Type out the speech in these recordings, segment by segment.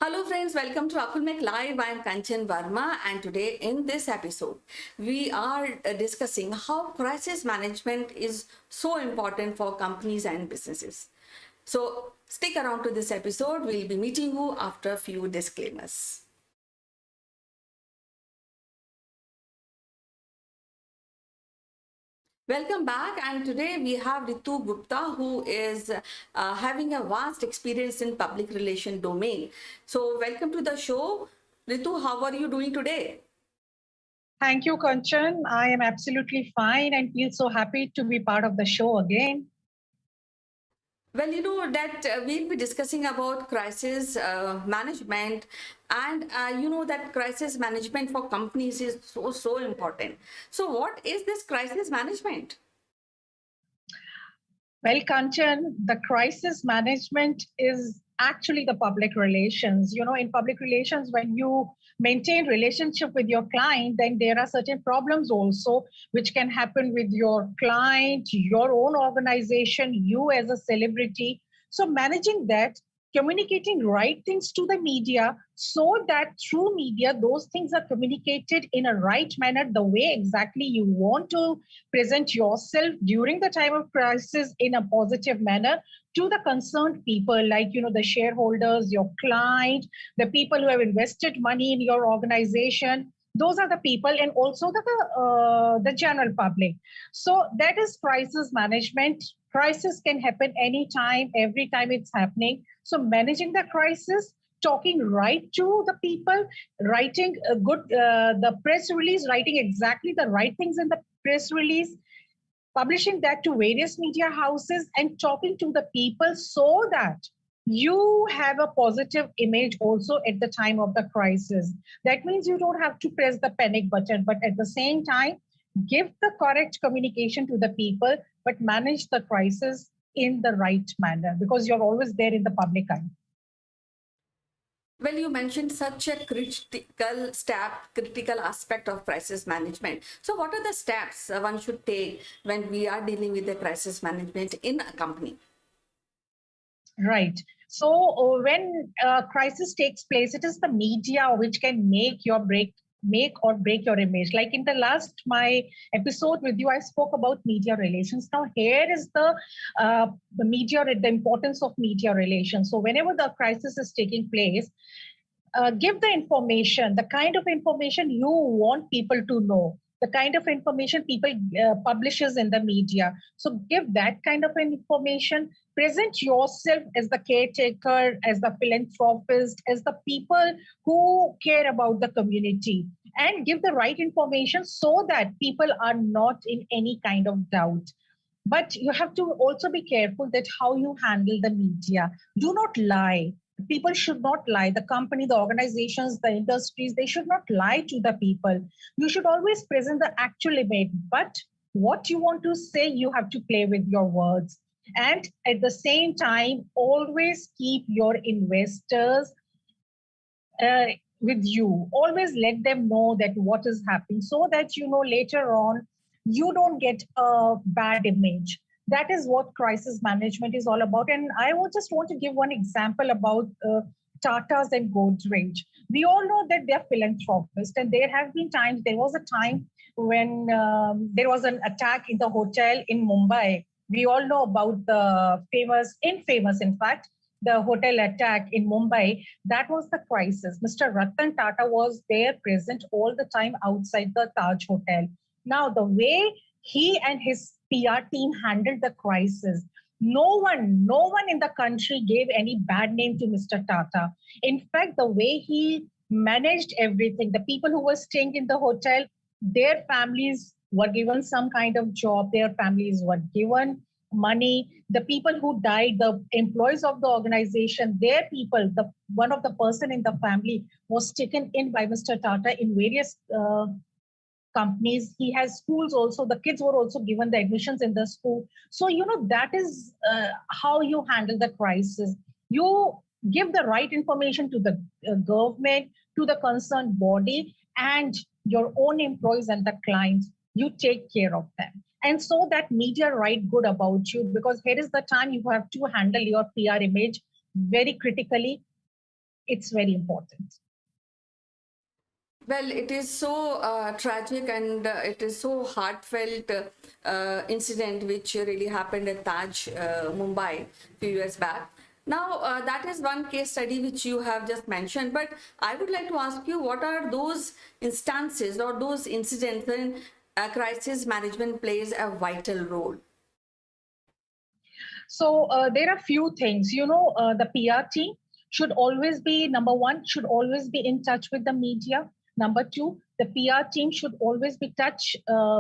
Hello friends, welcome to Akulmek Live. I am Kanchan Verma and today in this episode we are discussing how crisis management is so important for companies and businesses. So stick around to this episode. We'll be meeting you after a few disclaimers. Welcome back, and today we have Ritu Gupta, who is having a vast experience in public relation domain. So welcome to the show. Ritu, how are you doing today? Thank you, Kanchan. I am absolutely fine and feel so happy to be part of the show again. Well, you know that we'll be discussing about crisis management, and you know that crisis management for companies is so important. So, what is this crisis management? Well, Kanchan, the crisis management is actually the public relations. In public relations, when you maintain relationship with your client, then there are certain problems also which can happen with your client, your own organization, you as a celebrity. So managing that, communicating right things to the media so that through media those things are communicated in a right manner, the way exactly you want to present yourself during the time of crisis in a positive manner to the concerned people, like the shareholders, your client, the people who have invested money in your organization. Those are the people, and also the general public. So that is crisis management. Crisis can happen anytime, every time it's happening. So managing the crisis, talking right to the people, writing a good the press release, writing exactly the right things in the press release, publishing that to various media houses, and talking to the people so that you have a positive image also at the time of the crisis. That means you don't have to press the panic button, but at the same time, give the correct communication to the people, but manage the crisis in the right manner because you're always there in the public eye. Well, you mentioned such a critical aspect of crisis management. So, what are the steps one should take when we are dealing with the crisis management in a company? Right. So when a crisis takes place, it is the media which can make or break your image. Like in the last my episode with you, I spoke about media relations. Now here is the media, the importance of media relations. So whenever the crisis is taking place, give the information, the kind of information you want people to know, the kind of information people publishes in the media. So give that kind of information. Present yourself as the caretaker, as the philanthropist, as the people who care about the community, and give the right information so that people are not in any kind of doubt. But you have to also be careful that how you handle the media. Do not lie. People should not lie. The company, the organizations, the industries, they should not lie to the people. You should always present the actual image. But what you want to say, you have to play with your words. And at the same time, always keep your investors uh, with you. Always let them know that what is happening so that later on you don't get a bad image. That is what crisis management is all about. And I will just want to give one example about Tatas and Godrej. We all know that they're philanthropists, and there was a time when there was an attack in the hotel in Mumbai. We all know about the infamous, in fact, the hotel attack in Mumbai. That was the crisis. Mr. Ratan Tata was there present all the time outside the Taj Hotel. Now, the way he and his PR team handled the crisis, no one in the country gave any bad name to Mr. Tata. In fact, the way he managed everything, the people who were staying in the hotel, their families were given some kind of job, their families were given money. The people who died, the employees of the organization, their people, the one of the person in the family was taken in by Mr. Tata in various companies. He has schools also. The kids were also given the admissions in the school. So that is how you handle the crisis. You give the right information to the government, to the concerned body, and your own employees and the clients. You take care of them, and so that media write good about you, because here is the time you have to handle your PR image very critically. it's very important. Well, it is so tragic and it is so heartfelt incident which really happened at Taj, Mumbai, few years back. Now, that is one case study which you have just mentioned, but I would like to ask you, what are those instances or those incidents when crisis management plays a vital role? So there are few things, the PR team should always be number one, should always be in touch with the media. Number two, the PR team should always be touch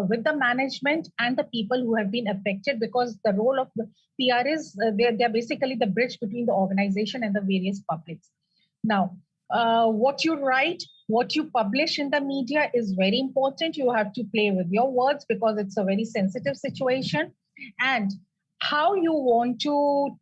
with the management and the people who have been affected, because the role of the PR is they're basically the bridge between the organization and the various publics. Now, what you write, what you publish in the media is very important. You have to play with your words because it's a very sensitive situation. And how you want to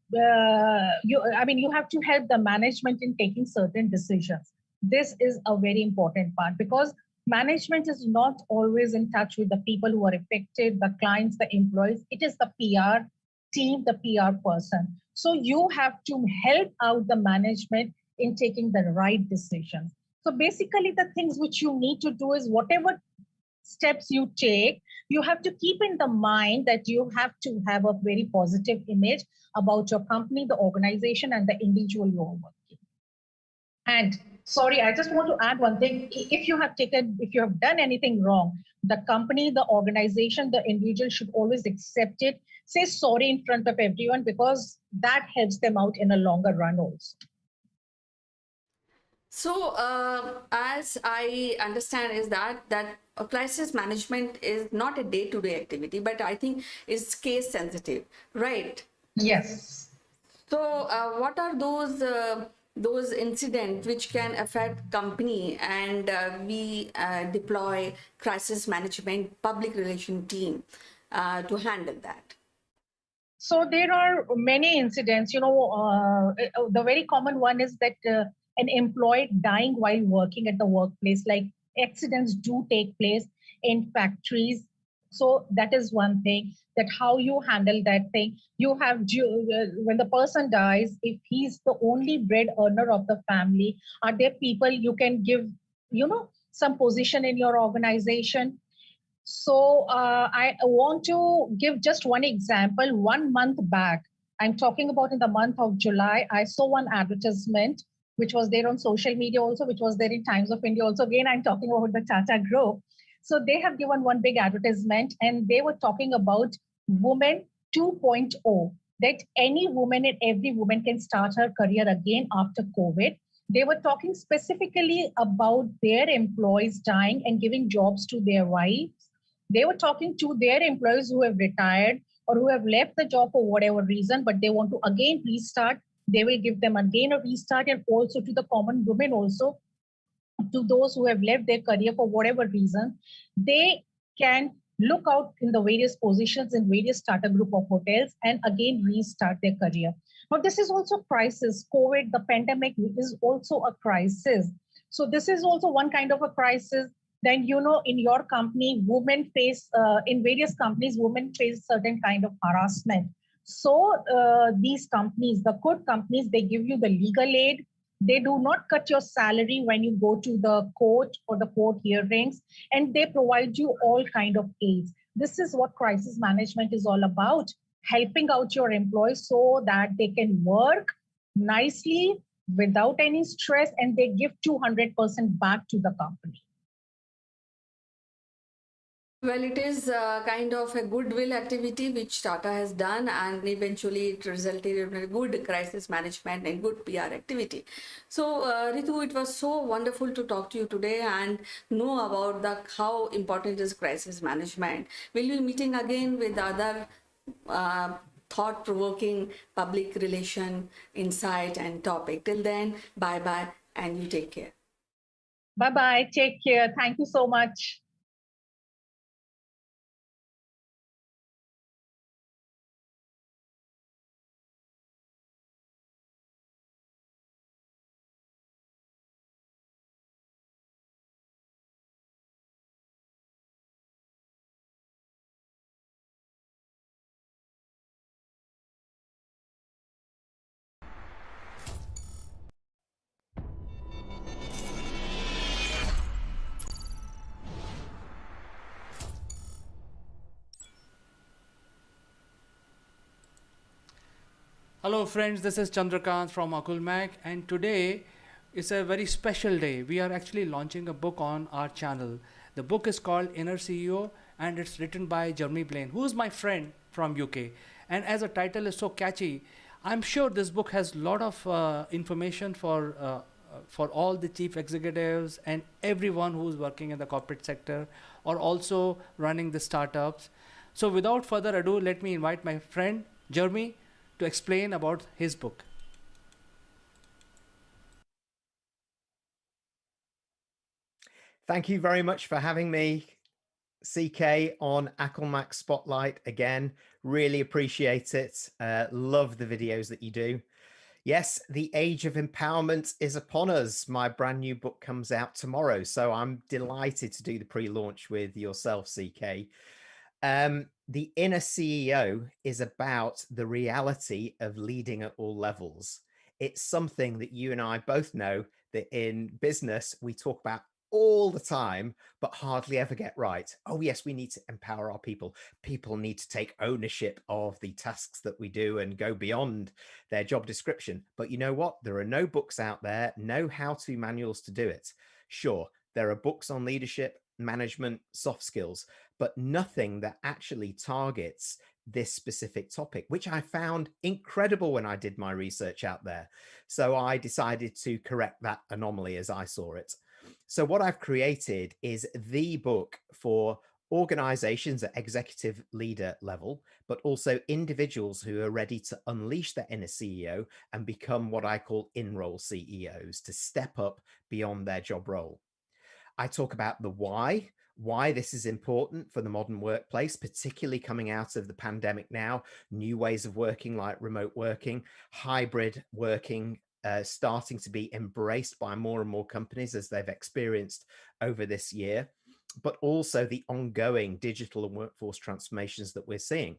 you have to help the management in taking certain decisions. This is a very important part, because management is not always in touch with the people who are affected, the clients, the employees. It is the PR team, the PR person. So you have to help out the management in taking the right decisions. So basically the things which you need to do is, whatever steps you take, you have to keep in the mind that you have to have a very positive image about your company, the organization, and the individual you are working. And sorry, I just want to add one thing. If you have done anything wrong, the company, the organization, the individual should always accept it. Say sorry in front of everyone, because that helps them out in a longer run also. So, as I understand, is that crisis management is not a day-to-day activity, but I think is case sensitive, right? Yes. So, what are those incidents which can affect company, and we deploy crisis management public relation team to handle that? So there are many incidents. The very common one is that an employee dying while working at the workplace, like accidents do take place in factories. So that is one thing, that how you handle that thing. When the person dies, if he's the only bread earner of the family, are there people you can give, some position in your organization? So I want to give just one example. 1 month back, I'm talking about in the month of July, I saw one advertisement which was there on social media also, which was there in Times of India also. Again, I'm talking about the Tata Group. So they have given one big advertisement, and they were talking about Women 2.0, that any woman and every woman can start her career again after COVID. They were talking specifically about their employees dying and giving jobs to their wives. They were talking to their employees who have retired or who have left the job for whatever reason, but they want to again restart. They will give them again a restart, and also to the common women also, to those who have left their career for whatever reason, they can look out in the various positions in various startup group of hotels and again restart their career. Now, this is also crisis. COVID, the pandemic is also a crisis. So this is also one kind of a crisis. Then, in your company, women face, in various companies, women face certain kind of harassment. So these companies, the good companies, they give you the legal aid. They do not cut your salary when you go to the court or the court hearings, and they provide you all kind of aids. This is what crisis management is all about, helping out your employees so that they can work nicely without any stress, and they give 200% back to the company. Well, it is kind of a goodwill activity which Tata has done, and eventually it resulted in a good crisis management and good PR activity. So, Ritu, it was so wonderful to talk to you today and know about how important is crisis management. We'll be meeting again with other thought-provoking public relation insight and topic. Till then, bye-bye, and you take care. Bye-bye. Take care. Thank you so much. Hello, friends. This is Chandrakant from Akulmak, and today is a very special day. We are actually launching a book on our channel. The book is called Inner CEO, and it's written by Jeremy Blaine, who is my friend from UK. And as the title is so catchy, I'm sure this book has a lot of information for all the chief executives and everyone who's working in the corporate sector or also running the startups. So, without further ado, let me invite my friend Jeremy to explain about his book. Thank you very much for having me, CK, on Akulmak Spotlight again. Really appreciate it. Love the videos that you do. Yes, the age of empowerment is upon us. My brand new book comes out tomorrow, so I'm delighted to do the pre-launch with yourself, CK. The Inner CEO is about the reality of leading at all levels. It's something that you and I both know that in business we talk about all the time, but hardly ever get right. Oh, yes, we need to empower our people. People need to take ownership of the tasks that we do and go beyond their job description. But you know what? There are no books out there, no how-to manuals to do it. Sure, there are books on leadership, management, soft skills, but nothing that actually targets this specific topic, which I found incredible when I did my research out there. So I decided to correct that anomaly as I saw it. So what I've created is the book for organizations at executive leader level, but also individuals who are ready to unleash their inner CEO and become what I call in-role CEOs, to step up beyond their job role. I talk about the why this is important for the modern workplace, particularly coming out of the pandemic now, new ways of working like remote working, hybrid working, starting to be embraced by more and more companies as they've experienced over this year, but also the ongoing digital and workforce transformations that we're seeing.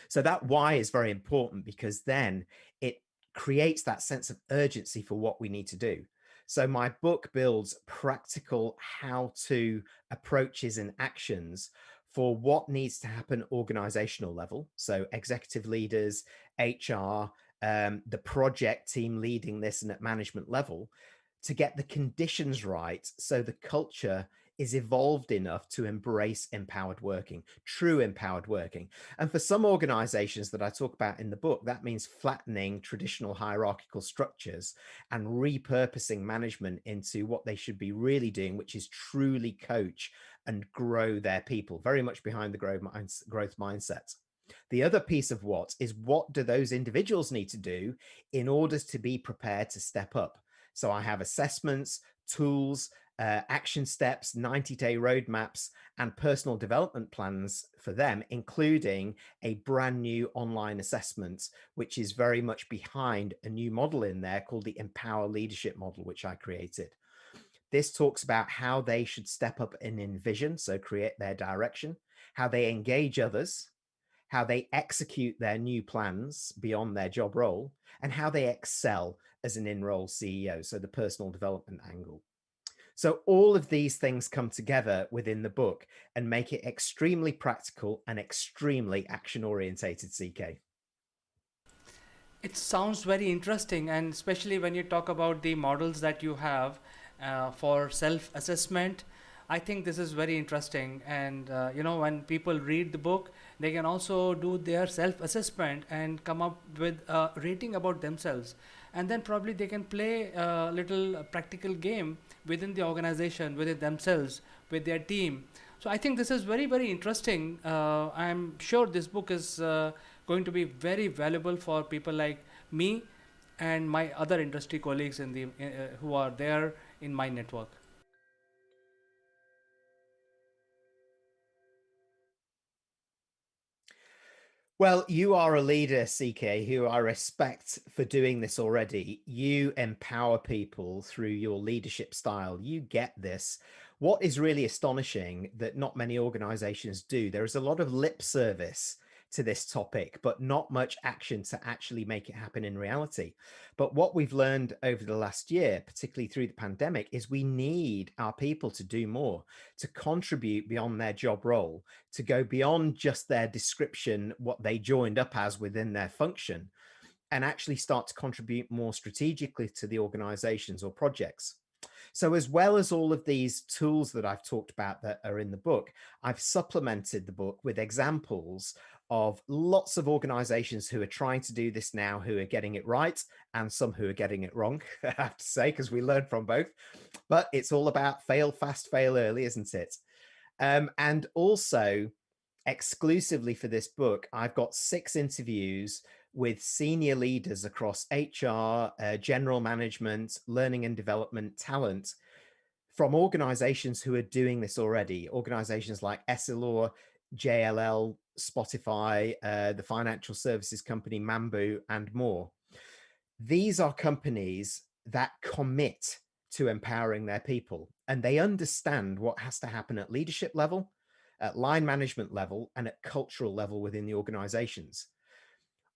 So that why is very important because then it creates that sense of urgency for what we need to do. So my book builds practical how-to approaches and actions for what needs to happen organizational level. So executive leaders, HR, the project team leading this and at management level to get the conditions right so the culture is evolved enough to embrace empowered working, true empowered working. And for some organizations that I talk about in the book, that means flattening traditional hierarchical structures and repurposing management into what they should be really doing, which is truly coach and grow their people, very much behind the growth mindset. The other piece of what do those individuals need to do in order to be prepared to step up? So I have assessments, tools, action steps, 90-day roadmaps, and personal development plans for them, including a brand new online assessment, which is very much behind a new model in there called the Empower Leadership model, which I created. This talks about how they should step up and envision, so create their direction, how they engage others, how they execute their new plans beyond their job role, and how they excel as an in-role CEO, so the personal development angle. So all of these things come together within the book and make it extremely practical and extremely action-orientated, CK. It sounds very interesting, and especially when you talk about the models that you have for self-assessment. I think this is very interesting, and when people read the book, they can also do their self-assessment and come up with a rating about themselves, and then probably they can play a little practical game within the organization, within themselves, with their team. So I think this is very, very interesting. I'm sure this book is going to be very valuable for people like me and my other industry colleagues in the who are there in my network. Well, you are a leader, CK, who I respect for doing this already. You empower people through your leadership style. You get this. What is really astonishing that not many organizations do, there is a lot of lip service to this topic, but not much action to actually make it happen in reality. But what we've learned over the last year, particularly through the pandemic, is we need our people to do more, to contribute beyond their job role, to go beyond just their description, what they joined up as within their function, and actually start to contribute more strategically to the organizations or projects. So as well as all of these tools that I've talked about that are in the book, I've supplemented the book with examples of lots of organizations who are trying to do this now, who are getting it right, and some who are getting it wrong, I have to say, because we learn from both. But it's all about fail fast, fail early, isn't it? And also, exclusively for this book, I've got 6 interviews with senior leaders across HR, general management, learning and development, talent, from organizations who are doing this already. Organizations like Essilor, JLL, Spotify, the financial services company Mambu, and more. These are companies that commit to empowering their people, and they understand what has to happen at leadership level, at line management level, and at cultural level within the organizations.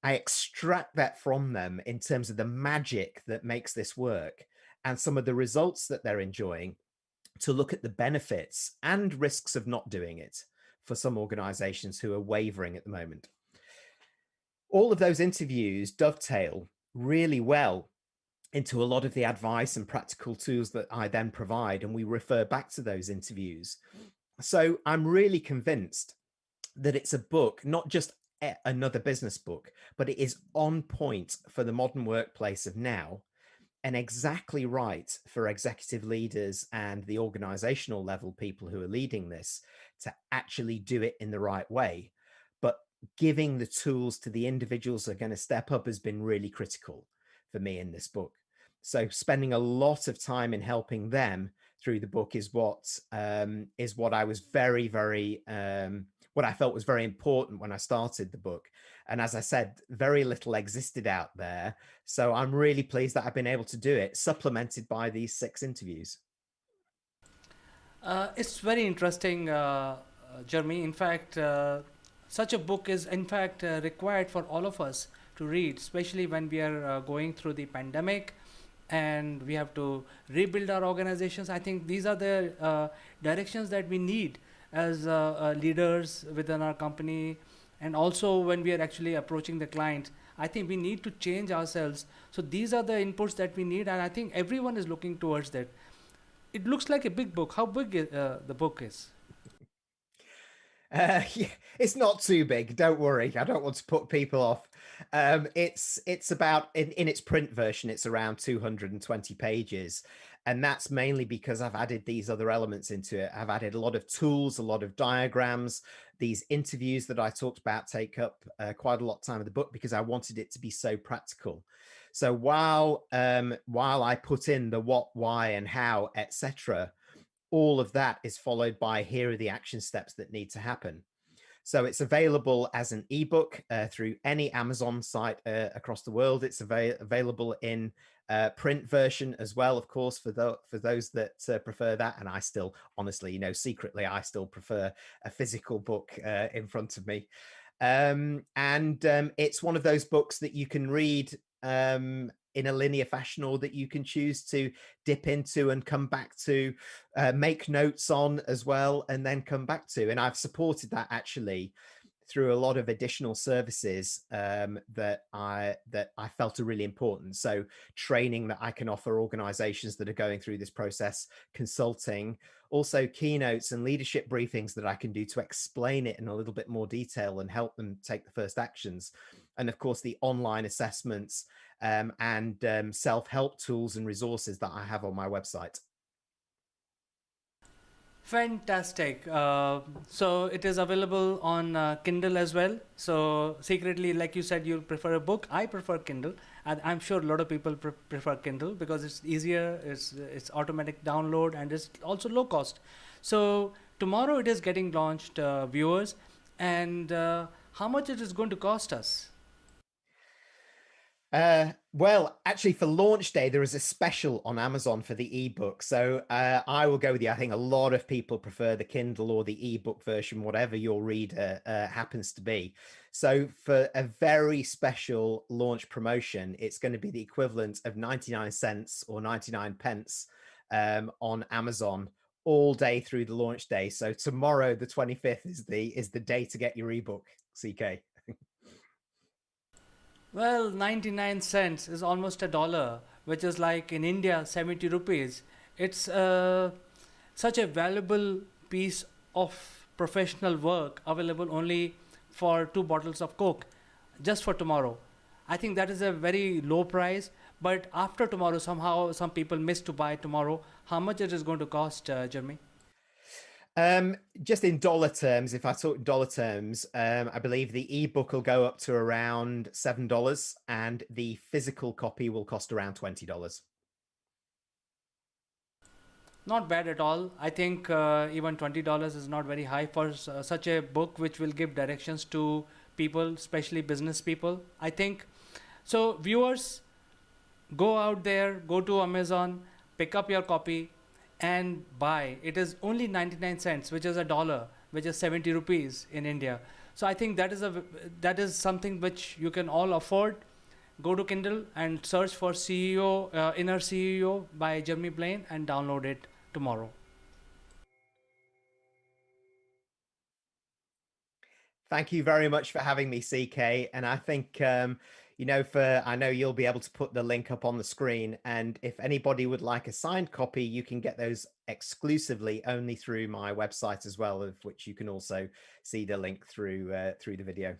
I extract that from them in terms of the magic that makes this work and some of the results that they're enjoying, to look at the benefits and risks of not doing it for some organizations who are wavering at the moment. All of those interviews dovetail really well into a lot of the advice and practical tools that I then provide, and we refer back to those interviews. So I'm really convinced that it's a book, not just another business book, but it is on point for the modern workplace of now, and exactly right for executive leaders and the organizational level people who are leading this to actually do it in the right way. But giving the tools to the individuals that are going to step up has been really critical for me in this book. So spending a lot of time in helping them through the book is what I was very what I felt was very important when I started the book. And as I said, very little existed out there. So I'm really pleased that I've been able to do it, supplemented by these 6 interviews. It's very interesting, Jeremy. In fact, such a book is in fact required for all of us to read, especially when we are going through the pandemic and we have to rebuild our organizations. I think these are the directions that we need as leaders within our company, and also when we are actually approaching the client. I think we need to change ourselves. So these are the inputs that we need, and I think everyone is looking towards that. It looks like a big book. How big the book is? Yeah, it's not too big. Don't worry. I don't want to put people off. It's about in its print version, it's around 220 pages. And that's mainly because I've added these other elements into it. I've added a lot of tools, a lot of diagrams. These interviews that I talked about take up quite a lot of time of the book because I wanted it to be so practical. So while I put in the what, why, and how, etc., all of that is followed by here are the action steps that need to happen. So it's available as an ebook through any Amazon site across the world. It's available in print version as well, of course, for those that prefer that. And I still, honestly, secretly, I still prefer a physical book in front of me. And it's one of those books that you can read in a linear fashion, or that you can choose to dip into and come back to, make notes on as well, and then come back to. And I've supported that actually through a lot of additional services that I felt are really important. So training that I can offer organizations that are going through this process, consulting, also keynotes and leadership briefings that I can do to explain it in a little bit more detail and help them take the first actions. And of course, the online assessments and self-help tools and resources that I have on my website. Fantastic. So it is available on Kindle as well. So secretly, like you said, you prefer a book. I prefer Kindle, and I'm sure a lot of people prefer Kindle because it's easier, it's automatic download, and it's also low cost. So tomorrow it is getting launched, viewers, and how much it is going to cost us? Well, actually, for launch day, there is a special on Amazon for the ebook. So I will go with you. I think a lot of people prefer the Kindle or the ebook version, whatever your reader happens to be. So for a very special launch promotion, it's going to be the equivalent of 99 cents or 99 pence on Amazon all day through the launch day. So tomorrow, the 25th, is the day to get your ebook, CK. Well, 99 cents is almost a dollar, which is like in India 70 rupees. It's such a valuable piece of professional work available only for 2 bottles of Coke just for tomorrow. I think that is a very low price, but after tomorrow, somehow some people miss to buy tomorrow. How much it is going to cost, Jeremy? Just in dollar terms, if I talk dollar terms, I believe the ebook will go up to around $7 and the physical copy will cost around $20. Not bad at all. I think even $20 is not very high for such a book which will give directions to people, especially business people. I think so. Viewers, go out there, go to Amazon, pick up your copy, and buy. It is only 99 cents, which is a dollar, which is 70 rupees in India. So I think that is something which you can all afford. Go to Kindle and search for CEO, Inner CEO by Jeremy Blaine and download it tomorrow. Thank you very much for having me, CK. And I think, I know you'll be able to put the link up on the screen. And if anybody would like a signed copy, you can get those exclusively only through my website as well, of which you can also see the link through the video.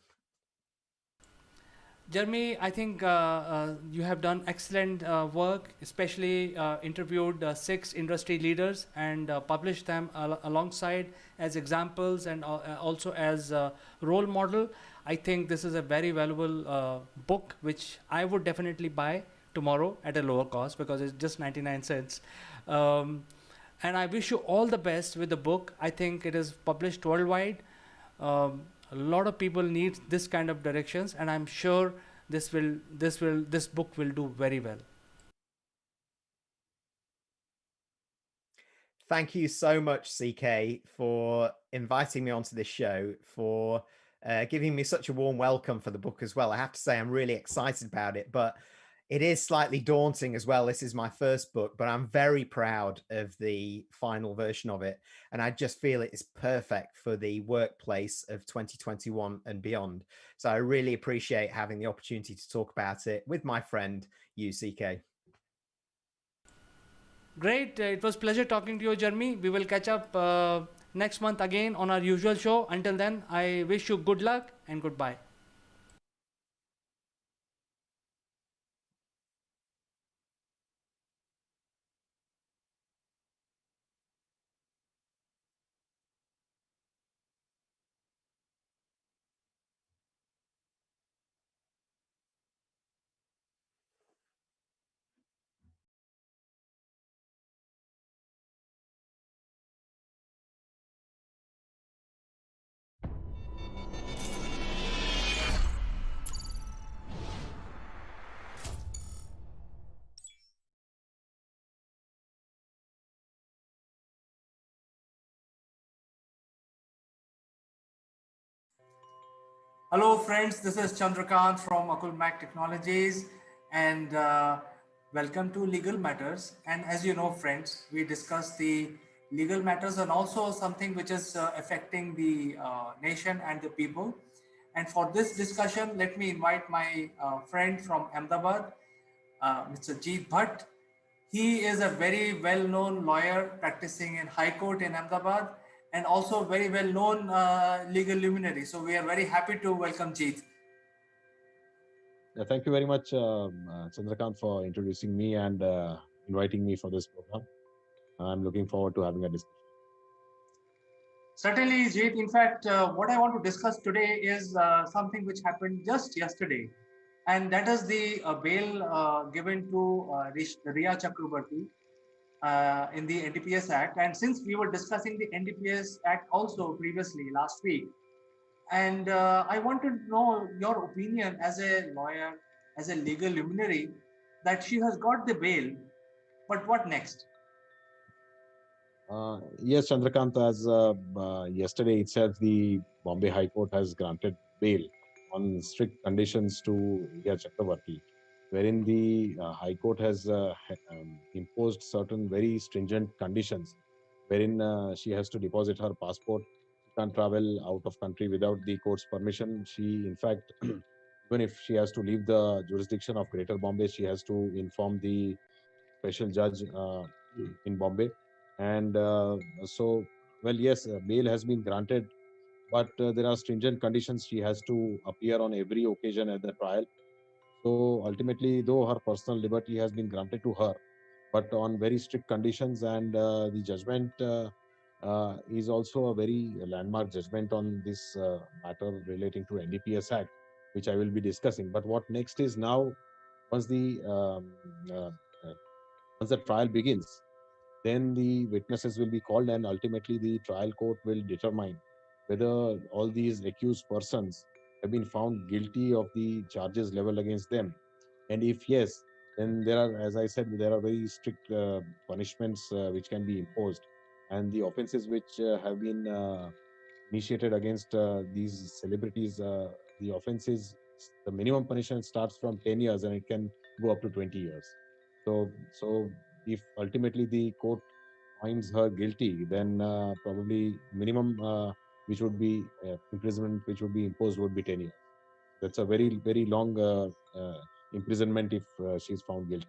Jeremy, I think you have done excellent work, especially interviewed 6 industry leaders and published them alongside as examples and also as role model. I think this is a very valuable book, which I would definitely buy tomorrow at a lower cost because it's just 99 cents. And I wish you all the best with the book. I think it is published worldwide. A lot of people need this kind of directions, and I'm sure this book will do very well. Thank you so much, CK, for inviting me onto this show, for giving me such a warm welcome for the book as well. I have to say, I'm really excited about it, but it is slightly daunting as well. This is my first book, but I'm very proud of the final version of it. And I just feel it is perfect for the workplace of 2021 and beyond. So I really appreciate having the opportunity to talk about it with my friend, CK. Great. It was pleasure talking to you, Jeremy. We will catch up next month again on our usual show. Until then, I wish you good luck and goodbye. Hello friends, this is Chandrakant from Oceanic Technologies and welcome to Legal Matters. And as you know friends, we discuss the legal matters and also something which is affecting the nation and the people. And for this discussion, let me invite my friend from Ahmedabad, Mr. Jeet Bhatt. He is a very well-known lawyer practicing in High Court in Ahmedabad and also very well-known legal luminary. So we are very happy to welcome Jeet. Thank you very much, Chandrakant, for introducing me and inviting me for this program. I'm looking forward to having a discussion. Certainly, Jeet. In fact, what I want to discuss today is something which happened just yesterday, and that is the bail given to Riya Chakrabarti in the NDPS Act. And since we were discussing the NDPS Act also previously last week, and I want to know your opinion as a lawyer, as a legal luminary, that she has got the bail, but what next? Yes, Chandrakant, as yesterday itself, the Bombay High Court has granted bail on strict conditions to Riya Chakrabarti, wherein the High Court has imposed certain very stringent conditions, wherein she has to deposit her passport. She can't travel out of country without the court's permission. She, in fact, Even if she has to leave the jurisdiction of Greater Bombay, she has to inform the special judge in Bombay. And so, well, yes, bail has been granted, but there are stringent conditions. She has to appear on every occasion at the trial. So ultimately, though her personal liberty has been granted to her, but on very strict conditions, and the judgment is also a very landmark judgment on this matter relating to NDPS Act, which I will be discussing. But what next is now, once the uh, once the trial begins, then the witnesses will be called, and ultimately the trial court will determine whether all these accused persons have been found guilty of the charges leveled against them. And if yes, then there are, as I said, there are very strict punishments which can be imposed. And the offenses which have been initiated against these celebrities, the offenses, the minimum punishment starts from 10 years and it can go up to 20 years. So if ultimately the court finds her guilty, then probably minimum which would be imprisonment which would be imposed would be 10 years. That's a very long imprisonment if she's found guilty.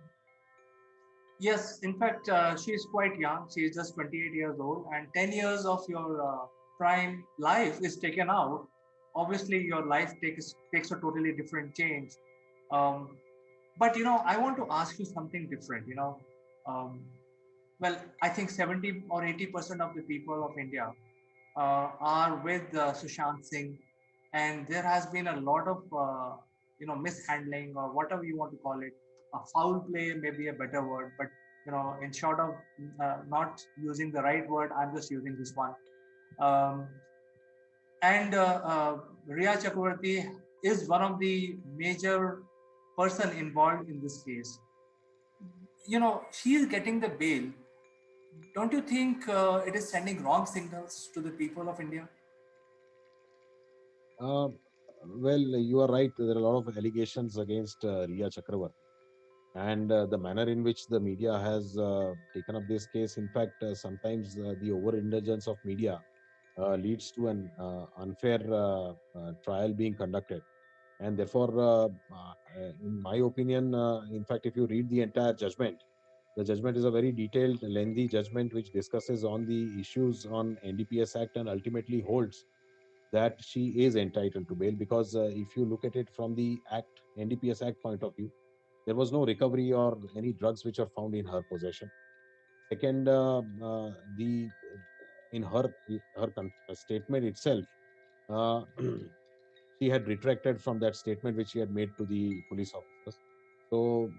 Yes, in fact, she is quite young. She is just 28 years old, and 10 years of your prime life is taken out. Obviously, your life takes a totally different change. Um, but I want to ask you something different. Um, well, I think 70 or 80% of the people of India are with Sushant Singh, and there has been a lot of mishandling or whatever you want to call it. A foul play may be a better word, but in short of not using the right word, I'm just using this one. Um, and Riya Chakravarti is one of the major person involved in this case. She is getting the bail. Don't you think it is sending wrong signals to the people of India? Uh, well, you are right. There are a lot of allegations against Riya Chakravarti. And the manner in which the media has taken up this case, in fact, sometimes the overindulgence of media leads to an unfair trial being conducted. And therefore, in my opinion, in fact, if you read the entire judgment, the judgment is a very detailed, lengthy judgment which discusses on the issues on NDPS Act and ultimately holds that she is entitled to bail, because if you look at it from the Act, NDPS Act point of view, there was no recovery or any drugs which are found in her possession. Second, the in her statement itself, uh, she had retracted from that statement which she had made to the police officers. So,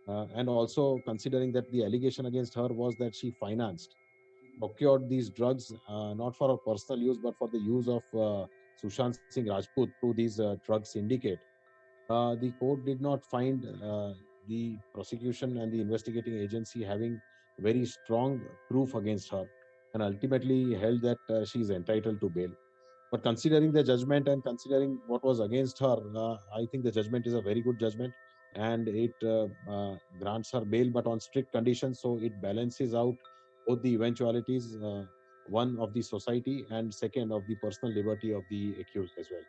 and also considering that the allegation against her was that she financed, she procured these drugs not for her personal use but for the use of Sushant Singh Rajput through these drug syndicate. The court did not find the prosecution and the investigating agency having very strong proof against her, and ultimately held that she is entitled to bail. But considering the judgment and considering what was against her, I think the judgment is a very good judgment, and it grants her bail, but on strict conditions. So it balances out both the eventualities, one of the society, and second of the personal liberty of the accused as well.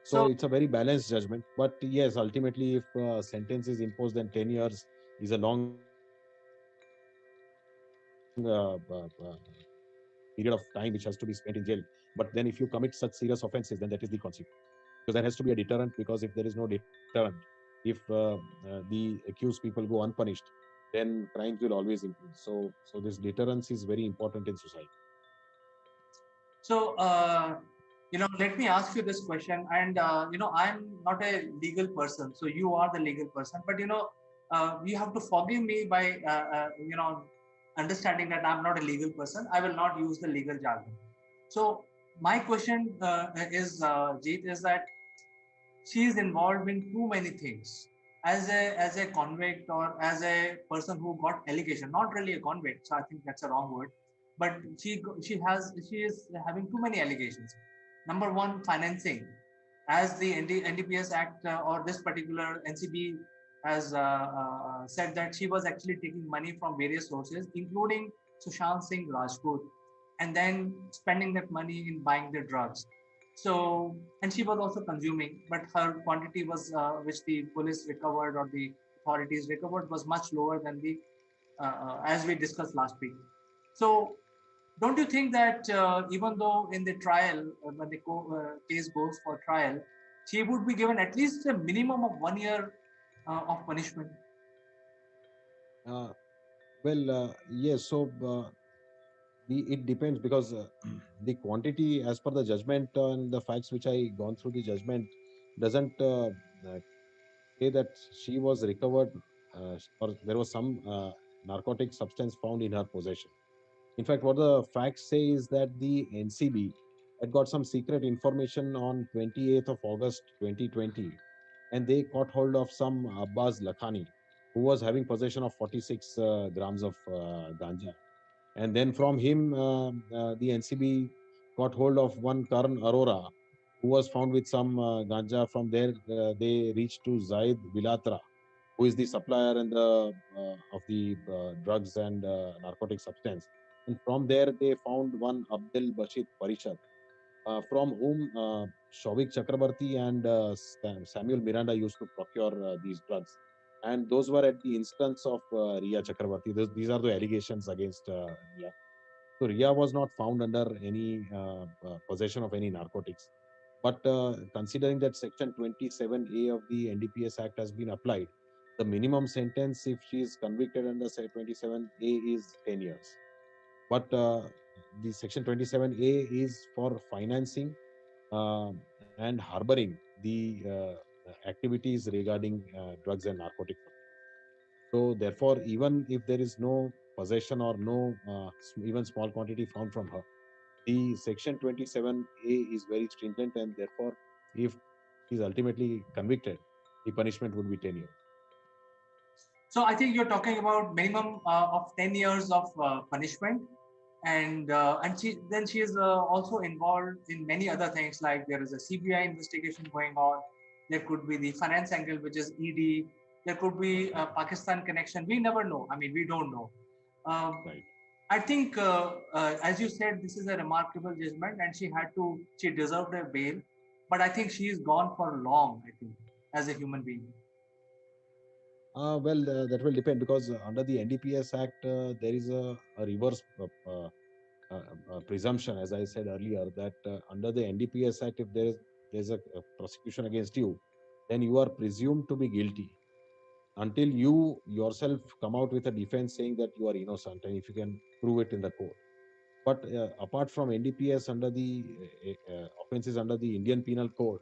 So So, it's a very balanced judgment. But yes, ultimately, if sentence is imposed, then 10 years is a long period of time which has to be spent in jail. But then if you commit such serious offenses, then that is the consequence. Because there has to be a deterrent, because if there is no deterrent, if the accused people go unpunished, then crimes will always increase. So this deterrence is very important in society. So, let me ask you this question. And, I'm not a legal person, so you are the legal person. But, you have to forgive me by, understanding that I'm not a legal person. I will not use the legal jargon. So, my question Jeet, is that she is involved in too many things as a convict or as a person who got allegation, not really a convict, so I think that's a wrong word, but she is having too many allegations. Number one, financing, as the NDPS Act or this particular NCB has said that she was actually taking money from various sources, including Sushant Singh Rajput, and then spending that money in buying the drugs. So, and she was also consuming, but her quantity was, which the police recovered or the authorities recovered, was much lower than the, as we discussed last week. So, don't you think that even though in the trial, when the case goes for trial, she would be given at least a minimum of 1 year of punishment? Uh, yes. So it depends because the quantity, as per the judgment and the facts which I gone through, the judgment doesn't say that she was recovered or there was some narcotic substance found in her possession. In fact, what the facts say is that the NCB had got some secret information on 28th of August 2020, and they caught hold of some Abbas Lakhani, who was having possession of 46 grams of ganja. And then from him, the NCB got hold of one Karan Arora, who was found with some ganja. From there, they reached to Zaid Vilatra, who is the supplier and the of the drugs and narcotic substance. And from there, they found one Abdul Bashir Parishad, from whom Shovik Chakrabarti and Samuel Miranda used to procure these drugs. And those were at the instance of Ria Chakrabarti. These are the allegations against Ria. So Ria was not found under any possession of any narcotics. But considering that Section 27A of the NDPS Act has been applied, the minimum sentence, if she is convicted under say 27A, is 10 years. But the Section 27A is for financing and harboring the activities regarding drugs and narcotics. So therefore, even if there is no possession or no even small quantity found from her, the Section 27A is very stringent, and therefore, if she is ultimately convicted, the punishment would be 10 years. So I think you're talking about minimum of 10 years of punishment, and she is also involved in many other things, like there is a CBI investigation going on. There could be the finance angle, which is ED. There could be a Pakistan connection. We never know. I mean, we don't know. Um, Right. I think, as you said, this is a remarkable judgment, and she deserved a bail. But I think she is gone for long. I think, as a human being. That will depend because under the NDPS Act, there is a reverse presumption, as I said earlier, that under the NDPS Act, if there's a prosecution against you, then you are presumed to be guilty until you yourself come out with a defense saying that you are innocent, and if you can prove it in the court. But apart from NDPS, under the offenses under the Indian Penal Code,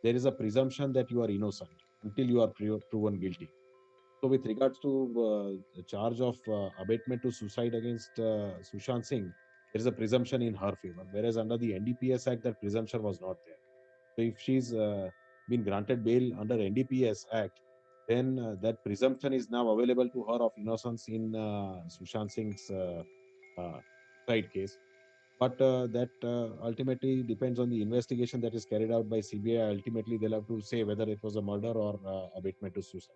there is a presumption that you are innocent until you are proven guilty. So, with regards to the charge of abatement to suicide against Sushant Singh, there is a presumption in her favor, whereas under the NDPS Act, that presumption was not there. So, if she's been granted bail under NDPS Act, then that presumption is now available to her of innocence in Sushant Singh's suicide case. But that ultimately depends on the investigation that is carried out by CBI. Ultimately, they'll have to say whether it was a murder or abatement to suicide.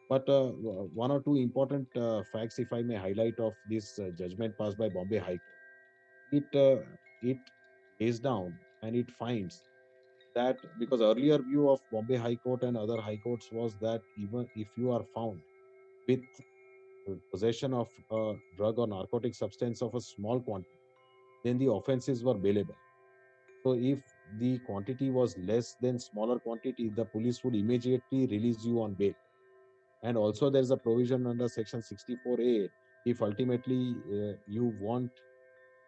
But one or two important facts, if I may highlight, of this judgment passed by Bombay High Court, it lays down and it finds that because earlier view of Bombay High Court and other high courts was that even if you are found with possession of a drug or narcotic substance of a small quantity, then the offenses were bailable. So if the quantity was less than smaller quantity, the police would immediately release you on bail. And also there is a provision under Section 64A. If ultimately you want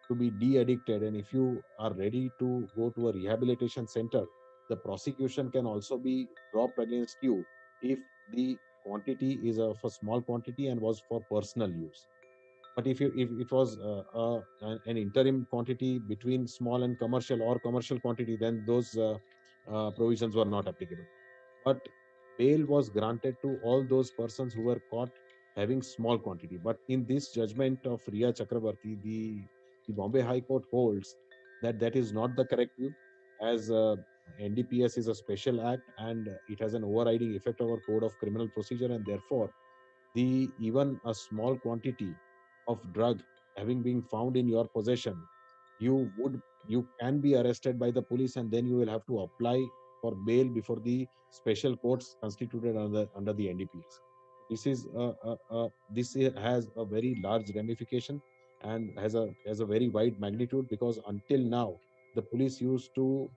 to be de-addicted and if you are ready to go to a rehabilitation center, the prosecution can also be dropped against you if the quantity is of a small quantity and was for personal use. But if it was an interim quantity between small and commercial or commercial quantity, then those provisions were not applicable. But bail was granted to all those persons who were caught having small quantity. But in this judgment of Ria Chakrabarti, the Bombay High Court holds that that is not the correct view, as NDPS is a special act and it has an overriding effect over Code of Criminal Procedure, and therefore the even a small quantity of drug having been found in your possession, you would you can be arrested by the police, and then you will have to apply for bail before the special courts constituted under the NDPS. Has a very large ramification and has a very wide magnitude, because until now the police used to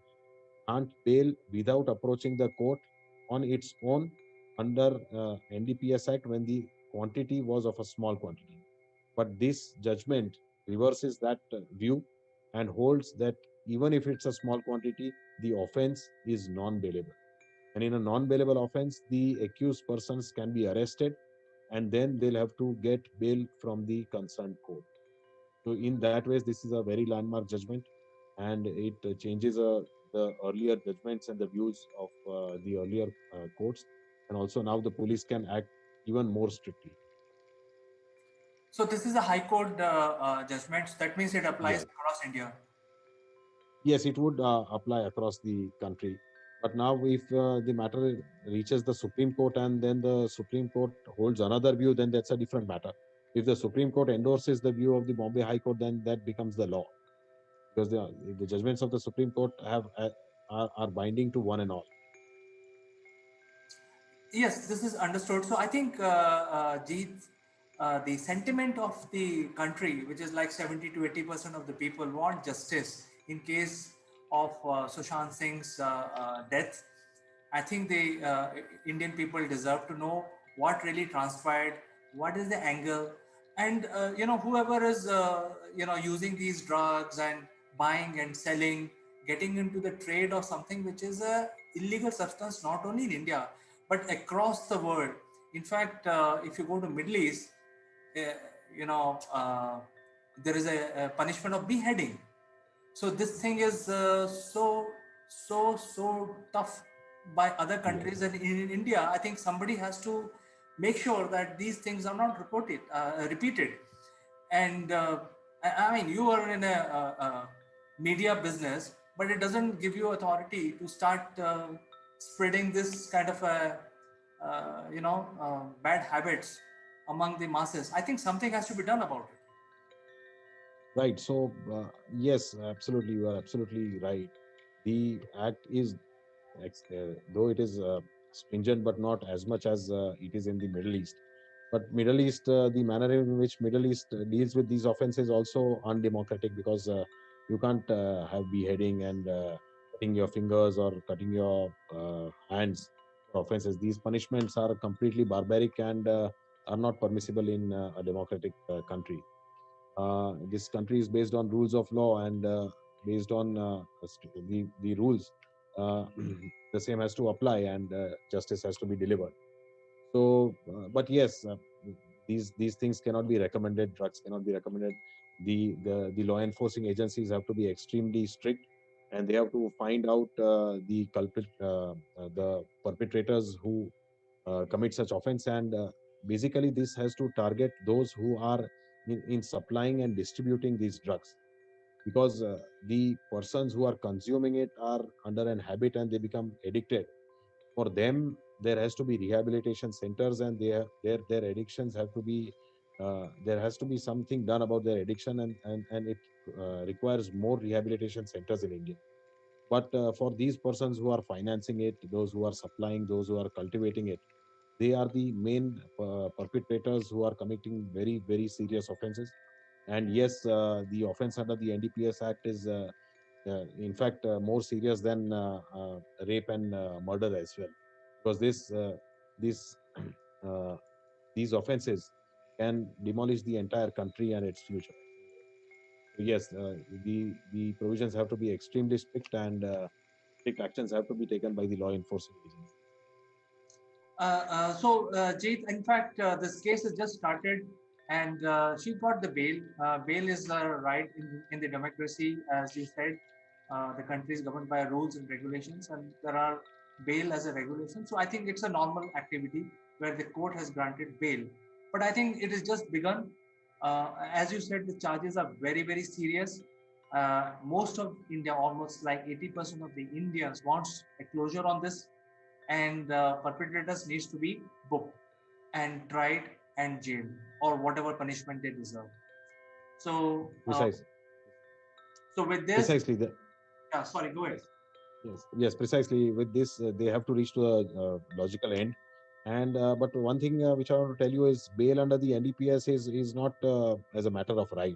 grant bail without approaching the court on its own under NDPS Act when the quantity was of a small quantity. But this judgment reverses that view and holds that even if it's a small quantity, the offense is non-bailable. And in a non-bailable offense, the accused persons can be arrested, and then they'll have to get bail from the concerned court. So in that way, this is a very landmark judgment, and it changes the earlier judgments and the views of the earlier courts. And also now the police can act even more strictly. So this is a High Court judgment. That means it applies Yes. across India. Yes, it would apply across the country. But now, if the matter reaches the Supreme Court and then the Supreme Court holds another view, then that's a different matter. If the Supreme Court endorses the view of the Bombay High Court, then that becomes the law, because the judgments of the Supreme Court are binding to one and all. Yes, this is understood. So I think, Jeet, the sentiment of the country, which is like 70 to 80% of the people want justice in case of Sushant Singh's death. I think the Indian people deserve to know what really transpired, what is the angle, and whoever is using these drugs and buying and selling, getting into the trade of something which is a illegal substance, not only in India but across the world. In fact, if you go to Middle East, uh, you know, there is a punishment of beheading. So this thing is so tough by other countries, Yes. and in India, I think somebody has to make sure that these things are not repeated. And I mean, you are in a media business, but it doesn't give you authority to start spreading this kind of bad habits among the masses. I think something has to be done about it. Right. So, yes, absolutely. You are absolutely right. The act is, though it is stringent, but not as much as it is in the Middle East. But Middle East, the manner in which Middle East deals with these offenses also undemocratic, because you can't have beheading and cutting your fingers or cutting your hands for offenses. These punishments are completely barbaric and are not permissible in a democratic country. This country is based on rules of law, and based on the rules, uh, the same has to apply, and justice has to be delivered. So, but yes, these things cannot be recommended. Drugs cannot be recommended. The law enforcing agencies have to be extremely strict, and they have to find out the perpetrators who commit such offense, and basically this has to target those who are in supplying and distributing these drugs, because the persons who are consuming it are under an habit and they become addicted. For them, there has to be rehabilitation centers, and their addictions have to be there has to be something done about their addiction, and it requires more rehabilitation centers in India. But for these persons who are financing it, those who are supplying, those who are cultivating it, they are the main perpetrators who are committing very, very serious offenses. And yes, the offense under the NDPS Act is, in fact, more serious than rape and murder as well, because this uh, these offenses can demolish the entire country and its future. So yes, the provisions have to be extremely strict, and strict actions have to be taken by the law enforcing agencies. Jeet, in fact, this case has just started, and she got the bail. Bail is a right in the democracy, as you said. The country is governed by rules and regulations, and there are bail as a regulation. So I think it's a normal activity where the court has granted bail. But I think it has just begun. As you said, the charges are very, very serious. Most of India, almost like 80% of the Indians, wants a closure on this, and perpetrators needs to be booked and tried and jailed, or whatever punishment they deserve. So Precise. So with this, Precisely. yeah, sorry, go ahead. Yes, precisely. With this, they have to reach to a logical end. And but one thing which I want to tell you is bail under the NDPS is not as a matter of right.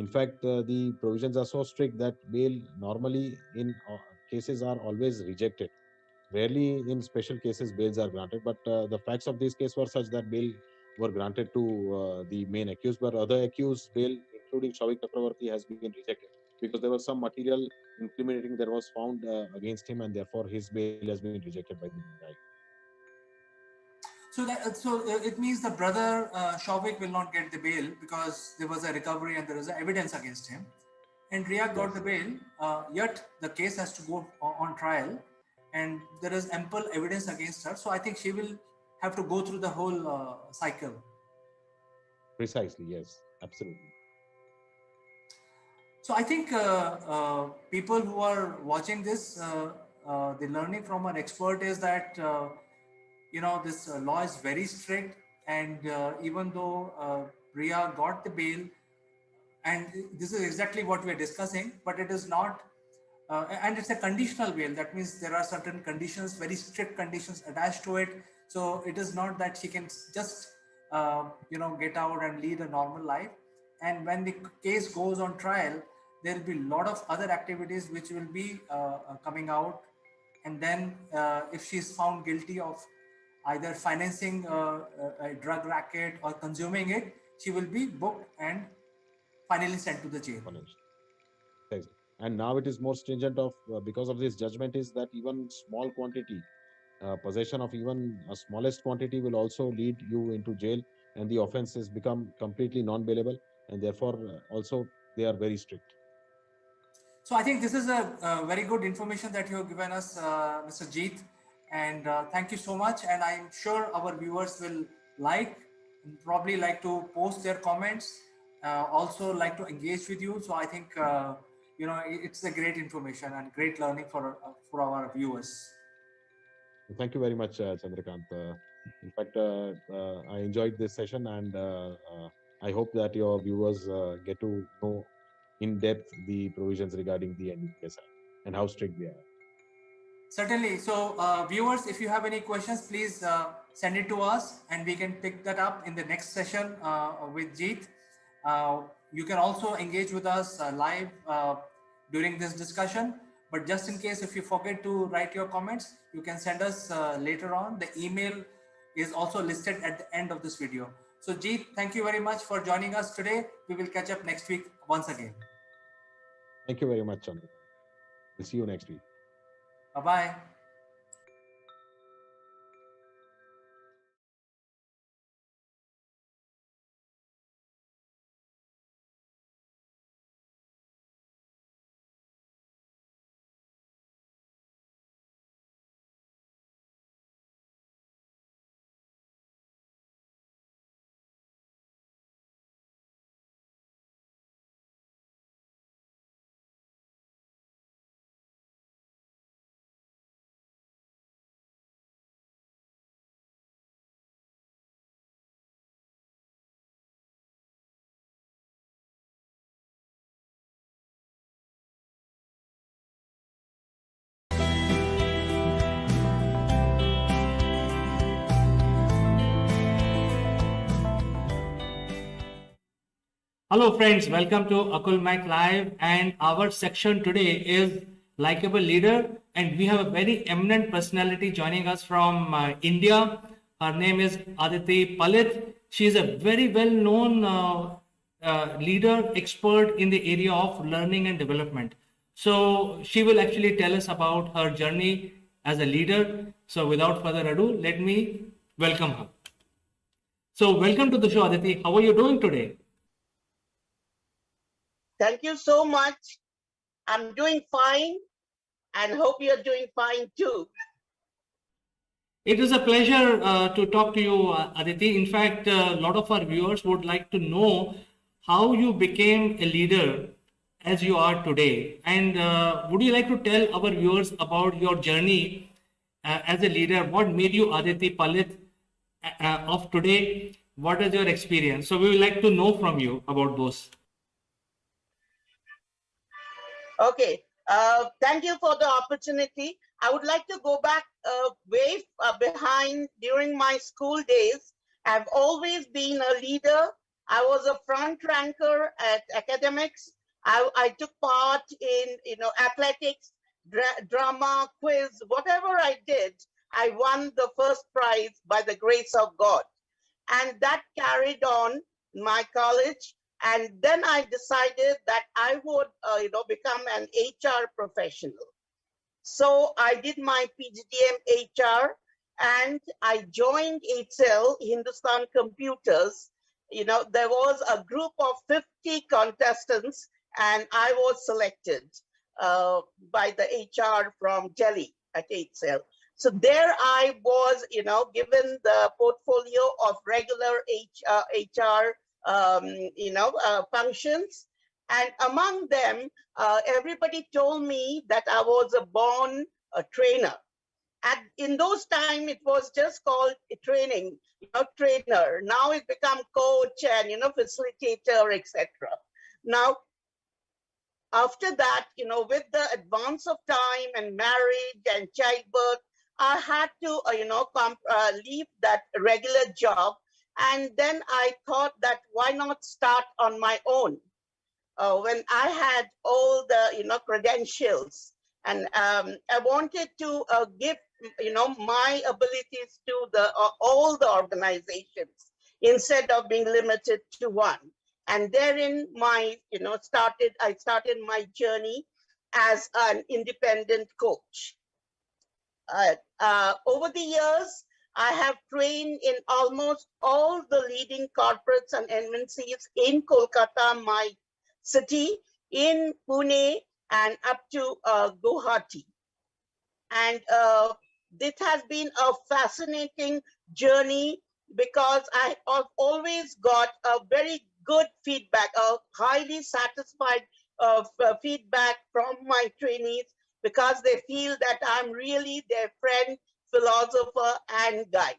In fact, the provisions are so strict that bail normally in cases are always rejected. Rarely in special cases bails are granted, but the facts of this case were such that bail were granted to the main accused, but other accused bail, including Shavik Chakravarti, has been rejected because there was some material incriminating that was found against him, and therefore his bail has been rejected by the guy. So it means the brother Shavik will not get the bail because there was a recovery and there is evidence against him. And Ria got the bail, yet the case has to go on trial, and there is ample evidence against her. So I think she will have to go through the whole cycle. Precisely, yes, absolutely. So I think people who are watching this, the learning from an expert is that this law is very strict, and even though Ria got the bail, and this is exactly what we are discussing, but it is not, and it's a conditional bail. That means there are certain conditions, very strict conditions attached to it. So it is not that she can just get out and lead a normal life. And when the case goes on trial, there will be a lot of other activities which will be coming out. And then if she is found guilty of either financing a drug racket or consuming it, she will be booked and finally sent to the jail. Punished. Precisely. And now it is more stringent of because of this judgment is that even small quantity possession of even a smallest quantity will also lead you into jail, and the offense has become completely non-bailable, and therefore also they are very strict. So I think this is a very good information that you have given us, Mr. Jeet, and thank you so much. And I'm sure our viewers will like and probably like to post their comments, also like to engage with you. So I think it's a great information and great learning for our viewers. Thank you very much, Chandrakant. In fact, I enjoyed this session, and I hope that your viewers get to know in depth the provisions regarding the NDPS Act and how strict they are. Certainly. So, viewers, if you have any questions, please send it to us, and we can pick that up in the next session with Jeet. You can also engage with us live during this discussion. But just in case, if you forget to write your comments, you can send us later on. The email is also listed at the end of this video. So, Jeet, thank you very much for joining us today. We will catch up next week once again. Thank you very much, Chandrakant. We'll see you next week. Bye-bye. Hello friends, welcome to Akul Mac Live, and our section today is Likeable Leader, and we have a very eminent personality joining us from India. Her name is Aditi Palit. She is a very well-known leader, expert in the area of learning and development. So she will actually tell us about her journey as a leader. So without further ado, let me welcome her. So welcome to the show, Aditi. How are you doing today? Thank you so much. I'm doing fine and hope you're doing fine too. It is a pleasure to talk to you, Aditi. In fact, a lot of our viewers would like to know how you became a leader as you are today. And would you like to tell our viewers about your journey as a leader? What made you Aditi Palit of today? What is your experience? So we would like to know from you about those. Okay. Thank you for the opportunity. I would like to go back way behind during my school days. I've always been a leader. I was a front ranker at academics. I took part in athletics, drama, quiz, whatever I did. I won the first prize by the grace of God, and that carried on my college. And then I decided that I would become an HR professional. So I did my PGDM HR, and I joined HL Hindustan Computers. There was a group of 50 contestants, and I was selected by the HR from Delhi at HL. So there I was, given the portfolio of regular HR, functions. And among them, everybody told me that I was a born trainer. In those times, it was just called a training, trainer. Now it become coach and, facilitator, etc. Now, after that, with the advance of time and marriage and childbirth, I had to, leave that regular job. And then I thought that why not start on my own? When I had all the, credentials, and I wanted to give, my abilities to all the organizations instead of being limited to one. And therein I started my journey as an independent coach. Over the years, I have trained in almost all the leading corporates and MNCs in Kolkata, my city, in Pune, and up to Guwahati. And this has been a fascinating journey because I have always got a very good feedback, a highly satisfied feedback from my trainees, because they feel that I'm really their friend, philosopher, and guide.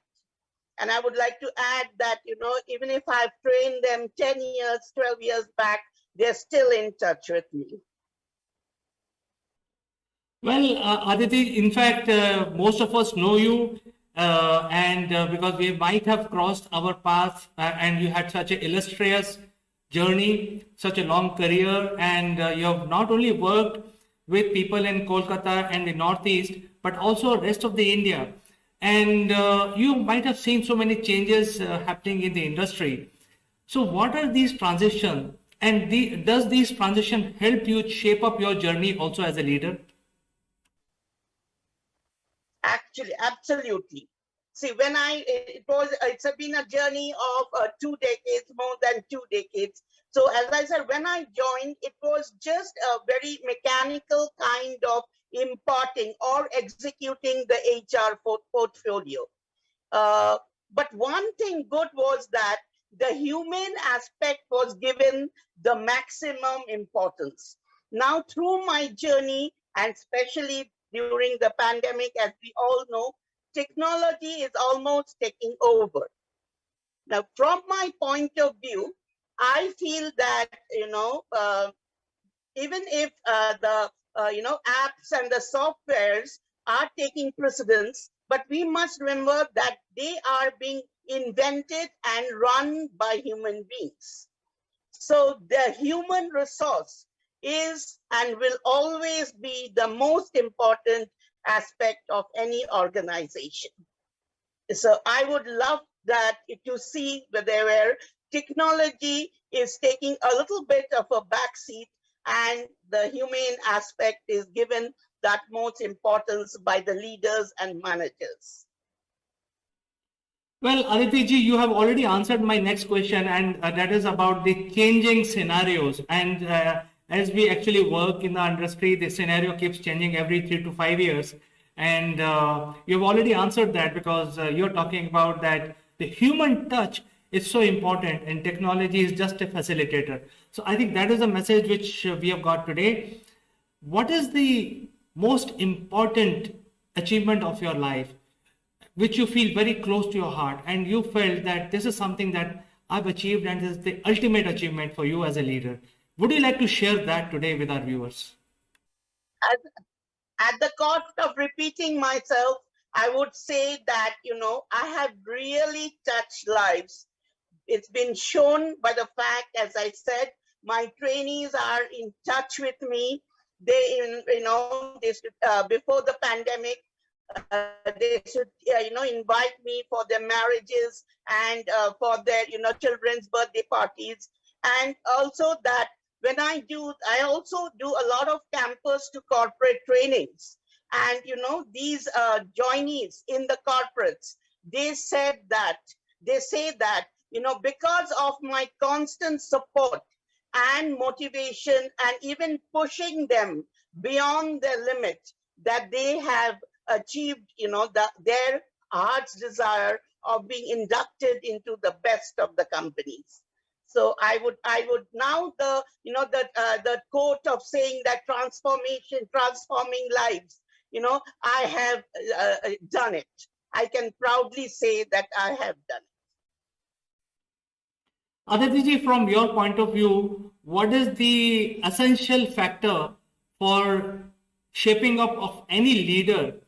And I would like to add that, even if I've trained them 10 years, 12 years back, they're still in touch with me. Well, Aditi, in fact, most of us know you, and because we might have crossed our paths, and you had such an illustrious journey, such a long career, and you have not only worked with people in Kolkata and the Northeast, but also rest of the India. And you might have seen so many changes happening in the industry. So what are these transitions? And does these transitions help you shape up your journey also as a leader? Actually, absolutely. See, it's been a journey of 2 decades, more than 2 decades. So as I said, when I joined, it was just a very mechanical kind of imparting or executing the HR portfolio. But one thing good was that the human aspect was given the maximum importance. Now, through my journey, and especially during the pandemic, as we all know, technology is almost taking over. Now, from my point of view, I feel that, even if the apps and the softwares are taking precedence, but we must remember that they are being invented and run by human beings. So the human resource is and will always be the most important aspect of any organization. So I would love that to see where technology is taking a little bit of a backseat and the humane aspect is given that most importance by the leaders and managers. Well, Aditi ji, you have already answered my next question, and that is about the changing scenarios. And as we actually work in the industry, the scenario keeps changing every 3 to 5 years. And you've already answered that, because you're talking about that the human touch is so important and technology is just a facilitator. So I think that is a message which we have got today. What is the most important achievement of your life, which you feel very close to your heart, and you felt that this is something that I've achieved and this is the ultimate achievement for you as a leader? Would you like to share that today with our viewers? At, at the cost of repeating myself, I would say that, I have really touched lives. It's been shown by the fact, as I said, my trainees are in touch with me. Before the pandemic, they should, invite me for their marriages and for their, children's birthday parties. And also that I also do a lot of campus to corporate trainings. And, these joinees in the corporates, they say that, because of my constant support and motivation and even pushing them beyond their limit, that they have achieved, their heart's desire of being inducted into the best of the companies. So I would now the quote of saying that transforming lives, I have done it. I can proudly say that I have done it. Aditi, from your point of view, what is the essential factor for shaping up of any leader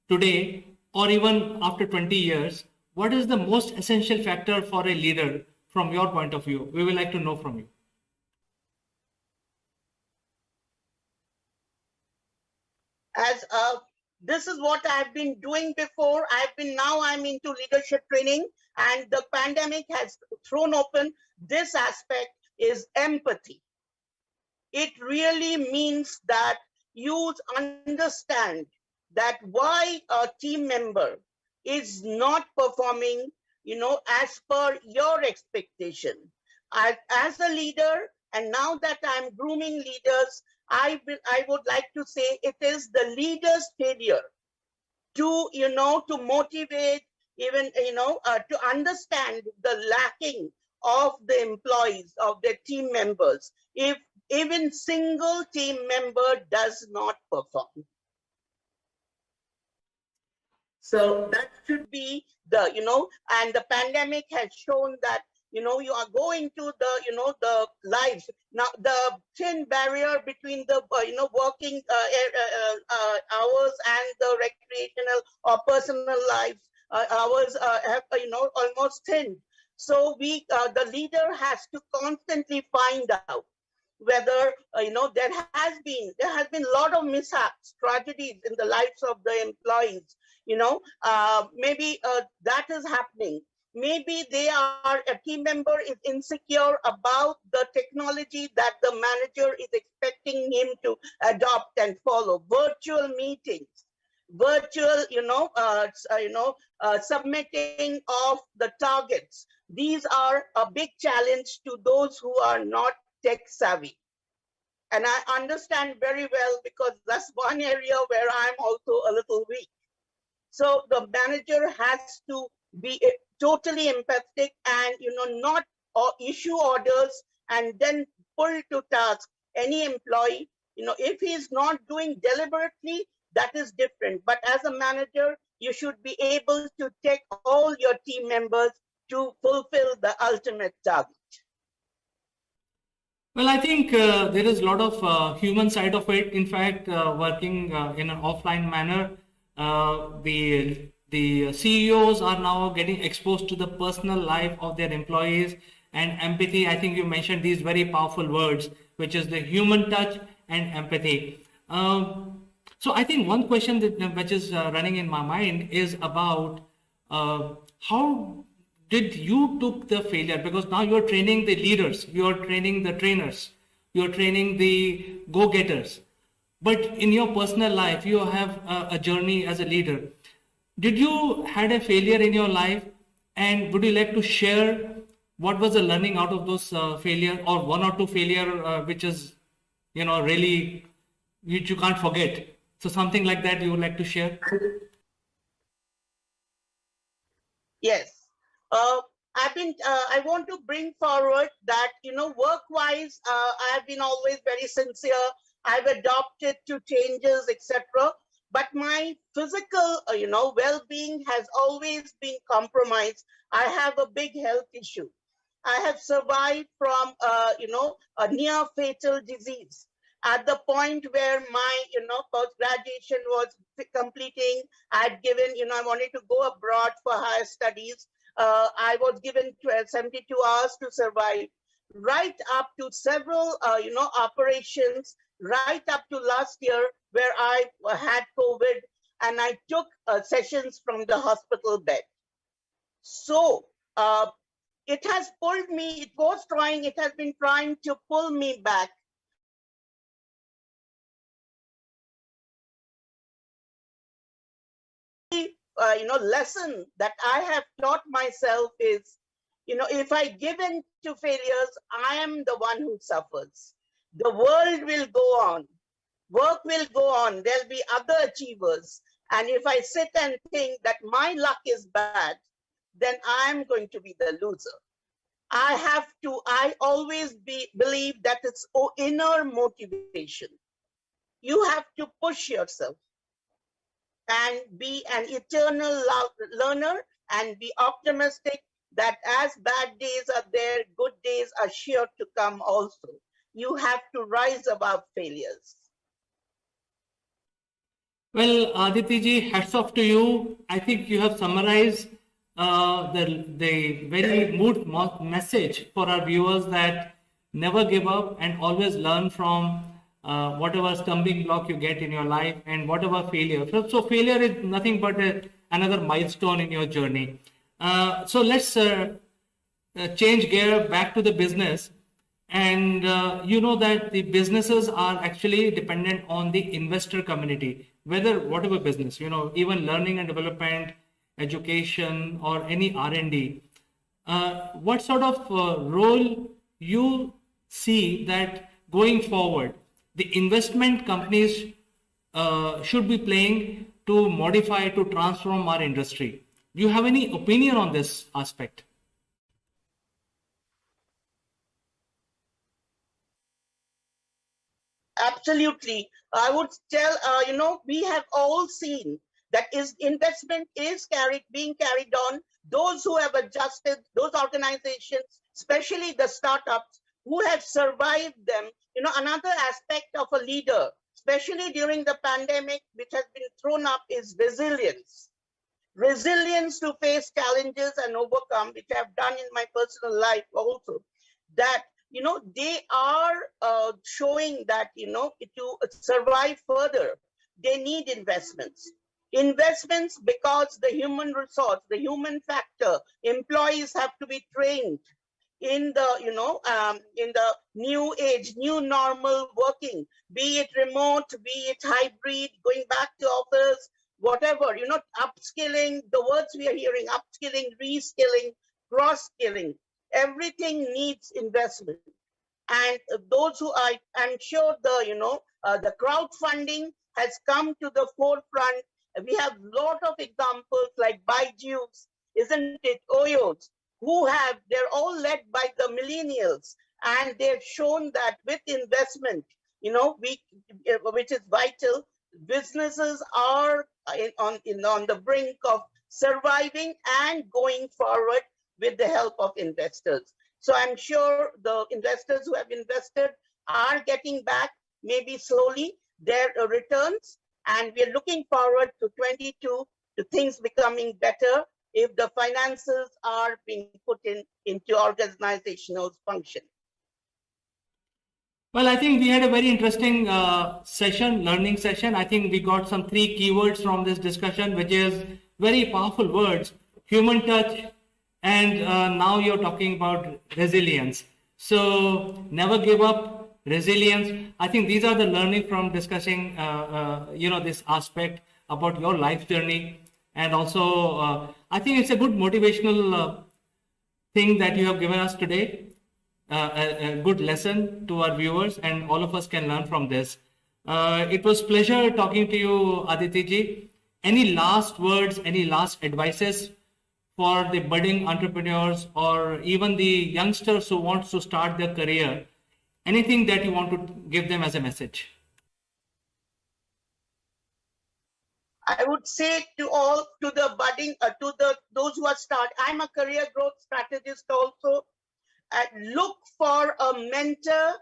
today or even after 20 years? What is the most essential factor for a leader from your point of view? We would like to know from you. As this is what I've been doing before. I'm into leadership training, and the pandemic has thrown open this aspect is empathy. It really means that you understand that why a team member is not performing, as per your expectation. As a leader, and now that I'm grooming leaders, I would like to say it is the leader's failure to, to motivate, even, to understand the lacking of the employees, of their team members, if even single team member does not perform. So that should be the, and the pandemic has shown that, you are going to the, the lives. Now, the thin barrier between the, working hours and the recreational or personal lives hours have, almost thinned. So the leader has to constantly find out whether, there has been a lot of mishaps, tragedies in the lives of the employees. Maybe that is happening. Maybe a team member is insecure about the technology that the manager is expecting him to adopt and follow. Virtual meetings, virtual, submitting of the targets. These are a big challenge to those who are not tech savvy. And I understand very well, because that's one area where I'm also a little weak. So the manager has to be totally empathetic and, not issue orders and then pull to task any employee. If he's not doing deliberately, that is different. But as a manager, you should be able to take all your team members to fulfill the ultimate target. Well, I think there is a lot of human side of it. In fact, working in an offline manner, the CEOs are now getting exposed to the personal life of their employees, and empathy. I think you mentioned these very powerful words, which is the human touch and empathy. So I think one question which is running in my mind is about how did you took the failure, because now you're training the leaders, you're training the trainers, you're training the go-getters, but in your personal life you have a journey as a leader. Did you had a failure in your life, and would you like to share what was the learning out of those failure, or one or two failure which is really which you can't forget? So something like that you would like to share? Yes. I want to bring forward that, work-wise, I've been always very sincere. I've adopted to changes, etc. But my physical, well-being has always been compromised. I have a big health issue. I have survived from, a near fatal disease. At the point where my, post-graduation was completing, I'd given, I wanted to go abroad for higher studies. I was given 72 hours to survive, right up to several, operations, right up to last year where I had COVID and I took sessions from the hospital bed. So it has pulled me, it has been trying to pull me back. Lesson that I have taught myself is, if I give in to failures, I am the one who suffers. The world will go on, work will go on, there'll be other achievers. And if I sit and think that my luck is bad, then I'm going to be the loser. I always believe that it's inner motivation. You have to push yourself and be an eternal learner and be optimistic that as bad days are there, good days are sure to come also. You have to rise above failures. Well, Aditi ji, hats off to you. I think you have summarized the very mood message for our viewers that never give up and always learn from whatever stumbling block you get in your life and whatever failure. So failure is nothing but another milestone in your journey. So let's change gear back to the business. And you know that the businesses are actually dependent on the investor community, whatever business, even learning and development, education, or any R&D. What sort of role you see that going forward the investment companies should be playing to modify, to transform our industry? Do you have any opinion on this aspect? Absolutely. I would tell, we have all seen that investment is being carried on. Those who have adjusted, those organizations, especially the startups who have survived them. Another aspect of a leader, especially during the pandemic, which has been thrown up, is resilience. Resilience to face challenges and overcome, which I've done in my personal life also. That they are showing that to survive further, they need investments. Investments because the human resource, the human factor, employees have to be trained in the in the new age, new normal working, be it remote, be it hybrid, going back to office, whatever, upskilling, the words we are hearing, upskilling, reskilling, cross-skilling, everything needs investment. And those who I'm sure the crowdfunding has come to the forefront. We have a lot of examples like Byju's, isn't it, Oyos, they're all led by the millennials, and they've shown that with investment, which is vital, businesses are on the brink of surviving and going forward with the help of investors. So I'm sure the investors who have invested are getting back, maybe slowly, their returns. And we're looking forward to 22 to things becoming better if the finances are being put into organizational function. Well, I think we had a very interesting learning session. I think we got some 3 keywords from this discussion, which is very powerful words: human touch, and now you're talking about resilience. So never give up, resilience. I think these are the learning from discussing, this aspect about your life journey. And also, I think it's a good motivational thing that you have given us today. A good lesson to our viewers, and all of us can learn from this. It was pleasure talking to you, Aditi ji. Any last words, any last advices for the budding entrepreneurs or even the youngsters who want to start their career? Anything that you want to give them as a message? I would say to the budding, those who are I'm a career growth strategist also. Look for a mentor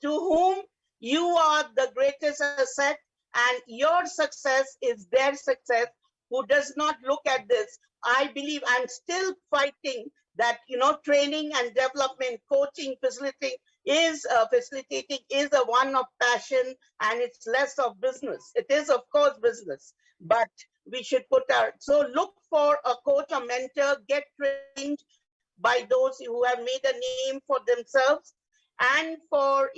to whom You are the greatest asset, and your success is their success. Who does not look at this? I believe I'm still fighting that, training and development, coaching, facilitating is a one of passion, and it's less of business. It is, of course, business, but we should so look for a coach or mentor, get trained by those who have made a name for themselves. And for,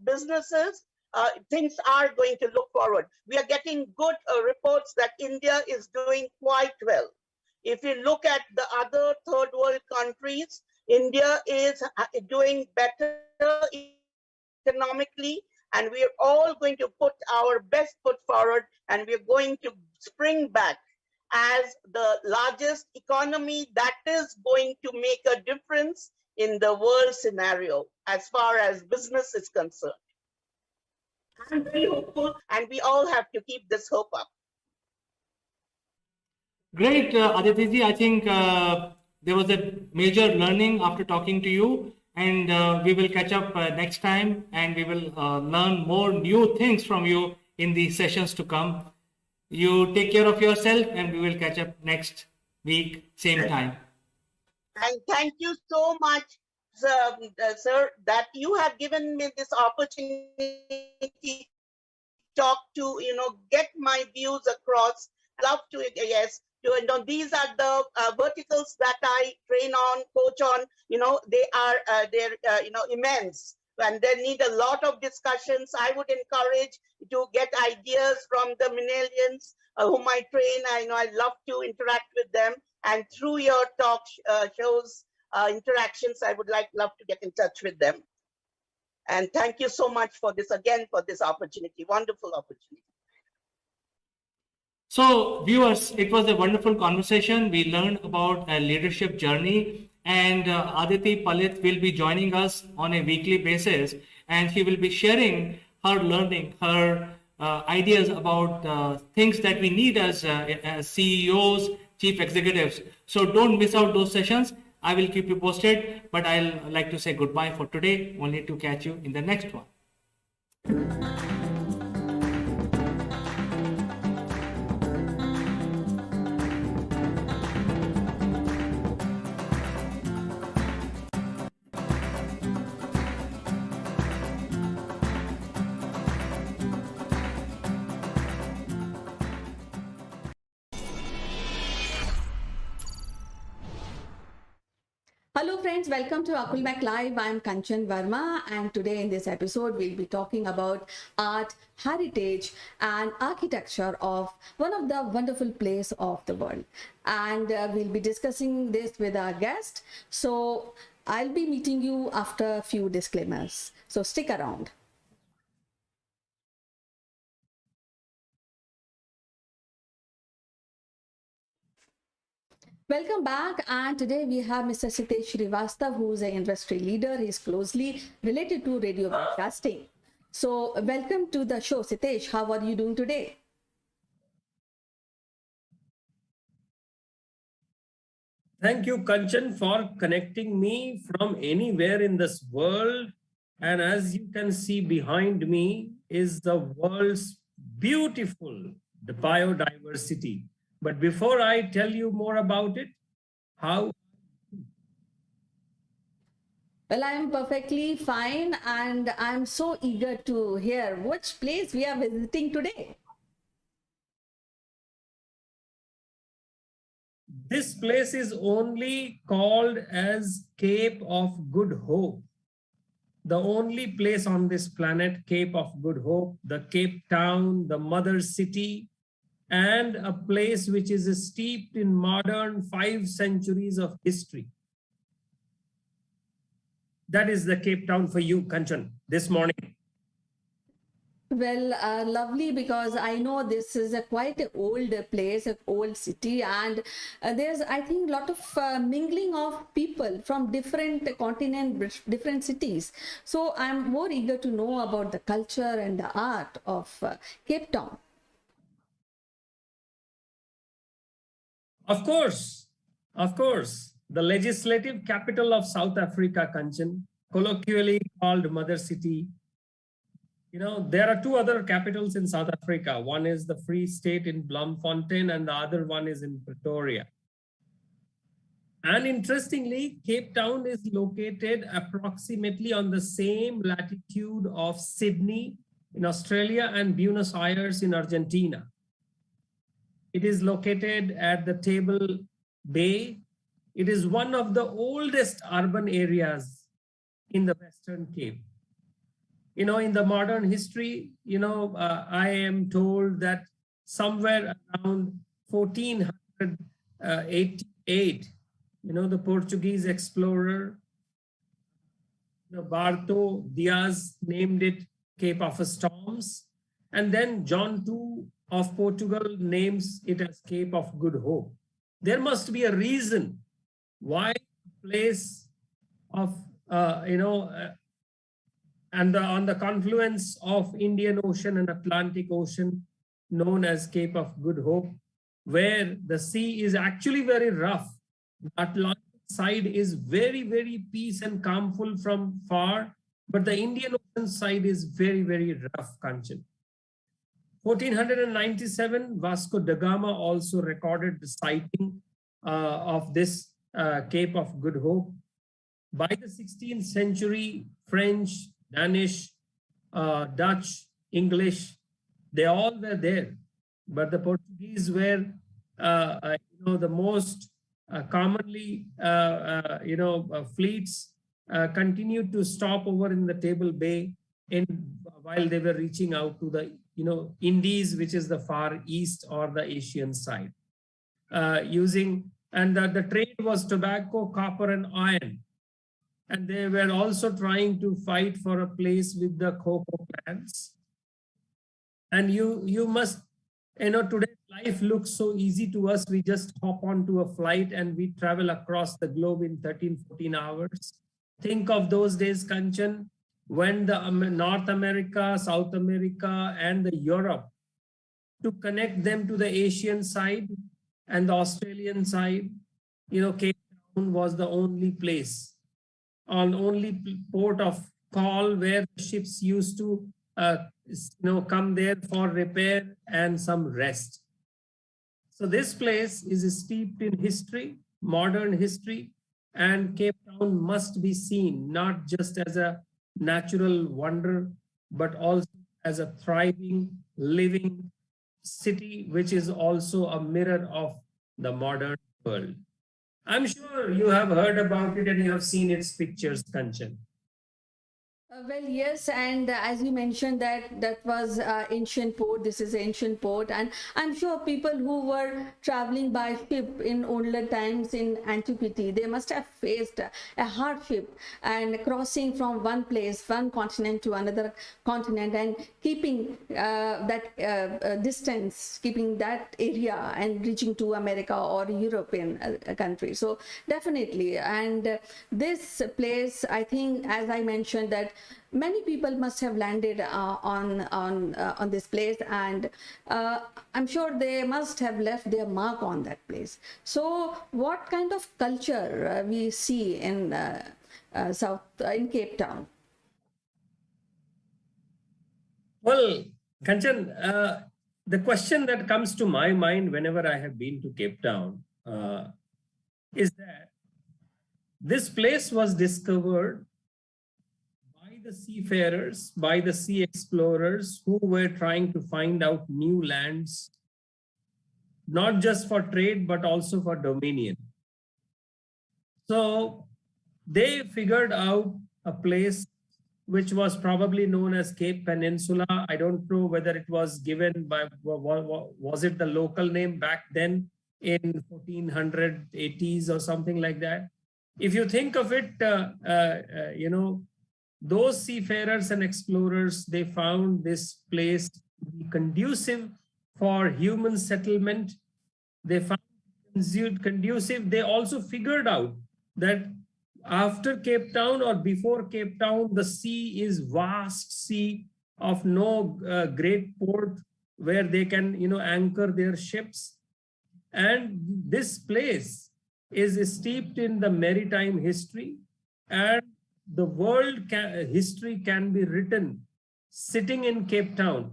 businesses, things are going to look forward. We are getting good reports that India is doing quite well. If you look at the other third world countries, India is doing better economically, and we are all going to put our best foot forward, and we're going to spring back as the largest economy that is going to make a difference in the world scenario as far as business is concerned. I'm very hopeful, and we all have to keep this hope up. Great, Aditiji. I think there was a major learning after talking to you, and we will catch up next time, and we will learn more new things from you in the sessions to come. You take care of yourself, and we will catch up next week, same time. And thank you so much, sir, that you have given me this opportunity talk to, get my views across. Love to, yes. These are the verticals that I train on, coach on. They are immense, and they need a lot of discussions. I would encourage to get ideas from the millennials whom I train. I love to interact with them, and through your talk shows, interactions, I would love to get in touch with them. And thank you so much for this opportunity, wonderful opportunity. So viewers, it was a wonderful conversation. We learned about a leadership journey, and Aditi Palit will be joining us on a weekly basis, and he will be sharing her learning, her ideas about things that we need as CEOs, chief executives. So don't miss out those sessions. I will keep you posted, but I'll like to say goodbye for today, only to catch you in the next one. Hello friends, welcome to Akulmek Live. I'm Kanchan Verma, and today in this episode we'll be talking about art, heritage and architecture of one of the wonderful places of the world. And we'll be discussing this with our guest. So I'll be meeting you after a few disclaimers. So stick around. Welcome back, and today we have Mr. Sitesh Srivastav, who is an industry leader. He is closely related to radio broadcasting. So welcome to the show, Sitesh. How are you doing today? Thank you, Kanchan, for connecting me from anywhere in this world. And as you can see behind me is the world's beautiful biodiversity. But before I tell you more about it, how? Well, I'm perfectly fine, and I'm so eager to hear which place we are visiting today. This place is only called as Cape of Good Hope. The only place on this planet, Cape of Good Hope, the Cape Town, the mother city, and a place which is steeped in modern 5 centuries of history. That is the Cape Town for you, Kanchan, this morning. Well, lovely, because I know this is a quite an old place, an old city, and there's, I think, a lot of mingling of people from different continents, different cities. So I'm more eager to know about the culture and the art of Cape Town. Of course, the legislative capital of South Africa, Kanchan, colloquially called Mother City, there are two other capitals in South Africa. One is the Free State in Bloemfontein, and the other one is in Pretoria. And interestingly, Cape Town is located approximately on the same latitude of Sydney in Australia and Buenos Aires in Argentina. It is located at the Table Bay. It is one of the oldest urban areas in the Western Cape. In the modern history, I am told that somewhere around 1488, the Portuguese explorer, Barto Diaz named it Cape of Storms. And then John II of Portugal names it as Cape of Good Hope. There must be a reason why a place of, and on the confluence of Indian Ocean and Atlantic Ocean, known as Cape of Good Hope, where the sea is actually very rough. The Atlantic side is very, very peace and calmful from far, but the Indian Ocean side is very, very rough, Kanchan. 1497, Vasco da Gama also recorded the sighting of this Cape of Good Hope. By the 16th century, French, Danish, Dutch, English, they all were there. But the Portuguese were, the most commonly, fleets continued to stop over in the Table Bay while they were reaching out to the, Indies, which is the far east or the Asian side. And the trade was tobacco, copper, and iron. And they were also trying to fight for a place with the cocoa plants. And you must, today life looks so easy to us. We just hop onto a flight and we travel across the globe in 13, 14 hours. Think of those days, Kanchan, when the North America, South America, and the Europe, to connect them to the Asian side and the Australian side, Cape Town was the only place, only port of call where ships used to come there for repair and some rest. So this place is steeped in history, modern history, and Cape Town must be seen not just as a natural wonder, but also as a thriving, living city, which is also a mirror of the modern world. I'm sure you have heard about it and you have seen its pictures, Kanchan. Well, yes, and as you mentioned that was ancient port. This is ancient port, and I'm sure people who were traveling by ship in older times in antiquity, they must have faced a hardship and crossing from one place, one continent to another continent, and keeping that distance, keeping that area, and reaching to America or European country. So definitely, and this place, I think, as I mentioned, that many people must have landed on this place, and I'm sure they must have left their mark on that place. So what kind of culture we see in in Cape Town? Well, Kanchan, the question that comes to my mind whenever I have been to Cape Town is that this place was discovered by the seafarers, by the sea explorers who were trying to find out new lands, not just for trade, but also for dominion. So they figured out a place which was probably known as Cape Peninsula. I don't know whether it was given by, was it the local name back then in 1480s or something like that? If you think of it, those seafarers and explorers, they found this place to be conducive for human settlement. They found it conducive. They also figured out that after Cape Town or before Cape Town, the sea is vast sea of no great port where they can, anchor their ships. And this place is steeped in the maritime history, and the world history can be written sitting in Cape Town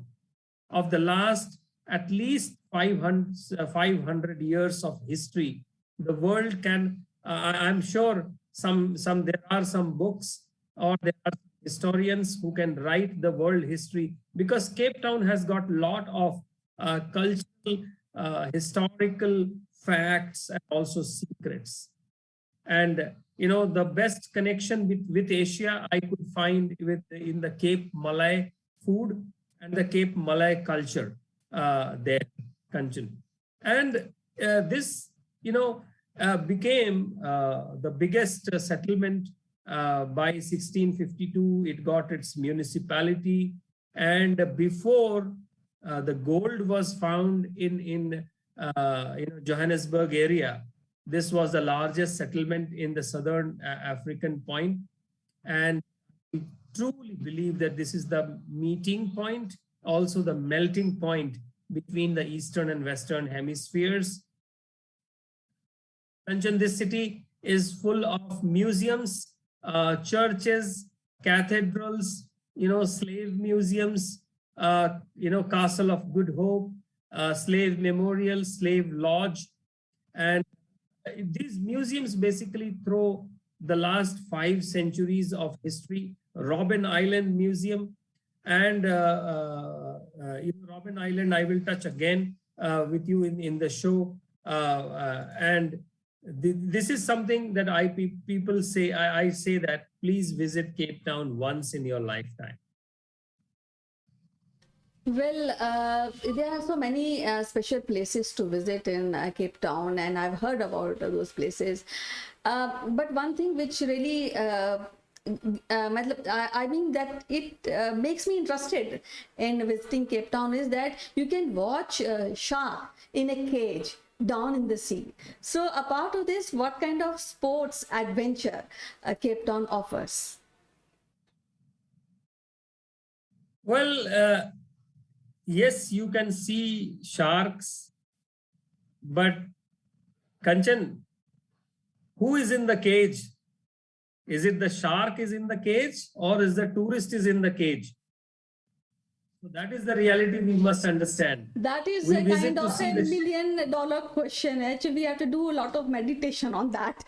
of the last at least 500 years of history. The world can, I'm sure there are some books or there are historians who can write the world history, because Cape Town has got a lot of cultural, historical facts and also secrets. And the best connection with Asia I could find in the Cape Malay food and the Cape Malay culture there, Kanchan. And this, became the biggest settlement by 1652. It got its municipality, and before the gold was found in Johannesburg area, this was the largest settlement in the southern African point. And we truly believe that this is the meeting point, also the melting point between the eastern and western hemispheres. Kanchan, this city is full of museums, churches, cathedrals, slave museums, Castle of Good Hope, slave memorial, slave lodge. And these museums basically throw the last 5 centuries of history. Robben Island Museum, and Robben Island I will touch again with you in the show. And this is something that people say, I say that please visit Cape Town once in your lifetime. Well, there are so many special places to visit in Cape Town, and I've heard about those places. But one thing which really, I mean that it makes me interested in visiting Cape Town is that you can watch a shark in a cage down in the sea. So a part of this, what kind of sports adventure Cape Town offers? Well, yes, you can see sharks, but Kanchan, who is in the cage? Is it the shark is in the cage, or is the tourist is in the cage? So that is the reality we must understand. That is a kind of $1 million question. Actually, we have to do a lot of meditation on that.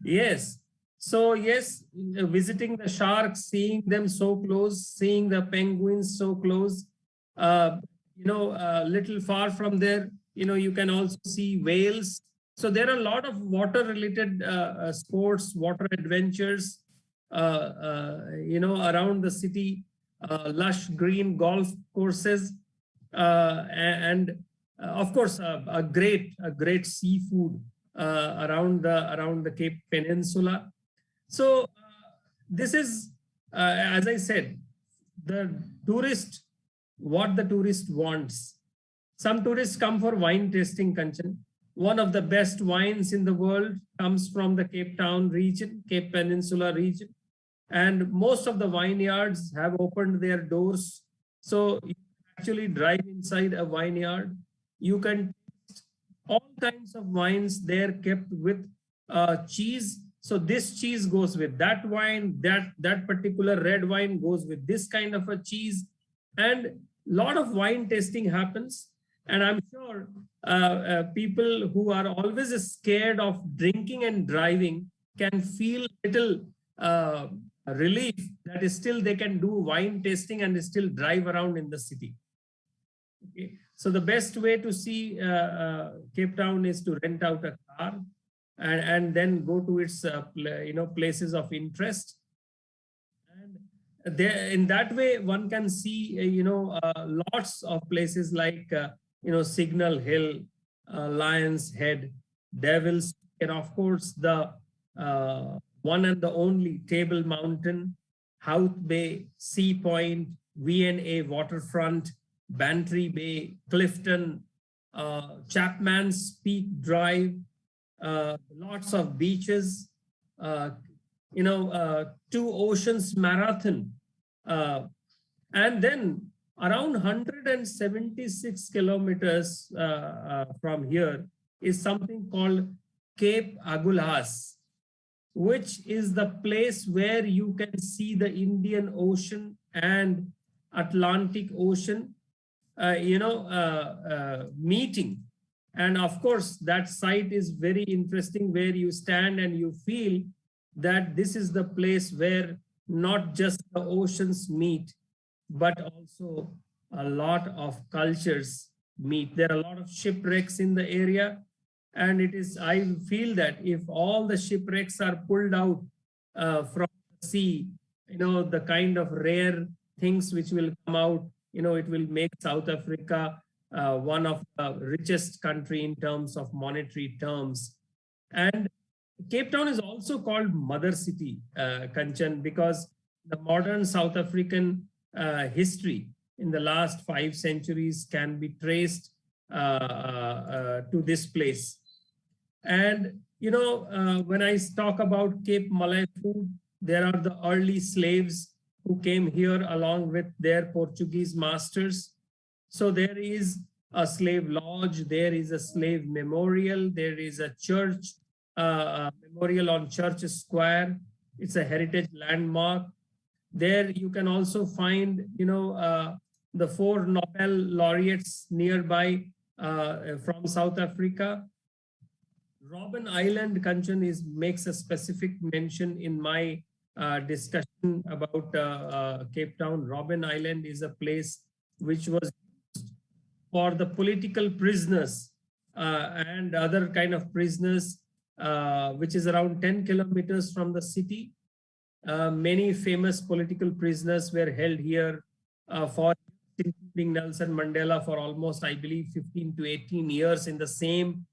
Yes. So yes, visiting the sharks, seeing them so close, seeing the penguins so close, little far from there, you can also see whales. So there are a lot of water-related sports, water adventures, around the city, lush green golf courses, and of course a great seafood around the Cape Peninsula. So this is, as I said, what the tourist wants. Some tourists come for wine tasting, Kanchan. One of the best wines in the world comes from the Cape Town region, Cape Peninsula region. And most of the vineyards have opened their doors. So you actually drive inside a vineyard. You can taste all kinds of wines there kept with cheese. So this cheese goes with that wine, that particular red wine goes with this kind of a cheese. And a lot of wine tasting happens. And I'm sure people who are always scared of drinking and driving can feel a little relief that is still they can do wine tasting and still drive around in the city. Okay. So the best way to see Cape Town is to rent out a car and then go to its places of interest. And there, in that way, one can see lots of places like Signal Hill, Lion's Head, Devil's, and of course the one and the only Table Mountain, Howth Bay, Sea Point, V&A Waterfront, Bantry Bay, Clifton, Chapman's Peak Drive, lots of beaches, Two Oceans Marathon, and then around 176 kilometers from here is something called Cape Agulhas. which is the place where you can see the Indian Ocean and Atlantic Ocean, meeting. And of course, that site is very interesting, where you stand and you feel that this is the place where not just the oceans meet, but also a lot of cultures meet. There are a lot of shipwrecks in the area. And it is, I feel that if all the shipwrecks are pulled out from the sea, the kind of rare things which will come out, it will make South Africa one of the richest country in terms of monetary terms. And Cape Town is also called Mother City, Kanchan, because the modern South African history in the last 5 centuries can be traced to this place. And, when I talk about Cape Malay food, there are the early slaves who came here along with their Portuguese masters. So there is a slave lodge, there is a slave memorial, there is a church memorial on Church Square. It's a heritage landmark. There you can also find, the 4 Nobel laureates nearby from South Africa. Robben Island, Kanchan, makes a specific mention in my discussion about Cape Town. Robben Island is a place which was used for the political prisoners and other kind of prisoners, which is around 10 kilometers from the city. Many famous political prisoners were held here for, including Nelson Mandela, for almost, I believe, 15 to 18 years in the same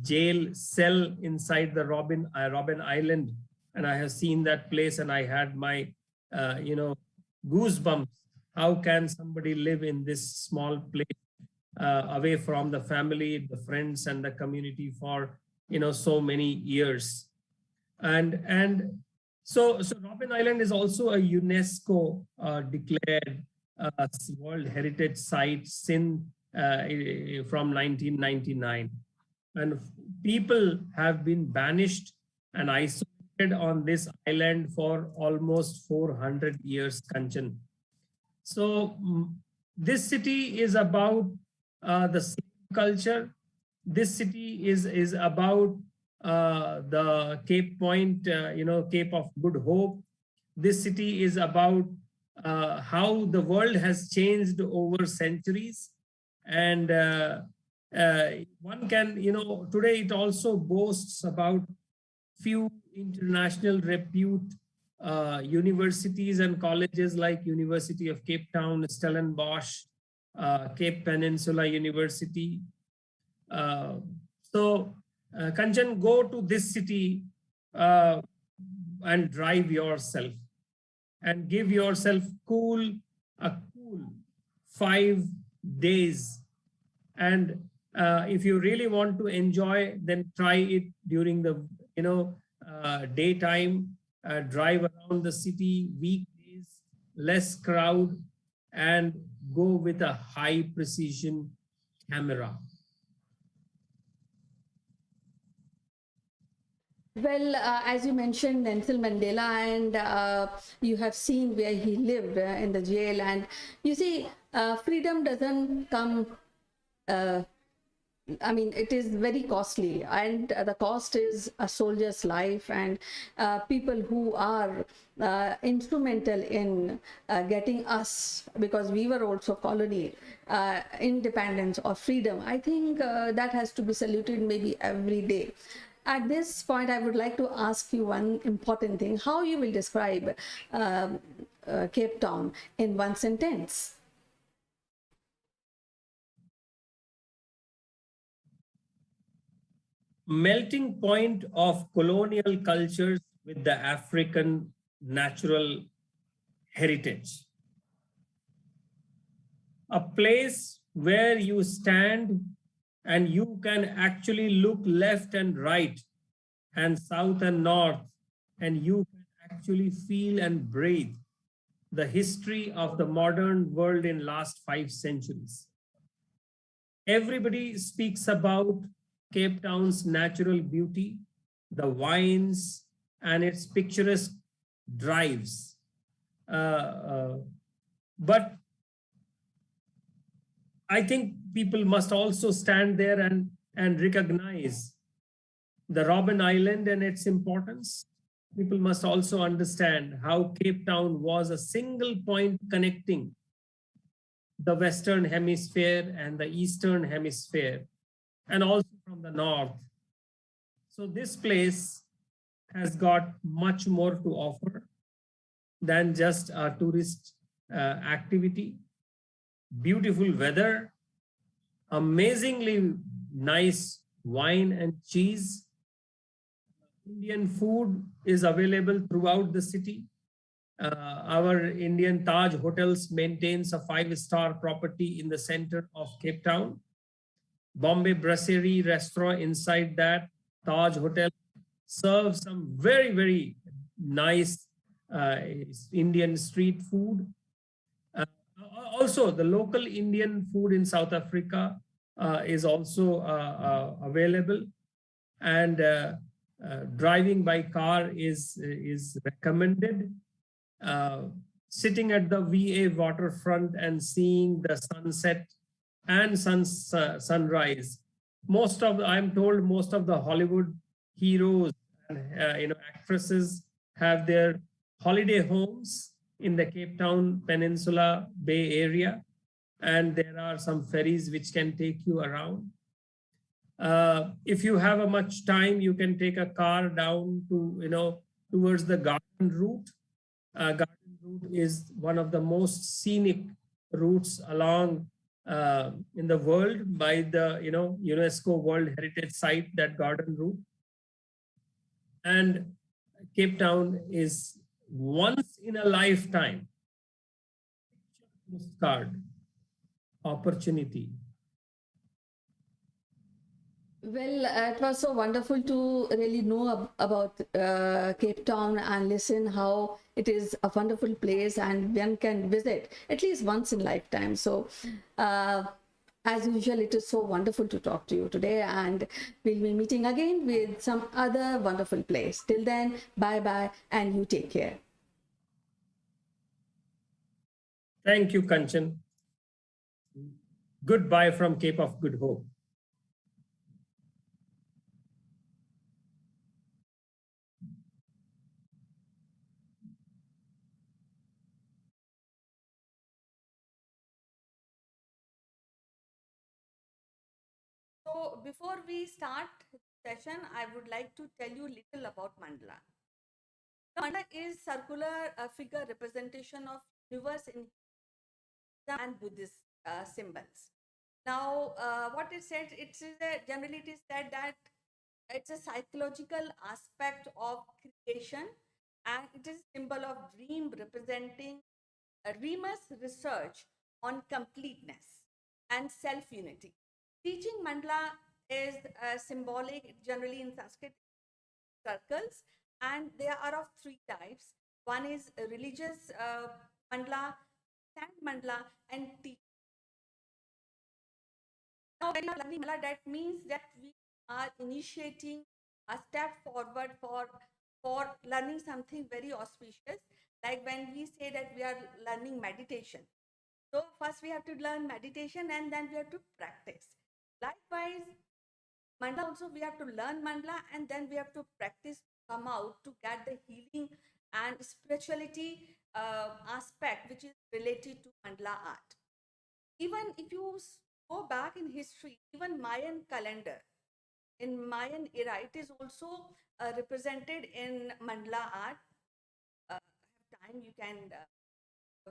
jail cell inside the Robben Island. And I have seen that place and I had my, goosebumps. How can somebody live in this small place away from the family, the friends and the community for, so many years? And so Robben Island is also a UNESCO declared World Heritage Site from 1999. And people have been banished and isolated on this island for almost 400 years, Kanchan. So this city is about the slave culture. This city is about the Cape Point, Cape of Good Hope. This city is about how the world has changed over centuries. And one can, today it also boasts about few international repute universities and colleges like University of Cape Town, Stellenbosch, Cape Peninsula University. Kanchan, go to this city and drive yourself and give yourself a cool 5 days. And if you really want to enjoy, then try it during the daytime. Drive around the city weekdays, less crowd, and go with a high precision camera. Well, as you mentioned, Nelson Mandela, and you have seen where he lived in the jail. And you see, freedom doesn't come, it is very costly, and the cost is a soldier's life, and people who are instrumental in getting us, because we were also colony, independence or freedom. I think that has to be saluted maybe every day. At this point, I would like to ask you one important thing: how you will describe Cape Town in one sentence? Melting point of colonial cultures with the African natural heritage. A place where you stand and you can actually look left and right and south and north, and you can actually feel and breathe the history of the modern world in last 5 centuries. Everybody speaks about Cape Town's natural beauty, the wines and its picturesque drives. But I think people must also stand there and recognize the Robben Island and its importance. People must also understand how Cape Town was a single point connecting the Western Hemisphere and the Eastern Hemisphere, and also from the North. So this place has got much more to offer than just a tourist activity. Beautiful weather, amazingly nice wine and cheese. Indian food is available throughout the city. Our Indian Taj Hotels maintains a 5-star property in the center of Cape Town. Bombay Brasserie restaurant inside that Taj Hotel serves some very, very nice Indian street food. Also, the local Indian food in South Africa is also available, and driving by car is recommended. Sitting at the VA waterfront and seeing the sunset and sunrise. I'm told most of the Hollywood heroes and actresses have their holiday homes in the Cape Town Peninsula Bay Area, and there are some ferries which can take you around. If you have a much time, you can take a car down to towards the garden route. Garden route is one of the most scenic routes along in the world by the UNESCO World Heritage Site, that garden route. And Cape Town is once in a lifetime postcard opportunity. Well, it was so wonderful to really know about Cape Town and listen how it is a wonderful place and one can visit at least once in lifetime. So, as usual, it is so wonderful to talk to you today, and we'll be meeting again with some other wonderful place. Till then, bye bye, and you take care. Thank you, Kanchan. Goodbye from Cape of Good Hope. So before we start the session, I would like to tell you little about mandala. The mandala is circular figure representation of universe in Hinduism and Buddhist symbols. Now, what it said, generally it is said that it's a psychological aspect of creation, and it is a symbol of dream representing a dreamer's research on completeness and self-unity. Teaching mandala is symbolic, generally in Sanskrit circles, and there are of three types. One is a religious mandala, sand mandala, and teaching. Now, when you are learning mandala, that means that we are initiating a step forward for learning something very auspicious. Like when we say that we are learning meditation. So first we have to learn meditation and then we have to practice. Likewise, mandala also we have to learn mandala and then we have to practice to come out to get the healing and spirituality aspect which is related to mandala art. Even if you go back in history, even Mayan calendar, in Mayan era, it is also represented in mandala art. Time you can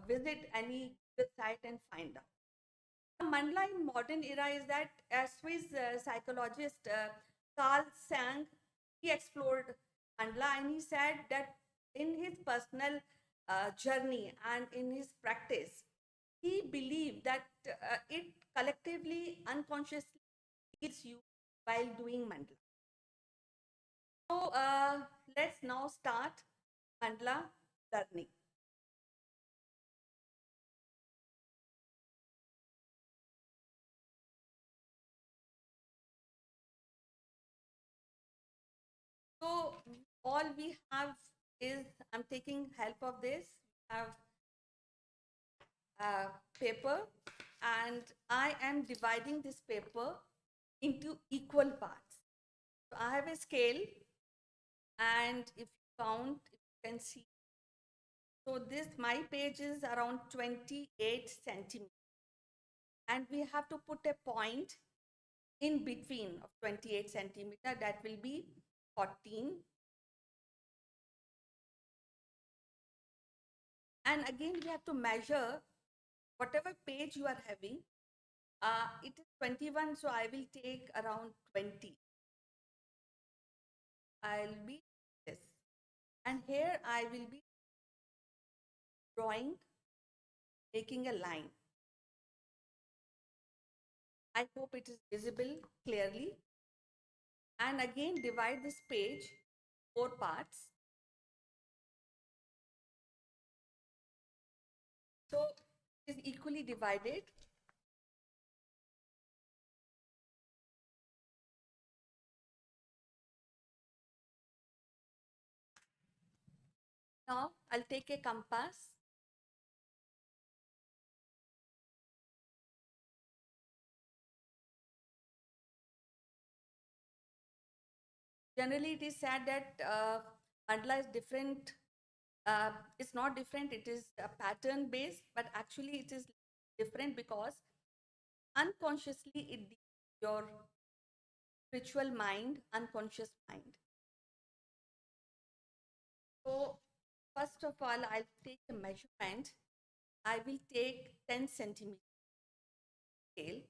visit any site and find out. The mandala in modern era is that Swiss psychologist Carl Sang, he explored mandala and he said that in his personal journey and in his practice, he believed that it collectively, unconsciously heals you while doing mandala. So let's now start mandala learning. So all we have is, I'm taking help of this, we have paper, and I am dividing this paper into equal parts. So I have a scale, and if you count, if you can see, so this, my page is around 28 centimeters, and we have to put a point in between of 28 centimeter, that will be 14. And again, we have to measure whatever page you are having. It is 21, so I will take around 20. I'll be this. And here I will be drawing, making a line. I hope it is visible clearly. And again, divide this page 4 parts. So it is equally divided. Now I'll take a compass. Generally, it is said that mandala is different. It's not different, it is pattern based, but actually it is different because unconsciously it your spiritual mind, unconscious mind. So first of all, I'll take a measurement. I will take 10 centimeter scale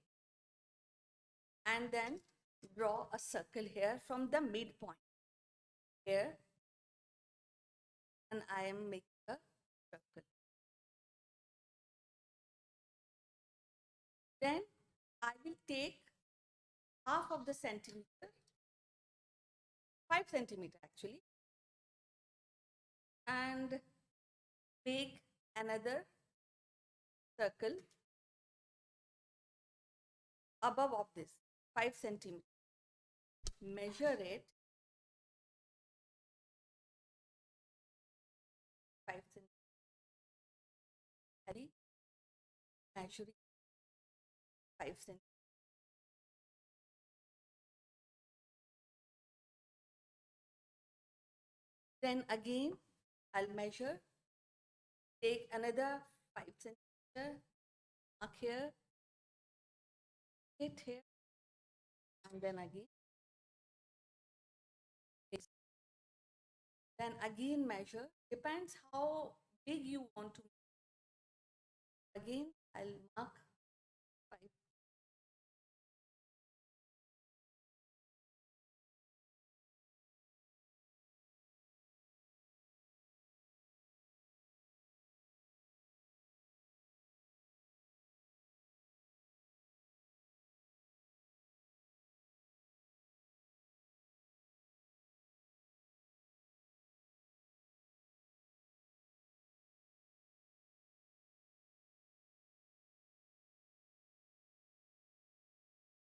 and then draw a circle here from the midpoint here, and I am making a circle. Then I will take half of the centimeter, 5 centimeter actually, and make another circle above of this 5 centimeter. Measure it 5 centimeter. Measuring 5 centimeter. Then again, I'll measure, take another 5 centimeter, mark here, hit here, and then again. Then again measure, depends how big you want to. Again, I'll mark 5.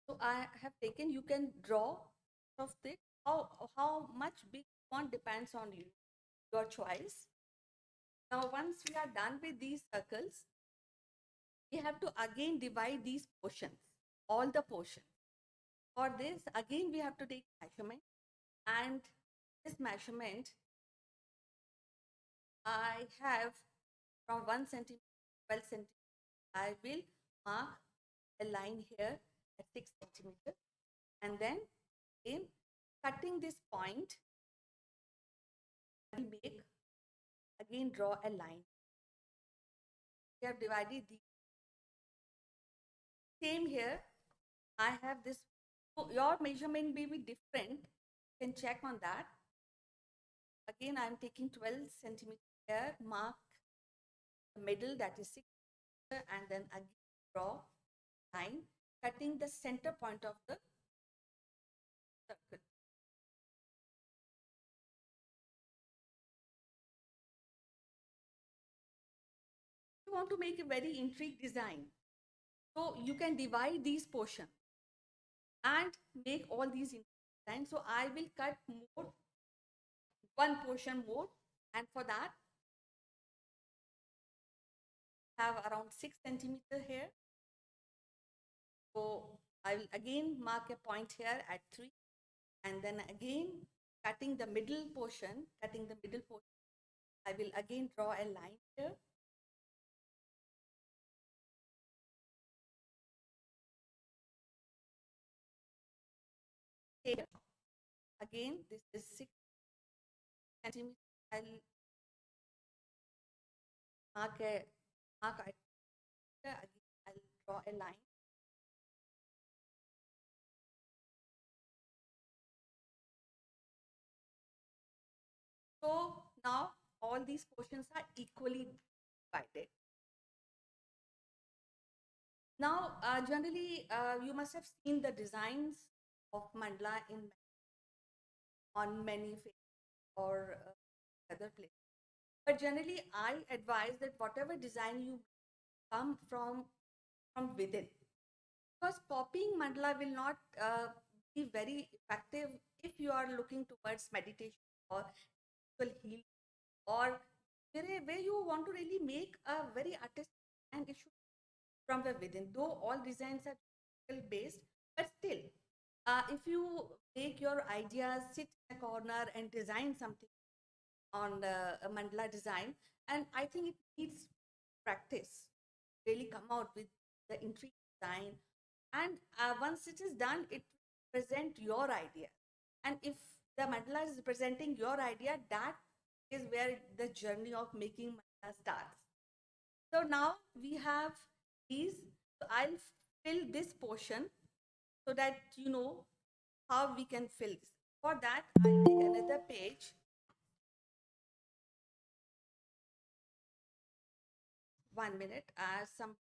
So I have taken, you can draw of this, how much big you want depends on you, your choice. Now once we are done with these circles, we have to again divide these portions, all the portions. For this, again we have to take measurement, and this measurement I have from 1 centimeter to 12 centimeter. I will mark a line here at 6 centimeter, and then in cutting this point, I will make, again draw a line. We have divided the same here. I have this, so your measurement may be different, you can check on that. Again, I am taking 12 centimeter here, mark the middle, that is 6, and then again draw line, cutting the center point of the circle. You want to make a very intrigued design, so you can divide these portions and make all these designs. So I will cut more one portion more, and for that have around 6 centimeters here. So I will again mark a point here at 3, and then again cutting the middle portion, I will again draw a line here. Here again, this is 6 centimeters. I'll mark again, I'll draw a line. So now all these portions are equally divided. Now, generally, you must have seen the designs of mandala on many faces or other places. But generally, I advise that whatever design you come from within, because copying mandala will not be very effective if you are looking towards meditation or spiritual healing, or where you want to really make a very artistic, and it should from the within. Though all designs are based, but still, if you make your ideas, sit in a corner and design something on a mandala design, and I think it needs practice. Really come out with the intricate design, and once it is done, it present your idea. And if the mandala is representing your idea, that is where the journey of making mandala starts. So now we have these. So I'll fill this portion so that you know how we can fill this. For that, I'll take another page. One minute, as some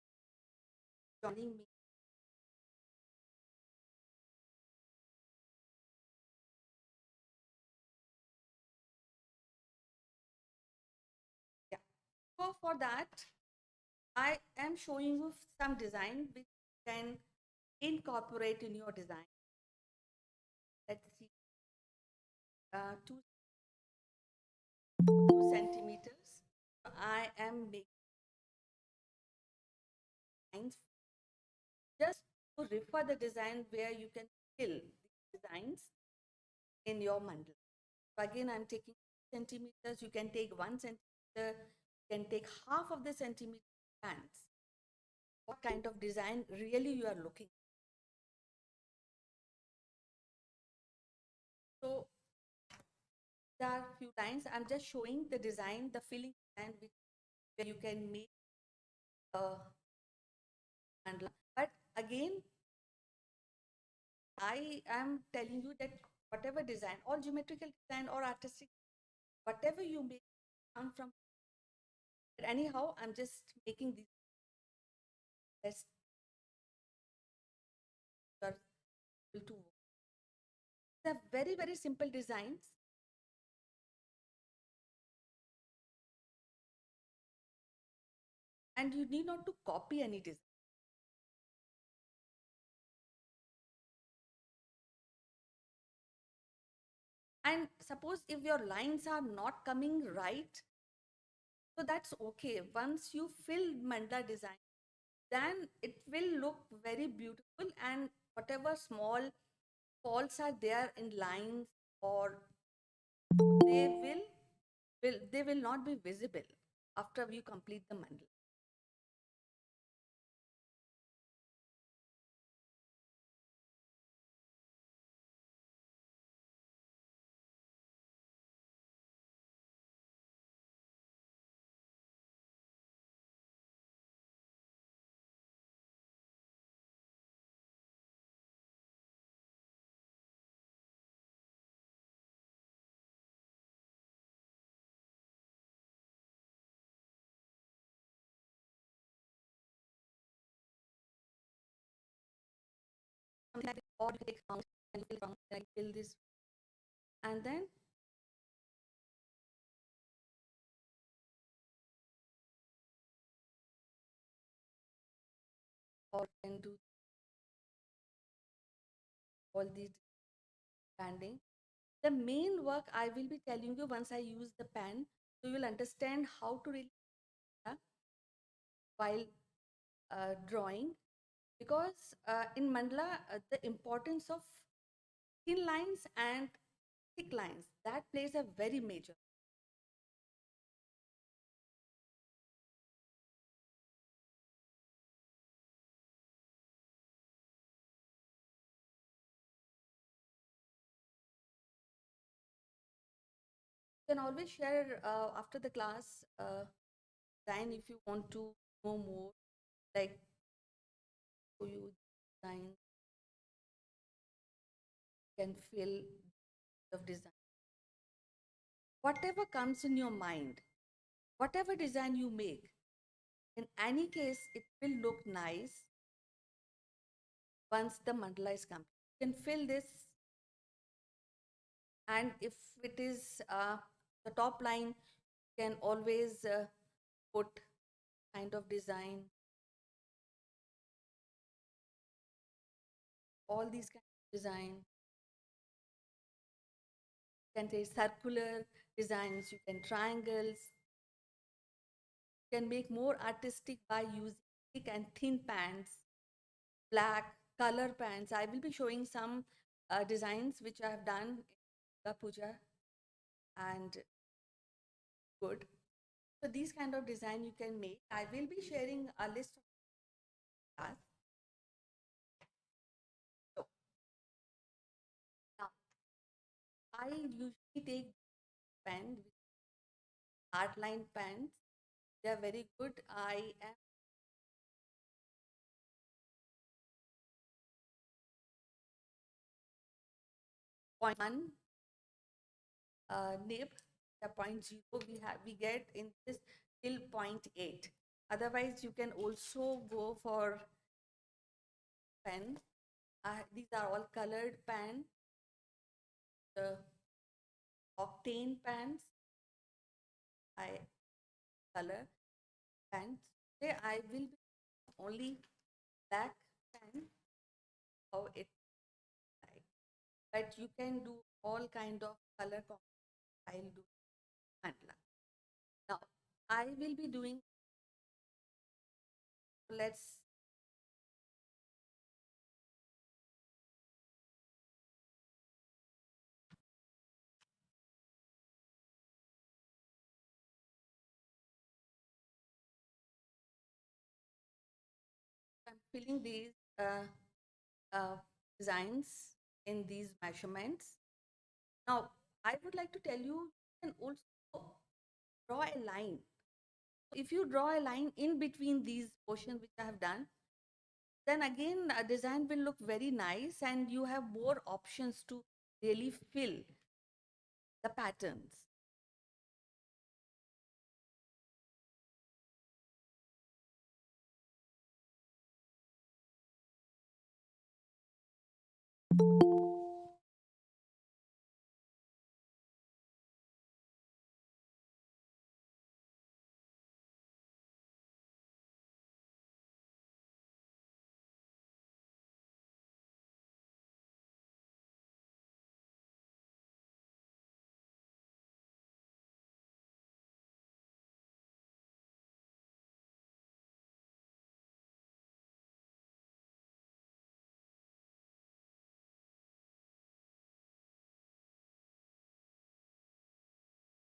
joining me. Yeah. So for that, I am showing you some design which you can incorporate in your design. Let's see, 2 centimeters. I am making lines just to refer the design where you can fill the designs in your mandala. So again, I'm taking centimeters. You can take 1 centimeter. You can take half of the centimeter bands. What kind of design really you are looking? So there are few lines. I'm just showing the design, the filling design, where you can make a mandala. But again, I am telling you that whatever design, or geometrical design or artistic, whatever you make come from. But anyhow, I'm just making these. Let's to. They're very, very simple designs. And you need not to copy any design. And suppose if your lines are not coming right, so that's okay. Once you fill mandala design, then it will look very beautiful, and whatever small faults are there in lines, or they will not be visible after you complete the mandala. Something like this, or you take count and you fill this, and then or can do all these banding. The main work I will be telling you once I use the pen, so you will understand how to really while drawing, because in mandala the importance of thin lines and thick lines, that plays a very major. You can always share after the class design if you want to know more, like show you design, can fill of design. Whatever comes in your mind, whatever design you make, in any case, it will look nice once the mandala is complete. You can fill this, and if it is the top line, you can always put kind of design, all these kind of design. You can take circular designs, you can triangles, you can make more artistic by using thick and thin pants, black color pants. I will be showing some designs which I have done in the puja and good. So these kind of design you can make. I will be sharing a list of tasks. So now I usually take pen, art line pens. They are very good. I am point one nib, the 0.0 we get in this till 0.8. Otherwise, you can also go for pen. These are all colored pen, the octane pens. I color pens. Today I will be only black pen. How it like, but you can do all kind of color. I'll do mandala. Now I will be doing. Let's I'm filling these uh, designs in these measurements. Now, I would like to tell you, you can also draw a line. If you draw a line in between these portions which I have done, then again a design will look very nice and you have more options to really fill the patterns.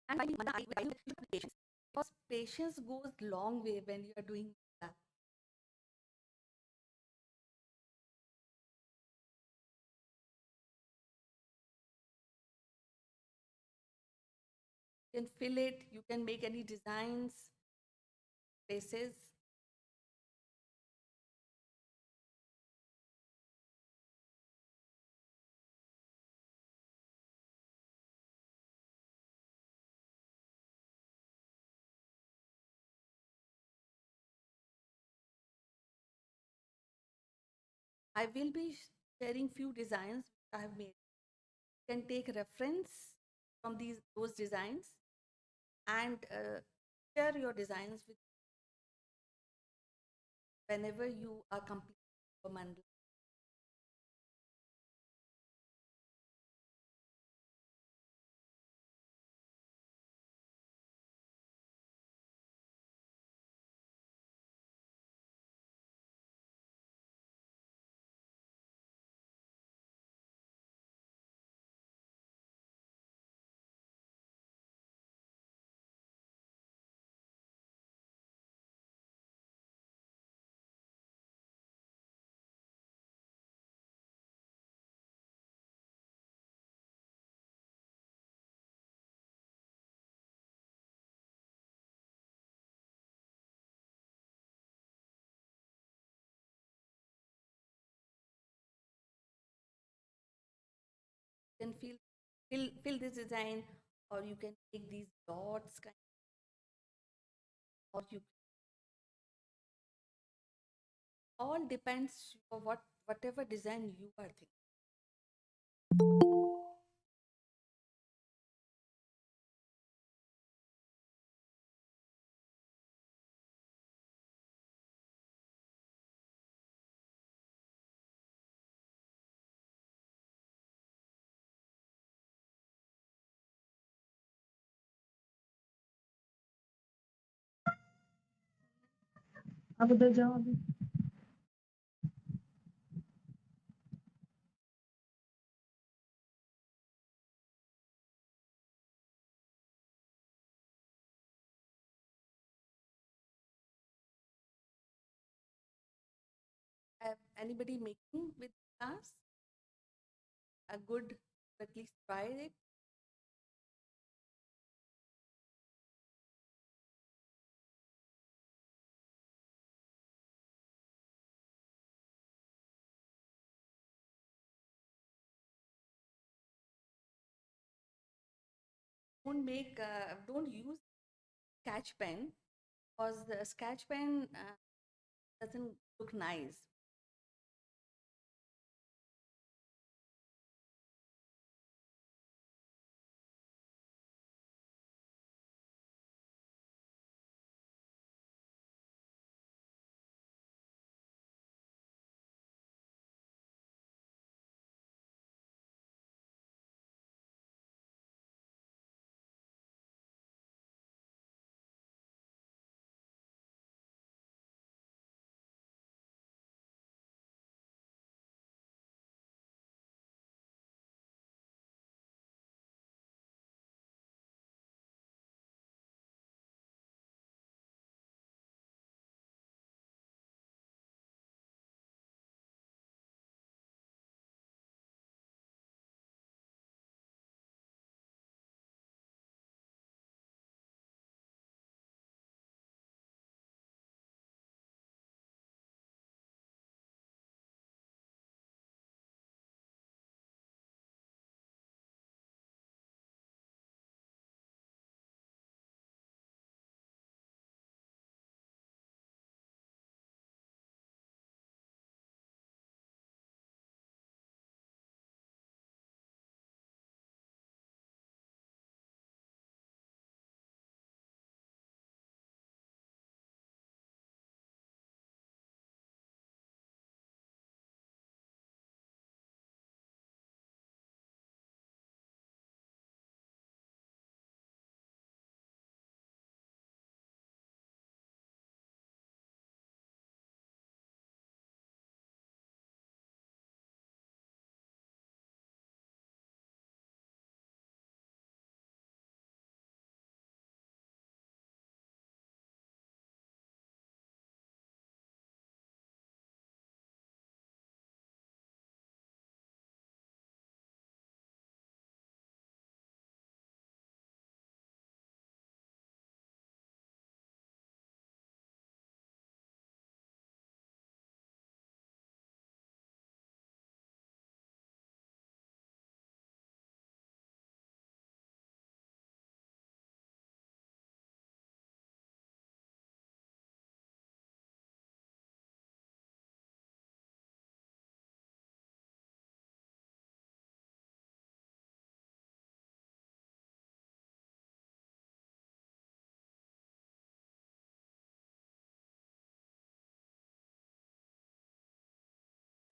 And I patience, because patience goes long way when you are doing that. You can fill it, you can make any designs, faces. I will be sharing few designs I have made. You can take reference from those designs and share your designs with whenever you are completing your mandala. can fill this design, or you can take these dots kind, or you all depends on whatever design you are thinking. अब उधर जाओ अभी Anybody making with glass? A good, at least try it. Don't use sketch pen, because the sketch pen doesn't look nice.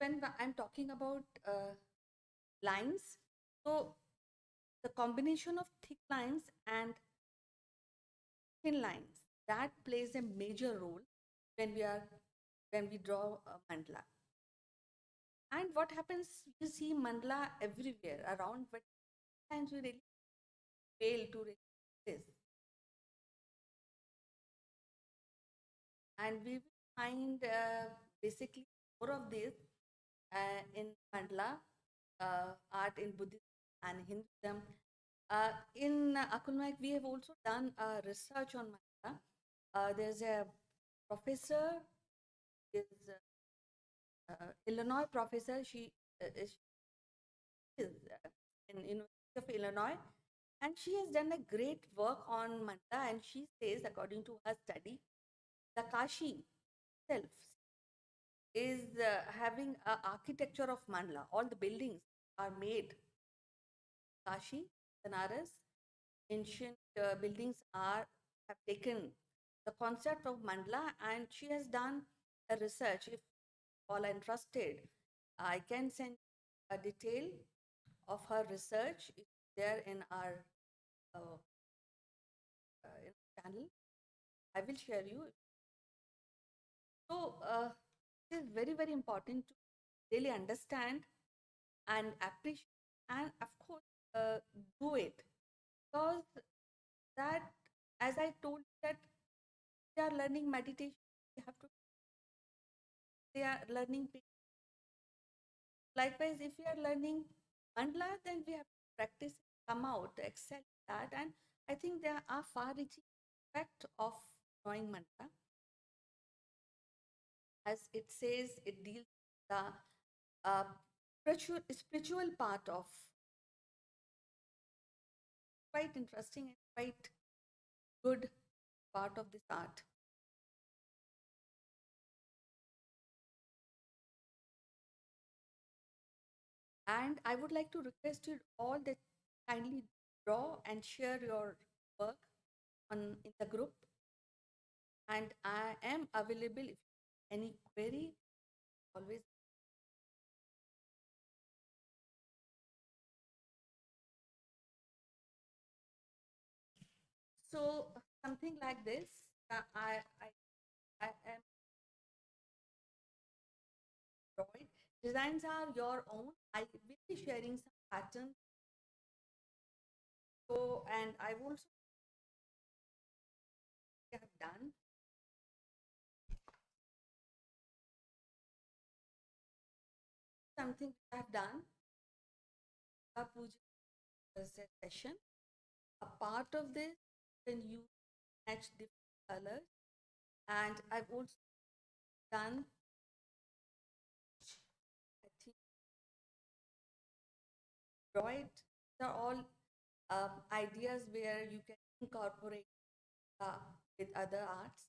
When I'm talking about lines, so the combination of thick lines and thin lines, that plays a major role when we draw a mandala. And what happens, you see mandala everywhere around, but sometimes we really fail to really this. And we will find basically more of this in mandala art in Buddhism and Hinduism. In Akulnaik, we have also done research on mandala. There's a professor, is Illinois professor. She is in University of Illinois, and she has done a great work on mandala. And she says, according to her study, the Kashi itself is having an architecture of mandala. All the buildings are made Kashi, Banaras. Ancient buildings have taken the concept of mandala, and she has done a research. If all are interested, I can send a detail of her research. It's there in our uh, channel. I will share you. So it is very, very important to really understand and appreciate, and of course do it, because that, as I told you, that they are learning meditation, they have to, they are learning likewise. If we are learning mandala, then we have to practice, come out, excel at that. And I think there are far-reaching effect of drawing mandala. As it says, it deals with the spiritual part of, quite interesting and quite good part of this art. And I would like to request you all that kindly draw and share your work in the group. And I am available if any query, always. So something like this, I am drawing. Designs are your own. I will be sharing some patterns. So, and I also have done something I have done a puja session. A part of this, when you match different colors, and I've also done, I think, draw it. These are all ideas where you can incorporate with other arts.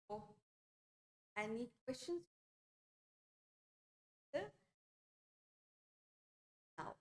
So, any questions? Now.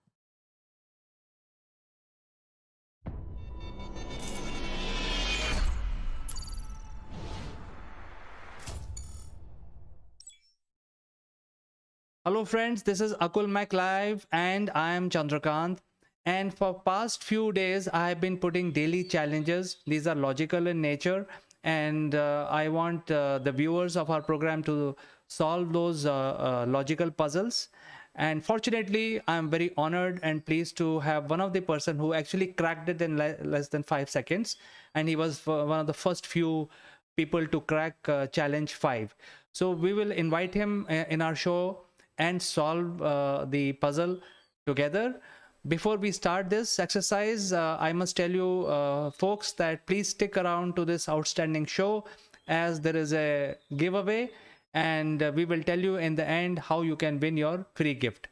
Hello friends, this is Akul Mac Live and I am Chandrakant. And for past few days, I have been putting daily challenges. These are logical in nature, and I want the viewers of our program to solve those logical puzzles. And fortunately, I'm very honored and pleased to have one of the person who actually cracked it in less than 5 seconds, and he was one of the first few people to crack challenge 5. So we will invite him in our show and solve the puzzle together. Before we start this exercise, I must tell you folks that please stick around to this outstanding show, as there is a giveaway, and we will tell you in the end how you can win your free gift.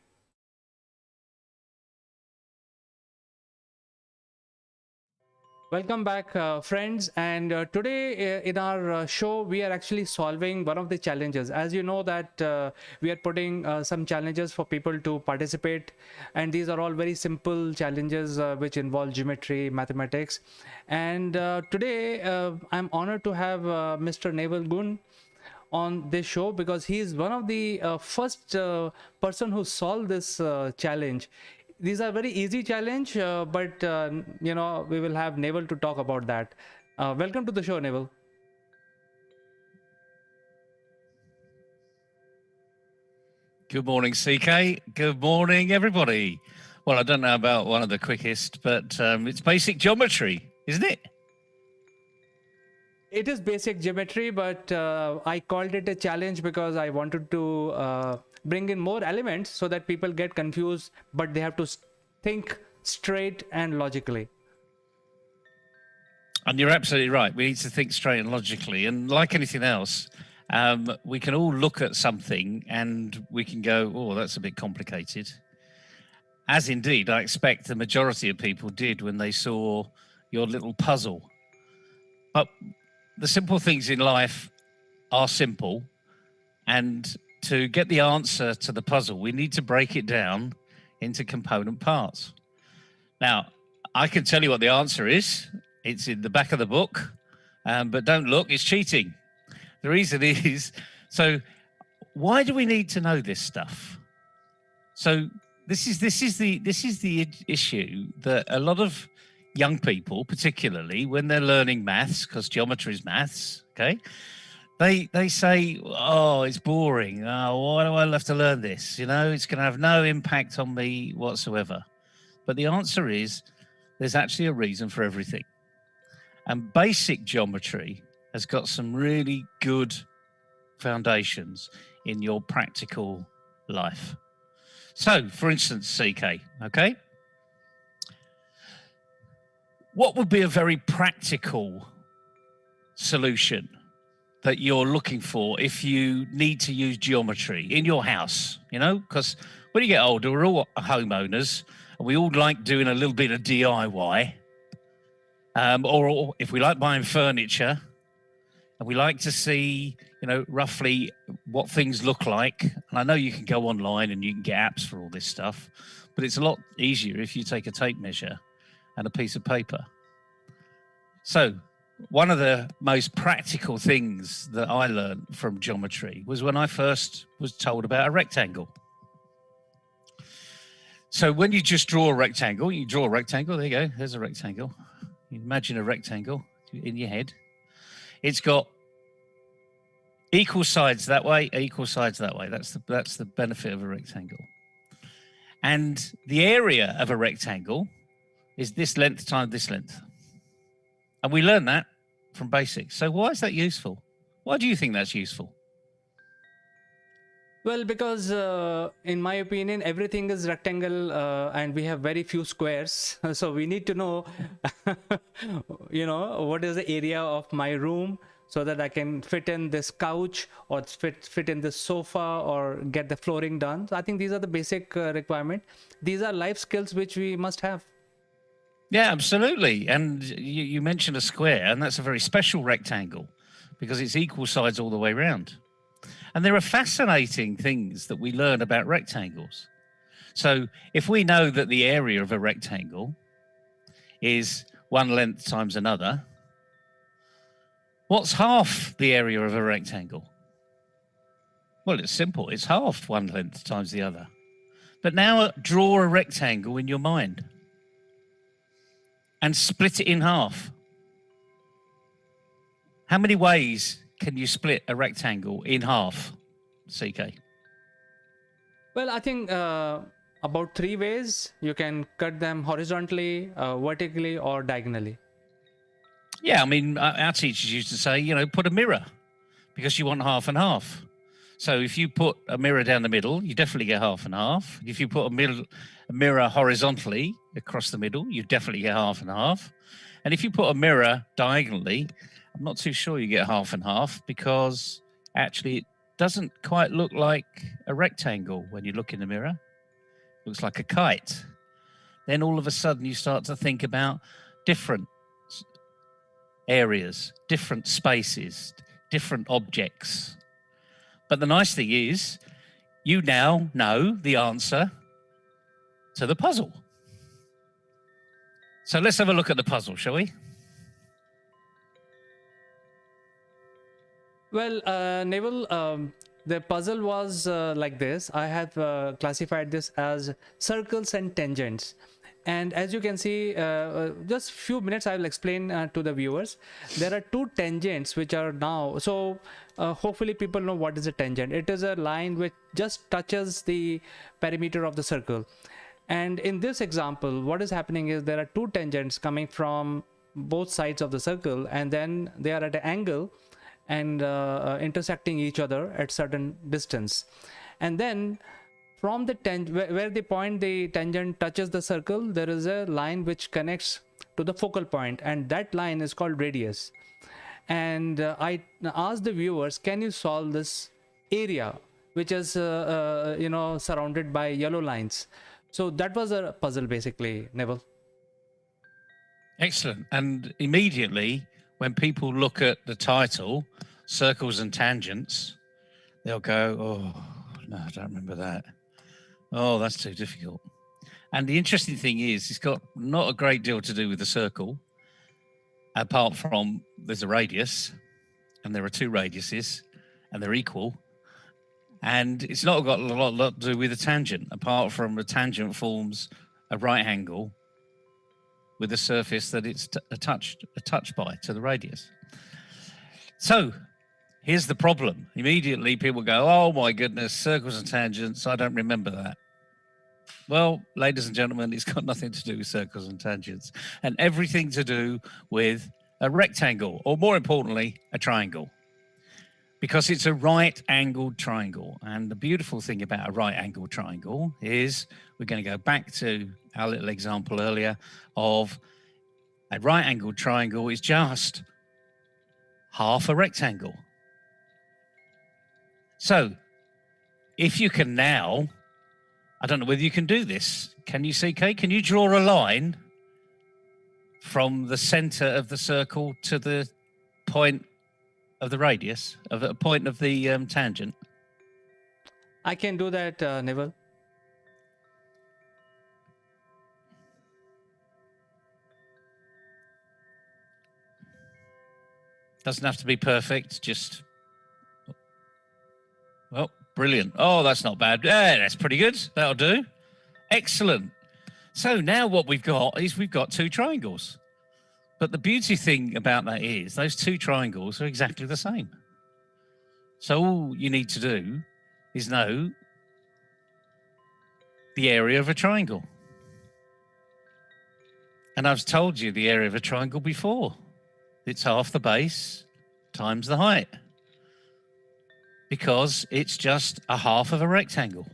Welcome back, friends. And today in our show, we are actually solving one of the challenges. As you know that we are putting some challenges for people to participate. And these are all very simple challenges which involve geometry, mathematics. And today, I'm honored to have Mr. Naval Gun on this show, because he is one of the first person who solved this challenge. These are very easy challenge, but you know, we will have Naval to talk about that. Welcome to the show, Naval. Good morning, CK. Good morning, everybody. Well, I don't know about one of the quickest, but it's basic geometry, isn't it? It is basic geometry, but I called it a challenge because I wanted to bring in more elements so that people get confused, but they have to think straight and logically. And you're absolutely right. We need to think straight and logically. And like anything else, we can all look at something and we can go, oh, that's a bit complicated. as indeed I expect the majority of people did when they saw your little puzzle. But the simple things in life are simple, and to get the answer to the puzzle, we need to break it down into component parts. Now, I can tell you what the answer is. It's in the back of the book, but don't look, it's cheating. The reason is, so why do we need to know this stuff? So this is the issue that a lot of young people, particularly when they're learning maths, because geometry is maths, okay, they say, oh, it's boring. Oh, why do I have to learn this? You know, it's going to have no impact on me whatsoever. But the answer is, there's actually a reason for everything. And basic geometry has got some really good foundations in your practical life. So, for instance, CK, okay? What would be a very practical solution that you're looking for if you need to use geometry in your house? You know, because when you get older, we're all homeowners, and we all like doing a little bit of DIY. Or if we like buying furniture, and we like to see, you know, roughly what things look like. And I know you can go online and you can get apps for all this stuff, but it's a lot easier if you take a tape measure and a piece of paper. So one of the most practical things that I learned from geometry was when I first was told about a rectangle. So when you just draw a rectangle, you draw a rectangle, there you go, there's a rectangle. You imagine a rectangle in your head. It's got equal sides that way, equal sides that way. That's the benefit of a rectangle. And the area of a rectangle is this length times this length. And we learn that from basics. So why is that useful? Why do you think that's useful? Well, because in my opinion, everything is rectangle and we have very few squares. So we need to know, you know, what is the area of my room so that I can fit in this couch or fit in this sofa or get the flooring done. So I think these are the basic requirement. These are life skills which we must have. Yeah, absolutely. And you mentioned a square, and that's a very special rectangle because it's equal sides all the way around. And there are fascinating things that we learn about rectangles. So if we know that the area of a rectangle is one length times another, what's half the area of a rectangle? Well, it's simple. It's half one length times the other. But now draw a rectangle in your mind and split it in half. How many ways can you split a rectangle in half, CK? Well, I think about 3 ways. You can cut them horizontally, vertically, or diagonally. Yeah, I mean, our teachers used to say, you know, put a mirror because you want half and half. So if you put a mirror down the middle, you definitely get half and half. If you put a mirror horizontally across the middle, you definitely get half and half. And if you put a mirror diagonally, I'm not too sure you get half and half because actually it doesn't quite look like a rectangle when you look in the mirror. It looks like a kite. Then all of a sudden you start to think about different areas, different spaces, different objects. But the nice thing is, you now know the answer to the puzzle. So let's have a look at the puzzle, shall we? Well, Neville, the puzzle was like this. I have classified this as circles and tangents. And as you can see, just few minutes I will explain to the viewers. There are 2 tangents which are now, so hopefully people know what is a tangent. It is a line which just touches the perimeter of the circle. And in this example, what is happening is there are 2 tangents coming from both sides of the circle, and then they are at an angle and intersecting each other at certain distance. And then from the where the point the tangent touches the circle, there is a line which connects to the focal point, and that line is called radius. And I asked the viewers, can you solve this area which is you know, surrounded by yellow lines? So that was a puzzle basically, Neville. Excellent. And immediately, when people look at the title, Circles and Tangents, they'll go, oh, no, I don't remember that. Oh, that's too difficult. And the interesting thing is, it's got not a great deal to do with the circle, apart from there's a radius, and there are two radiuses, and they're equal. And it's not got a lot to do with a tangent, apart from the tangent forms a right angle with a surface that it's attached by to the radius. So here's the problem. Immediately people go, oh my goodness, circles and tangents, I don't remember that. Well, ladies and gentlemen, it's got nothing to do with circles and tangents and everything to do with a rectangle, or more importantly, a triangle. Because it's a right-angled triangle. And the beautiful thing about a right-angled triangle is, we're going to go back to our little example earlier of a right-angled triangle is just half a rectangle. So if you can now, I don't know whether you can do this. Can you see, Kate? Can you draw a line from the center of the circle to the point of the radius, of a point of the tangent? I can do that, Neville. Doesn't have to be perfect, just... Oh, brilliant. Oh, that's not bad. Yeah, that's pretty good. That'll do. Excellent. So now what we've got is we've got two triangles. But the beauty thing about that is those two triangles are exactly the same. So all you need to do is know the area of a triangle. And I've told you the area of a triangle before. It's half the base times the height, because it's just a half of a rectangle.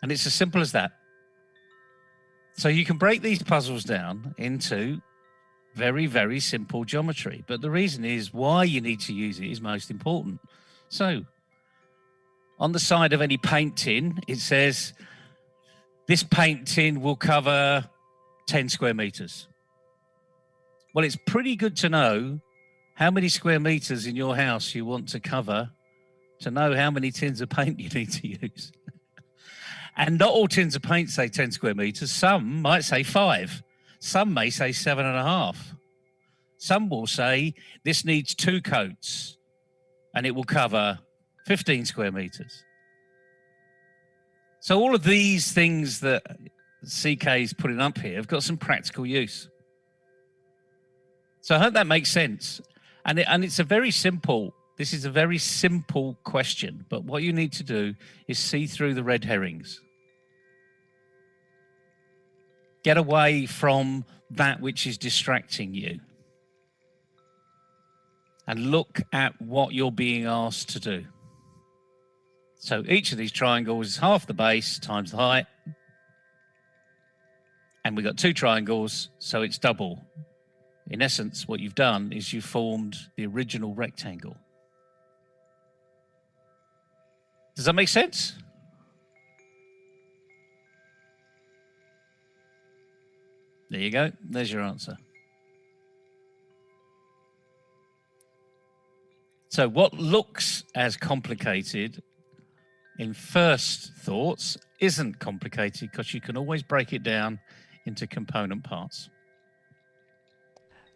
And it's as simple as that. So you can break these puzzles down into very, very simple geometry. But the reason is why you need to use it is most important. So on the side of any paint tin, it says, this paint tin will cover 10 square meters. Well, it's pretty good to know how many square meters in your house you want to cover to know how many tins of paint you need to use. And not all tins of paint say 10 square meters. Some might say 5. Some may say 7.5. Some will say this needs 2 coats and it will cover 15 square meters. So all of these things that CK is putting up here have got some practical use. So I hope that makes sense. And it's a very simple, this is a very simple question, but what you need to do is see through the red herrings. Get away from that which is distracting you. And look at what you're being asked to do. So each of these triangles is half the base times the height. And we've got 2 triangles, so it's double. In essence, what you've done is you've formed the original rectangle. Does that make sense? There you go. There's your answer. So what looks as complicated in first thoughts isn't complicated, because you can always break it down into component parts.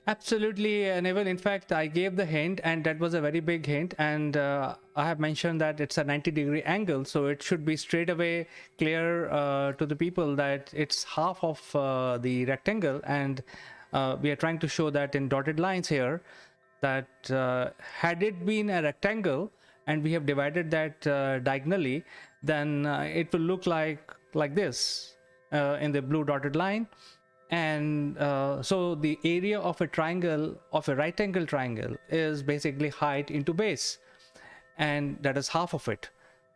Absolutely, Neville. In fact, I gave the hint, and that was a very big hint. And I have mentioned that it's a 90-degree angle, so it should be straight away clear to the people that it's half of the rectangle. And we are trying to show that in dotted lines here, that had it been a rectangle and we have divided that diagonally, then it will look like this in the blue dotted line. And so the area of a triangle, of a right angle triangle, is basically height into base, and that is half of it,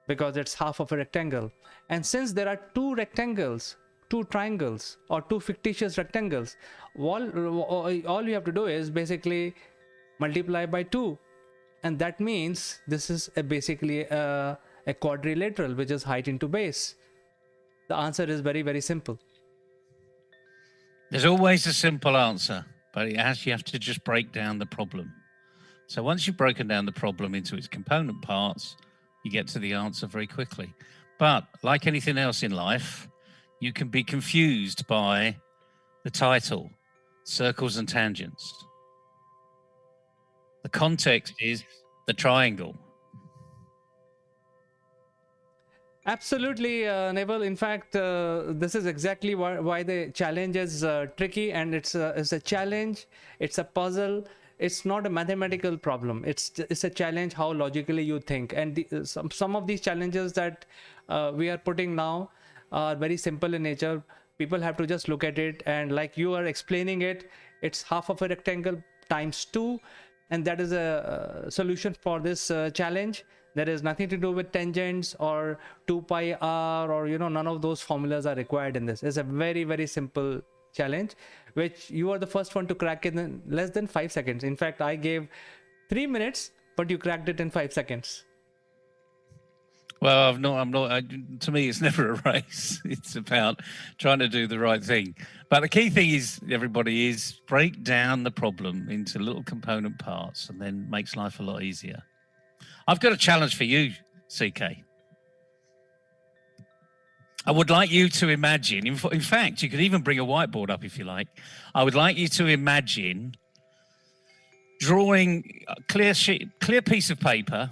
because it's half of a rectangle. And since there are 2 rectangles, 2 triangles, or 2 fictitious rectangles, all you have to do is basically multiply by 2, and that means this is basically a quadrilateral, which is height into base. the answer is very, very simple. There's always a simple answer, but you have to just break down the problem. So once you've broken down the problem into its component parts, you get to the answer very quickly. But like anything else in life, you can be confused by the title, circles and tangents. The context is the triangle. Absolutely, Neville. In fact, this is exactly why the challenge is tricky, and it's a challenge. It's a puzzle. It's not a mathematical problem. It's a challenge how logically you think. And some of these challenges that we are putting now are very simple in nature. People have to just look at it, and like you are explaining it, it's half of a rectangle times 2, and that is a solution for this challenge. There is nothing to do with tangents or 2 pi r, or none of those formulas are required in this. It's a very, very simple challenge, which you are the first one to crack in less than 5 seconds. In fact, I gave 3 minutes, but you cracked it in 5 seconds. Well, to me, it's never a race. It's about trying to do the right thing. But the key thing is, everybody, is break down the problem into little component parts, and then makes life a lot easier. I've got a challenge for you, CK. I would like you to imagine, in fact, you could even bring a whiteboard up if you like. I would like you to imagine drawing a clear piece of paper,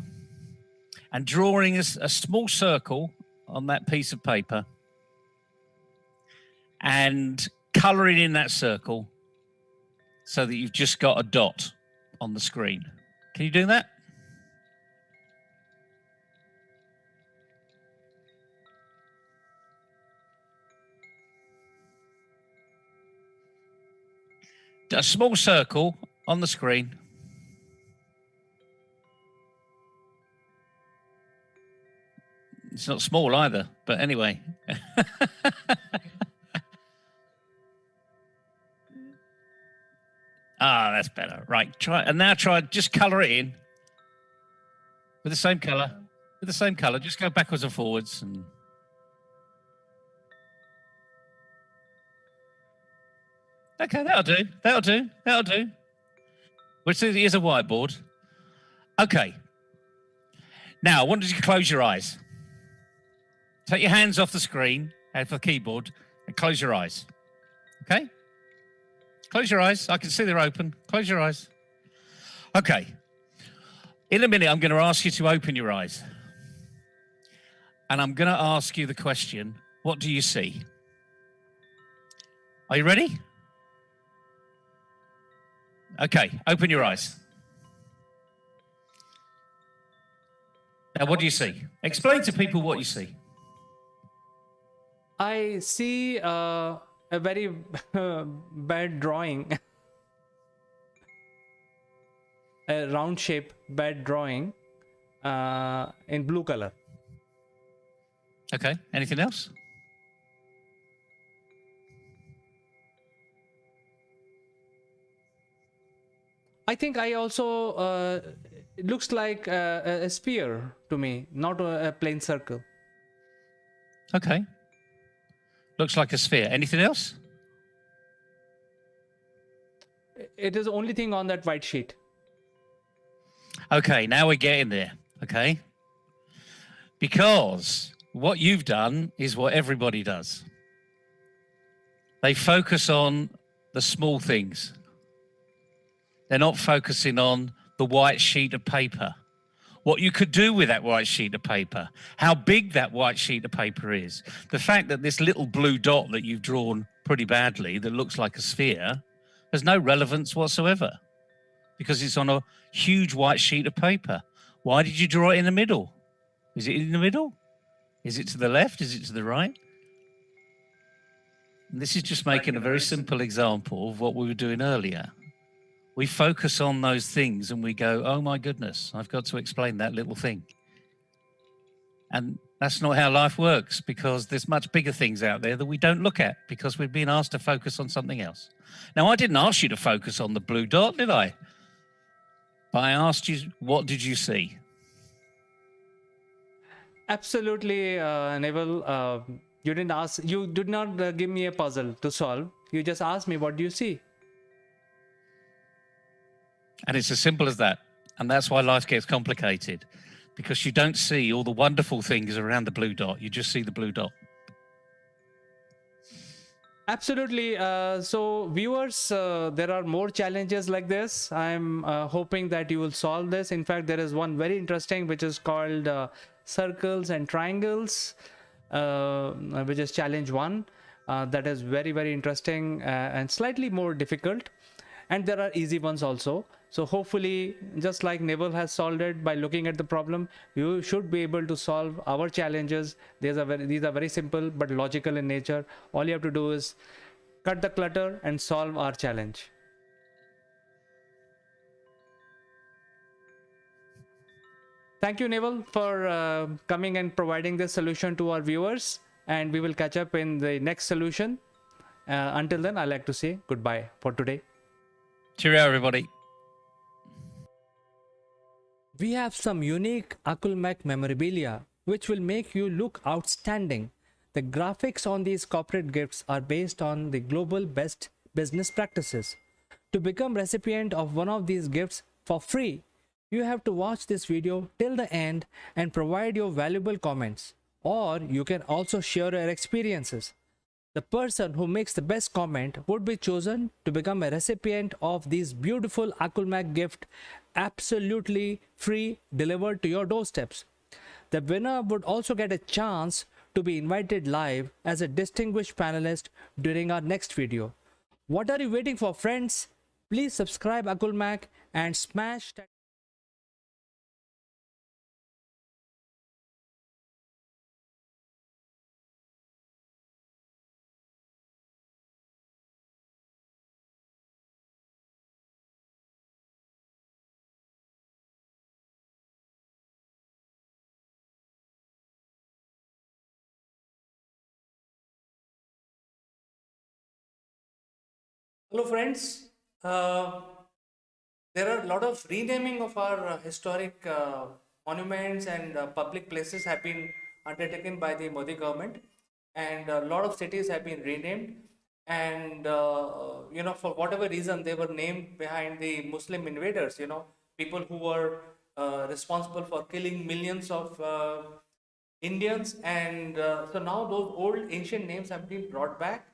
and drawing a small circle on that piece of paper, and colouring in that circle so that you've just got a dot on the screen. Can you do that? A small circle on the screen. It's not small either, but anyway. That's better. Right, try, just colour it in with the same colour. With the same colour, just go backwards and forwards. Okay, that'll do. Well, here's a whiteboard. Okay. Now, I want you to close your eyes. Take your hands off the screen, off the keyboard, and close your eyes. Okay? Close your eyes. I can see they're open. Close your eyes. Okay. In a minute, I'm going to ask you to open your eyes. And I'm going to ask you the question, what do you see? Are you ready? Okay, open your eyes. Now, what do you see? Explain to people what you see. I see a very bad drawing, a round shape bad drawing in blue color. Okay, anything else? I think I also, it looks like a sphere to me, not a plain circle. Okay. Looks like a sphere. Anything else? It is the only thing on that white sheet. Okay, now we're getting there. Okay. Because what you've done is what everybody does. They focus on the small things. They're not focusing on the white sheet of paper. What you could do with that white sheet of paper, how big that white sheet of paper is. The fact that this little blue dot that you've drawn pretty badly that looks like a sphere has no relevance whatsoever because it's on a huge white sheet of paper. Why did you draw it in the middle? Is it in the middle? Is it to the left? Is it to the right? And this is just making a very simple example of what we were doing earlier. We focus on those things and we go, oh my goodness, I've got to explain that little thing. And that's not how life works because there's much bigger things out there that we don't look at because we've been asked to focus on something else. Now, I didn't ask you to focus on the blue dot, did I? But I asked you, what did you see? Absolutely, Neville. You didn't ask, you did not give me a puzzle to solve. You just asked me, what do you see? And it's as simple as that. And that's why life gets complicated, because you don't see all the wonderful things around the blue dot. You just see the blue dot. Absolutely. So, viewers, there are more challenges like this. I'm hoping that you will solve this. In fact, there is one very interesting, which is called circles and triangles, which is challenge 1. That is very, very interesting and slightly more difficult. And there are easy ones also. So hopefully, just like Neville has solved it by looking at the problem, you should be able to solve our challenges. These are very simple but logical in nature. All you have to do is cut the clutter and solve our challenge. Thank you, Neville, for coming and providing this solution to our viewers. And we will catch up in the next solution. Until then, I'd like to say goodbye for today. Cheerio, everybody. We have some unique Akulmek memorabilia which will make you look outstanding. The graphics on these corporate gifts are based on the global best business practices. To become recipient of one of these gifts for free, you have to watch this video till the end and provide your valuable comments. Or you can also share your experiences. The person who makes the best comment would be chosen to become a recipient of these beautiful Akulmek gift, absolutely free, delivered to your doorsteps. The winner would also get a chance to be invited live as a distinguished panelist during our next video. What are you waiting for, friends? Please subscribe Akulmek and smash that. Hello friends, there are a lot of renaming of our historic monuments and public places have been undertaken by the Modi government, and a lot of cities have been renamed, and for whatever reason they were named behind the Muslim invaders, people who were responsible for killing millions of Indians, and so now those old ancient names have been brought back,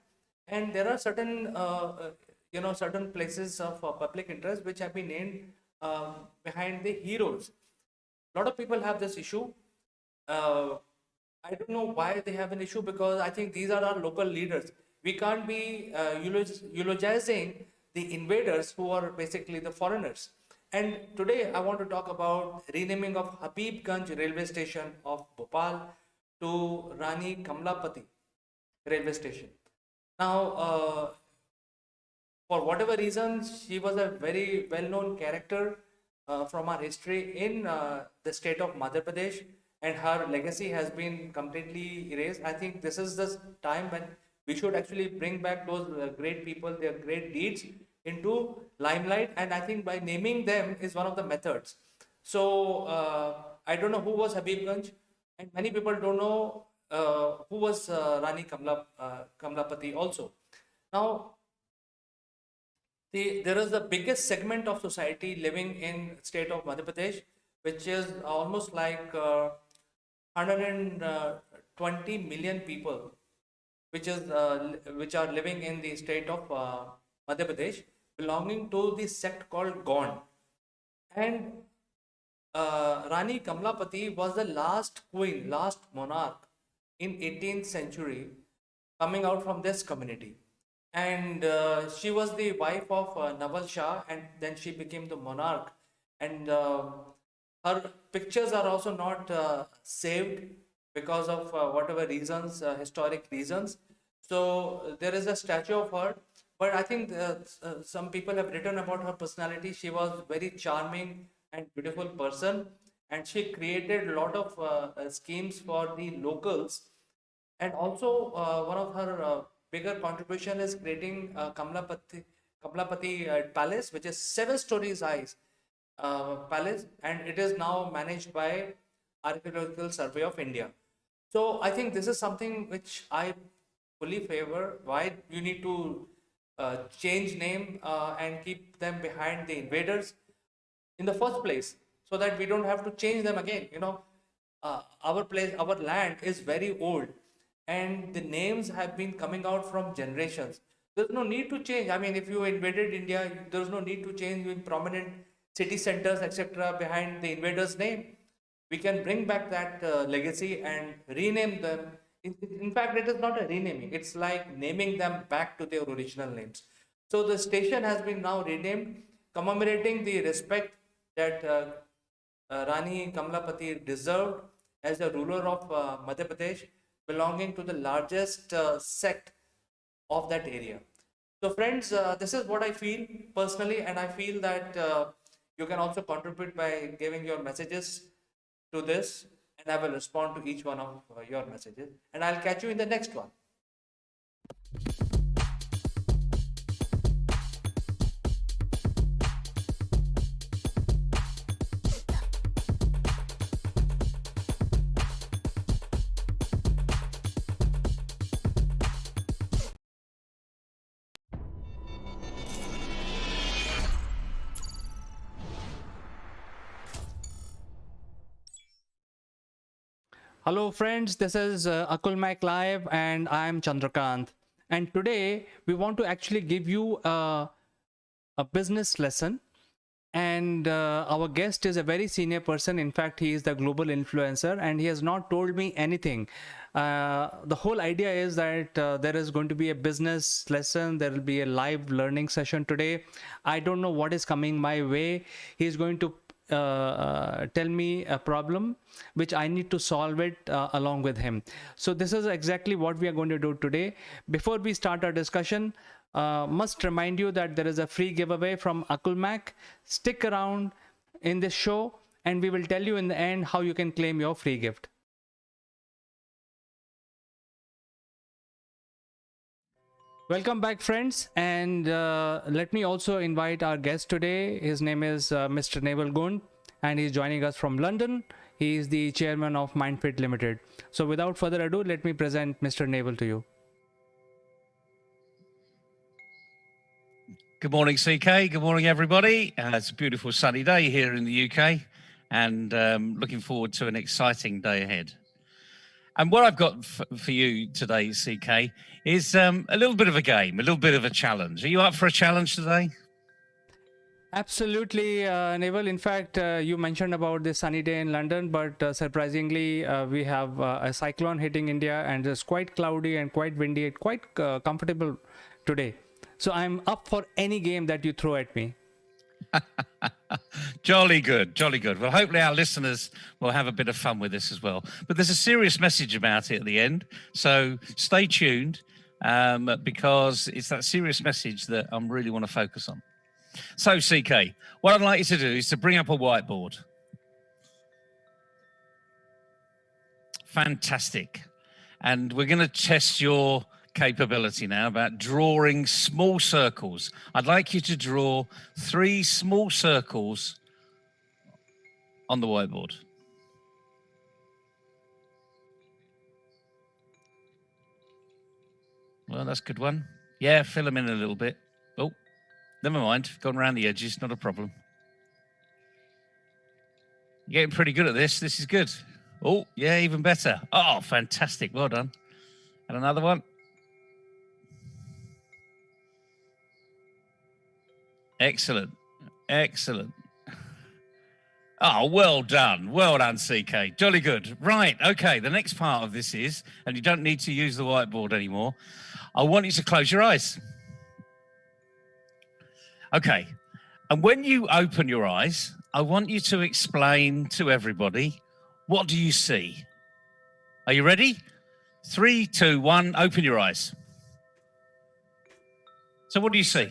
and there are certain places of public interest which have been named behind the heroes. A lot of people have this issue. I don't know why they have an issue, because I think these are our local leaders. We can't be eulogizing the invaders who are basically the foreigners. And today I want to talk about renaming of Habibganj railway station of Bhopal to Rani Kamlapati railway station. Now, for whatever reasons, she was a very well-known character from our history in the state of Madhya Pradesh, and her legacy has been completely erased. I think this is the time when we should actually bring back those great people, their great deeds into limelight, and I think by naming them is one of the methods. So I don't know who was Habibganj, and many people don't know who was Rani Kamlapati also. Now, there is the biggest segment of society living in state of Madhya Pradesh, which is almost like 120 million people, which are living in the state of Madhya Pradesh, belonging to the sect called Gond. And Rani Kamlapati was the last queen, last monarch in 18th century coming out from this community. And she was the wife of Naval Shah, and then she became the monarch. And her pictures are also not saved because of whatever reasons, historic reasons. So there is a statue of her, but I think some people have written about her personality. She was very charming and beautiful person, and she created a lot of schemes for the locals. And also one of her bigger contribution is creating Kamlapati Palace, which is 7 stories high palace, and it is now managed by Archaeological Survey of India. So I think this is something which I fully favor. Why you need to change name and keep them behind the invaders in the first place, so that we don't have to change them again. Our place, our land is very old, and the names have been coming out from generations. There's no need to change. I mean, if you invaded India, there's no need to change in prominent city centers, etc., behind the invader's name. We can bring back that legacy and rename them. In fact, it is not a renaming, it's like naming them back to their original names. So the station has been now renamed, commemorating the respect that Rani Kamalapati deserved as the ruler of Madhya Pradesh, belonging to the largest sect of that area. So, friends, this is what I feel personally, and I feel that you can also contribute by giving your messages to this, and I will respond to each one of your messages, and I'll catch you in the next one. Hello friends, this is Akul Mac Live and I am Chandrakant. And today we want to actually give you a business lesson. And our guest is a very senior person. In fact, he is the global influencer and he has not told me anything. The whole idea is that there is going to be a business lesson. There will be a live learning session today. I don't know what is coming my way. He's going to tell me a problem which I need to solve it along with him. So this is exactly what we are going to do today. Before we start our discussion, must remind you that there is a free giveaway from Akul Mac. Stick around in this show and we will tell you in the end how you can claim your free gift. Welcome back, friends, and let me also invite our guest today. His name is Mr. Naval Gund, and he's joining us from London. He is the chairman of MindFit Limited. So without further ado, let me present Mr. Naval to you. Good morning, CK. Good morning, everybody. It's a beautiful sunny day here in the UK, and looking forward to an exciting day ahead. And what I've got for you today, CK, is a little bit of a game, a little bit of a challenge. Are you up for a challenge today? Absolutely, Naval. In fact, you mentioned about this sunny day in London, but surprisingly, we have a cyclone hitting India, and it's quite cloudy and quite windy and quite comfortable today. So I'm up for any game that you throw at me. Jolly good, jolly good. Well, hopefully our listeners will have a bit of fun with this as well. But there's a serious message about it at the end, so stay tuned because it's that serious message that I really want to focus on. So, CK, what I'd like you to do is to bring up a whiteboard. Fantastic. And we're going to test your capability now about drawing small circles. I'd like you to draw 3 small circles on the whiteboard. Well, that's a good one. Yeah, fill them in a little bit. Oh, never mind. Gone around the edges, not a problem. You're getting pretty good at this. This is good. Oh, yeah, even better. Oh, fantastic. Well done. And another one. Excellent. Excellent. Oh, well done. Well done, CK. Jolly good. Right. Okay. The next part of this is, and you don't need to use the whiteboard anymore, I want you to close your eyes. Okay. And when you open your eyes, I want you to explain to everybody, what do you see? Are you ready? 3, 2, 1, open your eyes. So what do you see?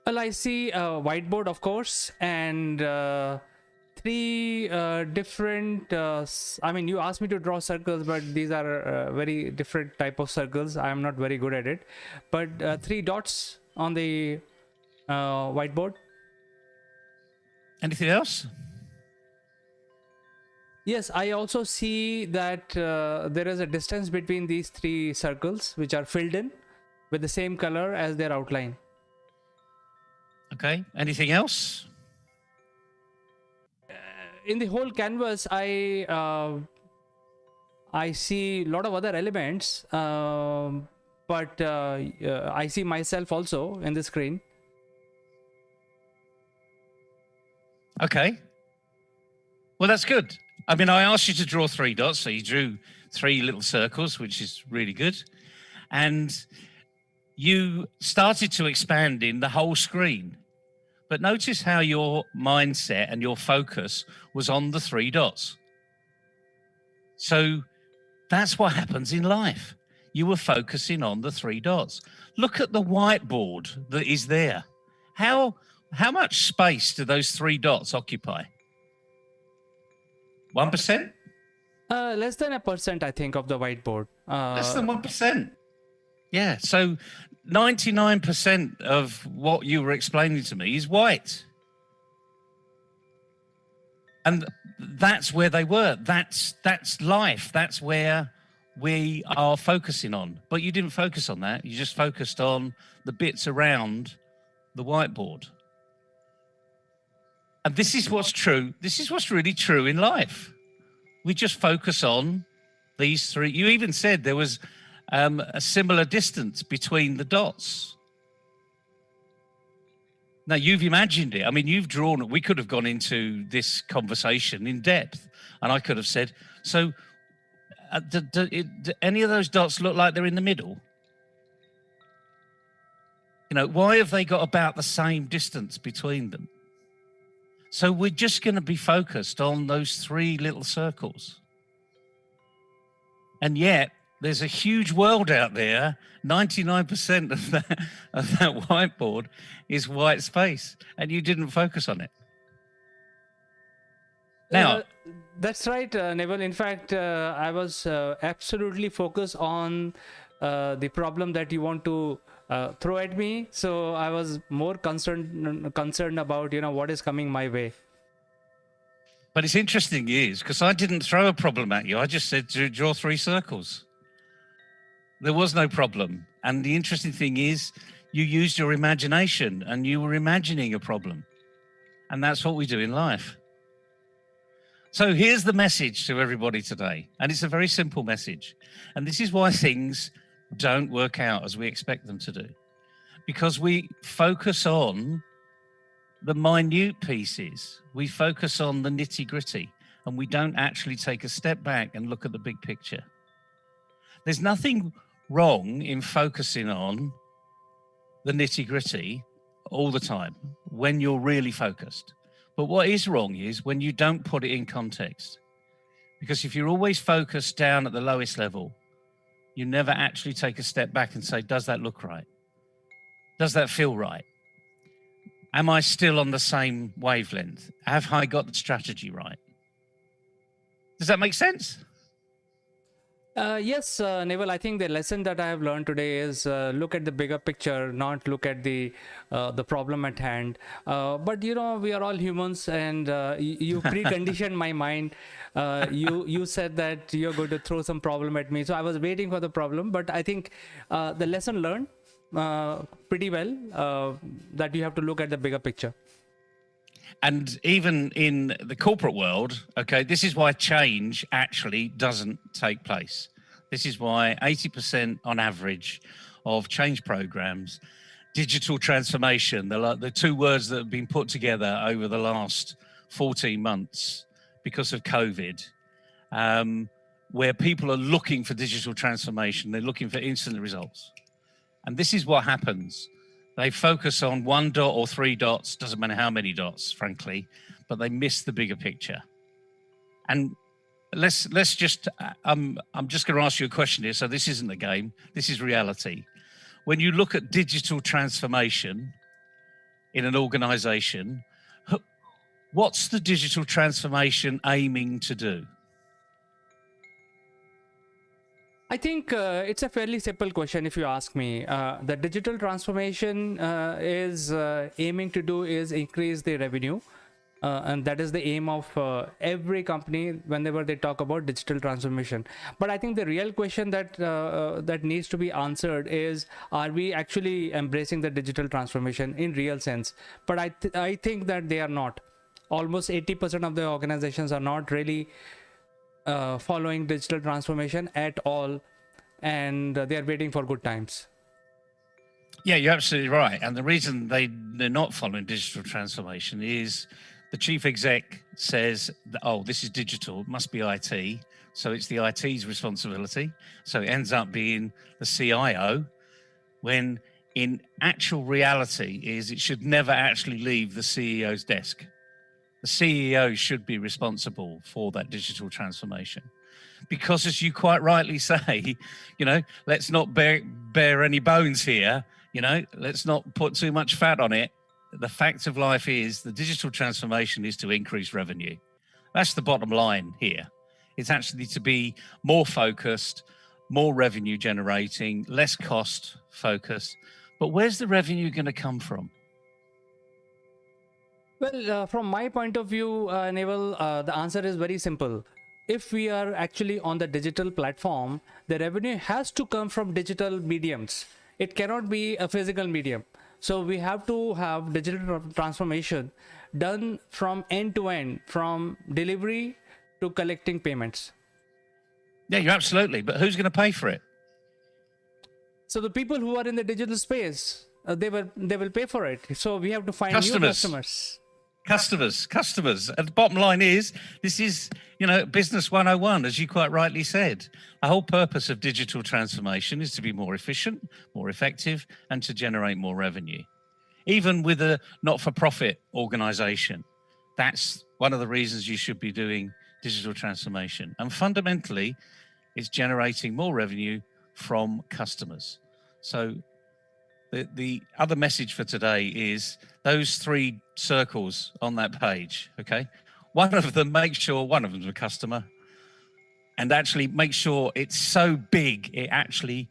Well, I see a whiteboard, of course, and 3 different, I mean, you asked me to draw circles, but these are very different type of circles. I am not very good at it. But 3 dots on the whiteboard. Anything else? Yes, I also see that there is a distance between these three circles, which are filled in with the same color as their outline. Okay. Anything else? In the whole canvas, I see a lot of other elements, but I see myself also in the screen. Okay. Well, that's good. I mean, I asked you to draw 3 dots, so you drew 3 little circles, which is really good. And you started to expand in the whole screen. But notice how your mindset and your focus was on the 3 dots. So that's what happens in life. You were focusing on the 3 dots. Look at the whiteboard that is there. How much space do those 3 dots occupy? 1%? Less than 1%, I think, of the whiteboard. Less than 1%. Yeah. So 99% of what you were explaining to me is white. And that's where they were. That's life. That's where we are focusing on. But you didn't focus on that. You just focused on the bits around the whiteboard. And this is what's true. This is what's really true in life. We just focus on these 3. You even said there was a similar distance between the dots. Now, you've imagined it. I mean, you've drawn it. We could have gone into this conversation in depth, and I could have said, so do any of those dots look like they're in the middle? You know, why have they got about the same distance between them? So we're just going to be focused on those 3 little circles. And yet, there's a huge world out there. 99% of that whiteboard is white space, and you didn't focus on it. Now, that's right, Neville. In fact, I was absolutely focused on the problem that you want to throw at me. So I was more concerned about, what is coming my way. but it's interesting is because I didn't throw a problem at you. I just said to draw 3 circles. There was no problem. And the interesting thing is you used your imagination and you were imagining a problem. And that's what we do in life. So here's the message to everybody today. And it's a very simple message. And this is why things don't work out as we expect them to do. Because we focus on the minute pieces. We focus on the nitty-gritty. And we don't actually take a step back and look at the big picture. There's nothing wrong in focusing on the nitty-gritty all the time when you're really focused. But what is wrong is when you don't put it in context. Because if you're always focused down at the lowest level, you never actually take a step back and say, does that look right? Does that feel right? Am I still on the same wavelength? Have I got the strategy right? Does that make sense? Yes, Neville, I think the lesson that I have learned today is look at the bigger picture, not look at the problem at hand. But we are all humans, and you preconditioned my mind. You said that you're going to throw some problem at me, so I was waiting for the problem. But I think the lesson learned pretty well, that you have to look at the bigger picture. And even in the corporate world, okay, this is why change actually doesn't take place. This is why 80% on average of change programs, digital transformation, the 2 words that have been put together over the last 14 months because of COVID, where people are looking for digital transformation, they're looking for instant results. And this is what happens. They focus on 1 dot or 3 dots, doesn't matter how many dots, frankly, but they miss the bigger picture. And let's just, I'm just going to ask you a question here. So this isn't a game, this is reality. When you look at digital transformation in an organization, what's the digital transformation aiming to do? I think it's a fairly simple question if you ask me. The digital transformation is aiming to do is increase the revenue and that is the aim of every company whenever they talk about digital transformation. But I think the real question that needs to be answered is, are we actually embracing the digital transformation in real sense? But I think that they are not. Almost 80% of the organizations are not really following digital transformation at all, and they are waiting for good times. Yeah, you're absolutely right. And the reason they're not following digital transformation is the chief exec says, that, oh, this is digital, it must be IT. So it's the IT's responsibility. So it ends up being the CIO, when in actual reality is it should never actually leave the CEO's desk. The CEO should be responsible for that digital transformation. Because as you quite rightly say, let's not bear any bones here. Let's not put too much fat on it. The fact of life is the digital transformation is to increase revenue. That's the bottom line here. It's actually to be more focused, more revenue generating, less cost focused. But where's the revenue going to come from? Well, from my point of view, Naval, the answer is very simple. If we are actually on the digital platform, the revenue has to come from digital mediums. It cannot be a physical medium. So we have to have digital transformation done from end to end, from delivery to collecting payments. Yeah, you're absolutely. But who's going to pay for it? So the people who are in the digital space, they will pay for it. So we have to find new customers. Customers. And the bottom line is, this is, business 101, as you quite rightly said. The whole purpose of digital transformation is to be more efficient, more effective, and to generate more revenue. Even with a not-for-profit organization, that's one of the reasons you should be doing digital transformation. And fundamentally, it's generating more revenue from customers. So the other message for today is those 3 circles on that page, okay? One of them, make sure one of them's a customer, and actually make sure it's so big, it actually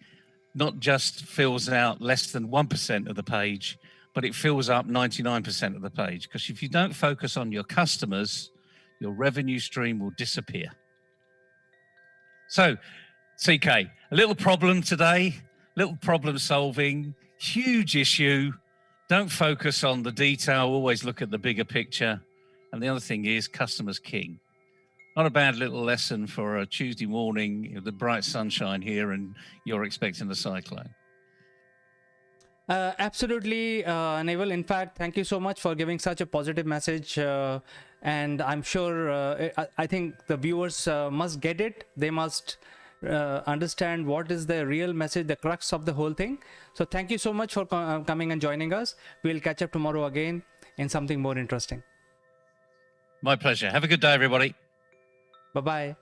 not just fills out less than 1% of the page, but it fills up 99% of the page. Because if you don't focus on your customers, your revenue stream will disappear. So, CK, a little problem today, little problem solving, huge issue. Don't focus on the detail, always look at the bigger picture. And the other thing is, customers king. Not a bad little lesson for a Tuesday morning, the bright sunshine here, and you're expecting a cyclone. Absolutely, Naval. In fact, thank you so much for giving such a positive message. And I'm sure, I think the viewers must get it. They must understand what is the real message, the crux of the whole thing. So thank you so much for coming and joining us. We'll catch up tomorrow again in something more interesting. My pleasure. Have a good day, everybody. Bye-bye.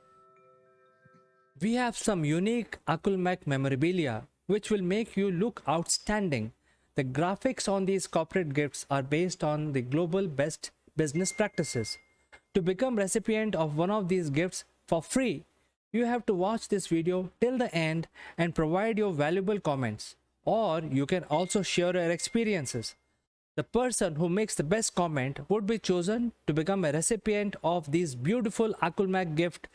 We have some unique Akulmac memorabilia which will make you look outstanding. The graphics on these corporate gifts are based on the global best business practices. To become recipient of one of these gifts for free, you have to watch this video till the end and provide your valuable comments. Or you can also share your experiences. The person who makes the best comment would be chosen to become a recipient of these beautiful Akulmac gift,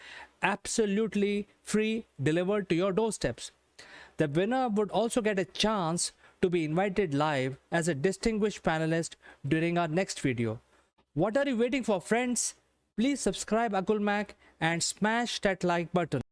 absolutely free, delivered to your doorsteps. The winner would also get a chance to be invited live as a distinguished panelist during our next video. What are you waiting for, friends? Please subscribe Akulmac and smash that like button.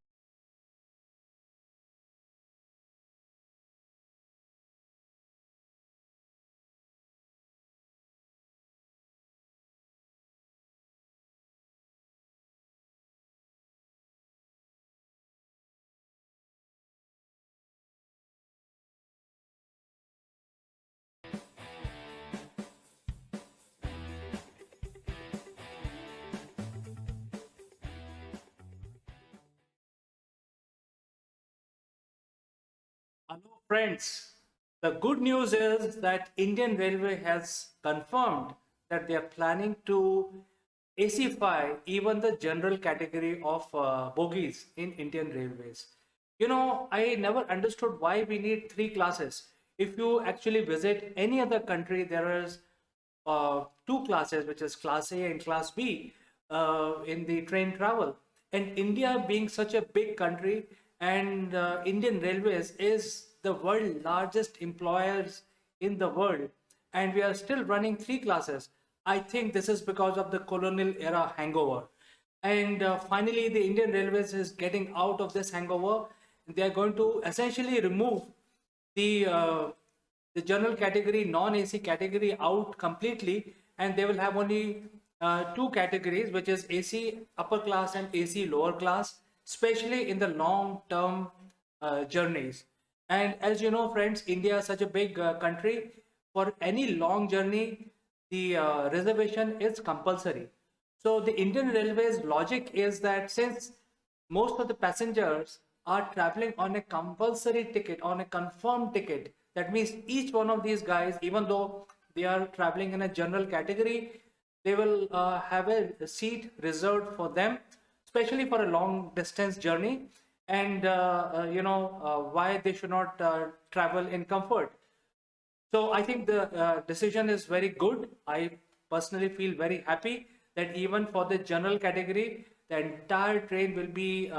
Hello friends, the good news is that Indian Railway has confirmed that they are planning to ACify even the general category of bogies in Indian Railways. I never understood why we need 3 classes. If you actually visit any other country, there is two classes, which is Class A and Class B, in the train travel. And India being such a big country, and Indian Railways is the world largest employers in the world, and we are still running three classes. I think this is because of the colonial era hangover. And finally, the Indian Railways is getting out of this hangover. They are going to essentially remove the uh, the general category, non-AC category out completely, and they will have only two categories, which is AC upper class and AC lower class, especially in the long-term journeys. And as you know, friends, India is such a big country. For any long journey, the reservation is compulsory. So the Indian Railways logic is that since most of the passengers are traveling on a compulsory ticket, on a confirmed ticket, that means each one of these guys, even though they are traveling in a general category, they will have a seat reserved for them, especially for a long distance journey. And why they should not travel in comfort. So I think the decision is very good. I personally feel very happy that even for the general category, the entire train will be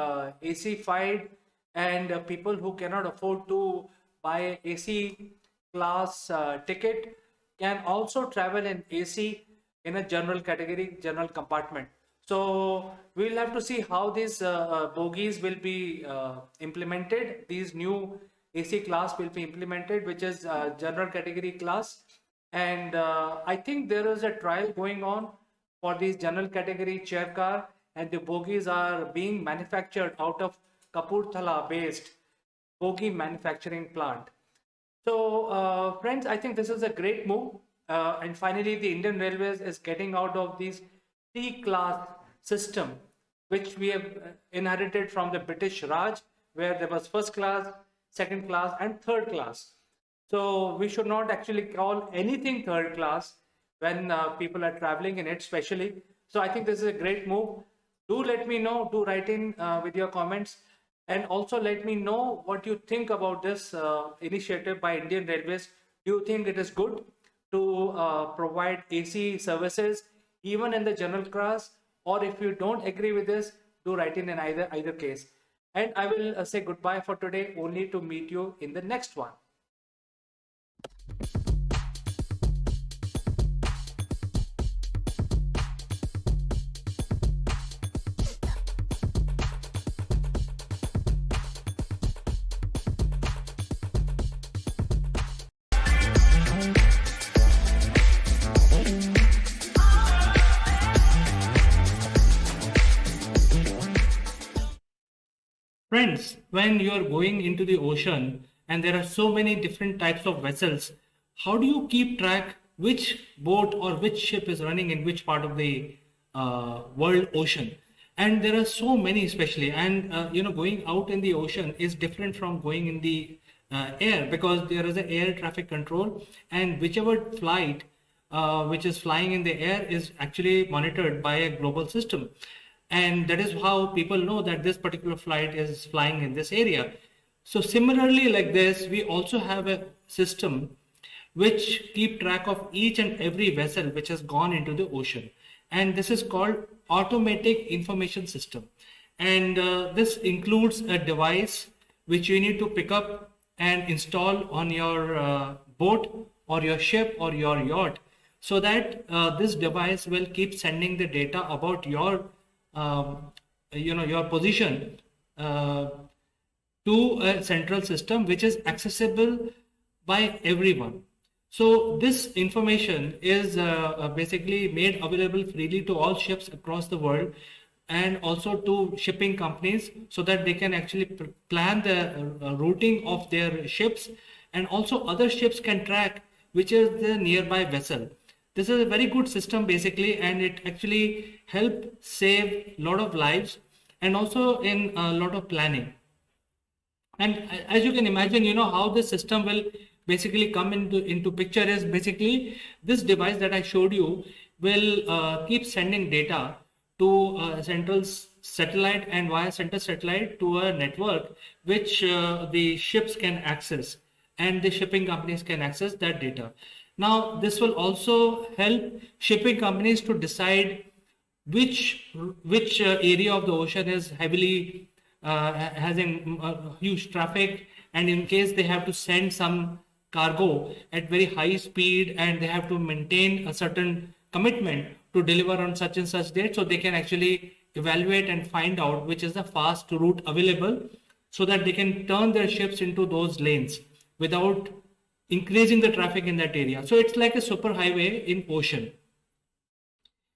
AC-fied, and people who cannot afford to buy AC class ticket can also travel in AC in a general category, general compartment. So we'll have to see how these bogies will be implemented. These new AC class will be implemented, which is general category class. And I think there is a trial going on for these general category chair car, and the bogies are being manufactured out of Kapurthala based bogie manufacturing plant. So, friends, I think this is a great move. And finally, the Indian Railways is getting out of this T-class system, which we have inherited from the British Raj, where there was first class, second class, and third class. So we should not actually call anything third class when people are traveling in it, especially. So I think this is a great move. Do let me know, do write in with your comments, and also let me know what you think about this initiative by Indian Railways. Do you think it is good to provide AC services even in the general class? Or if you don't agree with this, do write in either case. And I will say goodbye for today, only to meet you in the next one. Friends, when you are going into the ocean and there are so many different types of vessels, how do you keep track which boat or which ship is running in which part of the world ocean? And there are so many, especially, and going out in the ocean is different from going in the air, because there is an air traffic control, and whichever flight which is flying in the air is actually monitored by a global system. And that is how people know that this particular flight is flying in this area. So similarly, like this, we also have a system which keep track of each and every vessel which has gone into the ocean. And this is called automatic information system. And this includes a device which you need to pick up and install on your boat or your ship or your yacht, so that this device will keep sending the data about your your position to a central system which is accessible by everyone. So this information is basically made available freely to all ships across the world, and also to shipping companies, so that they can actually plan the routing of their ships, and also other ships can track which is the nearby vessel. This is a very good system basically, and it actually help save a lot of lives, and also in a lot of planning. And as you can imagine, how this system will basically come into picture is basically this device that I showed you will keep sending data to a central satellite, and via central satellite to a network which the ships can access, and the shipping companies can access that data. Now, this will also help shipping companies to decide which area of the ocean is heavily having huge traffic, and in case they have to send some cargo at very high speed and they have to maintain a certain commitment to deliver on such and such date, so they can actually evaluate and find out which is the fast route available, so that they can turn their ships into those lanes without increasing the traffic in that area. So it's like a super highway in ocean.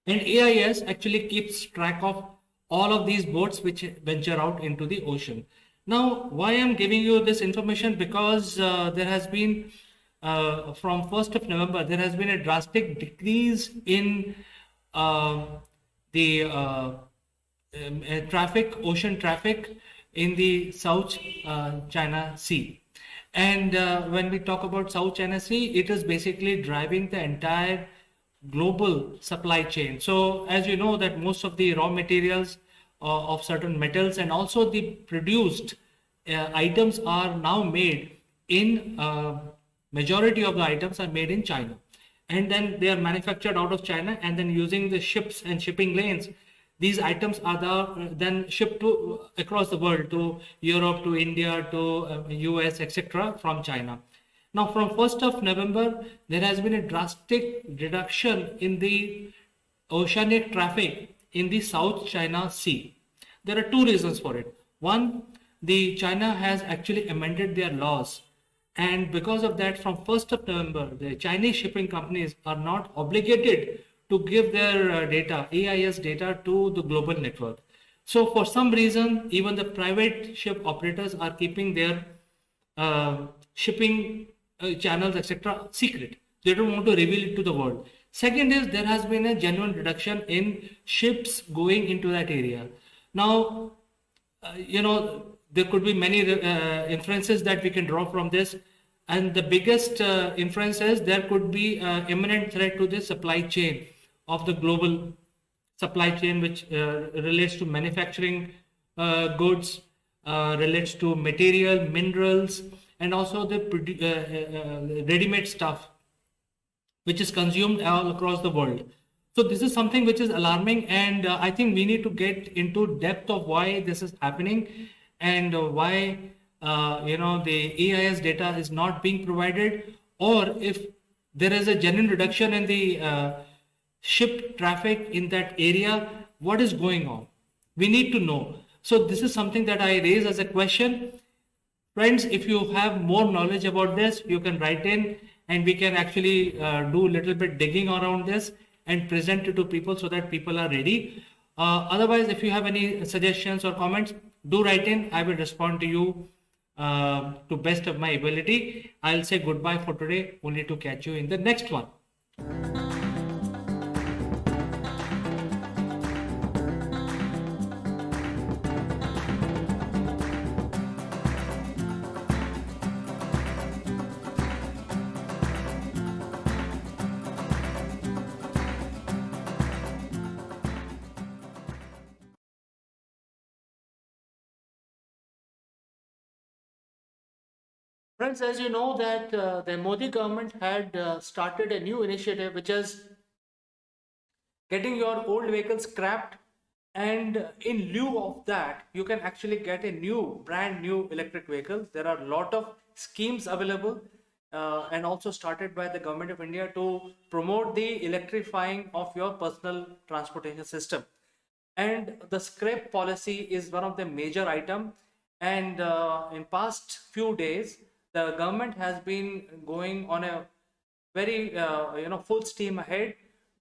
And AIS actually keeps track of all of these boats which venture out into the ocean. Now, why I'm giving you this information? Because there has been, from 1st of November, there has been a drastic decrease in the traffic, ocean traffic in the South China Sea. And when we talk about South China Sea, it is basically driving the entire global supply chain. So as you know that most of the raw materials of certain metals and also the produced items are now made in majority of the items are made in China, and then they are manufactured out of China, and then using the ships and shipping lanes, these items are then shipped to across the world, to Europe, to India, to US, etc. from China. Now, from 1st of November, there has been a drastic reduction in the oceanic traffic in the South China Sea. There are two reasons for it. One, the China has actually amended their laws, and because of that, from 1st of November, the Chinese shipping companies are not obligated to give their data, AIS data, to the global network. So for some reason, even the private ship operators are keeping their shipping channels, etc., secret. They don't want to reveal it to the world. Second is there has been a genuine reduction in ships going into that area. Now, there could be many inferences that we can draw from this. And the biggest inference is there could be imminent threat to the supply chain of the global supply chain, which relates to manufacturing goods, relates to material, minerals, and also the ready-made stuff, which is consumed all across the world. So this is something which is alarming, and I think we need to get into depth of why this is happening and why the AIS data is not being provided, or if there is a genuine reduction in the ship traffic in that area, what is going on? We need to know. So this is something that I raise as a question. Friends, if you have more knowledge about this, you can write in and we can actually do a little bit digging around this and present it to people so that people are ready. Otherwise, if you have any suggestions or comments, do write in. I will respond to you to best of my ability. I'll say goodbye for today, only to catch you in the next one. Friends, as you know that the Modi government had started a new initiative, which is getting your old vehicles scrapped, and in lieu of that, you can actually get a brand new electric vehicle. There are a lot of schemes available and also started by the government of India to promote the electrifying of your personal transportation system. And the scrap policy is one of the major item. And in past few days, the government has been going on a very full steam ahead,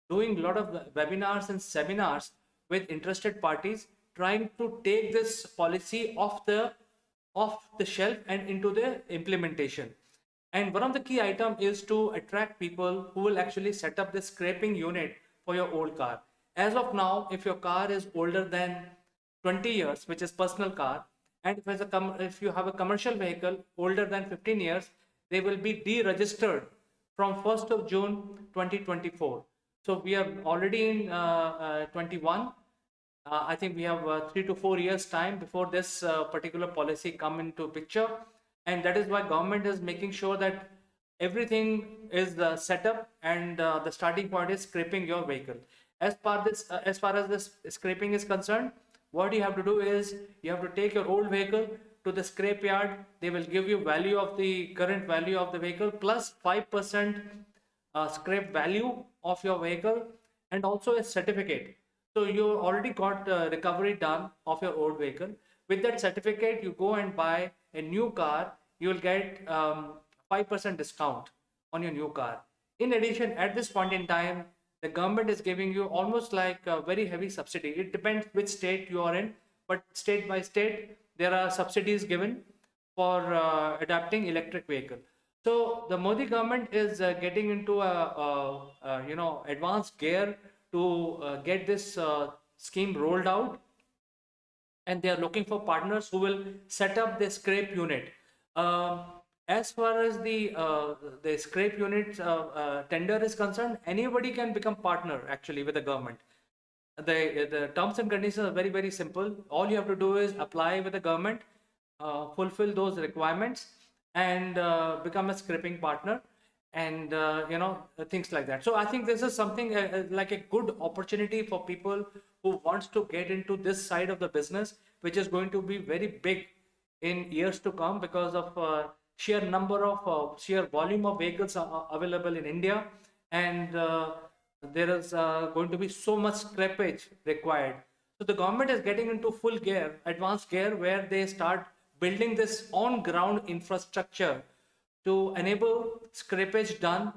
doing a lot of webinars and seminars with interested parties, trying to take this policy off the shelf and into the implementation. And one of the key item is to attract people who will actually set up the scraping unit for your old car. As of now, if your car is older than 20 years, which is personal car, and if you have a commercial vehicle older than 15 years, they will be deregistered from 1st of June 2024. So we are already in 21. I think we have 3 to 4 years time before this particular policy come into picture, and that is why government is making sure that everything is set up, and the starting point is scraping your vehicle. As far as this scraping is concerned, what you have to do is you have to take your old vehicle to the scrape yard. They will give you value of the current value of the vehicle plus 5% scrap value of your vehicle, and also a certificate. So you already got recovery done of your old vehicle. With that certificate, you go and buy a new car. You will get 5% discount on your new car. In addition, at this point in time, the government is giving you almost like a very heavy subsidy. It depends which state you are in, but state by state, there are subsidies given for adapting electric vehicle. So the Modi government is getting into a advanced gear to get this scheme rolled out, and they are looking for partners who will set up the scrape unit. As far as the scrape unit tender is concerned, anybody can become partner actually with the government. The terms and conditions are very, very simple. All you have to do is apply with the government, fulfill those requirements, and become a scraping partner, and things like that. So I think this is something like a good opportunity for people who wants to get into this side of the business, which is going to be very big in years to come because of sheer number of sheer volume of vehicles are available in India, and there is going to be so much scrappage required. So the government is getting into full gear, advanced gear, where they start building this on-ground infrastructure to enable scrappage done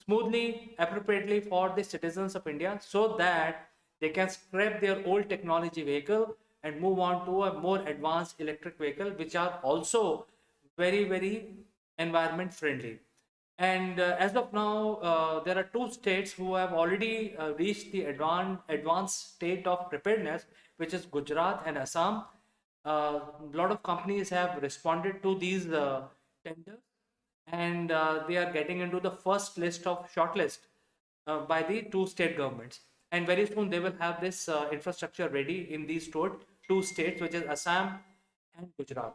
smoothly, appropriately for the citizens of India, so that they can scrap their old technology vehicle and move on to a more advanced electric vehicle, which are also very, very environment friendly. And as of now, there are two states who have already reached the advanced state of preparedness, which is Gujarat and Assam. A lot of companies have responded to these tenders, and they are getting into the first list of shortlist by the two state governments. And very soon they will have this infrastructure ready in these two states, which is Assam and Gujarat.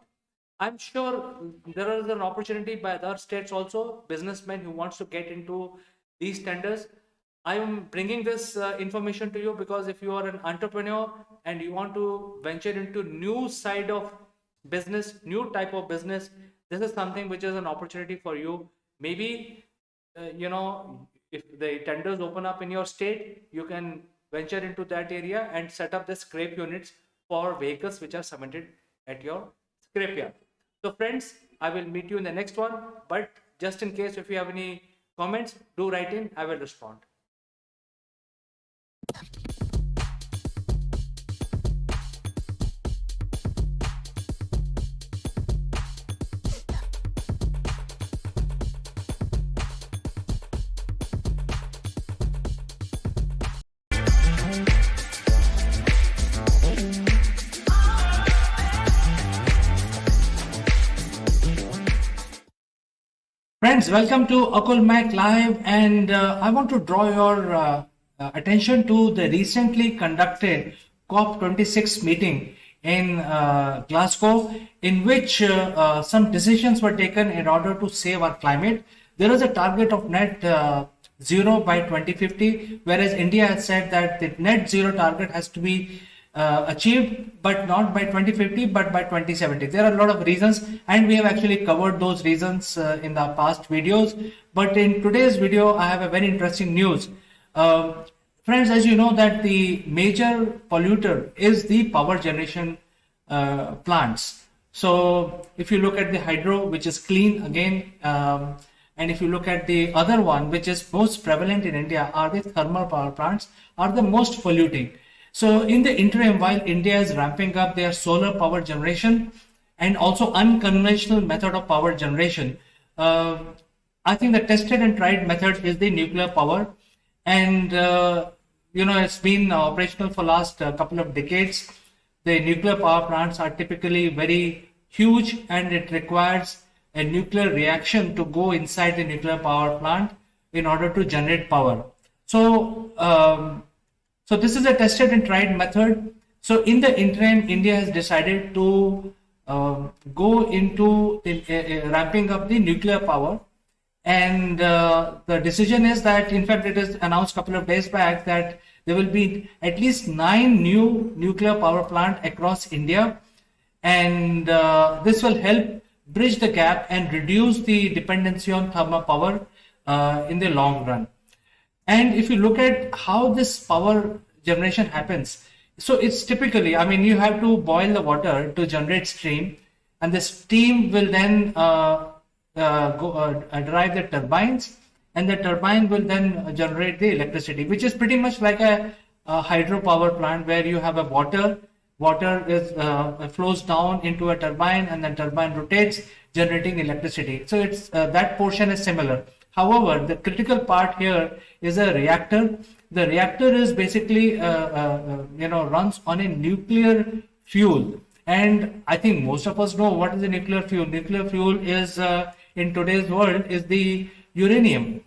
I'm sure there is an opportunity by other states also, businessmen who wants to get into these tenders. I am bringing this information to you because if you are an entrepreneur and you want to venture into new side of business, new type of business, this is something which is an opportunity for you. Maybe, if the tenders open up in your state, you can venture into that area and set up the scrape units for vehicles which are submitted at your scrapyard. So friends, I will meet you in the next one, but just in case if you have any comments, do write in, I will respond. Friends, welcome to Akul Mac Live, and I want to draw your attention to the recently conducted COP26 meeting in Glasgow, in which some decisions were taken in order to save our climate. There is a target of net zero by 2050, whereas India has said that the net zero target has to be achieved, but not by 2050, but by 2070. There are a lot of reasons, and we have actually covered those reasons in the past videos. But in today's video, I have a very interesting news. Friends, as you know that the major polluter is the power generation plants. So if you look at the hydro, which is clean again, and if you look at the other one, which is most prevalent in India, are the thermal power plants, are the most polluting. So in the interim, while India is ramping up their solar power generation and also unconventional method of power generation, I think the tested and tried method is the nuclear power. And, it's been operational for last couple of decades. The nuclear power plants are typically very huge, and it requires a nuclear reaction to go inside the nuclear power plant in order to generate power. So this is a tested and tried method. So in the interim, India has decided to go into the, ramping up the nuclear power. And the decision is that, in fact, it is announced a couple of days back that there will be at least 9 new nuclear power plants across India, and this will help bridge the gap and reduce the dependency on thermal power in the long run. And if you look at how this power generation happens, so it's typically, I mean, you have to boil the water to generate steam, and the steam will then drive the turbines, and the turbine will then generate the electricity, which is pretty much like a hydropower plant where you have a water is flows down into a turbine, and the turbine rotates, generating electricity. So it's that portion is similar. However, the critical part here is a reactor. The reactor is basically runs on a nuclear fuel, and I think most of us know what is the nuclear fuel. Nuclear fuel is in today's world is the uranium,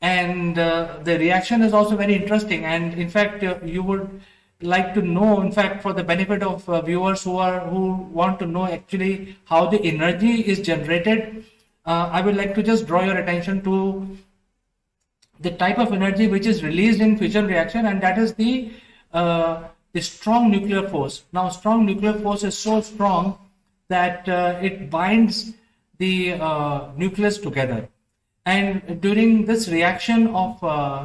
and the reaction is also very interesting. And in fact, you would like to know, in fact, for the benefit of viewers who want to know actually how the energy is generated, I would like to just draw your attention to the type of energy which is released in fission reaction, and that is the strong nuclear force. Now, strong nuclear force is so strong that it binds the nucleus together, and during this reaction of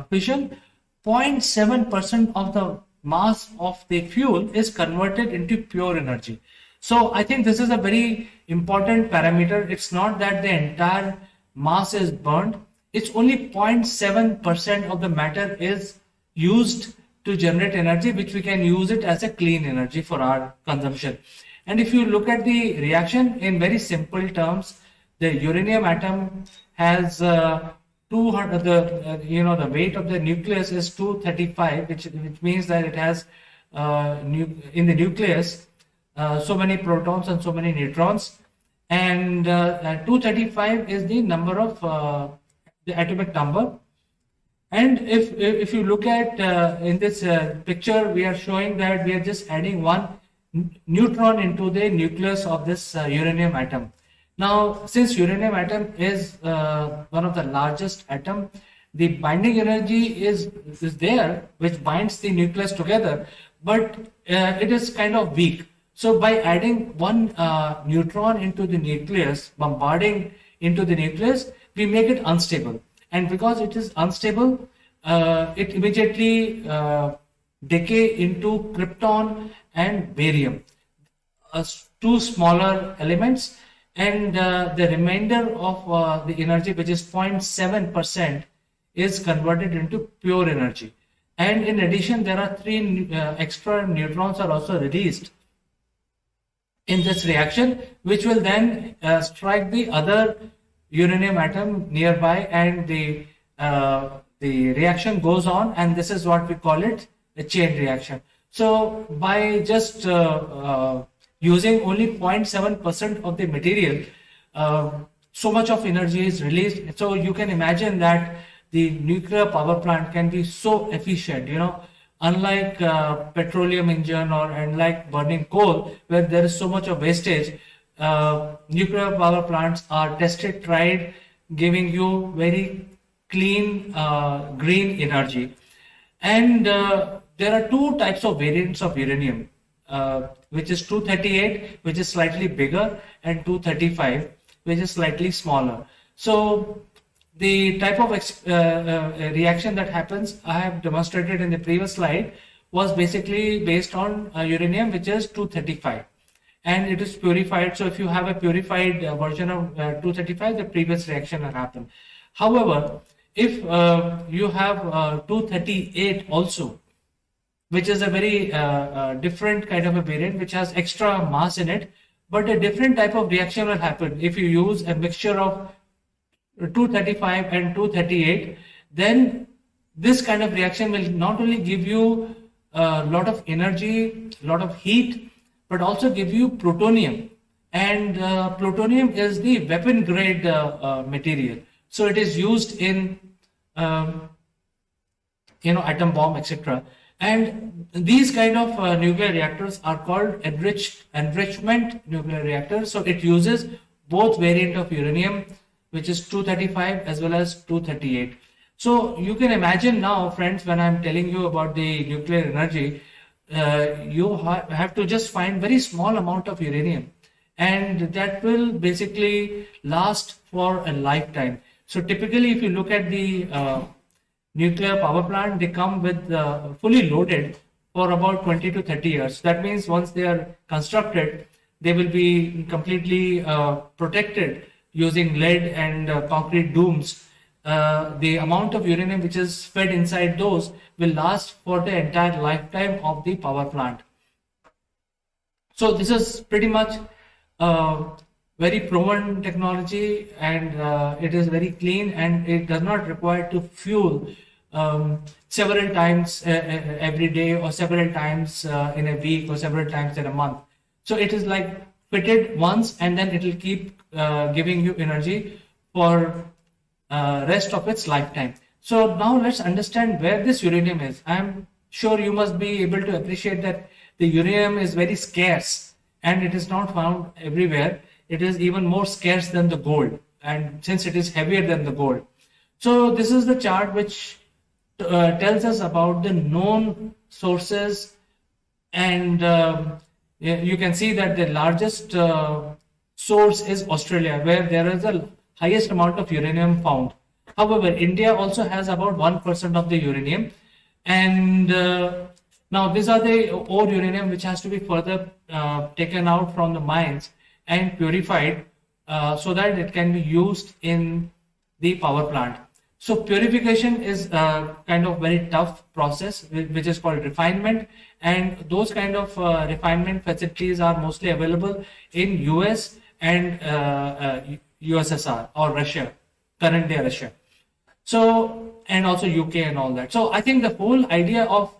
fission, 0.7% of the mass of the fuel is converted into pure energy. So I think this is a very important parameter. It's not that the entire mass is burned. It's only 0.7% of the matter is used to generate energy, which we can use it as a clean energy for our consumption. And if you look at the reaction in very simple terms, the uranium atom has 200, the weight of the nucleus is 235, which means that it has in the nucleus so many protons and so many neutrons, and 235 is the number of the atomic number. And if you look at in this picture, we are showing that we are just adding one neutron into the nucleus of this uranium atom. Now, since uranium atom is one of the largest atom, the binding energy is there, which binds the nucleus together, but it is kind of weak. So by adding one neutron into the nucleus, bombarding into the nucleus, we make it unstable. And because it is unstable, it immediately decay into krypton and barium, two smaller elements, and the remainder of the energy, which is 0.7%, is converted into pure energy. And in addition, there are 3 extra neutrons are also released in this reaction, which will then strike the other uranium atom nearby, and the reaction goes on, and this is what we call it a chain reaction. So by just using only 0.7% of the material, so much of energy is released. So you can imagine that the nuclear power plant can be so efficient, unlike petroleum engine or unlike burning coal, where there is so much of wastage. Nuclear power plants are tested, tried, giving you very clean green energy. And there are 2 types of variants of uranium, which is 238, which is slightly bigger, and 235, which is slightly smaller. So the type of reaction that happens, I have demonstrated in the previous slide, was basically based on uranium, which is 235, and it is purified. So if you have a purified version of 235, the previous reaction will happen. However, if you have 238 also, which is a very different kind of a variant, which has extra mass in it, but a different type of reaction will happen. If you use a mixture of 235 and 238, then this kind of reaction will not only give you a lot of energy, a lot of heat, but also give you plutonium. And plutonium is the weapon grade material. So it is used in atom bomb, etc. And these kind of nuclear reactors are called enrichment nuclear reactors. So it uses both variant of uranium, which is 235 as well as 238. So you can imagine now, friends, when I'm telling you about the nuclear energy, you have to just find very small amount of uranium, and that will basically last for a lifetime. So typically, if you look at the nuclear power plant, they come with fully loaded for about 20 to 30 years. That means once they are constructed, they will be completely protected using lead and concrete dooms. The amount of uranium which is fed inside those will last for the entire lifetime of the power plant. So this is pretty much very proven technology, and it is very clean, and it does not require to fuel several times every day, or several times in a week, or several times in a month. So it is like fitted once, and then it will keep giving you energy for rest of its lifetime. So now let's understand where this uranium is. I'm sure you must be able to appreciate that the uranium is very scarce, and it is not found everywhere. It is even more scarce than the gold, and since it is heavier than the gold. So this is the chart which tells us about the known sources, and you can see that the largest source is Australia, where there is the highest amount of uranium found. However, India also has about 1% of the uranium, and now these are the ore uranium which has to be further taken out from the mines and purified so that it can be used in the power plant. So purification is kind of very tough process, which is called refinement, and those kind of refinement facilities are mostly available in US and USSR or Russia, current day Russia. So, and also UK and all that. So I think the whole idea of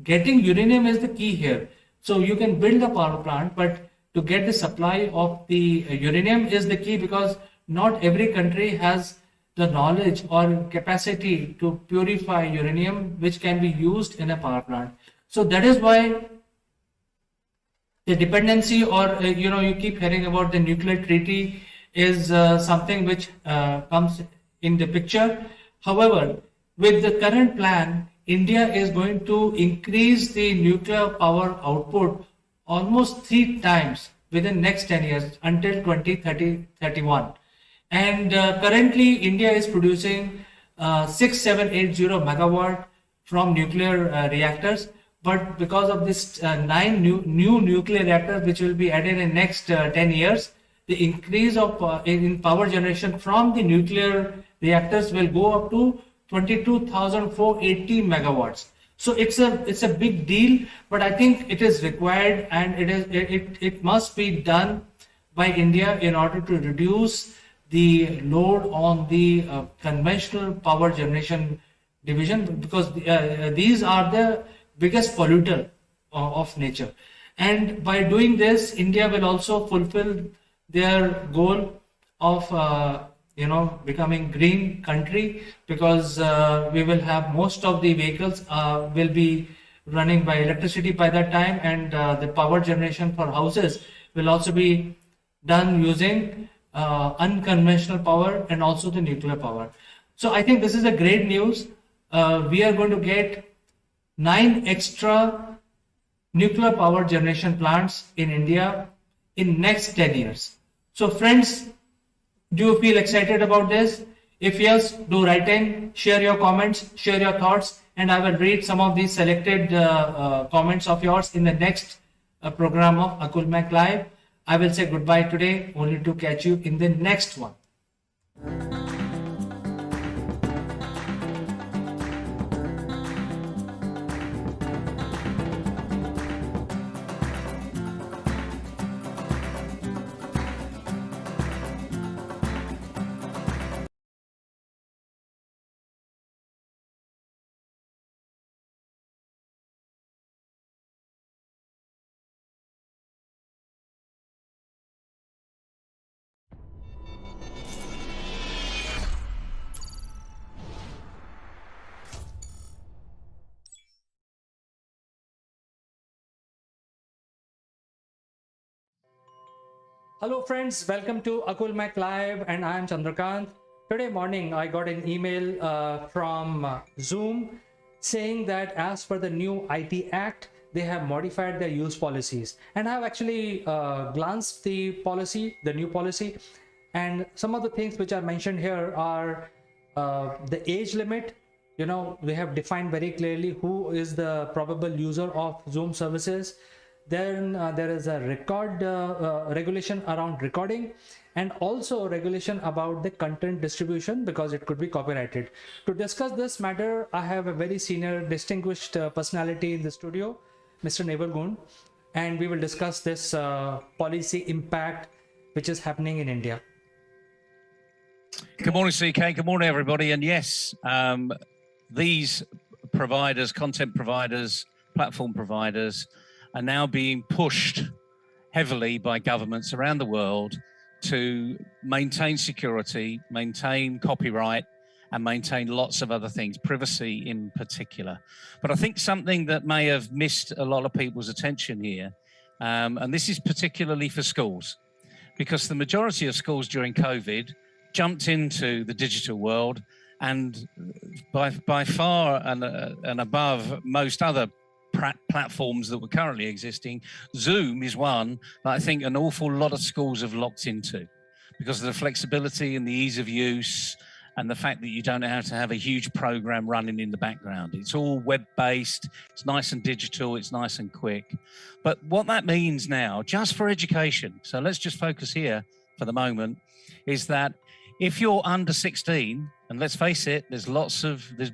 getting uranium is the key here. So you can build a power plant, but to get the supply of the uranium is the key, because not every country has the knowledge or capacity to purify uranium which can be used in a power plant. So that is why the dependency, or you keep hearing about the nuclear treaty, is something which comes in the picture. However, with the current plan, India is going to increase the nuclear power output almost 3 times within next 10 years until 2030-31. And currently, India is producing 6780 megawatt from nuclear reactors. But because of this 9 new nuclear reactors which will be added in next 10 years, the increase of in power generation from the nuclear reactors will go up to 22,480 megawatts. So it's a big deal, but I think it is required, and it must be done by India in order to reduce the load on the conventional power generation division, because these are the biggest polluter of nature. And by doing this, India will also fulfill their goal of becoming green country, because we will have most of the vehicles will be running by electricity by that time, and the power generation for houses will also be done using unconventional power and also the nuclear power. So I think this is a great news. We are going to get 9 extra nuclear power generation plants in India in next 10 years. So friends, do you feel excited about this? If yes, do write in, share your comments, share your thoughts, and I will read some of these selected comments of yours in the next program of Akul Mac Live. I will say goodbye today, only to catch you in the next one. Hello friends, welcome to Akul Mac Live, and I am Chandrakant. Today morning, I got an email from Zoom saying that as per the new IT Act, they have modified their use policies. And I've actually glanced the policy, the new policy, and some of the things which are mentioned here are the age limit. You know, we have defined very clearly who is the probable user of Zoom services. Then there is a record regulation around recording, and also regulation about the content distribution because it could be copyrighted. To discuss this matter, I have a very senior distinguished personality in the studio, Mr. Naval Goon, and we will discuss this policy impact which is happening in India. Good morning, CK. Good morning, everybody. And yes, these providers, content providers, platform providers, are now being pushed heavily by governments around the world to maintain security, maintain copyright, and maintain lots of other things, privacy in particular. But I think something that may have missed a lot of people's attention here, and this is particularly for schools, because the majority of schools during COVID jumped into the digital world, and by far and above most other platforms that were currently existing, Zoom is one that I think an awful lot of schools have locked into because of the flexibility and the ease of use and the fact that you don't have to have a huge program running in the background. It's all web-based, it's nice and digital, it's nice and quick. But what that means now, just for education, so let's just focus here for the moment, is that if you're under 16, and let's face it, there's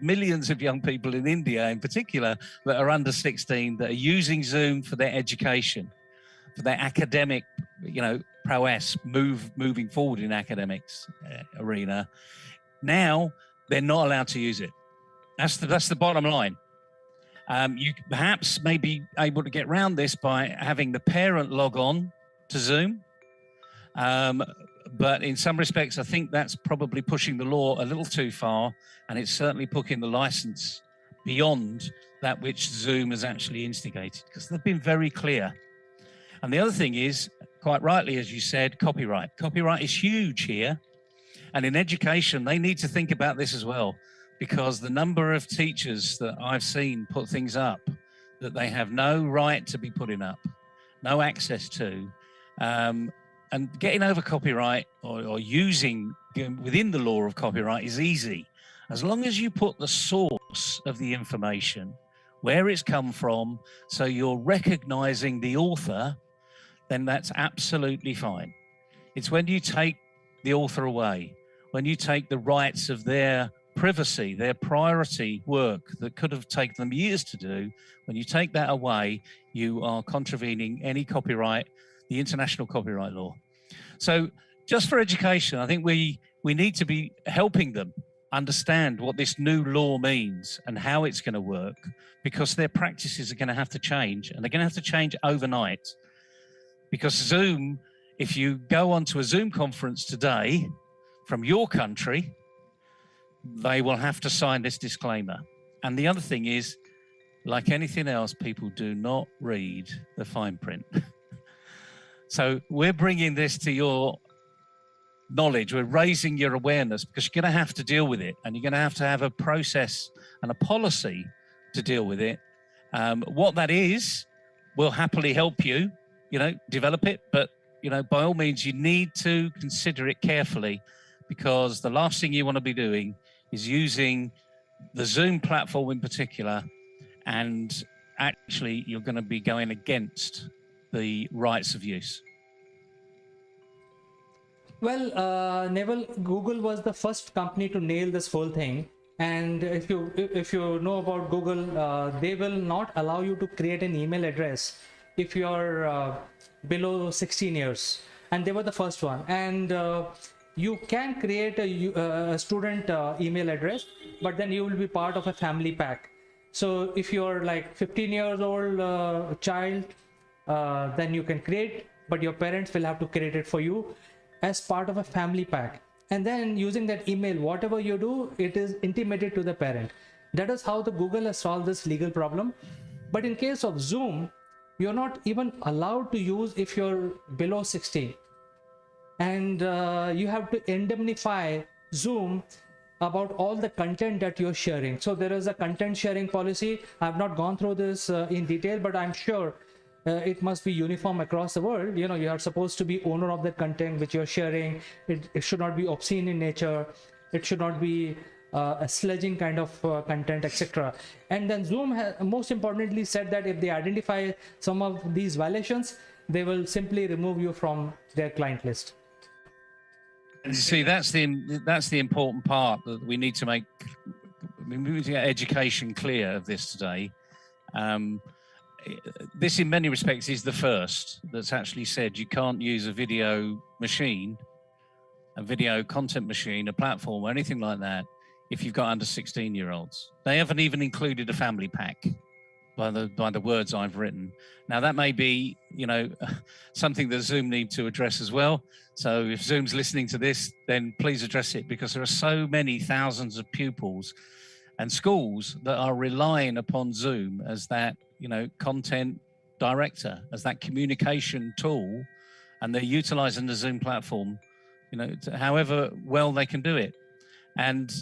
millions of young people in India in particular that are under 16 that are using Zoom for their education, for their academic, prowess, moving forward in academics arena. Now they're not allowed to use it. That's the bottom line. You perhaps may be able to get around this by having the parent log on to Zoom. But in some respects, I think that's probably pushing the law a little too far, and it's certainly putting the license beyond that which Zoom has actually instigated, because they've been very clear. And the other thing is, quite rightly, as you said, copyright. Copyright is huge here. And in education, they need to think about this as well, because the number of teachers that I've seen put things up that they have no right to be putting up, no access to, and getting over copyright or using within the law of copyright is easy. As long as you put the source of the information, where it's come from, so you're recognizing the author, then that's absolutely fine. It's when you take the author away, when you take the rights of their privacy, their priority work that could have taken them years to do, when you take that away, you are contravening any copyright, the international copyright law. So just for education, I think we need to be helping them understand what this new law means and how it's going to work, because their practices are going to have to change, and they're going to have to change overnight. Because Zoom, if you go onto a Zoom conference today from your country, they will have to sign this disclaimer. And the other thing is, like anything else, people do not read the fine print. So we're bringing this to your knowledge. We're raising your awareness, because you're going to have to deal with it, and you're going to have a process and a policy to deal with it. What that is, we'll happily help you, develop it. But, by all means, you need to consider it carefully, because the last thing you want to be doing is using the Zoom platform in particular, and actually you're going to be going against the rights of use. Well, Neville, Google was the first company to nail this whole thing. And if you know about Google, they will not allow you to create an email address if you're below 16 years. And they were the first one. And you can create a student email address, but then you will be part of a family pack. So if you're like 15 years old child, then you can create, but your parents will have to create it for you as part of a family pack. And then using that email, whatever you do, it is intimated to the parent. That is how the Google has solved this legal problem. But in case of Zoom, you're not even allowed to use if you're below 16. And you have to indemnify Zoom about all the content that you're sharing. So there is a content sharing policy. I've not gone through this in detail, but I'm sure it must be uniform across the world. You know, you are supposed to be owner of the content which you're sharing. It should not be obscene in nature. It should not be a sledging kind of content, etc. And then Zoom has most importantly said that if they identify some of these violations, they will simply remove you from their client list. And you see, that's the important part that we need to make. We need to get education clear of this today. This, in many respects, is the first that's actually said you can't use a video machine, a video content machine, a platform, or anything like that if you've got under 16-year-olds. They haven't even included a family pack by the words I've written. Now, that may be, you know, something that Zoom need to address as well. So if Zoom's listening to this, then please address it, because there are so many thousands of pupils and schools that are relying upon Zoom as that, you know, content director, as that communication tool, and they're utilizing the Zoom platform, you know, however well they can do it. And,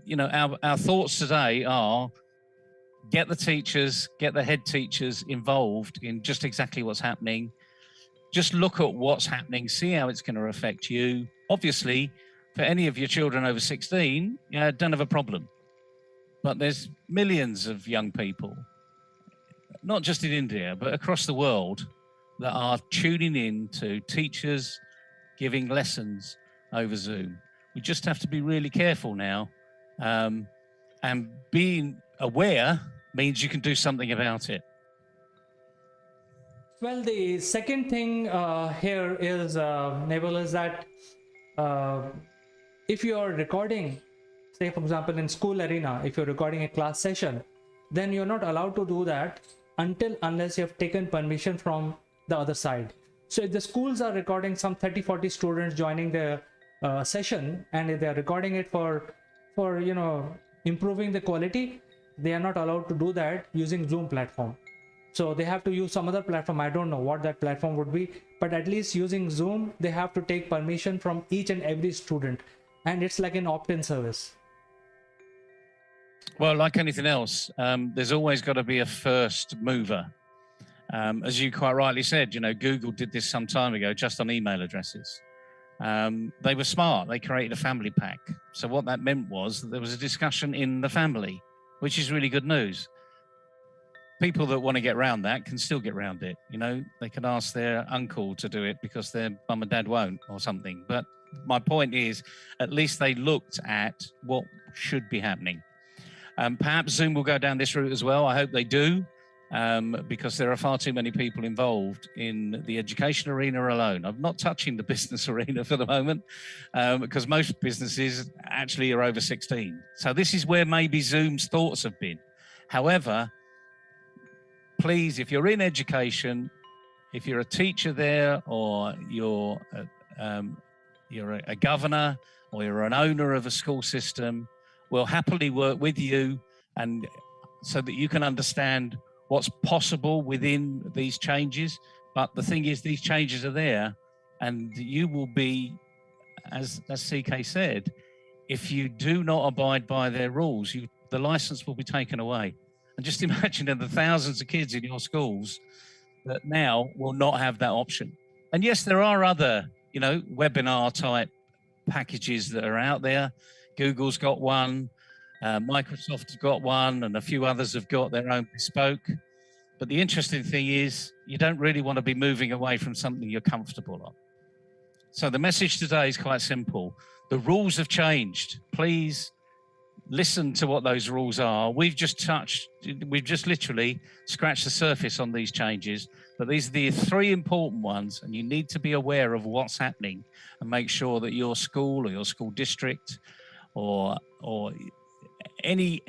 you know, our thoughts today are, get the teachers, get the head teachers involved in just exactly what's happening. Just look at what's happening, see how it's going to affect you. Obviously, for any of your children over 16, don't have a problem. But there's millions of young people, not just in India, but across the world, that are tuning in to teachers giving lessons over Zoom. We just have to be really careful now. And being aware means you can do something about it. Well, the second thing here is, Neville, is that if you are recording, say for example in school arena, if you're recording a class session, then you're not allowed to do that unless you have taken permission from the other side. So if the schools are recording some 30-40 students joining the session, and if they're recording it for you know, improving the quality, they are not allowed to do that using Zoom platform. So they have to use some other platform. I don't know what that platform would be, but at least using Zoom, they have to take permission from each and every student, and it's like an opt-in service. Well, like anything else, there's always got to be a first mover. As you quite rightly said, you know, Google did this some time ago just on email addresses. They were smart. They created a family pack. So what that meant was that there was a discussion in the family, which is really good news. People that want to get around that can still get around it. You know, they can ask their uncle to do it because their mum and dad won't, or something. But my point is, at least they looked at what should be happening. Perhaps Zoom will go down this route as well. I hope they do, because there are far too many people involved in the education arena alone. I'm not touching the business arena for the moment, because most businesses actually are over 16. So this is where maybe Zoom's thoughts have been. However, please, if you're in education, if you're a teacher there, or you're a governor, or you're an owner of a school system, we'll happily work with you, and so that you can understand what's possible within these changes. But the thing is, these changes are there, and you will be, as CK said, if you do not abide by their rules, the license will be taken away. And just imagine the thousands of kids in your schools that now will not have that option. And yes, there are other, you know, webinar type packages that are out there. Google's got one, Microsoft's got one, and a few others have got their own bespoke. But the interesting thing is, you don't really want to be moving away from something you're comfortable on. So the message today is quite simple. The rules have changed. Please listen to what those rules are. We've just literally scratched the surface on these changes, but these are the three important ones, and you need to be aware of what's happening and make sure that your school or your school district or any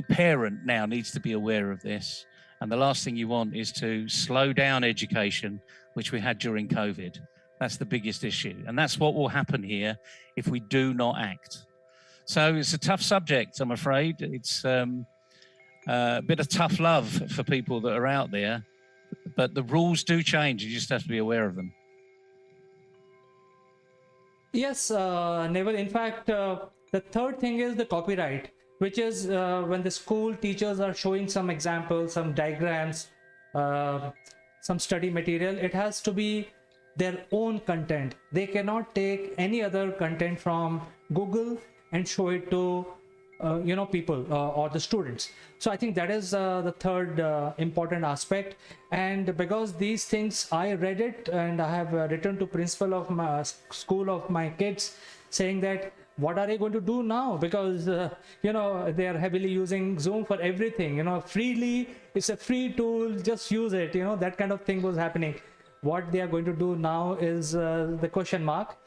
parent now needs to be aware of this. And the last thing you want is to slow down education, which we had during COVID. That's the biggest issue. And that's what will happen here if we do not act. So it's a tough subject, I'm afraid. It's a bit of tough love for people that are out there, but the rules do change. You just have to be aware of them. Yes, Neville. In fact, the third thing is the copyright, which is when the school teachers are showing some examples, some diagrams, uh, some study material, it has to be their own content. They cannot take any other content from Google and show it to people or the students. So I think that is the third important aspect. And because these things, I read it and I have written to principal of my school of my kids saying that what are they going to do now, because they are heavily using Zoom for everything, freely. It's a free tool, just use it, that kind of thing was happening. What they are going to do now is the question mark.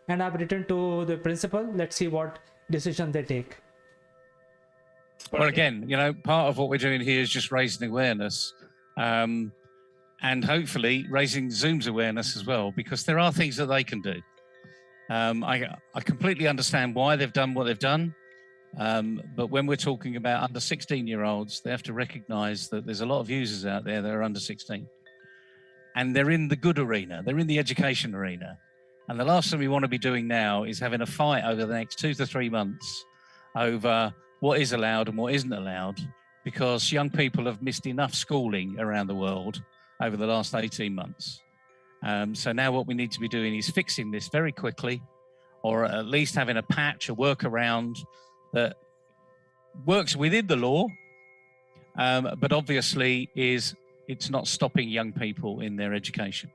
And I've written to the principal. Let's see what decision they take. Well, again, part of what we're doing here is just raising awareness, and hopefully raising Zoom's awareness as well, because there are things that they can do. I completely understand why they've done what they've done, but when we're talking about under 16-year-olds, they have to recognise that there's a lot of users out there that are under 16, and they're in the good arena, they're in the education arena, and the last thing we want to be doing now is having a fight over the next 2 to 3 months over what is allowed and what isn't allowed, because young people have missed enough schooling around the world over the last 18 months. So now what we need to be doing is fixing this very quickly, or at least having a patch, a workaround that works within the law, but obviously it's not stopping young people in their education.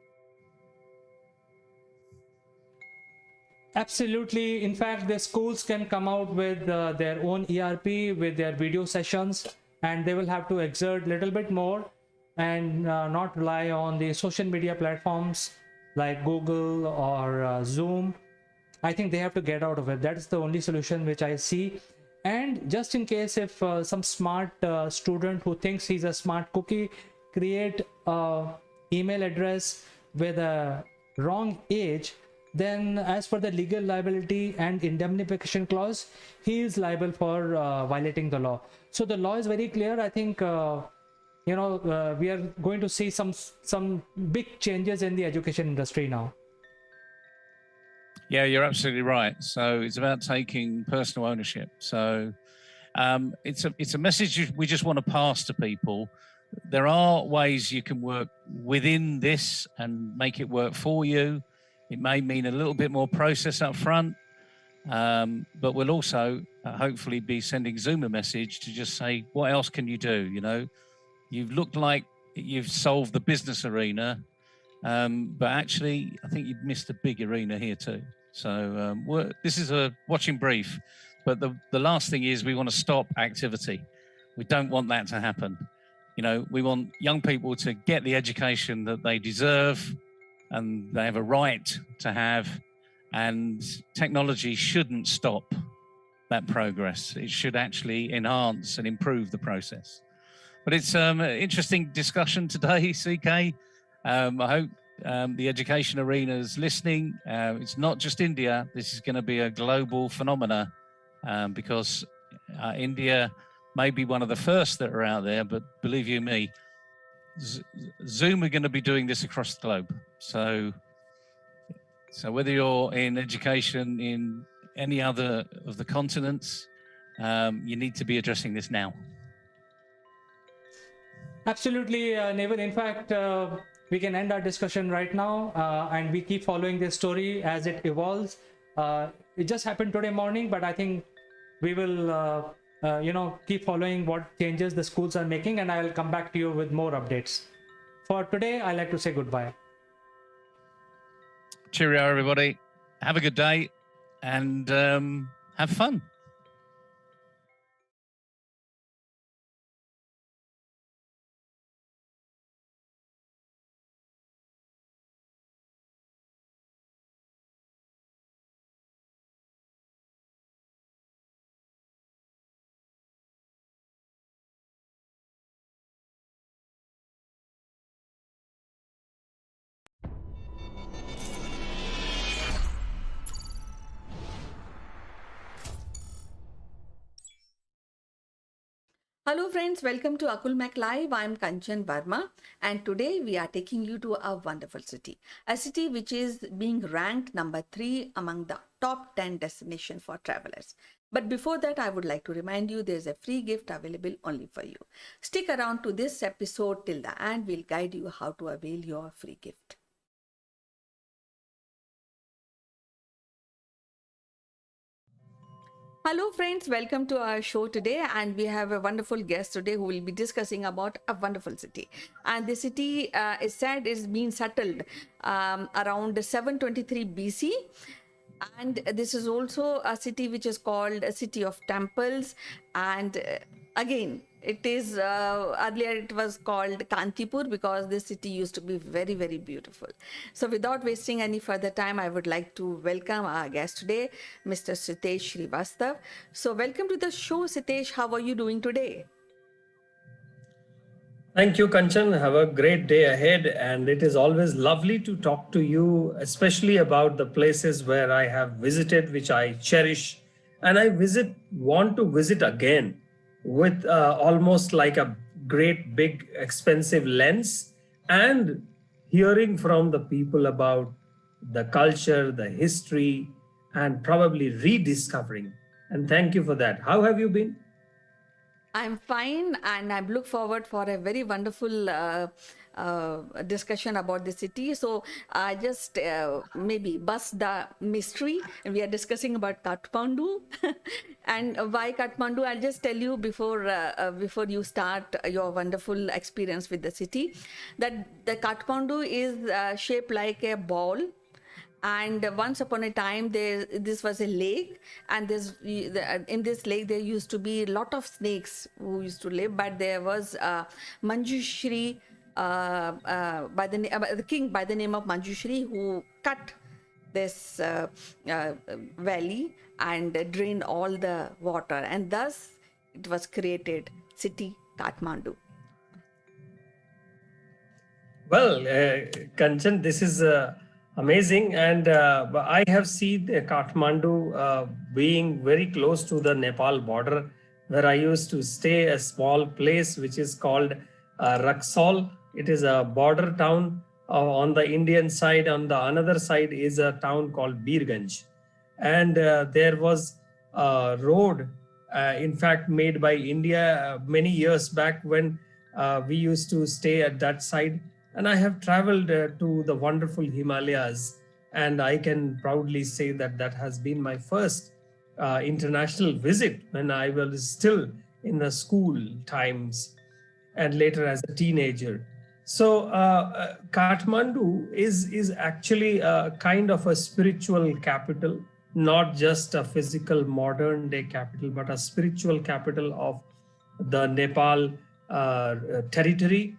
Absolutely. In fact, the schools can come out with their own ERP, with their video sessions, and they will have to exert a little bit more and not rely on the social media platforms like Google or Zoom. I think they have to get out of it. That's the only solution which I see. And just in case if some smart student who thinks he's a smart cookie create a email address with a wrong age, then as per the legal liability and indemnification clause, he is liable for violating the law. So the law is very clear. I think we are going to see some big changes in the education industry now. Yeah, you're absolutely right. So it's about taking personal ownership. So it's a message we just want to pass to people. There are ways you can work within this and make it work for you. It may mean a little bit more process up front, but we'll also hopefully be sending Zoom a message to just say, what else can you do? You've looked like you've solved the business arena, but actually, I think you've missed a big arena here too. So this is a watching brief, but the last thing is we want to stop activity. We don't want that to happen. We want young people to get the education that they deserve and they have a right to have, and technology shouldn't stop that progress. It should actually enhance and improve the process. But it's an interesting discussion today, CK. I hope the education arena is listening. It's not just India. This is going to be a global phenomena because India may be one of the first that are out there, but believe you me, Zoom are going to be doing this across the globe. So whether you're in education in any other of the continents, you need to be addressing this now. Absolutely, Neville. In fact, we can end our discussion right now, and we keep following this story as it evolves. It just happened today morning, but I think we will keep following what changes the schools are making, and I will come back to you with more updates. For today, I like to say goodbye. Cheerio, everybody. Have a good day and have fun. Hello friends, welcome to Akulmek Live. I'm Kanchan Verma and today we are taking you to a wonderful city. A city which is being ranked number 3 among the top 10 destinations for travelers. But before that, I would like to remind you there's a free gift available only for you. Stick around to this episode till the end. We'll guide you how to avail your free gift. Hello friends, welcome to our show today and we have a wonderful guest today who will be discussing about a wonderful city. And the city is said is being settled around 723 BC. And this is also a city which is called a city of temples. And again, it is earlier it was called Kantipur because this city used to be very, very beautiful. So without wasting any further time, I would like to welcome our guest today, Mr. Sitesh Srivastav. So welcome to the show, Sitesh. How are you doing today? Thank you, Kanchan. Have a great day ahead. And it is always lovely to talk to you, especially about the places where I have visited, which I cherish. And I want to visit again with almost like a great, big, expensive lens and hearing from the people about the culture, the history, and probably rediscovering. And thank you for that. How have you been? I'm fine and I look forward for a very wonderful discussion about the city. So I just maybe bust the mystery. We are discussing about Kathmandu and why Kathmandu. I'll just tell you before you start your wonderful experience with the city that the Kathmandu is shaped like a ball. And once upon a time, this was a lake, and in this lake there used to be a lot of snakes who used to live. But there was Manjushri, by the king by the name of Manjushri, who cut this valley and drained all the water, and thus it was created city Kathmandu. Well, Kanchan, this is amazing. And I have seen Kathmandu being very close to the Nepal border, where I used to stay a small place which is called Raxaul. It is a border town on the Indian side. On the another side is a town called Birganj. And there was a road, in fact, made by India many years back when we used to stay at that side. And I have traveled to the wonderful Himalayas, and I can proudly say that that has been my first international visit when I was still in the school times and later as a teenager. So Kathmandu is actually a kind of a spiritual capital, not just a physical modern day capital, but a spiritual capital of the Nepal territory.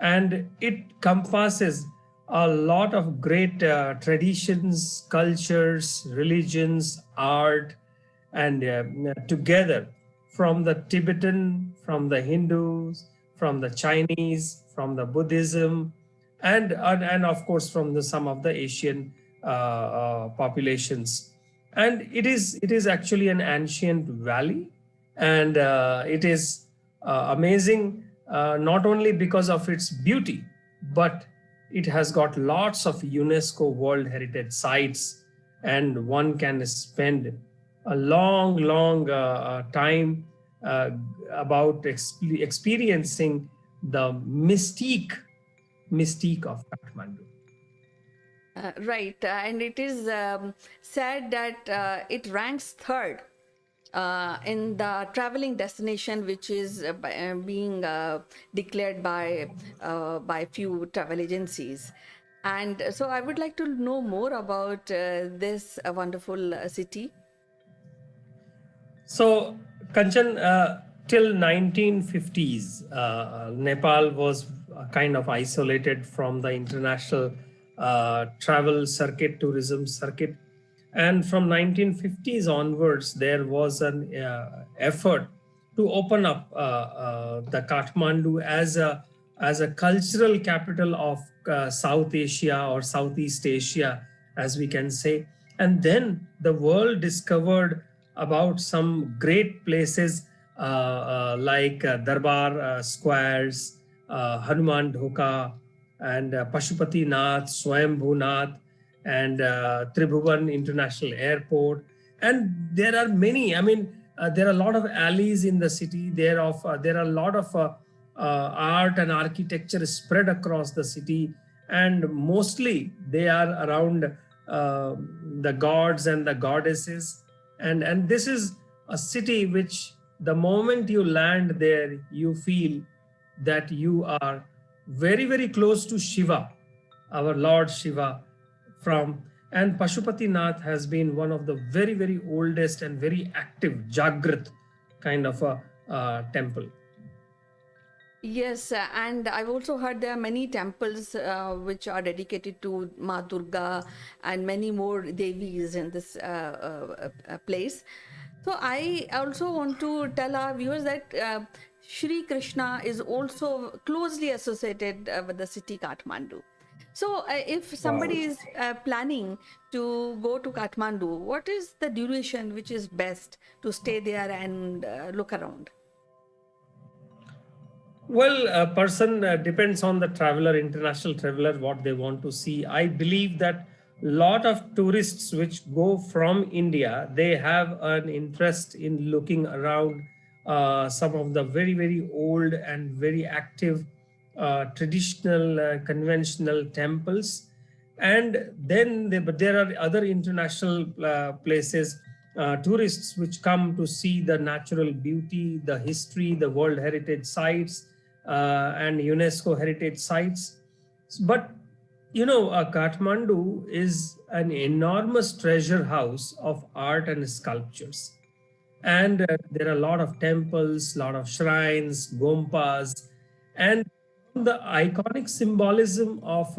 And it compasses a lot of great traditions, cultures, religions, art, and together from the Tibetan, from the Hindus, from the Chinese, from the Buddhism, and of course from some of the Asian populations. And it is actually an ancient valley, and it is amazing. Not only because of its beauty, but it has got lots of UNESCO World Heritage Sites, and one can spend a long time about experiencing the mystique of Kathmandu. Right, and it is said that it ranks third in the traveling destination, which is being declared by few travel agencies. And so I would like to know more about this wonderful city. So, Kanchan, till 1950s, Nepal was kind of isolated from the international travel circuit, tourism circuit. And from 1950s onwards, there was an effort to open up the Kathmandu as a cultural capital of South Asia or Southeast Asia, as we can say. And then the world discovered about some great places like Darbar squares, Hanuman Dhoka, and Pashupati Nath, Swayambhu Nath, and Tribhuvan International Airport. And there are many, I mean, there are a lot of alleys in the city. There are a lot of art and architecture spread across the city. And mostly they are around the gods and the goddesses. And this is a city which the moment you land there, you feel that you are very, very close to Shiva, our Lord Shiva. And Pashupati Nath has been one of the very, very oldest and very active Jagrat kind of a temple. Yes, and I've also heard there are many temples which are dedicated to Ma Durga and many more Devis in this place. So I also want to tell our viewers that Shri Krishna is also closely associated with the city Kathmandu. So if somebody is planning to go to Kathmandu, what is the duration which is best to stay there and look around? Well, a person depends on the traveler, international traveler, what they want to see. I believe that lot of tourists which go from India, they have an interest in looking around some of the very, very old and very active traditional, conventional temples. And then but there are other international places, tourists which come to see the natural beauty, the history, the World Heritage Sites, and UNESCO heritage sites. But you know, Kathmandu is an enormous treasure house of art and sculptures. And there are a lot of temples, a lot of shrines, gompas, and the iconic symbolism of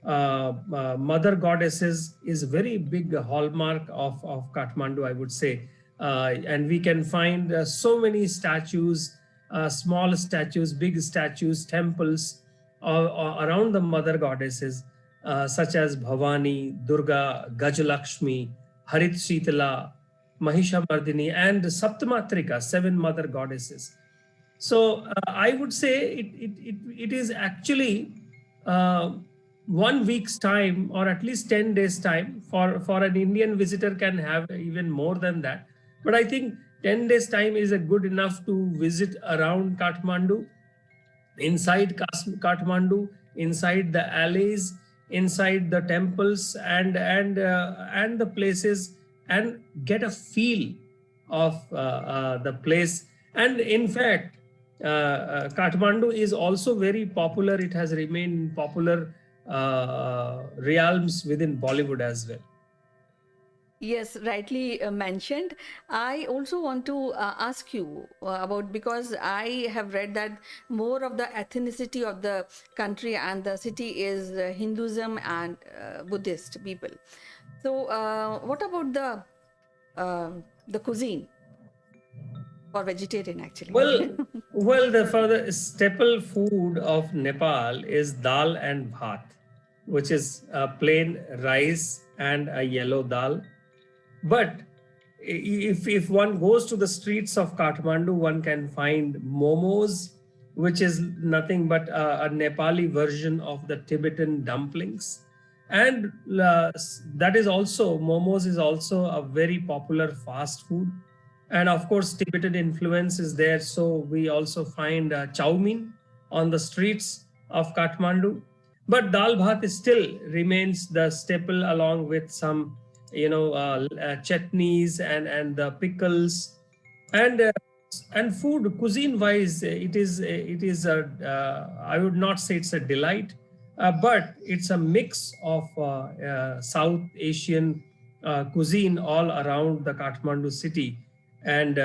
mother goddesses is very big hallmark of Kathmandu, I would say. And we can find so many statues, small statues, big statues, temples around the mother goddesses, such as Bhavani, Durga, Gajalakshmi, Harit Shitala, Mahishamardini, and Saptamatrika, 7 mother goddesses. So I would say it is actually 1 week's time, or at least 10 days time. For an Indian visitor can have even more than that. But I think 10 days time is a good enough to visit around Kathmandu, inside Kathmandu, inside the alleys, inside the temples, and the places, and get a feel of the place. And in fact, Kathmandu is also very popular. It has remained popular realms within Bollywood as well. Yes, rightly mentioned. I also want to ask you about, because I have read that more of the ethnicity of the country and the city is Hinduism and Buddhist people. So, what about the cuisine for vegetarian actually? Well, for the staple food of Nepal is dal and bhat, which is plain rice and a yellow dal. But if one goes to the streets of Kathmandu, one can find momos, which is nothing but a Nepali version of the Tibetan dumplings. And that is also, momos is also a very popular fast food. And of course, Tibetan influence is there. So we also find chow mein on the streets of Kathmandu. But dal bhat still remains the staple, along with some chutneys and the pickles, and food cuisine wise, it is I would not say it's a delight, but it's a mix of South Asian cuisine all around the Kathmandu city. And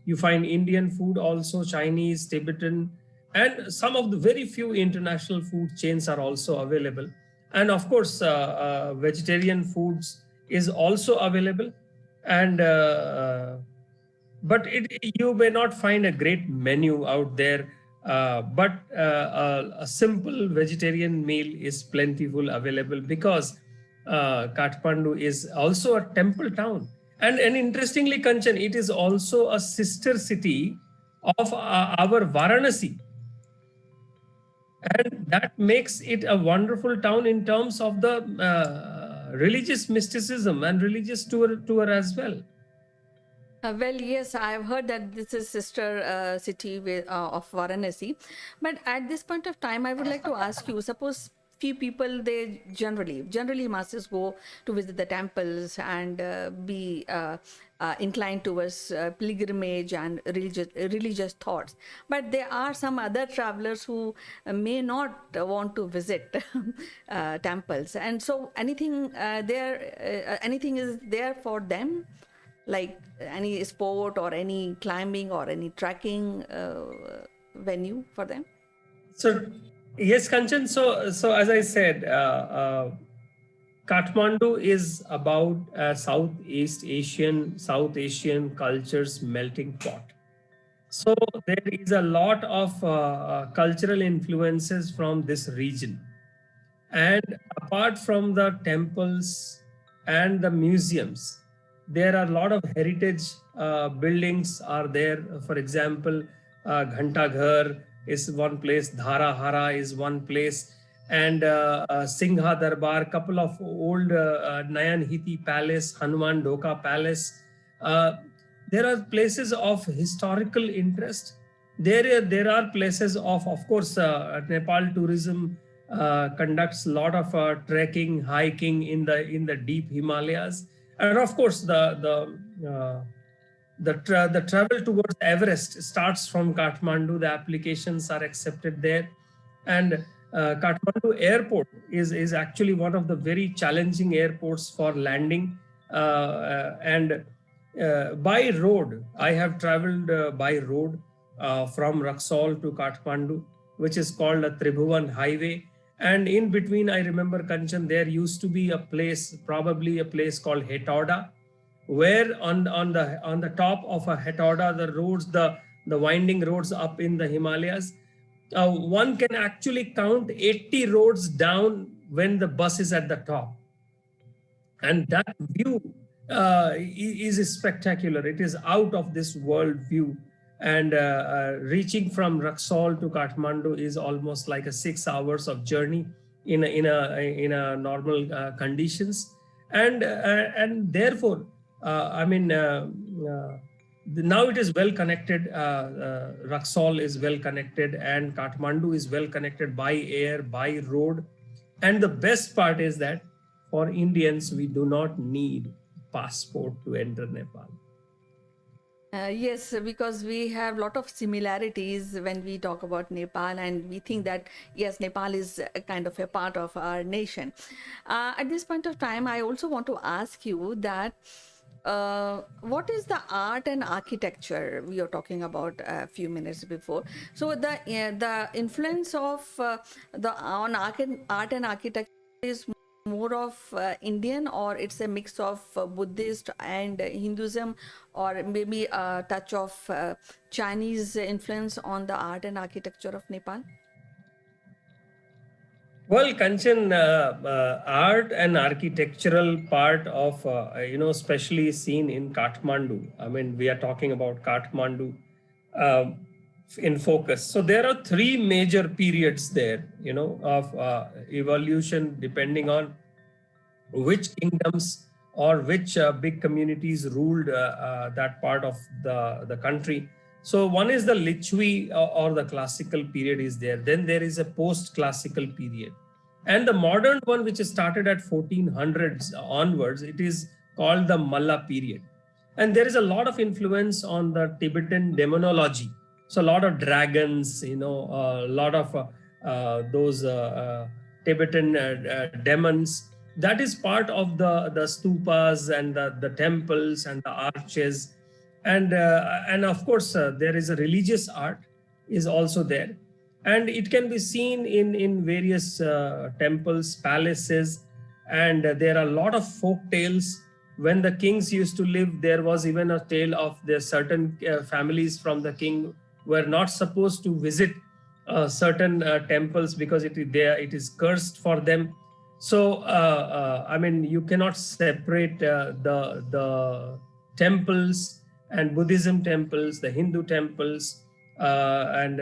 you find Indian food also, Chinese, Tibetan, and some of the very few international food chains are also available. And of course, vegetarian foods is also available. And but you may not find a great menu out there, but a simple vegetarian meal is plentiful available, because Kathmandu is also a temple town. And interestingly, Kanchan, it is also a sister city of our Varanasi. And that makes it a wonderful town in terms of the religious mysticism and religious tour as well. Well, yes, I've heard that this is sister city of Varanasi. But at this point of time, I would like to ask you, suppose few people, they generally masses go to visit the temples and be inclined towards pilgrimage and religious thoughts. But there are some other travelers who may not want to visit temples. And so anything is there for them? Like any sport or any climbing or any trekking venue for them? So, yes, Kanchan. So as I said, Kathmandu is about South Asian culture's melting pot. So there is a lot of cultural influences from this region. And apart from the temples and the museums, there are a lot of heritage buildings are there. For example, Ghanta Ghar is one place, Dhara Hara is one place, and Singha Darbar, couple of old Nayan Hiti Palace, Hanuman Dhoka Palace. There are places of historical interest. There are places of course, Nepal tourism conducts a lot of trekking, hiking in the deep Himalayas, and of course the travel towards Everest starts from Kathmandu. The applications are accepted there, and Kathmandu airport is actually one of the very challenging airports for landing, and by road. I have traveled by road from Raxaul to Kathmandu, which is called a Tribhuvan Highway. And in between, I remember, Kanchan, there used to be a place, probably a place called Hetauda, where on the top of a Hetauda, the roads, the winding roads up in the Himalayas, one can actually count 80 roads down when the bus is at the top. And that view is spectacular. It is out of this world view. And reaching from Raxaul to Kathmandu is almost like a 6 hours of journey in a normal conditions. And therefore, now it is well connected. Raxaul is well connected, and Kathmandu is well connected by air, by road. And the best part is that for Indians, we do not need passport to enter Nepal. Yes, because we have a lot of similarities when we talk about Nepal, and we think that, yes, Nepal is a kind of a part of our nation. At this point of time, I also want to ask you that what is the art and architecture we were talking about a few minutes before? So the influence of on art and architecture is more of Indian, or it's a mix of Buddhist and Hinduism, or maybe a touch of Chinese influence on the art and architecture of Nepal? Well, Kanchan, art and architectural part of, especially seen in Kathmandu. I mean, we are talking about Kathmandu in focus. So there are three major periods there, of evolution, depending on which kingdoms or which big communities ruled that part of the country. So one is the Lichwi or the classical period is there. Then there is a post-classical period. And the modern one, which is started at 1400s onwards, it is called the Malla period. And there is a lot of influence on the Tibetan demonology. So a lot of dragons, a lot of those Tibetan demons. That is part of the stupas and the temples and the arches. And of course, there is a religious art is also there. And it can be seen in various temples, palaces. And there are a lot of folk tales. When the kings used to live, there was even a tale of the certain families from the king were not supposed to visit certain temples because it is cursed for them. So, you cannot separate the temples and Buddhism temples, the Hindu temples, and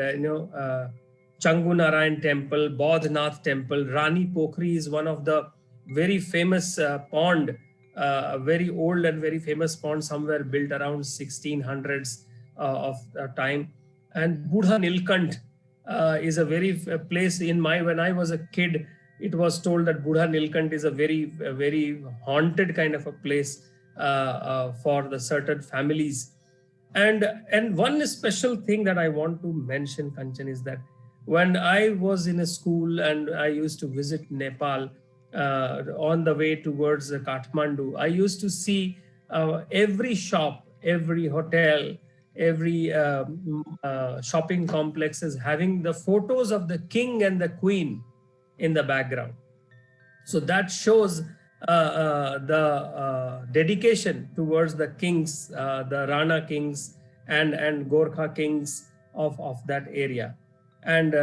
Changu Narayan temple, Bodhnath temple. Rani Pokhri is one of the very famous pond, a very old and very famous pond somewhere built around 1600s of time. And Budha Nilkant is a very place in when I was a kid, it was told that Budha Nilkant is a very haunted kind of a place for the certain families. And one special thing that I want to mention, Kanchan, is that when I was in a school and I used to visit Nepal on the way towards Kathmandu, I used to see every shop, every hotel, every shopping complex is having the photos of the king and the queen in the background. So that shows the dedication towards the kings, the Rana kings and Gorkha kings of that area. And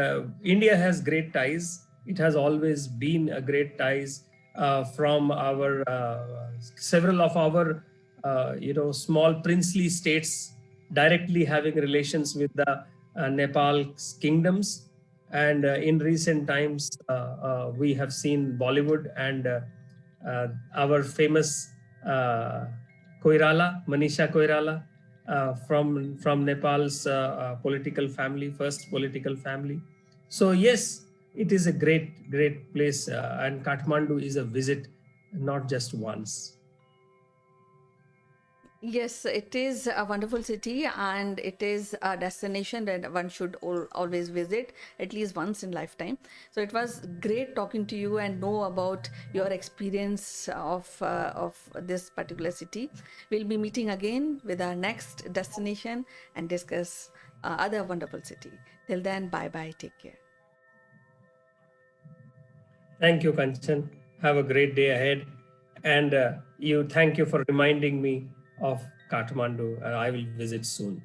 India has great ties. It has always been a great ties from our several of our small princely states directly having relations with the Nepal's kingdoms. And in recent times, we have seen Bollywood and our famous Koirala, Manisha Koirala, from Nepal's political family, first political family. So yes, it is a great place, and Kathmandu is a visit, not just once. Yes, it is a wonderful city and it is a destination that one should always visit at least once in lifetime. So it was great talking to you and know about your experience of this particular city. We'll be meeting again with our next destination and discuss other wonderful city. Till then, bye bye. Take care. Thank you, Kanchan. Have a great day ahead. And thank you for reminding me of Kathmandu. I will visit soon.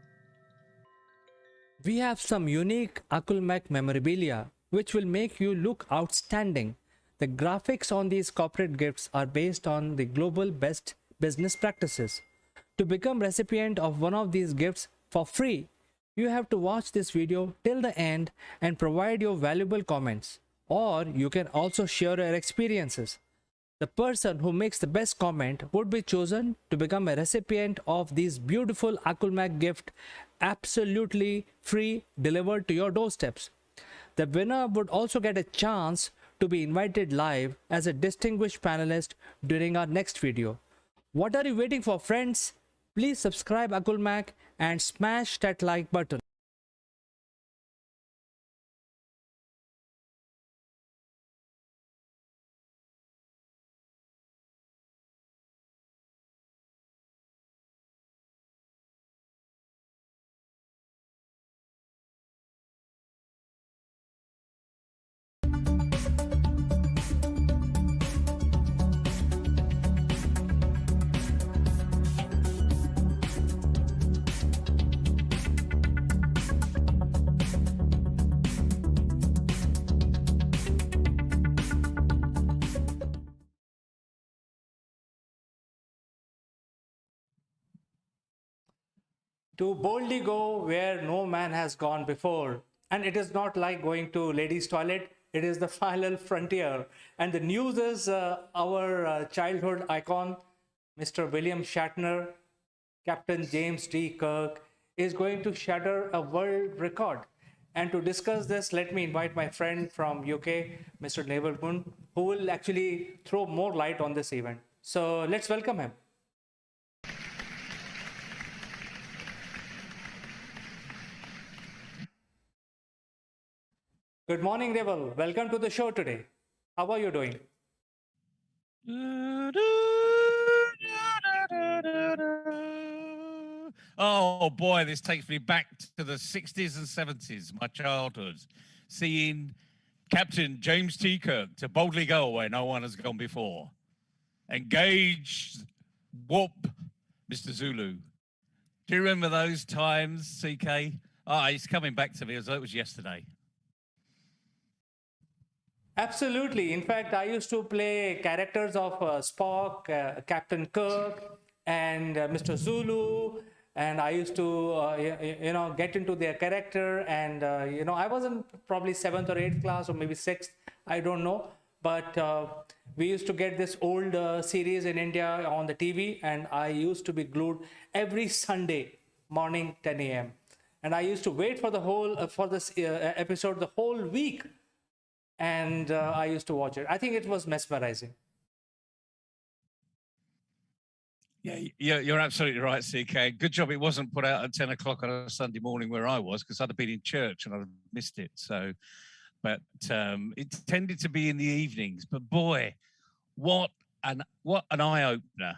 We have some unique Akulmek memorabilia which will make you look outstanding. The graphics on these corporate gifts are based on the global best business practices. To become recipient of one of these gifts for free, you have to watch this video till the end and provide your valuable comments. Or you can also share your experiences. The person who makes the best comment would be chosen to become a recipient of these beautiful Akulmak gift, absolutely free, delivered to your doorsteps. The winner would also get a chance to be invited live as a distinguished panelist during our next video. What are you waiting for, friends? Please subscribe Akulmak and smash that like button. To boldly go where no man has gone before. And it is not like going to ladies' toilet, it is the final frontier. And the news is our childhood icon, Mr. William Shatner, Captain James D. Kirk, is going to shatter a world record. And to discuss this, let me invite my friend from UK, Mr. Neville Moon, who will actually throw more light on this event. So let's welcome him. Good morning, Neville. Welcome to the show today. How are you doing? Oh boy, this takes me back to the 60s and 70s, my childhood, seeing Captain James T. Kirk to boldly go where no one has gone before. Engage, whoop, Mr. Zulu. Do you remember those times, CK? Ah, it's coming back to me as though it was yesterday. Absolutely. In fact, I used to play characters of Spock, Captain Kirk, and Mr. Zulu, and I used to get into their character, and I was in probably 7th or 8th class, or maybe 6th, I don't know, but we used to get this old series in India on the TV, and I used to be glued every Sunday morning 10 a.m. and I used to wait for the whole for this episode the whole week, and I used to watch it. I think it was mesmerizing. Yeah, you're absolutely right, CK. Good job it wasn't put out at 10 o'clock on a Sunday morning where I was, because I'd have been in church and I'd have missed it. So, but it tended to be in the evenings. But boy, what an eye-opener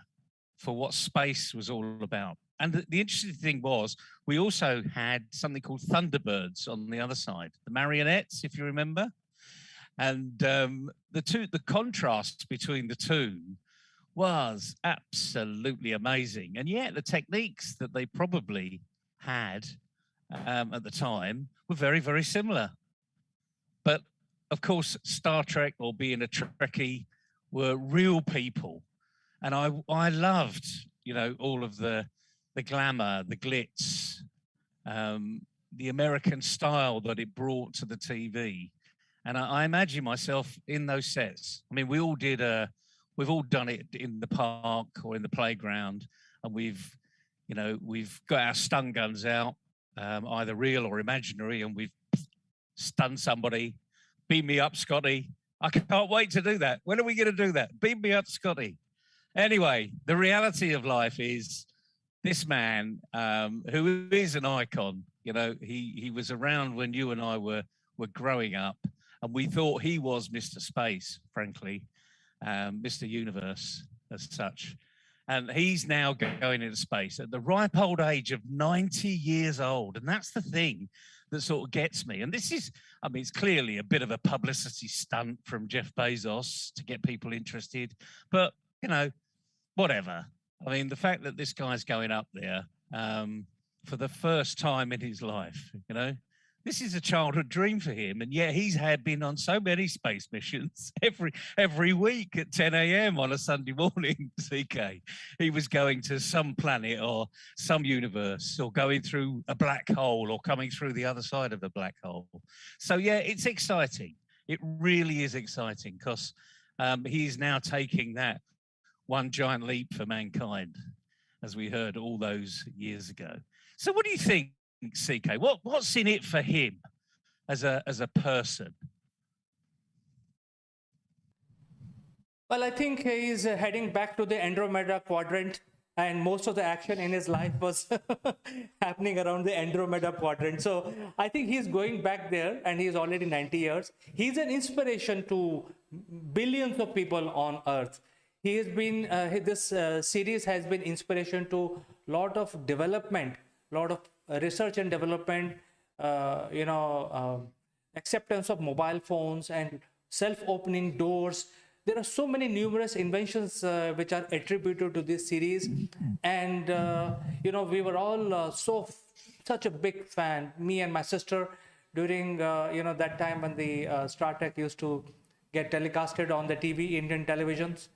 for what space was all about. And the interesting thing was, we also had something called Thunderbirds on the other side, the marionettes, if you remember. And the contrast between the two was absolutely amazing. And yet the techniques that they probably had at the time were very, very similar. But of course, Star Trek, or being a Trekkie, were real people. And I loved, all of the glamour, the glitz, the American style that it brought to the TV. And I imagine myself in those sets. I mean, we've all done it in the park or in the playground, and we've got our stun guns out, either real or imaginary, and we've stunned somebody. Beam me up, Scotty. I can't wait to do that. When are we going to do that? Beam me up, Scotty. Anyway, the reality of life is this man, who is an icon, he was around when you and I were growing up, and we thought he was Mr. Space, frankly. Mr. Universe as such. And he's now going into space at the ripe old age of 90 years old. And that's the thing that sort of gets me. And this is, it's clearly a bit of a publicity stunt from Jeff Bezos to get people interested. But, whatever. The fact that this guy's going up there for the first time in his life, this is a childhood dream for him, and yet he's been on so many space missions every week at 10 a.m. on a Sunday morning. CK, he was going to some planet or some universe, or going through a black hole, or coming through the other side of a black hole. So yeah, it's exciting. It really is exciting, because he's now taking that one giant leap for mankind, as we heard all those years ago. So what do you think, CK? What's in it for him as a person? Well, I think he's heading back to the Andromeda quadrant, and most of the action in his life was happening around the Andromeda quadrant. So I think he's going back there, and he's already 90 years. He's an inspiration to billions of people on Earth. He has been, this series has been inspiration to a lot of development, lot of research and development, acceptance of mobile phones and self-opening doors. There are so many numerous inventions which are attributed to this series. And, we were all such a big fan, me and my sister, during, that time when the Star Trek used to get telecasted on the TV, Indian televisions.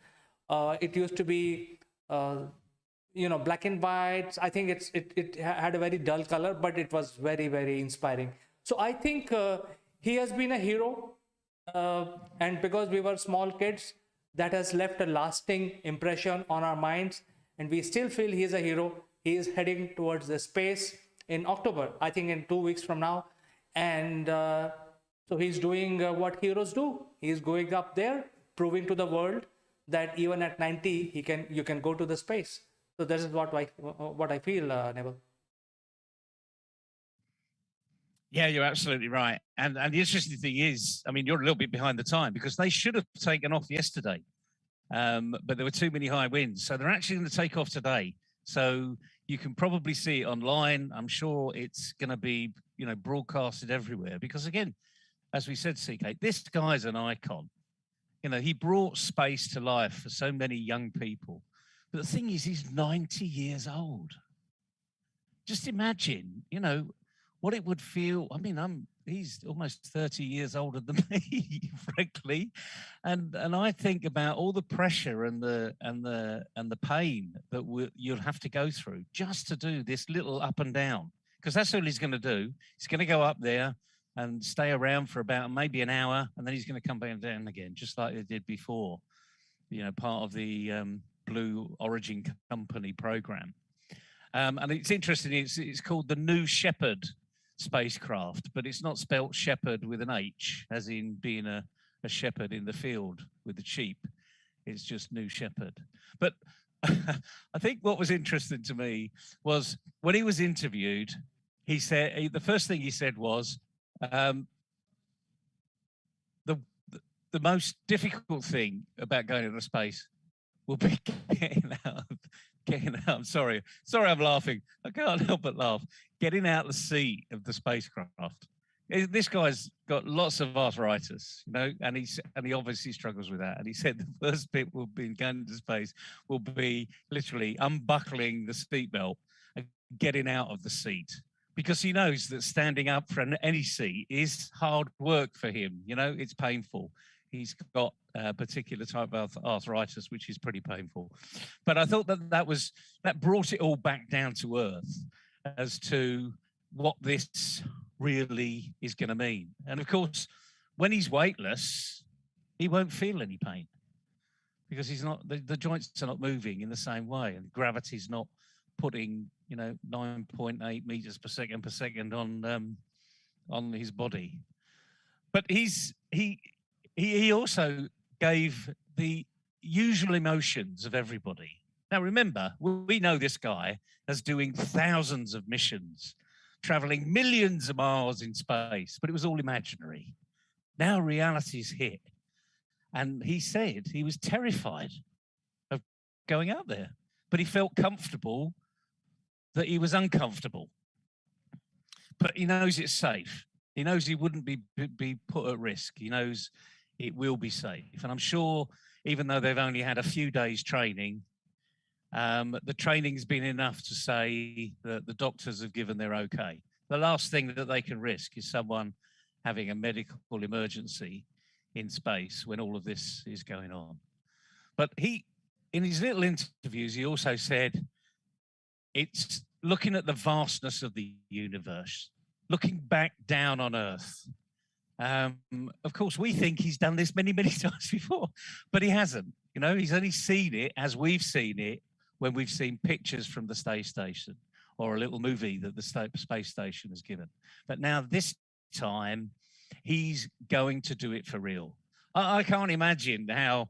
It used to be black and white. I think it had a very dull color, but it was very, very inspiring. So I think he has been a hero, and because we were small kids, that has left a lasting impression on our minds, and we still feel he is a hero. He is heading towards the space in October, I think in 2 weeks from now, and so he's doing what heroes do. He's going up there, proving to the world that even at 90 you can go to the space. So this is what I feel, Neville. Yeah, you're absolutely right. And the interesting thing is, you're a little bit behind the time, because they should have taken off yesterday, but there were too many high winds. So they're actually going to take off today. So you can probably see it online. I'm sure it's going to be, broadcasted everywhere, because again, as we said, CK, this guy's an icon. He brought space to life for so many young people. But the thing is, he's 90 years old. Just imagine, what it would feel. I mean, he's almost 30 years older than me, frankly, and I think about all the pressure and the pain that you'll have to go through just to do this little up and down, because that's all he's going to do. He's going to go up there and stay around for about maybe an hour, and then he's going to come back down again, just like they did before. You know, part of the Blue Origin Company program. And it's interesting, it's called the New Shepard spacecraft, but it's not spelt shepherd with an H, as in being a shepherd in the field with the sheep. It's just New Shepard. But I think what was interesting to me was when he was interviewed, he said, the first thing he said was, the most difficult thing about going into space will be getting out. I'm sorry, I'm laughing. I can't help but laugh. Getting out the seat of the spacecraft. This guy's got lots of arthritis, you know, and he obviously struggles with that. And he said the first bit will be going into space will be literally unbuckling the seatbelt and getting out of the seat, because he knows that standing up for any seat is hard work for him. You know, it's painful. He's got a particular type of arthritis, which is pretty painful. But I thought that brought it all back down to earth as to what this really is going to mean. And of course, when he's weightless, he won't feel any pain because he's not, the joints are not moving in the same way, and gravity's not putting, you know, 9.8 meters per second on his body. But he also gave the usual emotions of everybody. Now, remember, we know this guy as doing thousands of missions, traveling millions of miles in space, but it was all imaginary. Now reality's hit. And he said he was terrified of going out there, but he felt comfortable that he was uncomfortable. But he knows it's safe. He knows he wouldn't be put at risk. He knows it will be safe. And I'm sure, even though they've only had a few days training, the training's been enough to say that the doctors have given their okay. The last thing that they can risk is someone having a medical emergency in space when all of this is going on. But in his little interviews, he also said, it's looking at the vastness of the universe, looking back down on Earth. Of course, we think he's done this many, many times before, but he hasn't. You know, he's only seen it as we've seen it when we've seen pictures from the space station or a little movie that the space station has given. But now this time, he's going to do it for real. I can't imagine how,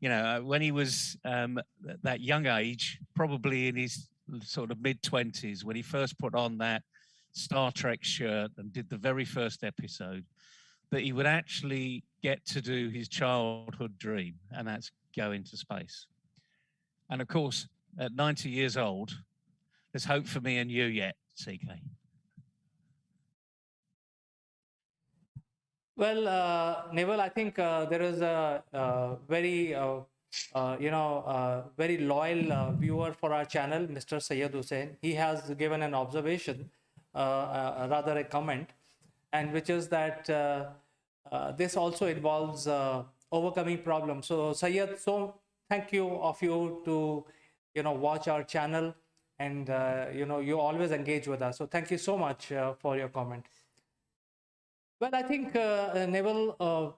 you know, when he was that young age, probably in his sort of mid-20s, when he first put on that Star Trek shirt and did the very first episode, that he would actually get to do his childhood dream, and that's go into space. And of course, at 90 years old, there's hope for me and you yet, CK. Well, Neville, I think there is a very, very loyal viewer for our channel, Mr. Syed Hussain. He has given an observation, rather a comment, and which is that this also involves overcoming problems. So Syed, so thank you to, watch our channel, and, you always engage with us. So thank you so much for your comment. Well, I think Neville,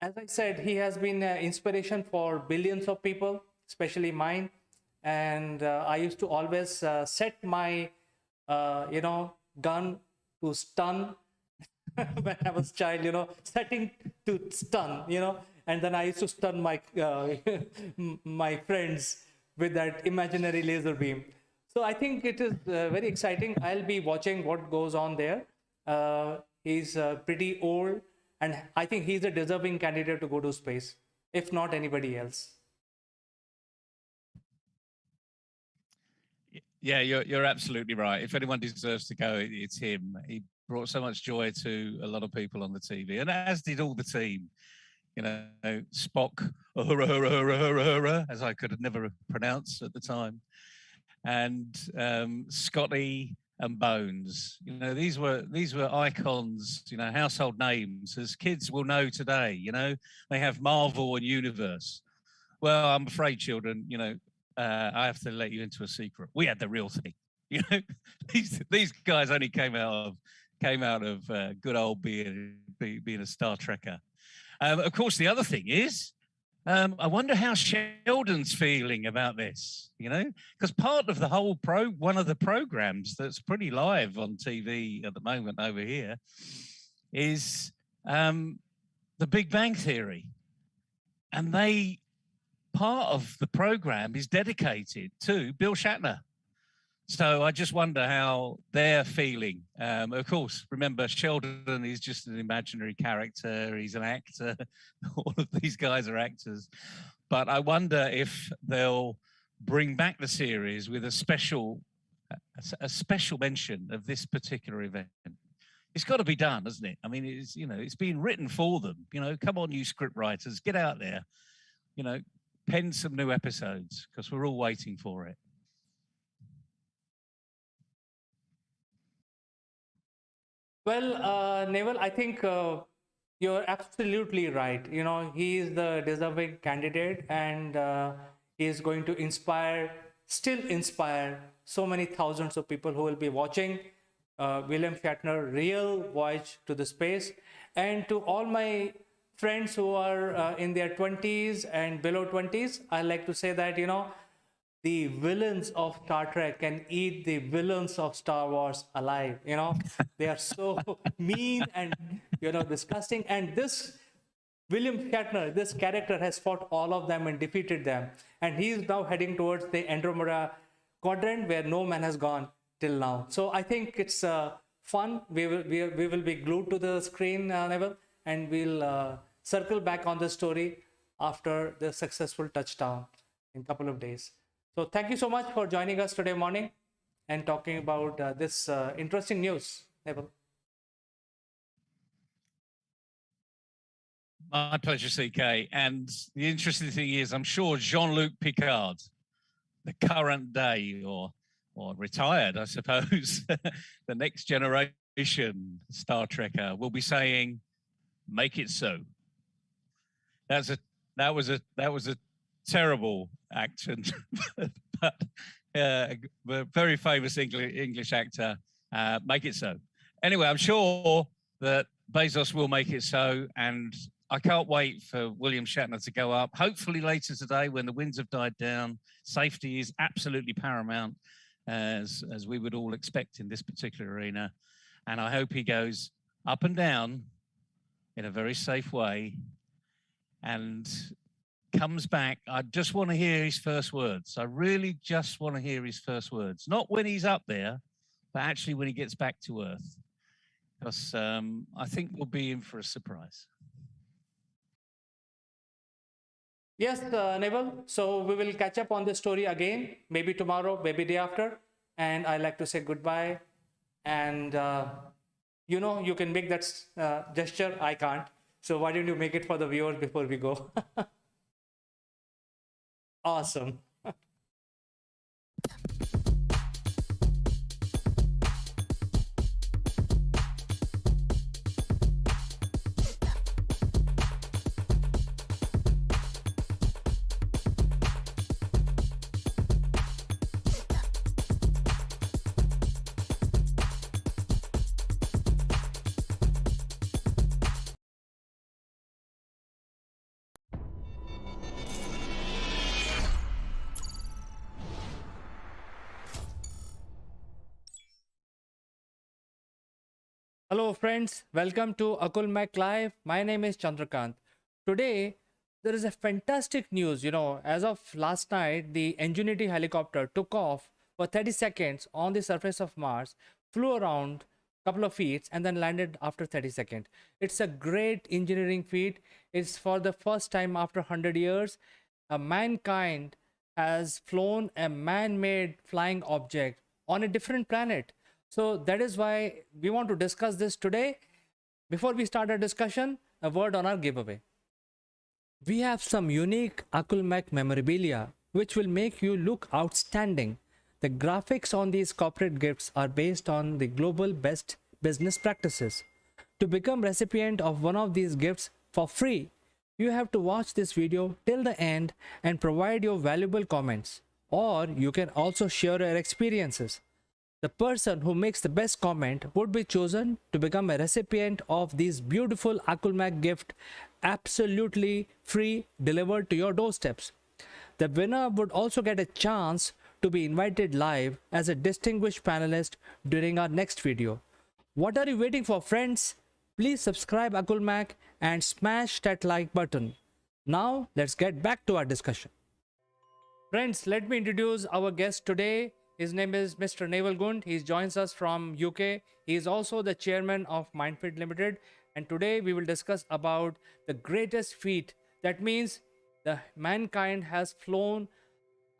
as I said, he has been inspiration for billions of people, especially mine. And I used to always set my, gun to stun when I was child, setting to stun, and then I used to stun my my friends with that imaginary laser beam. So I think it is very exciting. I'll be watching what goes on there. He's pretty old, and I think he's a deserving candidate to go to space, if not anybody else. Yeah, you're absolutely right. If anyone deserves to go, it's him. He brought so much joy to a lot of people on the TV, and as did all the team. Spock, as I could have never pronounced at the time, and Scotty, and Bones. You know, these were icons, you know, household names, as kids will know today. You know, they have Marvel and Universe. Well, I'm afraid, children, you know, I have to let you into a secret. We had the real thing. You know, these guys only came out of good old being a Star Trekker. Of course, the other thing is, I wonder how Sheldon's feeling about this, you know, because part of the whole one of the programs that's pretty live on TV at the moment over here is the Big Bang Theory. And part of the program is dedicated to Bill Shatner. So I just wonder how they're feeling. Of course, remember, Sheldon is just an imaginary character. He's an actor. All of these guys are actors. But I wonder if they'll bring back the series with a special mention of this particular event. It's got to be done, hasn't it? I mean, it's being written for them. You know, come on, you script writers, get out there. You know, pen some new episodes because we're all waiting for it. Well, Neville, I think you're absolutely right. You know, he is the deserving candidate, and he is going to still inspire so many thousands of people who will be watching William Shatner real voyage to the space. And to all my friends who are in their 20s and below 20s, I like to say that, you know, the villains of Star Trek can eat the villains of Star Wars alive. You know, they are so mean and, you know, disgusting. And this William Shatner, this character, has fought all of them and defeated them. And he is now heading towards the Andromeda quadrant where no man has gone till now. So I think it's fun. We will be glued to the screen, Neville, and we'll circle back on the story after the successful touchdown in a couple of days. So thank you so much for joining us today morning and talking about this interesting news, Neville. My pleasure, CK. And the interesting thing is, I'm sure Jean-Luc Picard, the current day or retired, I suppose, the next generation Star Trekker will be saying, "Make it so." That was a terrible accent, but a very famous English actor. Make it so. Anyway, I'm sure that Bezos will make it so, and I can't wait for William Shatner to go up. Hopefully later today, when the winds have died down. Safety is absolutely paramount, as we would all expect in this particular arena. And I hope he goes up and down in a very safe way and comes back. I just want to hear his first words. I really just want to hear his first words. Not when he's up there, but actually when he gets back to Earth. Because I think we'll be in for a surprise. Yes, Neville. So we will catch up on this story again, maybe tomorrow, maybe day after. And I like to say goodbye. And, you know, you can make that gesture. I can't. So why don't you make it for the viewers before we go? Awesome. Hello friends, welcome to Akul Mac Live. My name is Chandrakant. Today, there is a fantastic news. You know, as of last night, the Ingenuity helicopter took off for 30 seconds on the surface of Mars, flew around a couple of feet and then landed after 30 seconds. It's a great engineering feat. It's for the first time after 100 years, mankind has flown a man-made flying object on a different planet. So that is why we want to discuss this today. Before we start our discussion, a word on our giveaway. We have some unique Akul Mac memorabilia which will make you look outstanding. The graphics on these corporate gifts are based on the global best business practices. To become recipient of one of these gifts for free, you have to watch this video till the end and provide your valuable comments. Or you can also share your experiences. The person who makes the best comment would be chosen to become a recipient of this beautiful Akulmak gift, absolutely free, delivered to your doorsteps. The winner would also get a chance to be invited live as a distinguished panelist during our next video. What are you waiting for, friends? Please subscribe Akulmak and smash that like button. Now let's get back to our discussion. Friends, let me introduce our guest today. His name is Mr. Naval Gund. He joins us from UK. He is also the chairman of Mindfit Limited. And today we will discuss about the greatest feat. That means the mankind has flown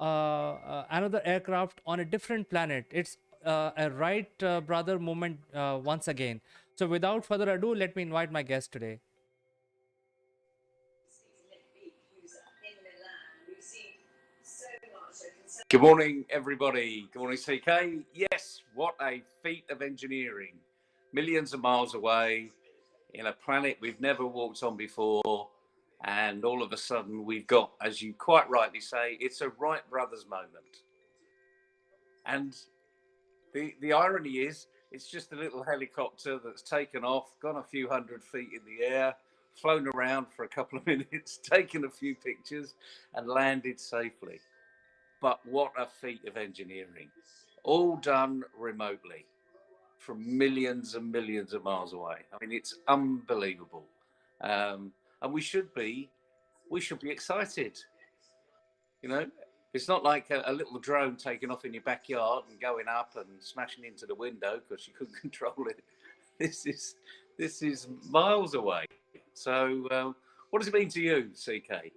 another aircraft on a different planet. It's a Wright brother moment once again. So without further ado, let me invite my guest today. Good morning, everybody. Good morning, CK. Yes, what a feat of engineering. Millions of miles away in a planet we've never walked on before. And all of a sudden we've got, as you quite rightly say, it's a Wright brothers moment. And the irony is, it's just a little helicopter that's taken off, gone a few hundred feet in the air, flown around for a couple of minutes, taken a few pictures and landed safely. But what a feat of engineering, all done remotely from millions and millions of miles away. I mean, it's unbelievable. And we should be excited. You know, it's not like a little drone taking off in your backyard and going up and smashing into the window because you couldn't control it. This is miles away. So what does it mean to you, CK?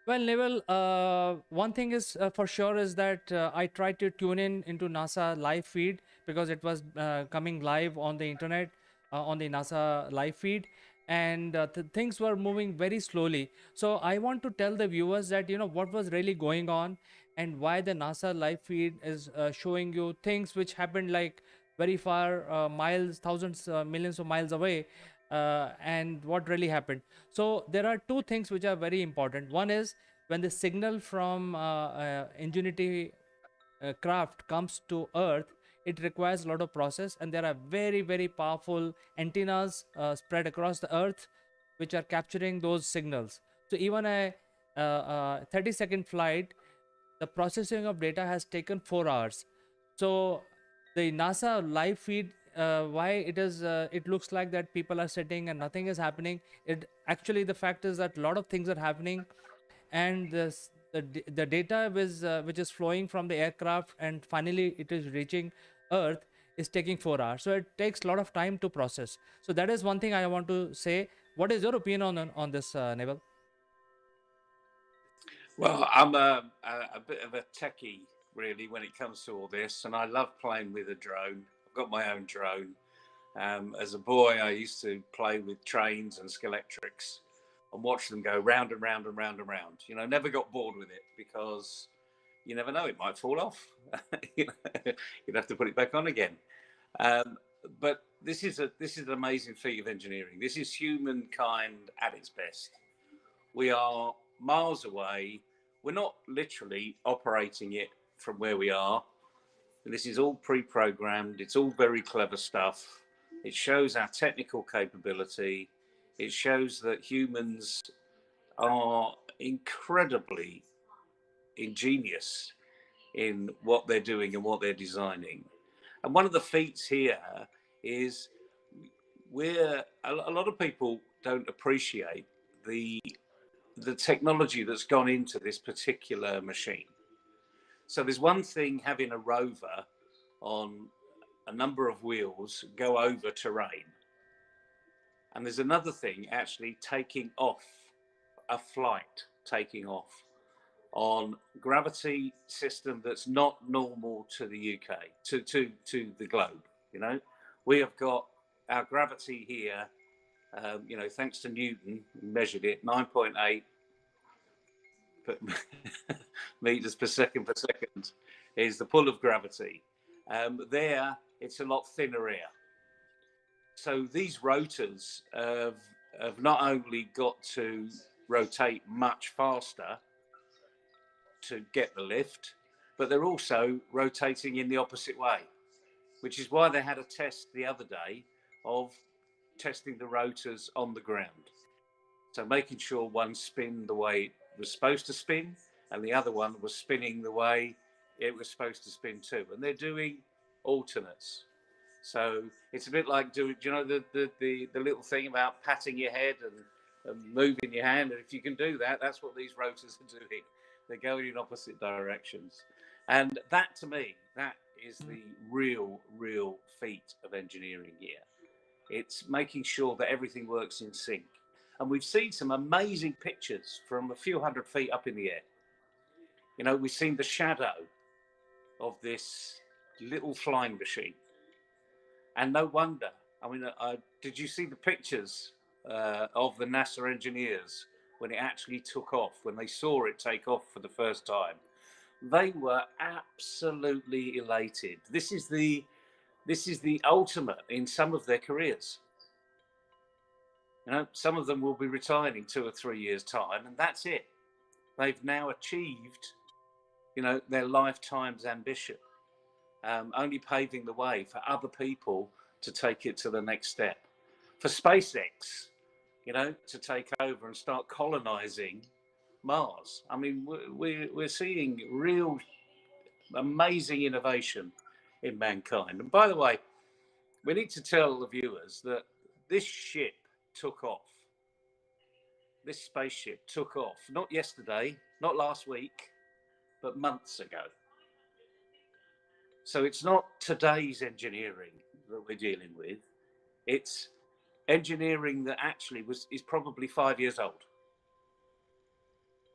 Well, Naval, one thing is for sure is that I tried to tune in into NASA live feed because it was coming live on the internet on the NASA live feed, and things were moving very slowly. So I want to tell the viewers that what was really going on and why the NASA live feed is showing you things which happened like very far miles, thousands, millions of miles away, and what really happened. So there are two things which are very important. One is when the signal from Ingenuity craft comes to Earth, it requires a lot of process, and there are very, very powerful antennas spread across the Earth which are capturing those signals. So even a 30-second flight, the processing of data has taken 4 hours. So the NASA live feed, why it looks like that people are sitting and nothing is happening. It actually, the fact is that a lot of things are happening, and the data which is flowing from the aircraft and finally it is reaching Earth is taking 4 hours. So it takes a lot of time to process. So that is one thing I want to say. What is your opinion on this, Naval? Well, I'm a bit of a techie, really, when it comes to all this, and I love playing with a drone. I've got my own drone. As a boy, I used to play with trains and Skeletrics and watch them go round and round and round and round. You know, never got bored with it because you never know, it might fall off. You'd have to put it back on again. But this is an amazing feat of engineering. This is humankind at its best. We are miles away. We're not literally operating it from where we are. And this is all pre-programmed. It's all very clever stuff. It shows our technical capability. It shows that humans are incredibly ingenious in what they're doing and what they're designing. And one of the feats here is a lot of people don't appreciate the technology that's gone into this particular machine. So there's one thing having a rover on a number of wheels go over terrain. And there's another thing actually taking off a flight, taking off on gravity system that's not normal to the UK, to the globe. You know, we have got our gravity here, thanks to Newton, measured it 9.8 meters per second is the pull of gravity. There, it's a lot thinner air. So these rotors have not only got to rotate much faster to get the lift, but they're also rotating in the opposite way, which is why they had a test the other day of testing the rotors on the ground. So making sure one spin the way it was supposed to spin and the other one was spinning the way it was supposed to spin too. And they're doing alternates. So it's a bit like do you know the little thing about patting your head and moving your hand? And if you can do that, that's what these rotors are doing. They're going in opposite directions. And that, to me, that is the real feat of engineering here. It's making sure that everything works in sync. And we've seen some amazing pictures from a few hundred feet up in the air. You know, we've seen the shadow of this little flying machine. And no wonder. I mean, did you see the pictures of the NASA engineers when it actually took off, when they saw it take off for the first time? They were absolutely elated. This is the ultimate in some of their careers. You know, some of them will be retiring in 2 or 3 years' time, and that's it. They've now achieved, you know, their lifetime's ambition, only paving the way for other people to take it to the next step. For SpaceX, you know, to take over and start colonizing Mars. I mean, we're seeing real amazing innovation in mankind. And by the way, we need to tell the viewers that this ship took off. This spaceship took off, not yesterday, not last week, but months ago. So it's not today's engineering that we're dealing with. It's engineering that actually is probably 5 years old.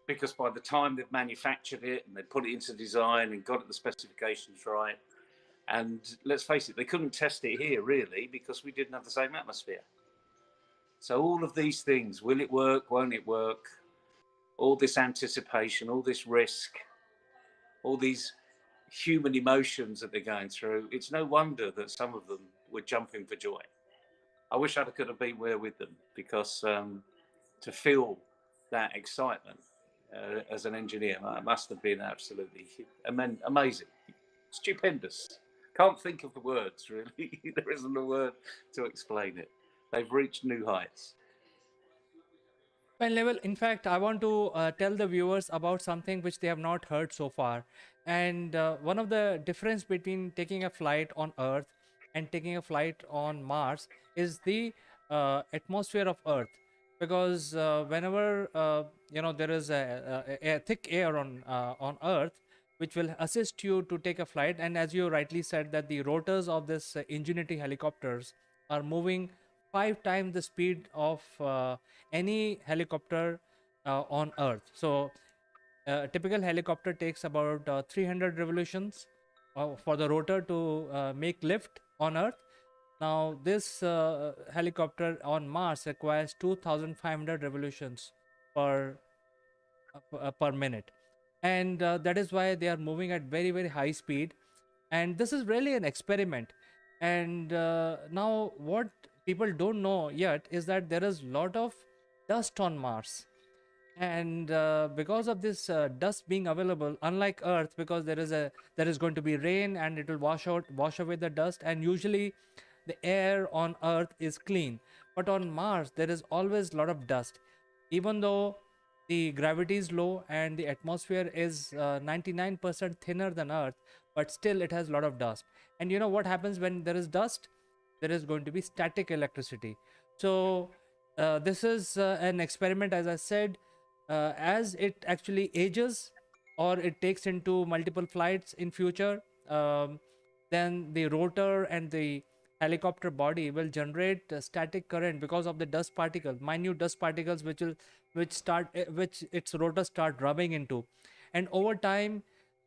Because by the time they've manufactured it and they put it into design and got the specifications right, and let's face it, they couldn't test it here really because we didn't have the same atmosphere. So all of these things, will it work, won't it work? All this anticipation, all this risk, all these human emotions that they're going through, it's no wonder that some of them were jumping for joy. I wish I could have been there with them because to feel that excitement as an engineer, must have been absolutely amazing, stupendous. Can't think of the words really. There isn't a word to explain it. They've reached new heights. Well, Level, in fact, I want to tell the viewers about something which they have not heard so far. And one of the difference between taking a flight on Earth and taking a flight on Mars is the atmosphere of Earth. Because whenever there is a thick air on Earth, which will assist you to take a flight, and as you rightly said, that the rotors of this Ingenuity helicopters are moving 5 times the speed of any helicopter on Earth. So a typical helicopter takes about 300 revolutions for the rotor to make lift on Earth. Now this helicopter on Mars requires 2500 revolutions per minute, and that is why they are moving at very high speed. And this is really an experiment. And now what people don't know yet is that there is lot of dust on Mars. And because of this dust being available, unlike Earth, because there is going to be rain and it will wash away the dust, and usually the air on Earth is clean, but on Mars there is always a lot of dust. Even though the gravity is low and the atmosphere is 99% thinner than Earth, but still it has a lot of dust. And you know what happens when there is dust? There is going to be static electricity. So this is an experiment, as I said. As it actually ages or it takes into multiple flights in future, then the rotor and the helicopter body will generate static current because of the dust particles, minute dust particles, which its rotor start rubbing into. And over time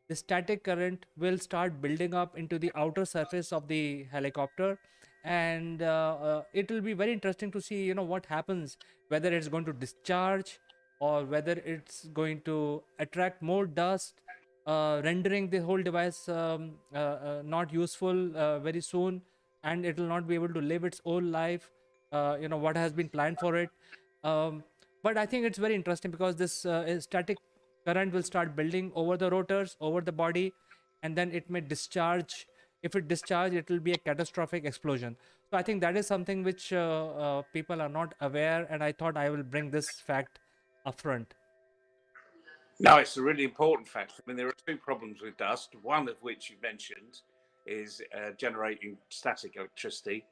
the static current will start building up into the outer surface of the helicopter. And it will be very interesting to see what happens, whether it's going to discharge or whether it's going to attract more dust, rendering the whole device not useful very soon, and it will not be able to live its own life, what has been planned for it. But I think it's very interesting because this static current will start building over the rotors, over the body, and then it may discharge. If it discharge, it will be a catastrophic explosion. So I think that is something which people are not aware, and I thought I will bring this fact upfront. No, it's a really important fact. I mean, there are two problems with dust, one of which you mentioned is generating static electricity.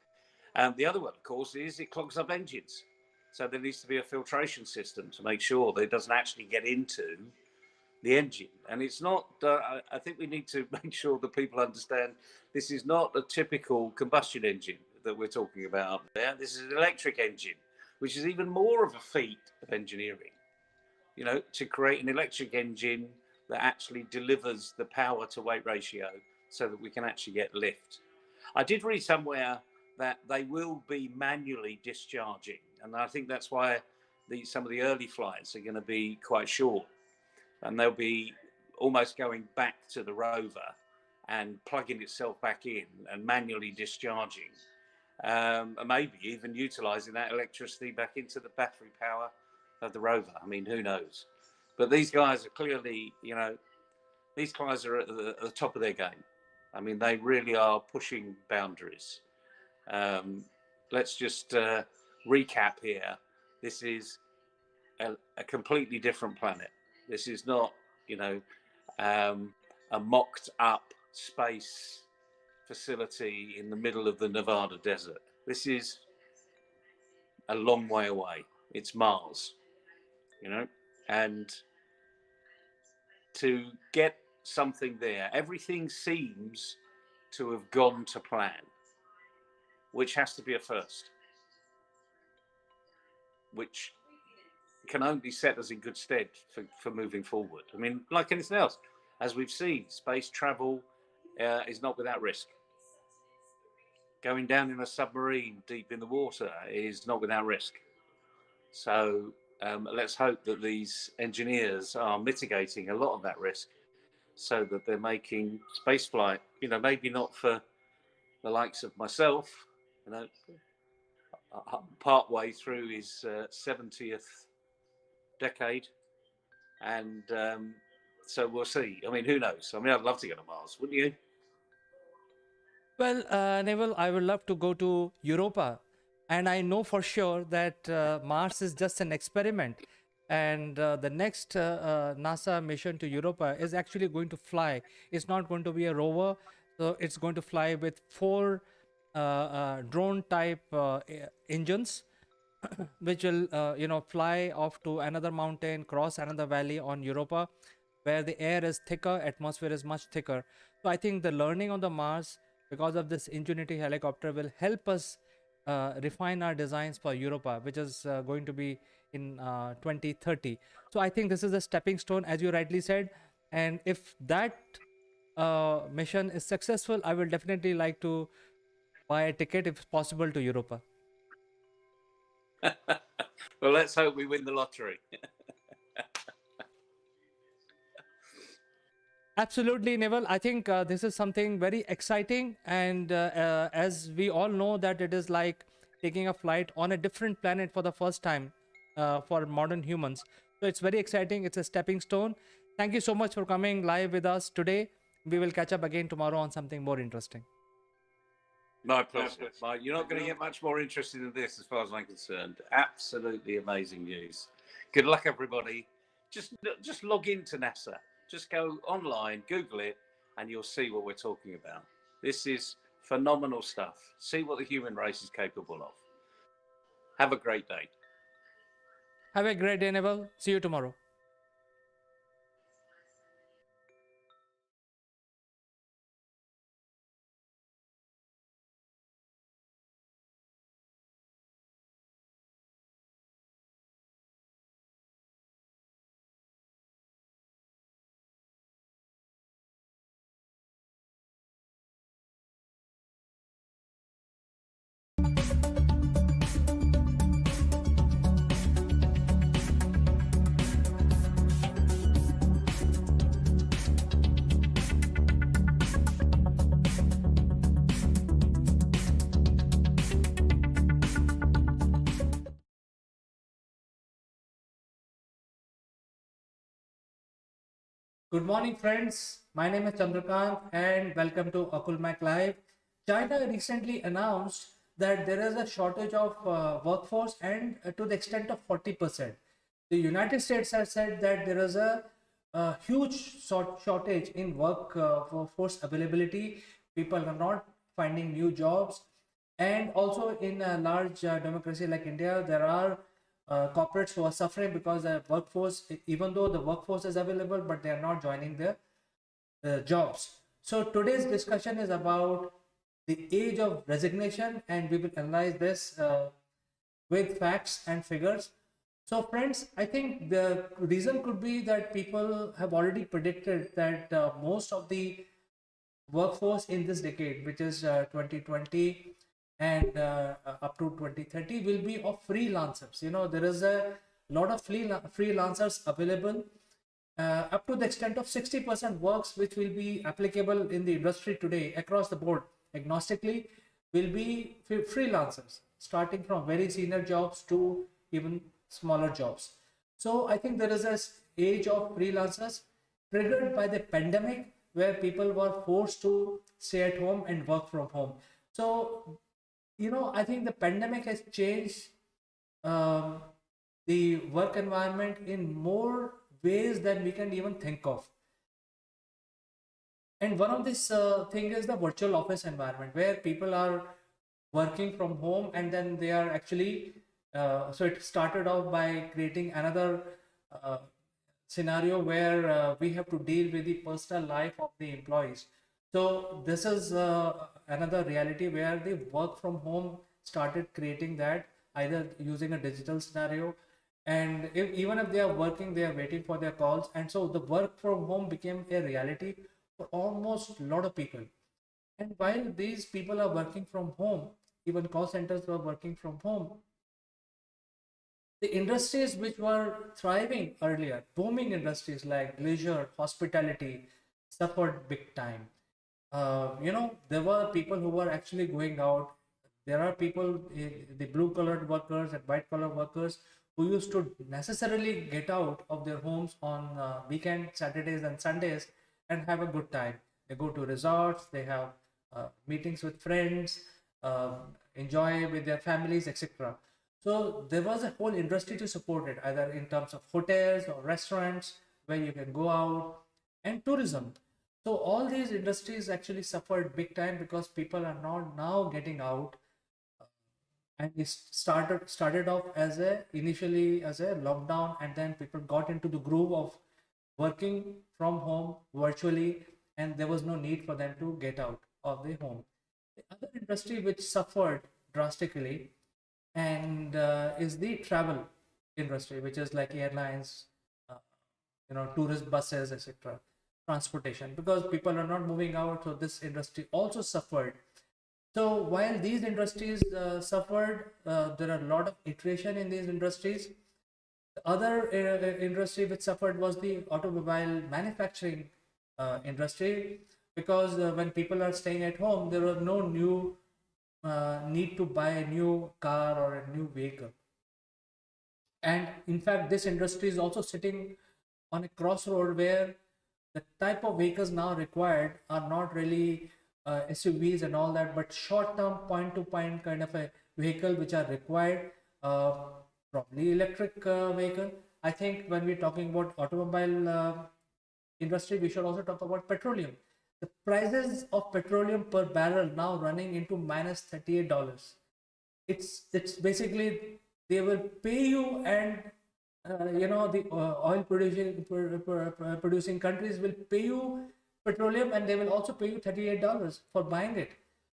And the other one, of course, is it clogs up engines. So there needs to be a filtration system to make sure that it doesn't actually get into the engine. And it's not, I think we need to make sure that people understand this is not a typical combustion engine that we're talking about there. This is an electric engine, which is even more of a feat of engineering, to create an electric engine that actually delivers the power to weight ratio so that we can actually get lift. I did read somewhere that they will be manually discharging, and I think that's why some of the early flights are going to be quite short, and they'll be almost going back to the rover and plugging itself back in and manually discharging, and maybe even utilizing that electricity back into the battery power of the rover. I mean, who knows? But these guys are clearly, these guys are at the top of their game. I mean, they really are pushing boundaries. Let's just recap here. This is a completely different planet. This is not, a mocked up space facility in the middle of the Nevada desert. This is a long way away. It's Mars, and to get something there, everything seems to have gone to plan, which has to be a first, which can only set us in good stead for moving forward. I mean, like anything else, as we've seen, space travel is not without risk. Going down in a submarine deep in the water is not without risk. So let's hope that these engineers are mitigating a lot of that risk so that they're making spaceflight, maybe not for the likes of myself, part way through his 70th decade. And so we'll see. I mean, who knows? I mean, I'd love to go to Mars, wouldn't you? Well, Neville, I would love to go to Europa. And I know for sure that Mars is just an experiment. And the next NASA mission to Europa is actually going to fly. It's not going to be a rover. So it's going to fly with 4 drone type engines, which will, fly off to another mountain, cross another valley on Europa, where the air is thicker, atmosphere is much thicker. So I think the learning on the Mars, because of this Ingenuity helicopter, will help us refine our designs for Europa, which is going to be in 2030. So I think this is a stepping stone, as you rightly said. And if that mission is successful, I will definitely like to buy a ticket, if possible, to Europa. Well, let's hope we win the lottery. Absolutely, Neville. I think this is something very exciting, and as we all know, that it is like taking a flight on a different planet for the first time for modern humans. So it's very exciting. It's a stepping stone. Thank you so much for coming live with us today. We will catch up again tomorrow on something more interesting. My pleasure. You're not going to get much more interesting than this, as far as I'm concerned. Absolutely amazing news. Good luck, everybody. Just log into NASA. Just go online, Google it, and you'll see what we're talking about. This is phenomenal stuff. See what the human race is capable of. Have a great day. Have a great day, Neville. See you tomorrow. Good morning, friends. My name is Chandrakant, and welcome to Oceanic Live. China recently announced that there is a shortage of workforce, and to the extent of 40%. The United States has said that there is a huge shortage in workforce availability. People are not finding new jobs, and also in a large democracy like India, there are corporates who are suffering because the workforce, even though the workforce is available, but they are not joining the jobs. So today's discussion is about the age of resignation, and we will analyze this with facts and figures. So, friends, I think the reason could be that people have already predicted that most of the workforce in this decade, which is 2020 and up to 2030, will be of freelancers. You know, there is a lot of freelancers available, up to the extent of 60% works which will be applicable in the industry today across the board, agnostically, will be freelancers, starting from very senior jobs to even smaller jobs. So I think there is a age of freelancers triggered by the pandemic, where people were forced to stay at home and work from home. So, you know, I think the pandemic has changed um, the work environment in more ways than we can even think of. And one of this thing is the virtual office environment, where people are working from home, and then they are actually so it started off by creating another uh, scenario where we have to deal with the personal life of the employees. So this is another reality where the work from home started creating that, either using a digital scenario, and even if they are working, they are waiting for their calls, and so the work from home became a reality for almost a lot of people. And while these people are working from home, even call centers were working from home, the industries which were thriving earlier, booming industries like leisure, hospitality, suffered big time. You know, there were people who were actually going out. There are people, the blue colored workers and white collar workers, who used to necessarily get out of their homes on weekend, Saturdays and Sundays, and have a good time. They go to resorts, they have meetings with friends, uh, enjoy with their families, etc. So there was a whole industry to support it, either in terms of hotels or restaurants where you can go out, and tourism. So all these industries actually suffered big time because people are not now getting out, and it started off as a initially as a lockdown, and then people got into the groove of working from home virtually, and there was no need for them to get out of the home. The other industry which suffered drastically and is the travel industry, which is like airlines, uh, you know, tourist buses, etc., transportation, because people are not moving out, so this industry also suffered. So while these industries suffered, there are a lot of iteration in these industries. The other industry which suffered was the automobile manufacturing industry, because when people are staying at home, there was no new need to buy a new car or a new vehicle. And in fact, this industry is also sitting on a crossroad where the type of vehicles now required are not really SUVs and all that, but short-term point-to-point kind of a vehicle which are required, uh, probably electric vehicle. I think when we're talking about automobile industry, we should also talk about petroleum. The prices of petroleum per barrel now running into minus $38. It's basically they will pay you, and you know, the oil producing countries will pay you petroleum, and they will also pay you $38 for buying it.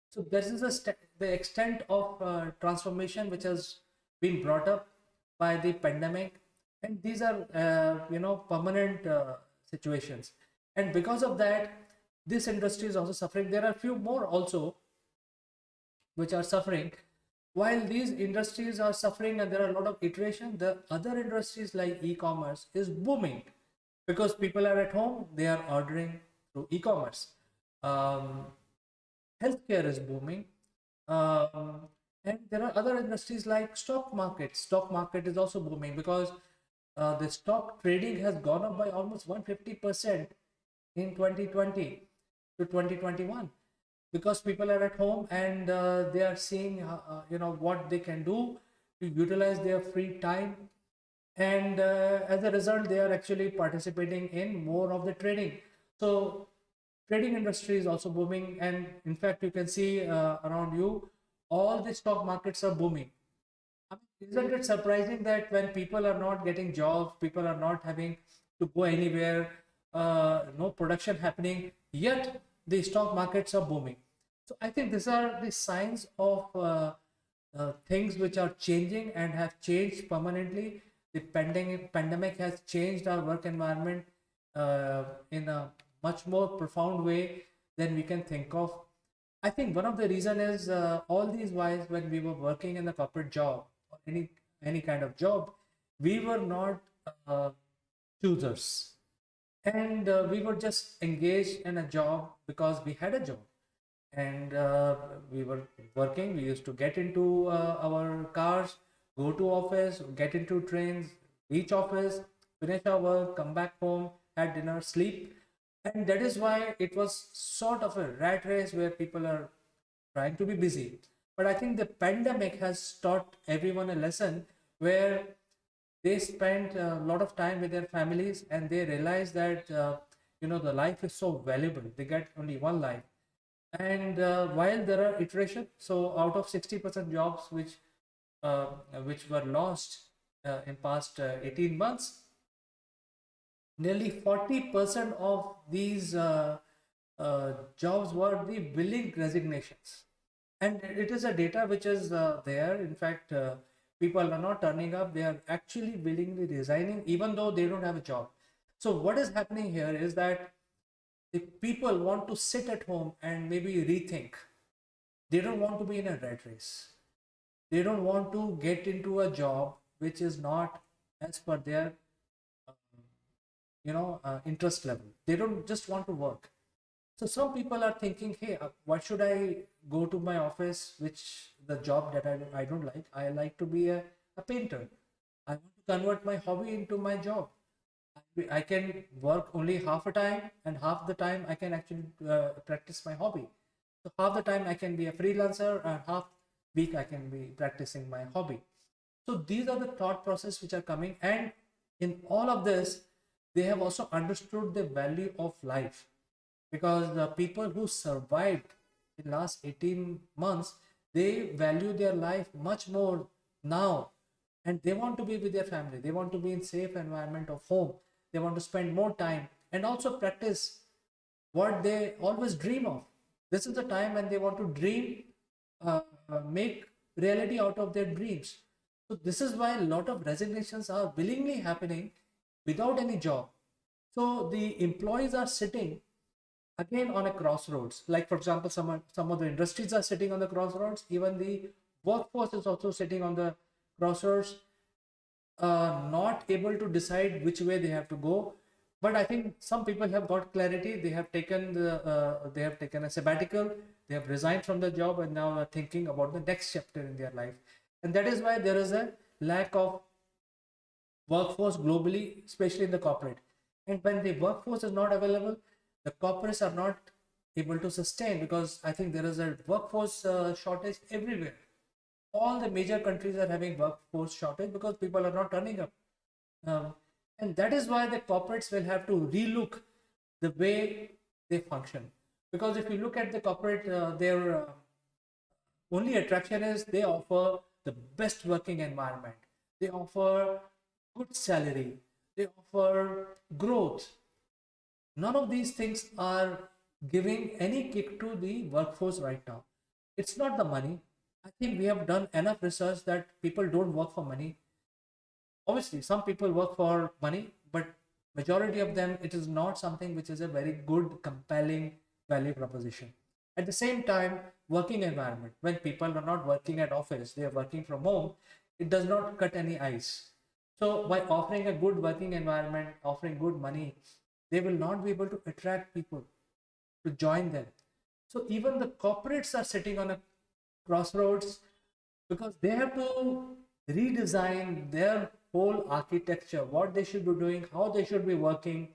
So this is the extent of transformation which has been brought up by the pandemic, and these are you know, permanent situations. And because of that, this industry is also suffering. There are a few more also which are suffering. While these industries are suffering and there are a lot of iteration, the other industries like e-commerce is booming, because people are at home, they are ordering through e-commerce. Um, Healthcare is booming. Um, and there are other industries like stock market. Stock market is also booming because the stock trading has gone up by almost 150% in 2020 to 2021, because people are at home and they are seeing what they can do to utilize their free time, and as a result they are actually participating in more of the trading. So trading industry is also booming, and in fact you can see around you all the stock markets are booming. I mean, isn't it surprising that when people are not getting jobs, people are not having to go anywhere, no production happening, yet the stock markets are booming? So I think these are the signs of things which are changing and have changed permanently. The pandemic has changed our work environment in a much more profound way than we can think of. I think one of the reason is all these whiles when we were working in the corporate job or any kind of job, we were not uh, choosers, and we were just engaged in a job because we had a job, and we were working. We used to get into our cars, go to office, get into trains, reach office, finish our work, come back home, had dinner, sleep. And that is why it was sort of a rat race where people are trying to be busy. But I think the pandemic has taught everyone a lesson where they spend a lot of time with their families, and they realize that the life is so valuable. They get only one life, and while there are iterations, so out of 60% jobs uh, which were lost in past 18 months, nearly 40% of these jobs were the willing resignations. And it is a data which is there. In fact, people are not turning up, they are actually willingly resigning even though they don't have a job. So what is happening here is that the people want to sit at home and maybe rethink. They don't want to be in a rat race. They don't want to get into a job which is not as per their interest level. They don't just want to work. So some people are thinking, hey, why should I go to my office, which the job that I don't like? I like to be a painter. I want to convert my hobby into my job. I can work only half a time, and half the time I can actually practice my hobby. So half the time I can be a freelancer, and half week I can be practicing my hobby. So these are the thought process which are coming, and in all of this, they have also understood the value of life, because the people who survived in last 18 months, they value their life much more now, and they want to be with their family. They want to be in safe environment of home. They want to spend more time and also practice what they always dream of. This is the time when they want to dream, make reality out of their dreams. So this is why a lot of resignations are willingly happening without any job. So the employees are sitting again on a crossroads. Like for example, some of the industries are sitting on the crossroads. Even the workforce is also sitting on the crossroads, not able to decide which way they have to go. But I think some people have got clarity. They have taken a sabbatical. They have resigned from the job and now are thinking about the next chapter in their life. And that is why there is a lack of workforce globally, especially in the corporate. And when the workforce is not available, the corporates are not able to sustain, because I think there is a workforce shortage everywhere. All the major countries are having workforce shortage because people are not turning up. Um, and that is why the corporates will have to relook the way they function. Because if you look at the corporate, their only attraction is they offer the best working environment. They offer good salary. They offer growth. None of these things are giving any kick to the workforce right now. It's not the money. I think we have done enough research that people don't work for money. Obviously, some people work for money, but majority of them, it is not something which is a very good, compelling value proposition. At the same time, working environment, when people are not working at office, they are working from home, it does not cut any ice. So by offering a good working environment, offering good money, they will not be able to attract people to join them. So even the corporates are sitting on a crossroads, because they have to redesign their whole architecture, what they should be doing, how they should be working.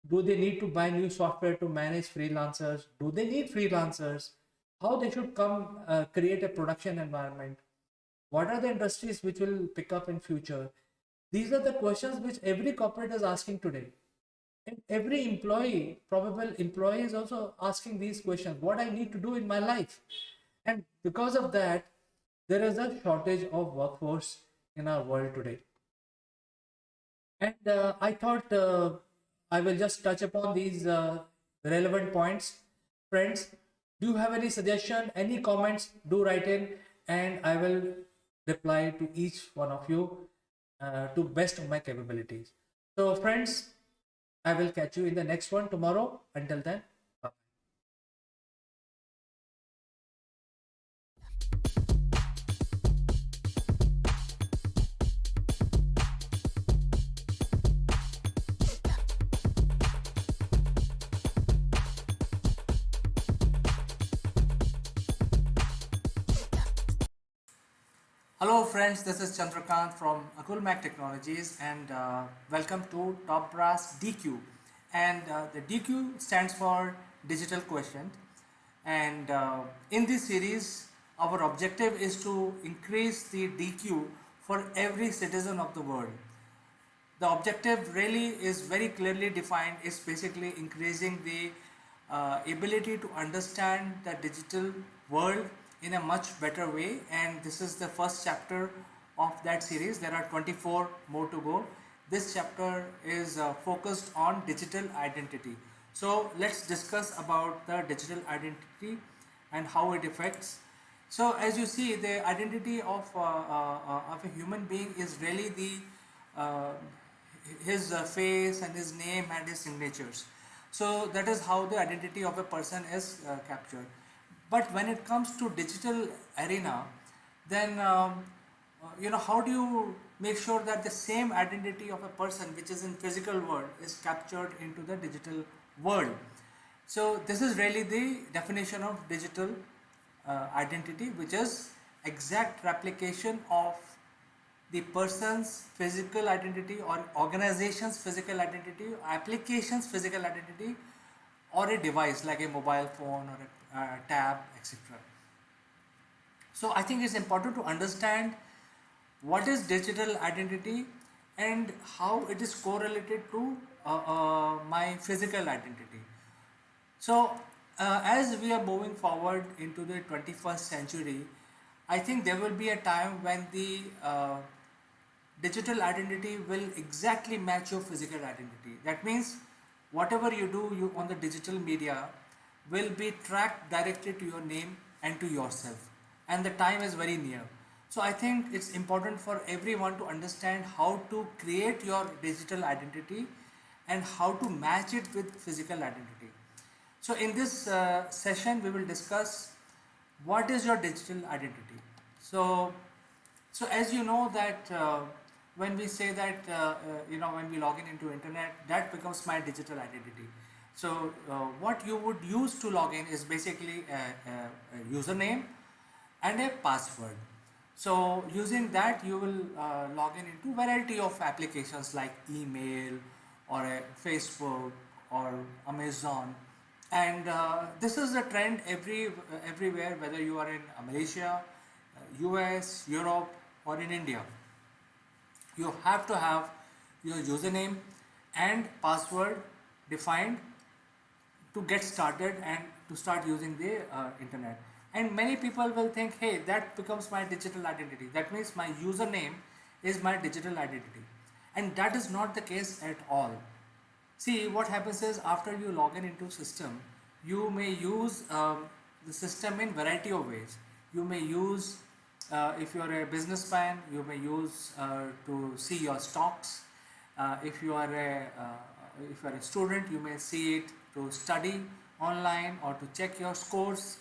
Do they need to buy new software to manage freelancers? Do they need freelancers? How they should come create a production environment? What are the industries which will pick up in future? These are the questions which every corporate is asking today. And every employee, probable employee, is also asking these questions: what I need to do in my life? And because of that, there is a shortage of workforce in our world today. And I thought I will just touch upon these relevant points. Friends, do you have any suggestion, any comments? Do write in, and I will reply to each one of you to best of my capabilities. So, friends, I will catch you in the next one tomorrow. Until then, bye. Hello friends, this is Chandrakant from Akulmac Technologies, and welcome to Top Brass DQ. And the DQ stands for Digital Quotient. And in this series, our objective is to increase the DQ for every citizen of the world. The objective really is very clearly defined. It's basically increasing the ability to understand the digital world in a much better way, and this is the first chapter of that series. There are 24 more to go. This chapter is focused on digital identity. So let's discuss about the digital identity and how it affects. So as you see, the identity of a human being is really the uh, his face and his name and his signatures. So that is how the identity of a person is captured. But when it comes to digital arena, then how do you make sure that the same identity of a person which is in physical world is captured into the digital world? So this is really the definition of digital identity, which is exact replication of the person's physical identity or organization's physical identity, application's physical identity, or a device like a mobile phone or a tab, etc. So I think it's important to understand what is digital identity and how it is correlated to my physical identity. So, as we are moving forward into the 21st century, I think there will be a time when the digital identity will exactly match your physical identity. That means whatever you do on the digital media will be tracked directly to your name and to yourself, and the time is very near. So I think it's important for everyone to understand how to create your digital identity and how to match it with physical identity. So in this session, we will discuss what is your digital identity. So as you know that when we say that when we log in into internet, that becomes my digital identity. So what you would use to log in is basically a username and a password. So using that, you will log in into variety of applications like email or a Facebook or Amazon. And this is a trend everywhere, whether you are in Malaysia, US, Europe, or in India. You have to have your username and password defined to get started and to start using the internet. And many people will think, hey, that becomes my digital identity. That means my username is my digital identity. And that is not the case at all. See, what happens is after you log in into system, you may use the system in variety of ways. You may use, if you are a businessman, you may use to see your stocks. If you are a student, you may see it to study online or to check your scores.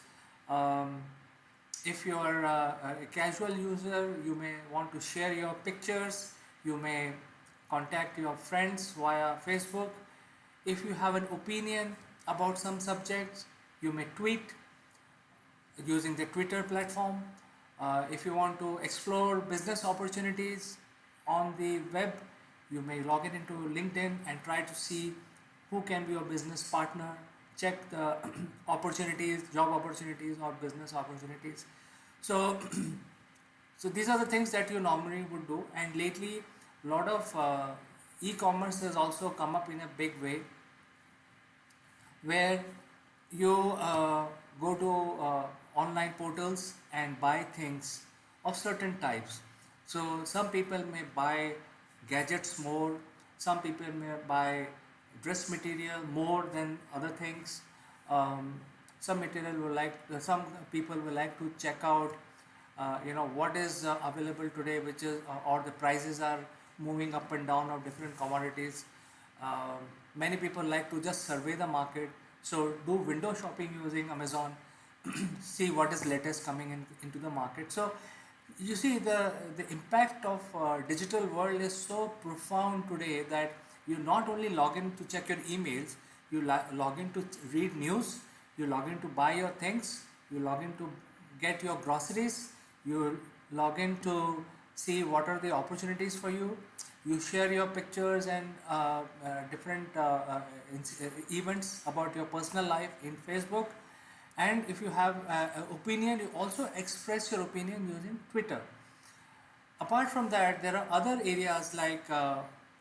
If you are a casual user, you may want to share your pictures. You may contact your friends via Facebook. If you have an opinion about some subjects, you may tweet using the Twitter platform. If you want to explore business opportunities on the web, you may log in into LinkedIn and try to see who can be your business partner, check the opportunities, job opportunities or business opportunities. So so these are the things that you normally would do, and lately a lot of e-commerce has also come up in a big way, where you go to online portals and buy things of certain types. So some people may buy gadgets more, some people may buy dress material more than other things. Some material will like, some people will like to check out what is available today, which is or the prices are moving up and down of different commodities. um, Many people like to just survey the market, so do window shopping using Amazon, see what is latest coming into the market. So you see the impact of digital world is so profound today that you not only log in to check your emails, you log in to read news, you log in to buy your things, you log in to get your groceries, you log in to see what are the opportunities for you, you share your pictures and different events about your personal life in Facebook, and if you have an opinion, you also express your opinion using Twitter. Apart from that, there are other areas like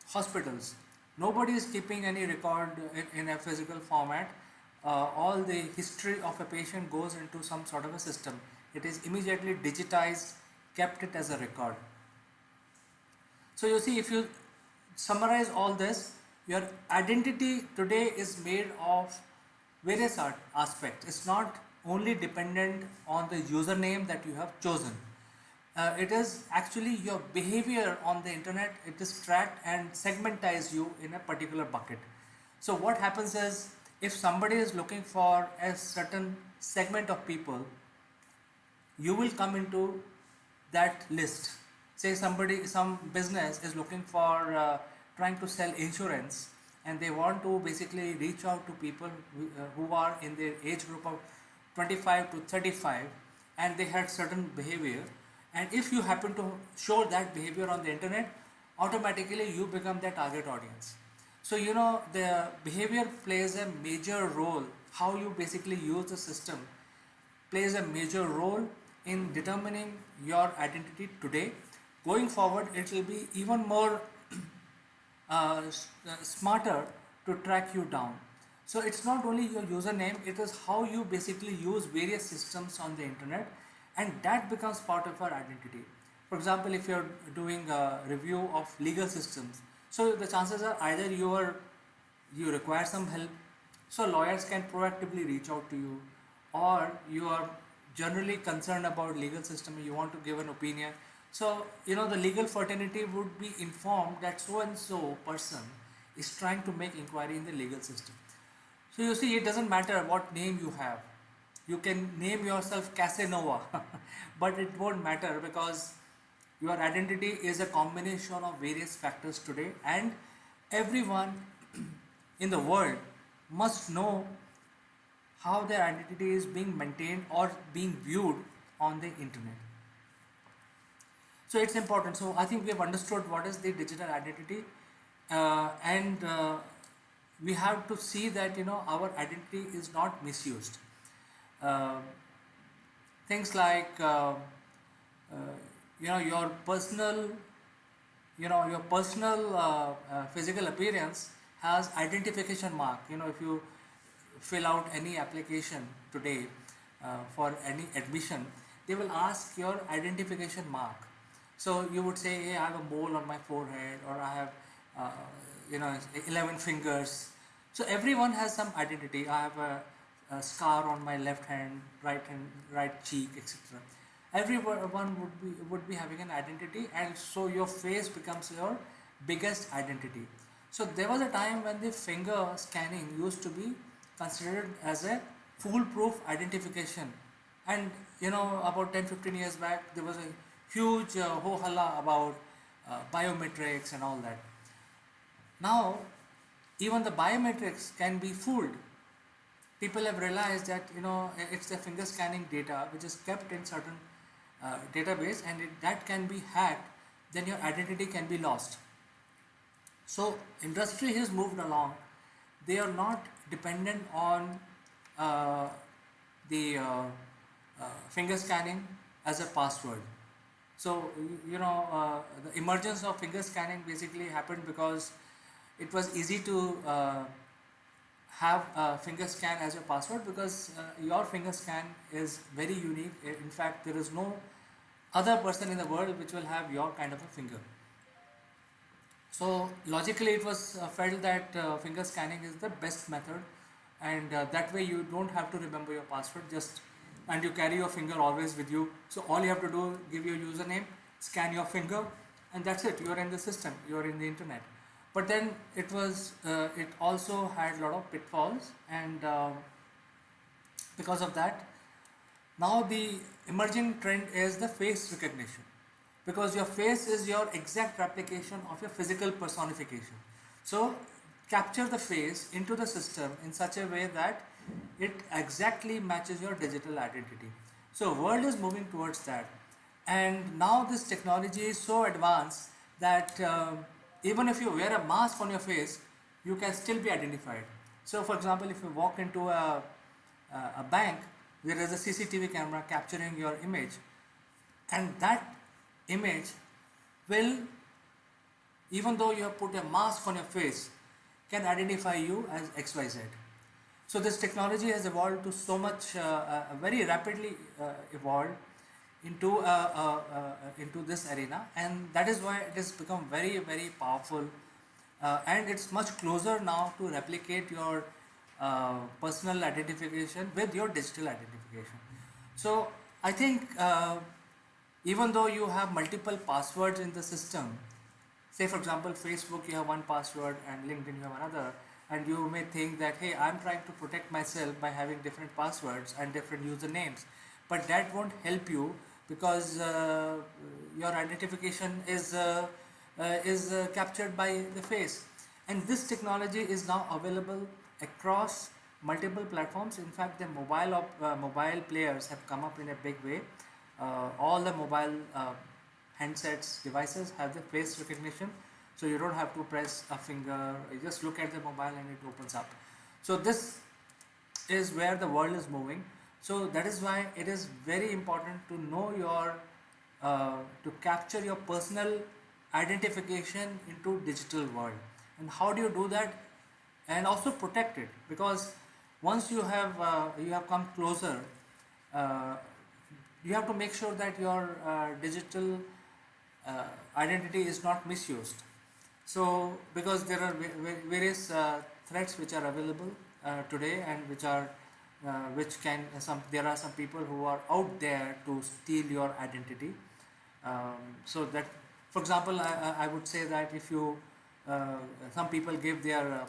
hospitals. Nobody is keeping any record in a physical format. All the history of a patient goes into some sort of a system. It is immediately digitized, kept it as a record. So you see, if you summarize all this, your identity today is made of various aspects. It's not only dependent on the username that you have chosen. It is actually your behavior on the internet. It is tracked and segmentized you in a particular bucket. So what happens is, if somebody is looking for a certain segment of people, you will come into that list. Say some business is looking for trying to sell insurance, and they want to basically reach out to people who are in the age group of 25 to 35, and they had certain behavior, and if you happen to show that behavior on the internet, automatically you become their target audience. So the behavior plays a major role. How you basically use the system plays a major role in determining your identity today. Going forward, it will be even more smarter to track you down. So it's not only your username, it is how you basically use various systems on the internet, and that becomes part of your identity. For example, if you're doing a review of legal systems, so the chances are either you require some help, so lawyers can proactively reach out to you, or you are generally concerned about legal system, you want to give an opinion. So the legal fraternity would be informed that so and so person is trying to make inquiry in the legal system. So you see, it doesn't matter what name you have. You can name yourself Casanova, but it won't matter, because your identity is a combination of various factors today, and everyone in the world must know how their identity is being maintained or being viewed on the internet. So it's important. So I think we have understood what is the digital identity, and we have to see that our identity is not misused. Uh, Things like your personal physical appearance has identification mark. If you fill out any application today for any admission, they will ask your identification mark. So you would say, hey, I have a mole on my forehead, or I have 11 fingers. So everyone has some identity. I have a scar on my left hand, right cheek, etc. Everyone would be having an identity, and so your face becomes your biggest identity. So there was a time when the finger scanning used to be considered as a foolproof identification, and about 10-15 years back there was a huge ho-halla about biometrics and all that. Now even the biometrics can be fooled. People have realized that it's the finger scanning data which is kept in certain database, and that can be hacked, then your identity can be lost. So industry has moved along they are not dependent on uh, the finger scanning as a password. So, the emergence of finger scanning basically happened because it was easy to have a finger scan as your password, because your finger scan is very unique. In fact, there is no other person in the world which will have your kind of a finger. So logically it was felt that finger scanning is the best method, and that way you don't have to remember your password, just, and you carry your finger always with you. So all you have to do, give your username, scan your finger, and that's it. You're in the system, you're in the internet. But then it also had a lot of pitfalls, and because of that, now the emerging trend is the face recognition, because your face is your exact replication of your physical personification. So capture the face into the system in such a way that it exactly matches your digital identity. So world is moving towards that, and now this technology is so advanced that even if you wear a mask on your face, you can still be identified. So for example, if you walk into a bank, there is a CCTV camera capturing your image, and that image will, even though you have put a mask on your face, can identify you as XYZ. So this technology has evolved to so much, very rapidly evolved into this arena, and that is why it has become very, very powerful, and it's much closer now to replicate your personal identification with your digital identification. So I think even though you have multiple passwords in the system, say for example Facebook, you have one password, and LinkedIn, you have another, and you may think that, hey, I'm trying to protect myself by having different passwords and different usernames, but that won't help you, because your identification is captured by the face. And this technology is now available across multiple platforms. In fact, the mobile players have come up in a big way. All the mobile handsets, devices have the face recognition, so you don't have to press a finger, you just look at the mobile and it opens up. So this is where the world is moving. So that is why it is very important to know your to capture your personal identification into digital world. And how do you do that? And also protect it, because once you have come closer, uh, you have to make sure that your digital identity is not misused. So because there are various threats which are available today, and which can there are some people who are out there to steal your identity. So that, for example, I would say that if you some people give their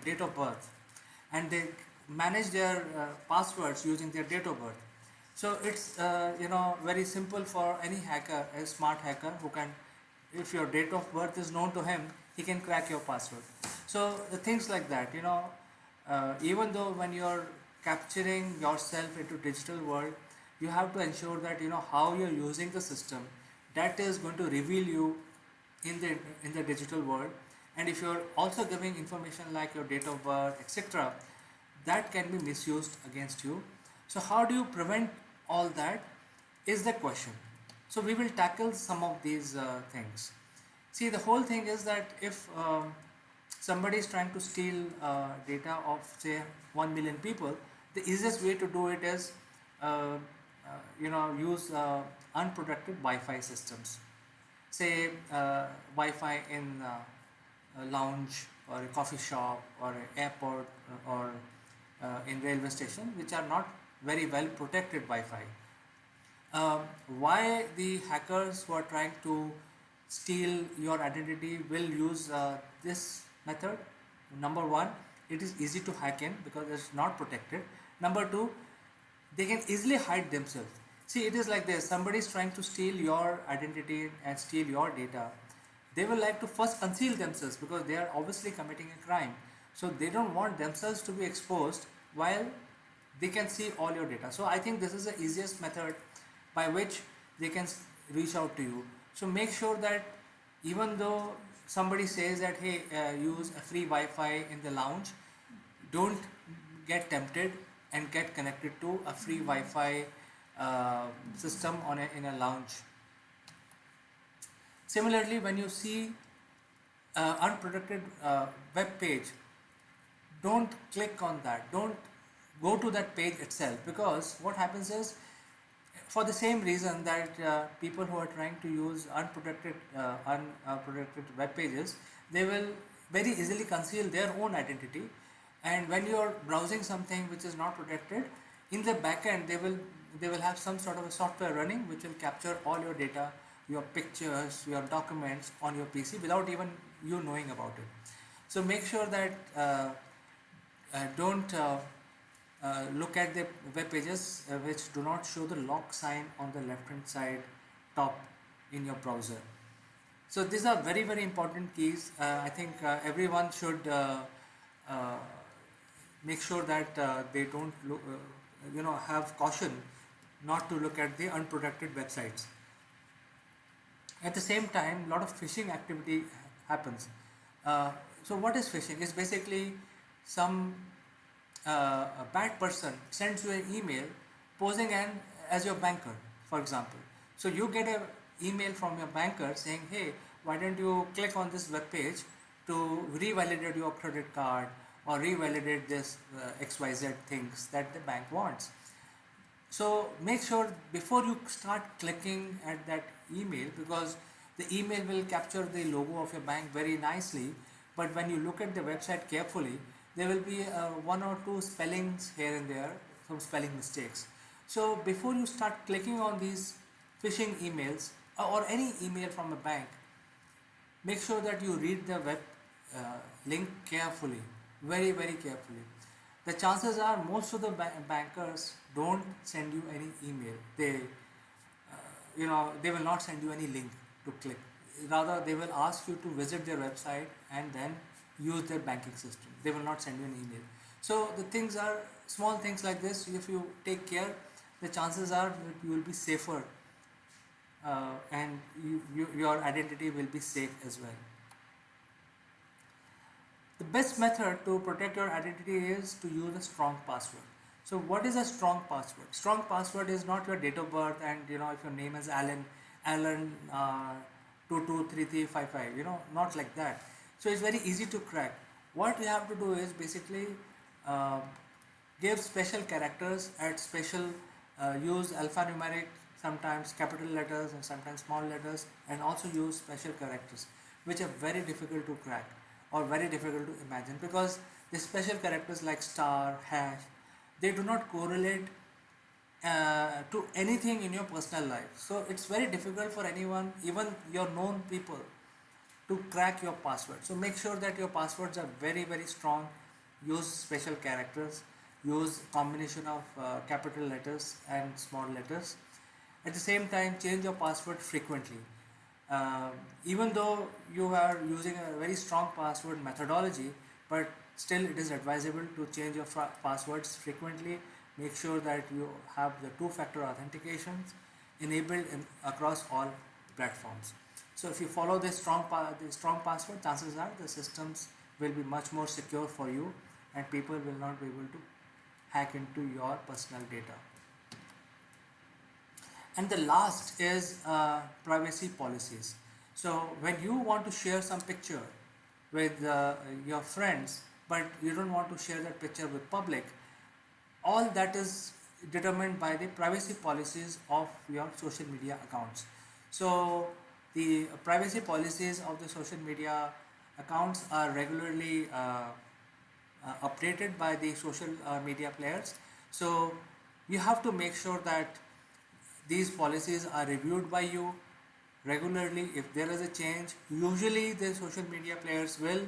date of birth, and they manage their passwords using their date of birth. So it's very simple for any hacker, a smart hacker, who can, if your date of birth is known to him, he can crack your password. So things like that, even though when you're capturing yourself into digital world, you have to ensure that how you're using the system, that is going to reveal you in the digital world. And if you're also giving information like your date of birth, etc., that can be misused against you. So how do you prevent all that is the question. So we will tackle some of these things. See, the whole thing is that if somebody is trying to steal data of say 1 million people, the easiest way to do it is use unprotected Wi-Fi systems. Say Wi-Fi in a lounge or a coffee shop or an airport or in railway station, which are not very well protected Wi-Fi. Why the hackers who are trying to steal your identity will use this method? Number one, it is easy to hack in because it's not protected. Number two, they can easily hide themselves. See, it is like this: somebody is trying to steal your identity and steal your data. They will like to first conceal themselves because they are obviously committing a crime. So they don't want themselves to be exposed while they can see all your data. So I think this is the easiest method by which they can reach out to you. So make sure that even though somebody says that, hey, use a free Wi-Fi in the lounge, don't get tempted and get connected to a free Wi-Fi system in a lounge. Similarly, when you see unprotected web page, don't click on that, don't go to that page itself, because what happens is, for the same reason that people who are trying to use unprotected web pages, they will very easily conceal their own identity, and when you are browsing something which is not protected, in the back end they will have some sort of a software running which will capture all your data, your pictures, your documents on your PC without even you knowing about it. So make sure that don't look at the web pages which do not show the lock sign on the left hand side top in your browser. So these are very, very important keys. I think everyone should make sure that they don't look, have caution not to look at the unprotected websites. At the same time, a lot of phishing activity happens. So what is phishing? It's basically some a bad person sends you an email posing as your banker, for example. So you get an email from your banker saying, hey, why don't you click on this web page to revalidate your credit card or revalidate this XYZ things that the bank wants. So make sure before you start clicking at that email, because the email will capture the logo of your bank very nicely, but when you look at the website carefully, there will be one or two spellings here and there, some spelling mistakes. So before you start clicking on these phishing emails or any email from a bank, make sure that you read the web link carefully, very, very carefully. The chances are most of the bankers don't send you any email. They will not send you any link to click. Rather, they will ask you to visit their website and then use their banking system. They will not send you an email. So the things are small things like this. If you take care, the chances are that you will be safer and your identity will be safe as well. The best method to protect your identity is to use a strong password. So what is a strong password? Strong password is not your date of birth and if your name is Alan 223355, not like that. So it's very easy to crack. What you have to do is basically give special characters at special, use alphanumeric, sometimes capital letters and sometimes small letters, and also use special characters which are very difficult to crack or very difficult to imagine, because the special characters like star, hash, they do not correlate to anything in your personal life. So it's very difficult for anyone, even your known people, to crack your password. So make sure that your passwords are very, very strong. Use special characters, use combination of capital letters and small letters. At the same time, change your password frequently. Even though you are using a very strong password methodology, but still it is advisable to change your passwords frequently. Make sure that you have the two-factor authentications enabled across all platforms. So if you follow this strong password, chances are the systems will be much more secure for you and people will not be able to hack into your personal data. And the last is privacy policies. So when you want to share some picture with your friends, but you don't want to share that picture with public, all that is determined by the privacy policies of your social media accounts. So the privacy policies of the social media accounts are regularly updated by the social media players. So you have to make sure that these policies are reviewed by you regularly. If there is a change, usually the social media players will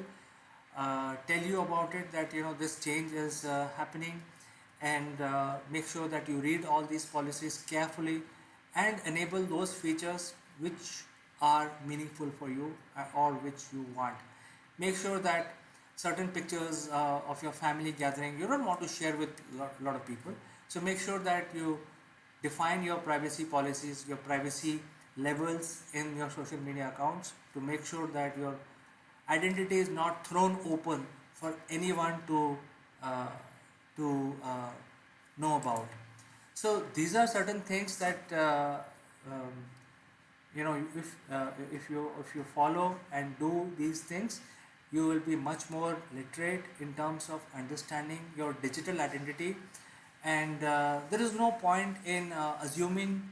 tell you about it, that this change is happening, and make sure that you read all these policies carefully and enable those features which are meaningful for you or which you want. Make sure that certain pictures of your family gathering you don't want to share with a lot of people. So make sure that you define your privacy policies, your privacy levels in your social media accounts, to make sure that your identity is not thrown open for anyone uh, to know about. So these are certain things that um, if you follow and do these things, you will be much more literate in terms of understanding your digital identity, and there is no point in assuming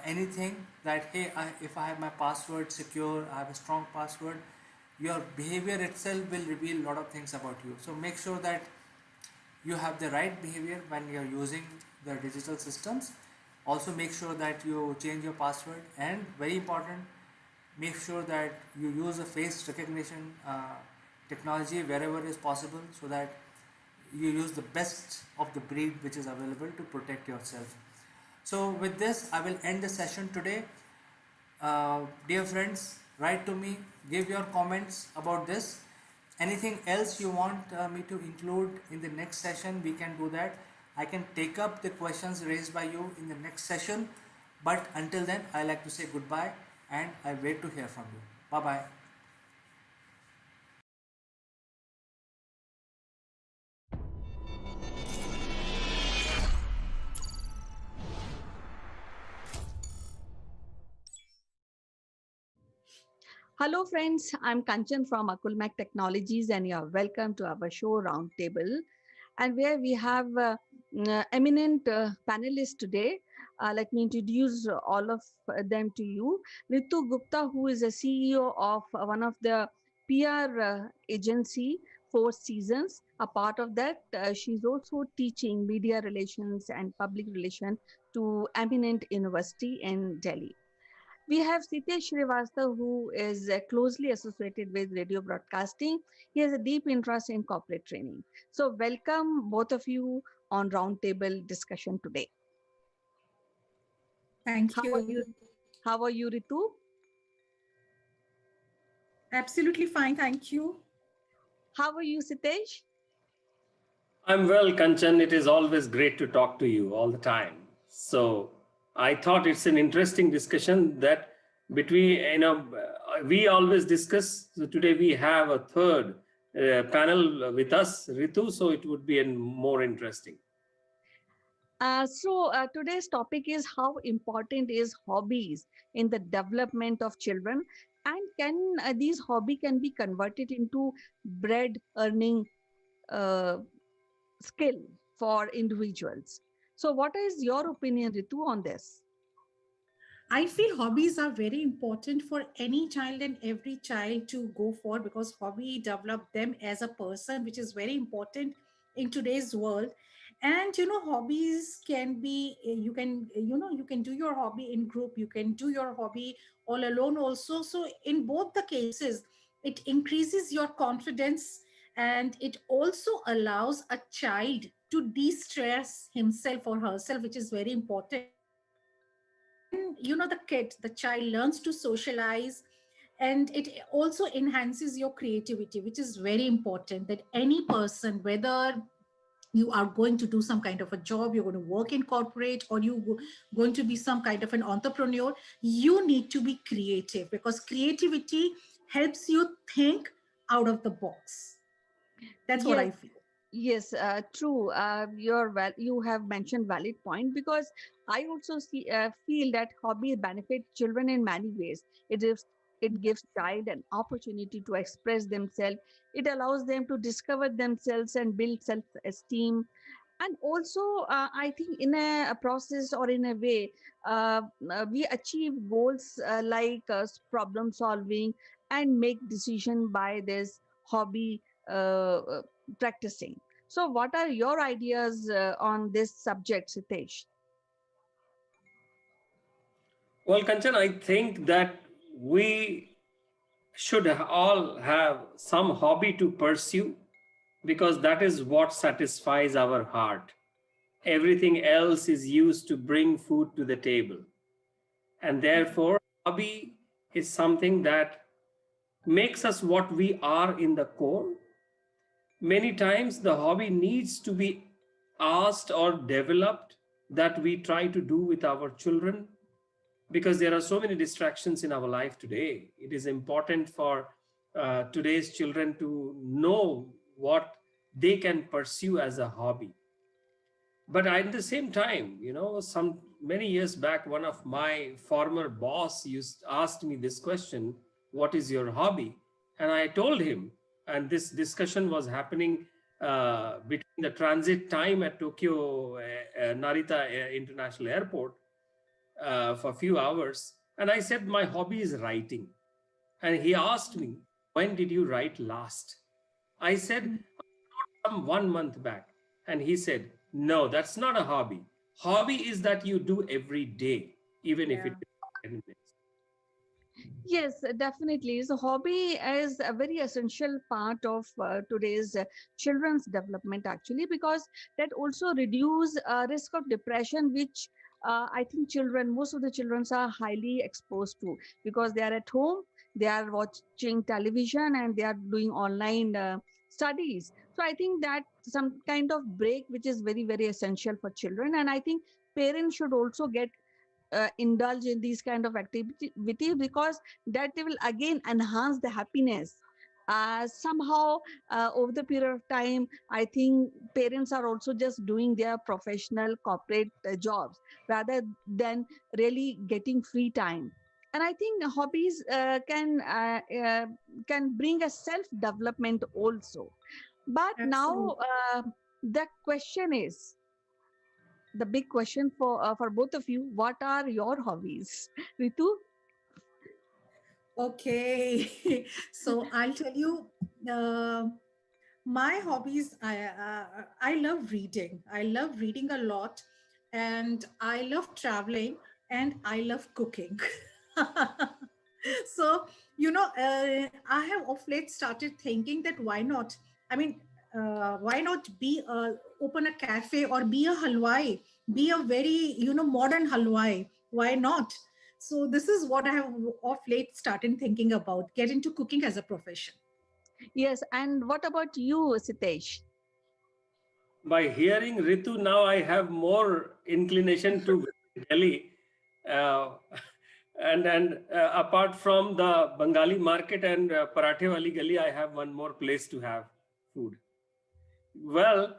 anything that hey, if I have my password secure, I have a strong password. Your behavior itself will reveal a lot of things about you. So make sure that you have the right behavior when you're using the digital systems. Also make sure that you change your password, and very important, make sure that you use a face recognition technology wherever is possible, so that you use the best of the breed which is available to protect yourself. So with this, I will end the session today. Dear friends, write to me, give your comments about this. Anything else you want me to include in the next session, we can do that. I can take up the questions raised by you in the next session. But until then, I like to say goodbye and I wait to hear from you. Bye bye. Hello, friends. I'm Kanchan from Akulmac Technologies, and you are welcome to our show Roundtable, and where we have eminent panelists today. Let me introduce all of them to you. Ritu Gupta, who is a CEO of one of the PR agency, Four Seasons. A part of that, she's also teaching media relations and public relations to eminent university in Delhi. We have Sitesh Srivastava, who is closely associated with radio broadcasting. He has a deep interest in corporate training. So, welcome both of you on roundtable discussion today. Thank How are you. you? How are you, Ritu? Absolutely fine. Thank you. How are you, Sitesh? I'm well, Kanchan. It is always great to talk to you all the time. So I thought it's an interesting discussion that between, we always discuss. So today we have a third panel with us, Ritu. So it would be more interesting. Today's topic is how important is hobbies in the development of children, and can these hobby can be converted into bread earning uh, skill for individuals. So, what is your opinion, Ritu, on this? I feel hobbies are very important for any child and every child to go for, because hobby develop them as a person, which is very important in today's world. And hobbies can be, you can do your hobby in group, you can do your hobby all alone also. So in both the cases, it increases your confidence, and it also allows a child to de-stress himself or herself, which is very important. When the child learns to socialize, and it also enhances your creativity, which is very important, that any person, whether you are going to do some kind of a job, you're going to work in corporate, or going to be some kind of an entrepreneur, you need to be creative, because creativity helps you think out of the box. That's what Yes, I feel. yes, true. You have mentioned valid point, because I also feel that hobby benefit children in many ways. It gives child an opportunity to express themselves. It allows them to discover themselves and build self-esteem. And also, I think in a process or in a way, we achieve goals like problem solving and make decision by this hobby practicing. So, what are your ideas on this subject, Sitesh? Well, Kanchan, I think that we should all have some hobby to pursue, because that is what satisfies our heart. Everything else is used to bring food to the table. And therefore, hobby is something that makes us what we are in the core. Many times, the hobby needs to be asked or developed, that we try to do with our children, because there are so many distractions in our life today. It is important for today's children to know what they can pursue as a hobby. But at the same time, some many years back, one of my former boss used asked me this question: what is your hobby? And I told him, and this discussion was happening between the transit time at Tokyo Narita International Airport for a few hours. And I said my hobby is writing. And he asked me, when did you write last? I said, some 1 month back. And he said, no, that's not a hobby. Hobby is that you do every day, even if Yeah. it is 10 minutes. Yes, definitely. So, hobby is a very essential part of today's children's development, actually, because that also reduce risk of depression, which I think most of the children are highly exposed to because they are at home, they are watching television, and they are doing online studies. So, I think that some kind of break, which is very, very essential for children, and I think parents should also get indulge in these kind of activity because that they will again enhance the happiness somehow over the period of time. I think parents are also just doing their professional corporate jobs rather than really getting free time. And I think hobbies can bring a self development also. But now Absolutely. the question is, the big question for both of you: what are your hobbies? Ritu? Okay. So I'll tell you, uh, my hobbies. I love reading. I love reading a lot, and I love traveling, and I love cooking. So I have of late started thinking that why not? I mean, why not open a cafe or be a halwai, be a very modern halwai? Why not? So this is what I have of late started thinking about. Get into cooking as a profession. Yes, and what about you, Sitesh? By hearing Ritu, now I have more inclination to visit Delhi. Uh, and apart from the Bengali market and Parathe Wali Gali, I have one more place to have food. Well,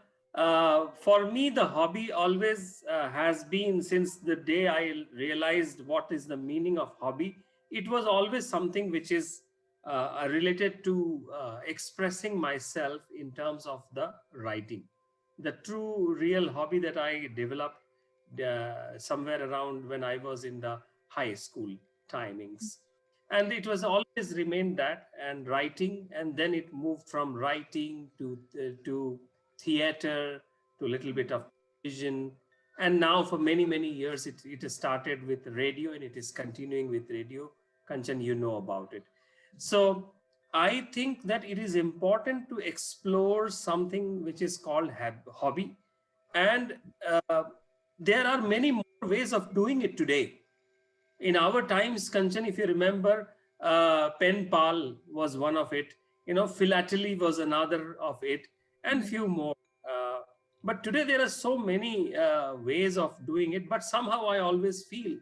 for me, the hobby always has been, since the day I realized what is the meaning of hobby, it was always something which is related to expressing myself in terms of the writing. The true, real hobby that I developed somewhere around when I was in the high school timings. And it was always remained that, and writing, and then it moved from writing to theater, to a little bit of vision, and now for many years it has started with radio, and it is continuing with radio. Kanchan, you know about it. So I think that it is important to explore something which is called hobby, and there are many more ways of doing it today. In our times, Kanchan, if you remember, pen pal was one of it. Philately was another of it, and few more. Uh, but today there are so many ways of doing it. But somehow I always feel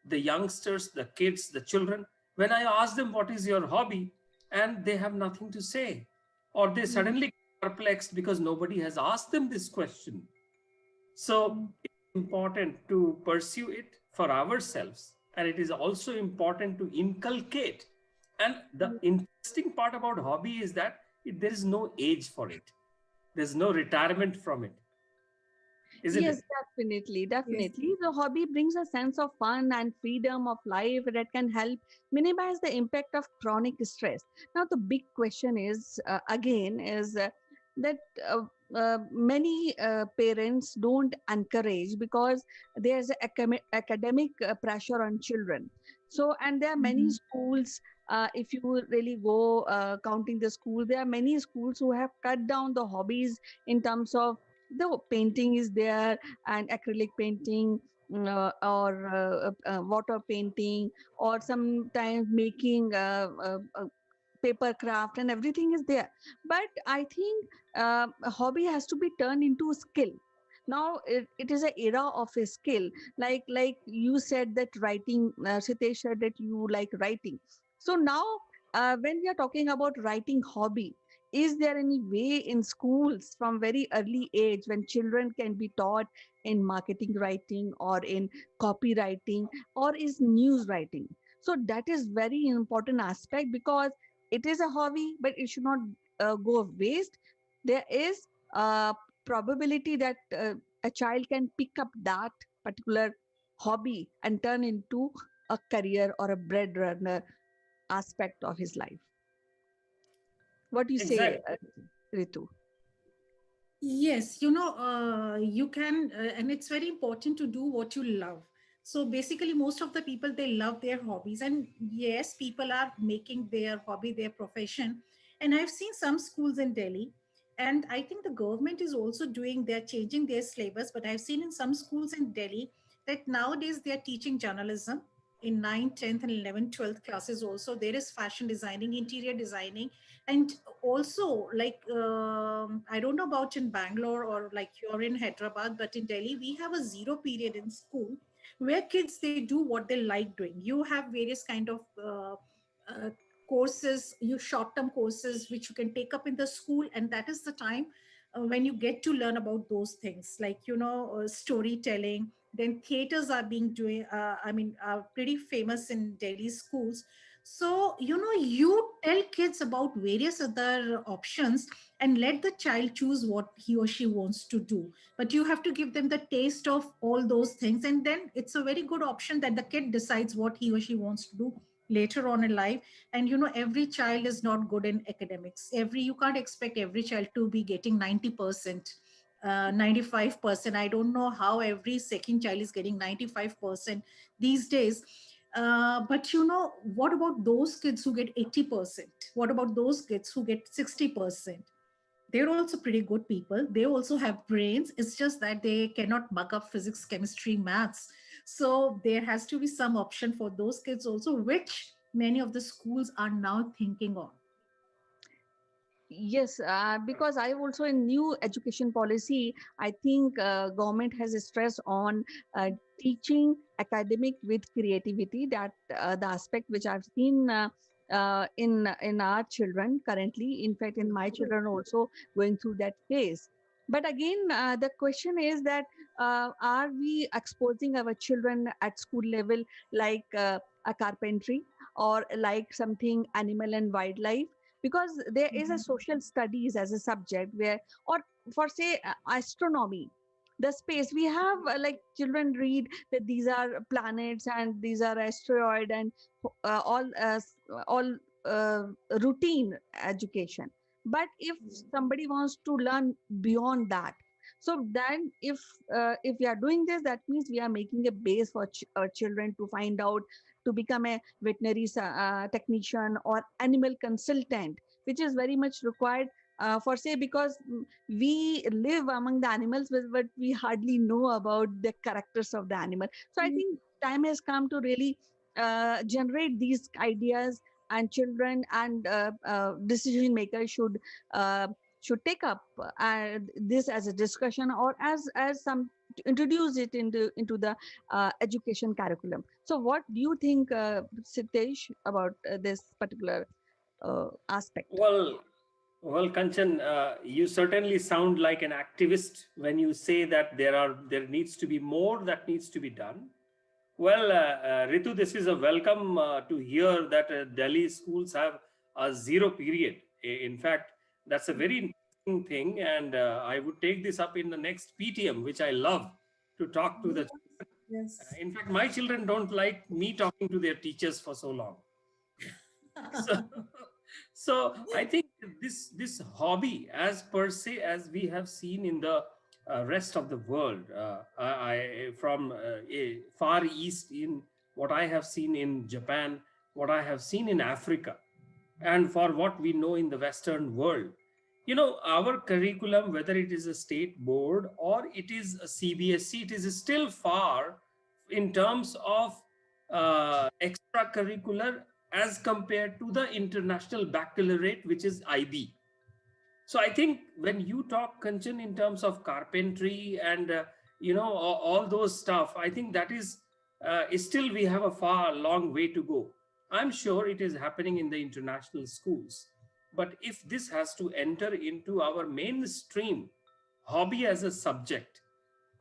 the youngsters, the kids, the children, when I ask them what is your hobby, and they have nothing to say, or they suddenly get perplexed because nobody has asked them this question. So it's important to pursue it for ourselves, and it is also important to inculcate. And the interesting part about hobby is that there is no age for it. There's no retirement from it, isn't Yes, it? definitely, Yes. definitely. The hobby brings a sense of fun and freedom of life that can help minimize the impact of chronic stress. Now, the big question is again is that many parents don't encourage because there's academic pressure on children. So, and there are many Mhm. schools. If you really go counting the school, there are many schools who have cut down the hobbies in terms of the painting is there, and acrylic painting, or water painting, or sometimes making paper craft, and everything is there. But I think a hobby has to be turned into a skill. Now it is an era of a skill, like you said that writing, Sitesh said that you like writing. So now when we are talking about writing hobby, is there any way in schools from very early age when children can be taught in marketing writing or in copywriting or is news writing? So that is very important aspect because it is a hobby, but it should not go waste. There is a probability that a child can pick up that particular hobby and turn into a career or a breadwinner aspect of his life. What do you say, Exactly. Ritu? Yes, you can, and it's very important to do what you love. So basically, most of the people, they love their hobbies. And yes, people are making their hobby their profession. And I've seen some schools in Delhi, and I think the government is also doing, they're changing their syllabus. But I've seen in some schools in Delhi that nowadays they're teaching journalism in 9th, 10th, and 11th, 12th classes also. There is fashion designing, interior designing, and also like I don't know about in Bangalore or like you're in Hyderabad, but in Delhi we have a zero period in school where kids, they do what they like doing. You have various kind of uh, courses, you short term courses which you can take up in the school, and that is the time when you get to learn about those things, like storytelling. Then theaters are being doing pretty famous in Delhi schools. So you tell kids about various other options and let the child choose what he or she wants to do, but you have to give them the taste of all those things, and then it's a very good option that the kid decides what he or she wants to do later on in life. And every child is not good in academics. Every You can't expect every child to be getting 90%, 95%. I don't know how every second child is getting 95% these days. But what about those kids who get 80%? What about those kids who get 60%? They're also pretty good people. They also have brains. It's just that they cannot mug up physics, chemistry, maths. So there has to be some option for those kids also, which many of the schools are now thinking on. Yes, because I also in new education policy, I think government has a stress on teaching academic with creativity. That the aspect which I've seen in our children currently. In fact, in my children also going through that phase. But again, the question is that are we exposing our children at school level like a carpentry or like something animal and wildlife? Because there is a social studies as a subject where, or for say astronomy, the space we have, like children read that these are planets and these are asteroid and all routine education. But if somebody wants to learn beyond that, so then if we are doing this, that means we are making a base for our children to find out to become a veterinary technician or animal consultant, which is very much required for say, because we live among the animals, but we hardly know about the characters of the animal. So I think time has come to really generate these ideas, and children and decision makers should take up this as a discussion or as some introduce it into the education curriculum. So what do you think, Sitesh, about this particular aspect? Well, well, Kanchan, you certainly sound like an activist when you say that there needs to be more that needs to be done. Well, Ritu, this is a welcome to hear that Delhi schools have a zero period. In fact, that's a very interesting thing, and I would take this up in the next PTM, which I love to talk to the. Yes. In fact, my children don't like me talking to their teachers for so long. So, so I think this hobby, as per se, as we have seen in the rest of the world, from far east, in what I have seen in Japan, what I have seen in Africa, and for what we know in the Western world, our curriculum, whether it is a state board or it is a CBSE, it is still far in terms of extracurricular as compared to the international baccalaureate, which is IB. So I think when you talk, Kanchan, in terms of carpentry and all those stuff, I think that is still we have a far long way to go. I'm sure it is happening in the international schools. But if this has to enter into our mainstream hobby as a subject,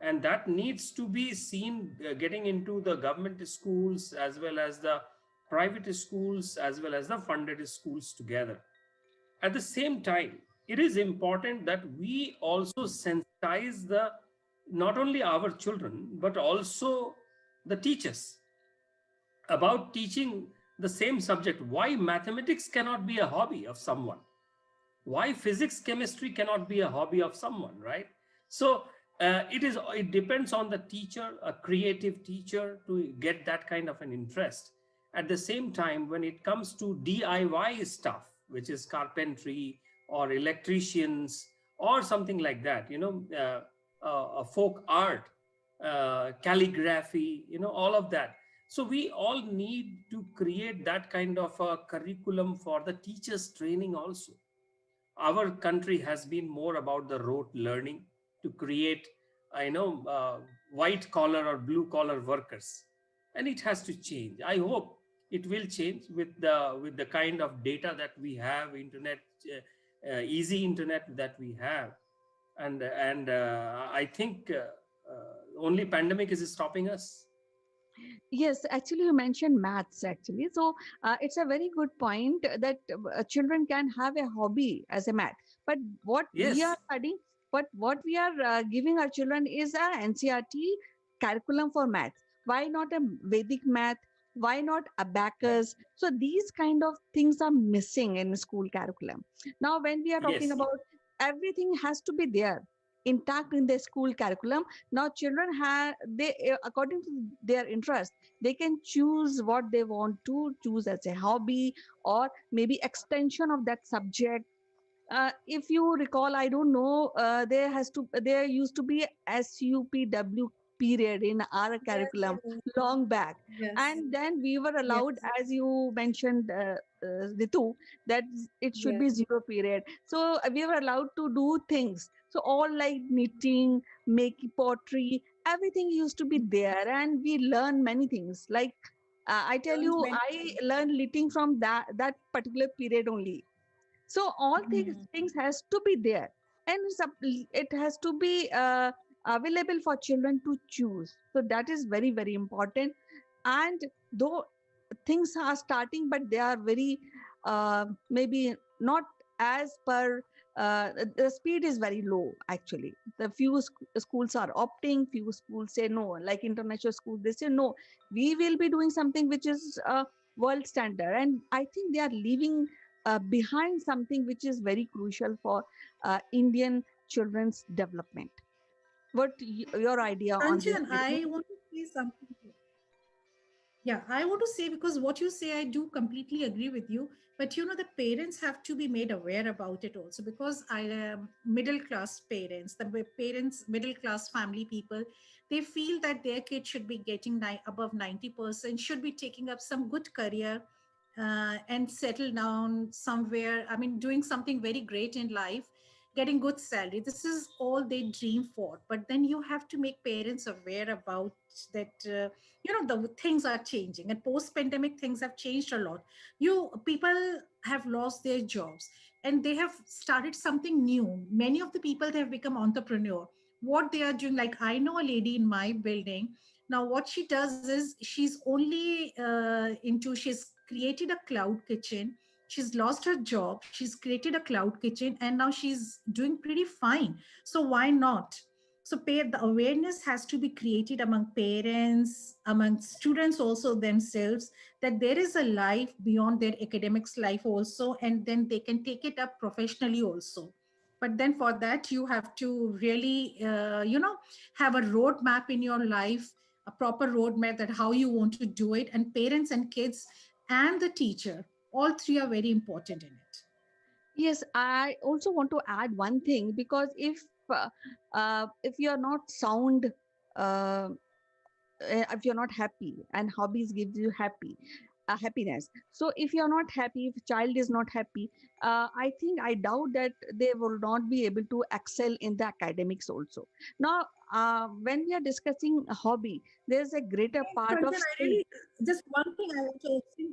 and that needs to be seen getting into the government schools as well as the private schools as well as the funded schools together. At the same time, it is important that we also sensitize the not only our children but also the teachers about teaching the same subject. Why mathematics cannot be a hobby of someone? Why physics chemistry cannot be a hobby of someone, right? So it depends on the teacher, a creative teacher, to get that kind of an interest. At the same time, when it comes to DIY stuff, which is carpentry or electricians or something like that, folk art, calligraphy, all of that. So we all need to create that kind of a curriculum for the teachers training also. Our country has been more about the rote learning to create, white collar or blue collar workers, and it has to change. I hope it will change with the kind of data that we have, internet, easy internet that we have, and I think only pandemic is stopping us. Yes, actually, you mentioned maths actually. So it's a very good point that children can have a hobby as a math. But what we are Yes, studying, but what we are giving our children is a NCRT curriculum for math. Why not a Vedic math? Why not abacus? So these kind of things are missing in school curriculum. Now, when we are talking yes. about everything has to be there intact in the school curriculum. Now children have they according to their interest they can choose what they want to choose as a hobby or maybe extension of that subject. If you recall, I don't know, there used to be SUPW period in our Yes, curriculum yes, long back, yes, and then we were yes, allowed, as you mentioned, Ritu, that it should yes. be zero period. So we were allowed to do things. So all like knitting, making pottery, everything used to be there, and we learn many things. Like I tell Learned you, many I things. learned knitting from that particular period only. So all Mhm. things has to be there, and it has to be available for children to choose. So that is very very important. And though things are starting, but they are very maybe not as per the speed is very low actually. The few schools are opting, few schools say no, like international schools they say no, we will be doing something which is world standard, and I think they are leaving behind something which is very crucial for Indian children's development. What your idea on this, Kanchan, Ritu? I want to say something here. Yeah, I want to say, because what you say, I do completely agree with you. But the parents have to be made aware about it also, because I am middle class parents, parents, middle class family people, they feel that their kid should be getting above 90%, should be taking up some good career and settle down somewhere. I mean, doing something very great in life, getting good salary. This is all they dream for. But then you have to make parents aware about that. The things are changing, and post pandemic things have changed a lot. People have lost their jobs, and they have started something new. Many of the people, they have become entrepreneur. What they are doing, like I know a lady in my building. Now what she does is, she's created a cloud kitchen. She's lost her job, she's created a cloud kitchen, and now she's doing pretty fine. So why not? So the awareness has to be created among parents, among students also themselves, that there is a life beyond their academics life also, and then they can take it up professionally also. But then for that, you have to really, have a roadmap in your life, a proper roadmap that how you want to do it. And parents and kids and the teacher, all three are very important in it. Yes, I also want to add one thing, because if you are not sound, uh, if you're not happy, and hobbies gives you happiness. So if you're not happy, if child is not happy, I think I doubt that they will not be able to excel in the academics also. Now when we are discussing a hobby, there's a greater part of Kanchan, I skill. really, just one thing I want to say.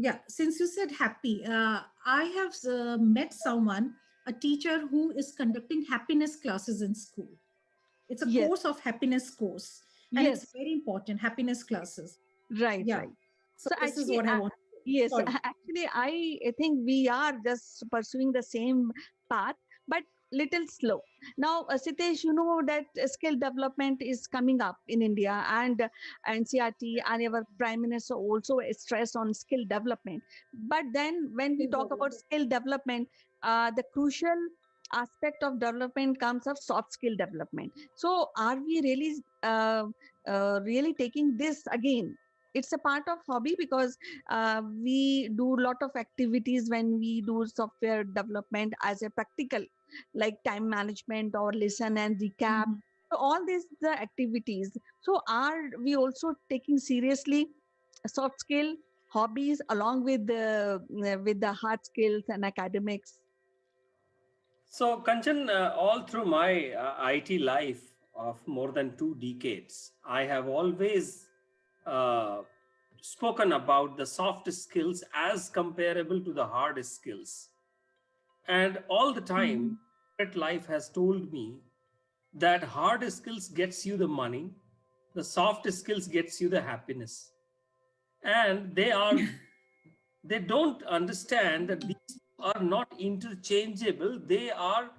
Yeah, since you said happy, I have met someone, a teacher who is conducting happiness classes in school. It's a Yes, course of happiness course, and it's yes, very important. Happiness classes. right, Yeah. right. So So this is actually, what I want. yes, Sorry. actually, I think we are just pursuing the same path, but little slow. Now, Sitesh, you know that skill development is coming up in India, and NCRT and our Prime Minister also stress on skill development. But then, when we Skill talk about development. skill development, the crucial aspect of development comes of soft skill development. So, are we really taking this again? It's a part of hobby because we do a lot of activities when we do software development as a practical, like time management or listen and recap. Mhm. So all these the activities. So are we also taking seriously soft skill hobbies along with the hard skills and academics? So, Kanchan, all through my IT life of more than 2 decades, I have always uh, spoken about the soft skills as comparable to the hard skills. And all the Mhm. time, corporate life has told me that hard skills gets you the money, the soft skills gets you the happiness. And they don't understand that these are not interchangeable. They are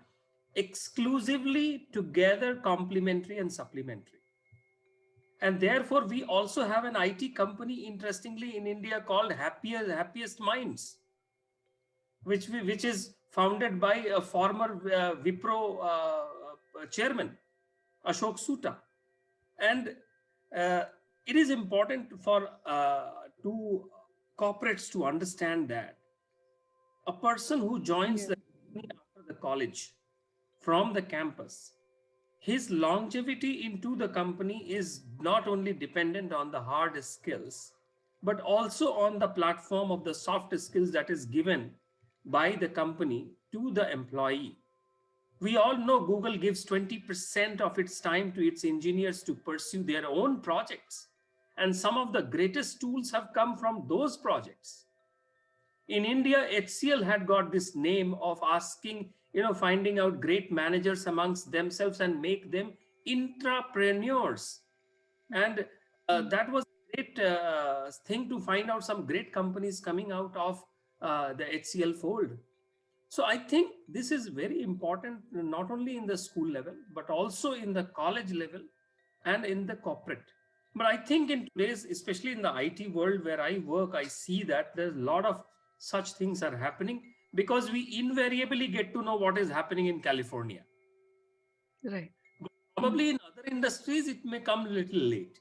exclusively together complementary and supplementary. And therefore, we also have an IT company, interestingly, in India called Happiest Minds, which is founded by a former Wipro chairman, Ashok Suta. And uh, it is important for to corporates to understand that a person who joins Yeah. the company after the college from the campus, his longevity into the company is not only dependent on the hard skills, but also on the platform of the soft skills that is given by the company to the employee. We all know Google gives 20% of its time to its engineers to pursue their own projects. And some of the greatest tools have come from those projects. In India, HCL had got this name of asking, finding out great managers amongst themselves and make them intrapreneurs. And that was a great thing to find out some great companies coming out of the HCL fold. So I think this is very important, not only in the school level, but also in the college level and in the corporate. But I think in today's, especially in the IT world where I work, I see that there's a lot of such things are happening because we invariably get to know what is happening in California. Right. Probably in other industries, it may come a little late.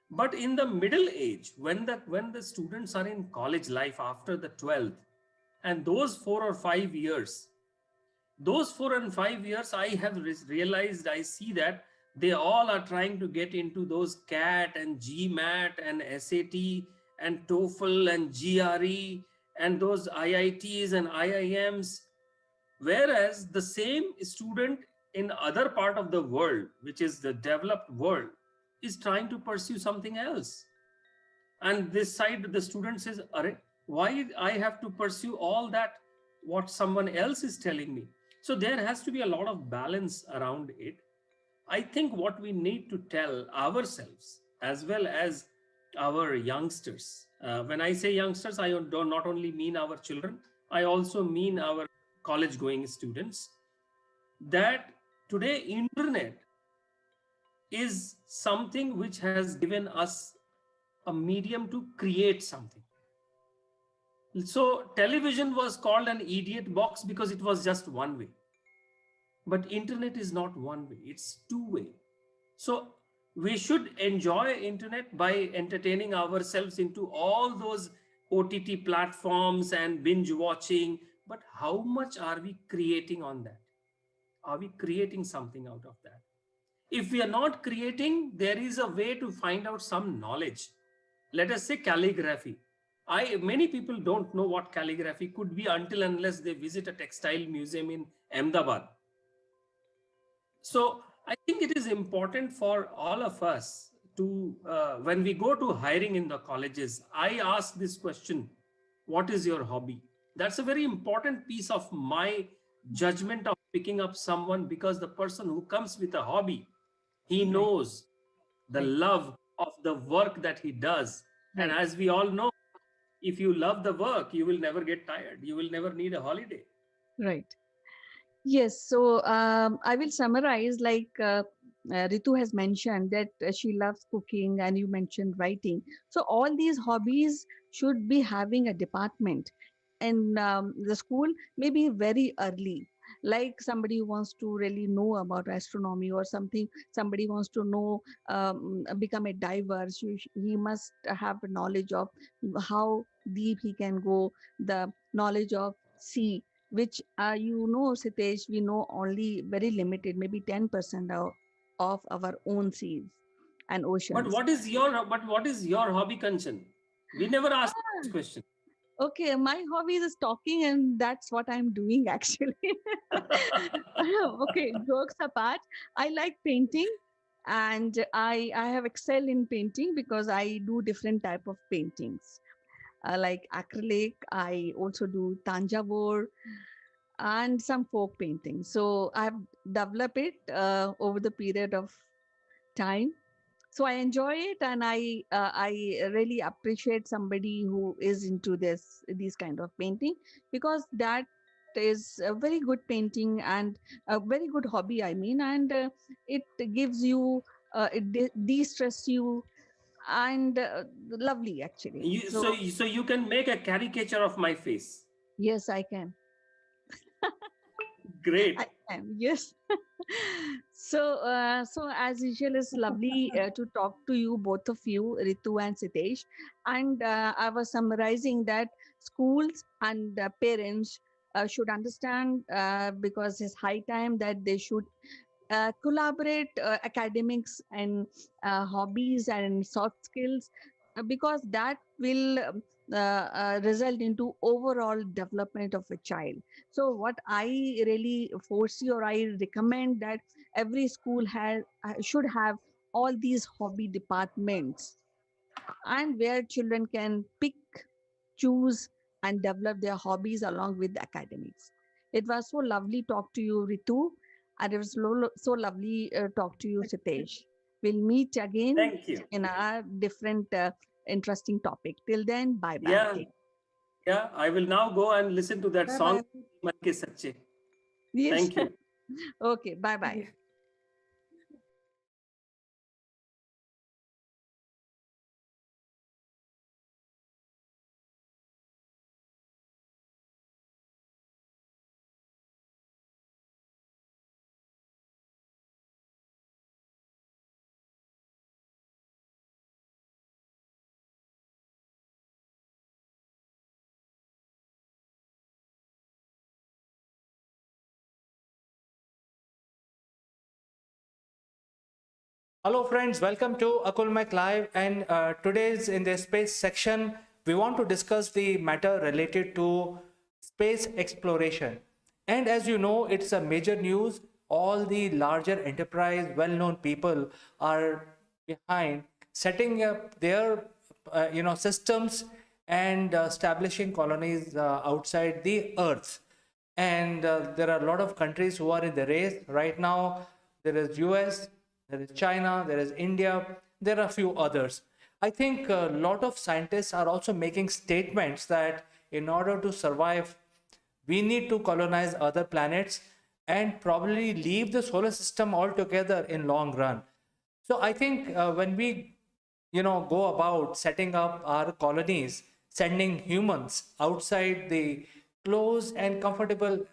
But in the middle age, when the students are in college life after the 12th, and those 4 or 5 years, those 4 and 5 years, I have realized, I see that they all are trying to get into those CAT and GMAT and SAT and TOEFL and GRE and those IITs and IIMs. Whereas the same student in other part of the world, which is the developed world, is trying to pursue something else. And this side, the student says, why I have to pursue all that, what someone else is telling me? So there has to be a lot of balance around it. I think what we need to tell ourselves as well as our youngsters, when I say youngsters, I do not only mean our children, I also mean our college going students, that today internet is something which has given us a medium to create something. So television was called an idiot box because it was just one way. But internet is not one way, it's two way. So we should enjoy internet by entertaining ourselves into all those OTT platforms and binge watching. But how much are we creating on that? Are we creating something out of that? If we are not creating, there is a way to find out some knowledge. Let us say calligraphy. Many people don't know what calligraphy could be until unless they visit a textile museum in Ahmedabad. So I think it is important for all of us to, when we go to hiring in the colleges, I ask this question: what is your hobby? That's a very important piece of my judgment of picking up someone, because the person who comes with a hobby, he Right. knows the Right. love of the work that he does. And Right. as we all know, if you love the work, you will never get tired. You will never need a holiday. Right. Yes, so I will summarize like Ritu has mentioned that she loves cooking and you mentioned writing. So all these hobbies should be having a department in the school, maybe very early. Like somebody who wants to really know about astronomy or something, somebody wants to know, become a diver, so he must have a knowledge of how deep he can go, the knowledge of sea, which Sitesh, we know only very limited, maybe 10% of our own seas and But oceans. what is your hobby, Kanchan? We never asked this question. Okay, my hobby is talking, and that's what I'm doing actually. Okay, jokes apart, I like painting, and I have excelled in painting because I do different type of paintings, like acrylic. I also do Tanjavur and some folk painting. So I've developed it over the period of time. So I enjoy it, and I really appreciate somebody who is into these kind of painting, because that is a very good painting and a very good hobby. I mean, and it gives you it de-stress you, and lovely actually. You, so, So so you can make a caricature of my face. yes, I can. I Great. am, yes. So as usual, it's lovely to talk to you, both of you, Ritu and Sitesh. And I was summarizing that schools and parents should understand, because it's high time that they should collaborate academics and hobbies and soft skills, because that will result into overall development of a child. So what I really foresee, or I recommend, that every school has should have all these hobby departments, and where children can pick, choose, and develop their hobbies along with the academics. It was so lovely talk to you, Ritu, and it was so lovely talk to you, Sitesh. We'll meet again Thank you. in a different interesting topic. Till then, bye bye. Yeah, yeah. I will now go and listen to that Bye song, bye. Man Ke Sache. Yes. Thank you. Okay, bye bye. Hello, friends. Welcome to Akulmek Live. And today's in the space section, we want to discuss the matter related to space exploration. And as you know, it's a major news. All the larger enterprise, well-known people are behind setting up their, systems and establishing colonies outside the Earth. And there are a lot of countries who are in the race right now. There is US, there is China, there is India, there are a few others. I think a lot of scientists are also making statements that in order to survive, we need to colonize other planets and probably leave the solar system altogether in long run. So I think when we go about setting up our colonies, sending humans outside the close and comfortable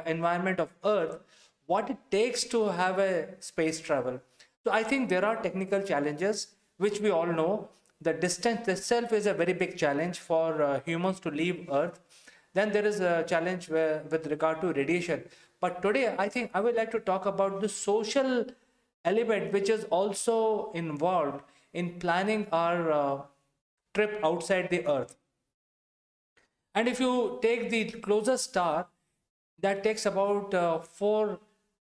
environment of Earth, what it takes to have a space travel. So I think there are technical challenges which we all know. The distance itself is a very big challenge for humans to leave Earth. Then there is a challenge with regard to radiation. But today, I think I would like to talk about the social element which is also involved in planning our trip outside the Earth. And if you take the closest star, that takes about 4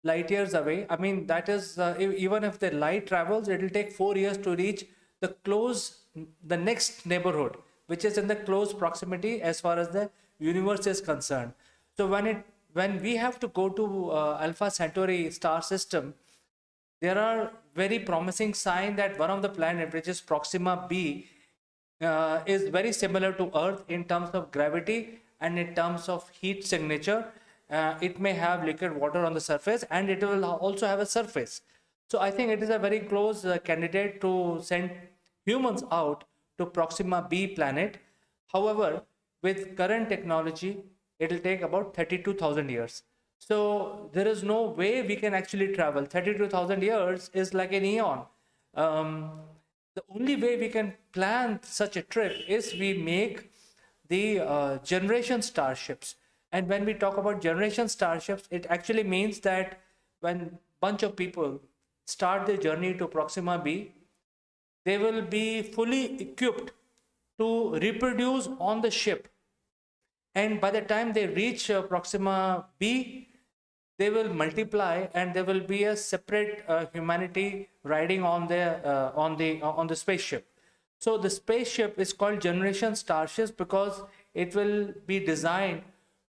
light years away. I mean, that is, even if the light travels, it will take 4 years to reach the next neighborhood, which is in the close proximity as far as the universe is concerned. So when we have to go to Alpha Centauri star system, there are very promising signs that one of the planet, which is Proxima b, is very similar to Earth in terms of gravity and in terms of heat signature. It may have liquid water on the surface, and it will also have a surface. So I think it is a very close candidate to send humans out to Proxima b planet. However, with current technology, it will take about 32,000 years. So there is no way we can actually travel. 32,000 years is like an eon. The only way we can plan such a trip is we make the generation starships. And when we talk about generation starships, it actually means that when bunch of people start their journey to Proxima b, they will be fully equipped to reproduce on the ship. And by the time they reach Proxima b, they will multiply, and there will be a separate humanity riding on the spaceship. So the spaceship is called generation starships because it will be designed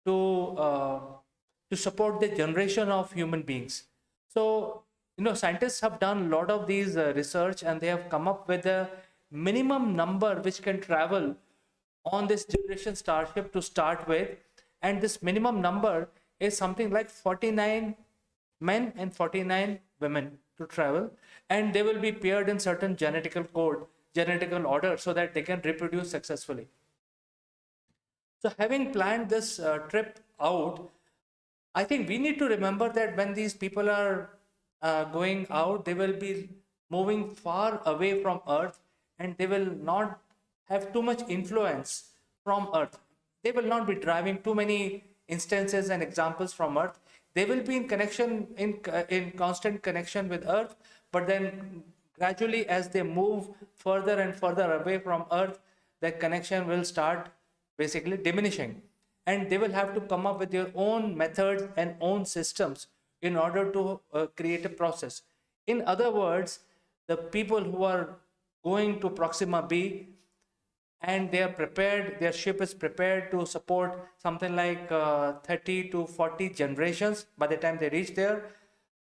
to support the generation of human beings. So scientists have done a lot of these research, and they have come up with a minimum number which can travel on this generation starship to start with. And this minimum number is something like 49 men and 49 women to travel, and they will be paired in certain genetical order, so that they can reproduce successfully. So having planned this trip out, I think we need to remember that when these people are going out, they will be moving far away from Earth, and they will not have too much influence from Earth. They will not be driving too many instances and examples from Earth. They will be in connection, in constant connection with Earth, but then gradually, as they move further and further away from Earth, their connection will start basically diminishing, and they will have to come up with their own methods and own systems in order to create a process. In other words, the people who are going to Proxima b, and they are prepared, their ship is prepared to support something like 30 to 40 generations by the time they reach there,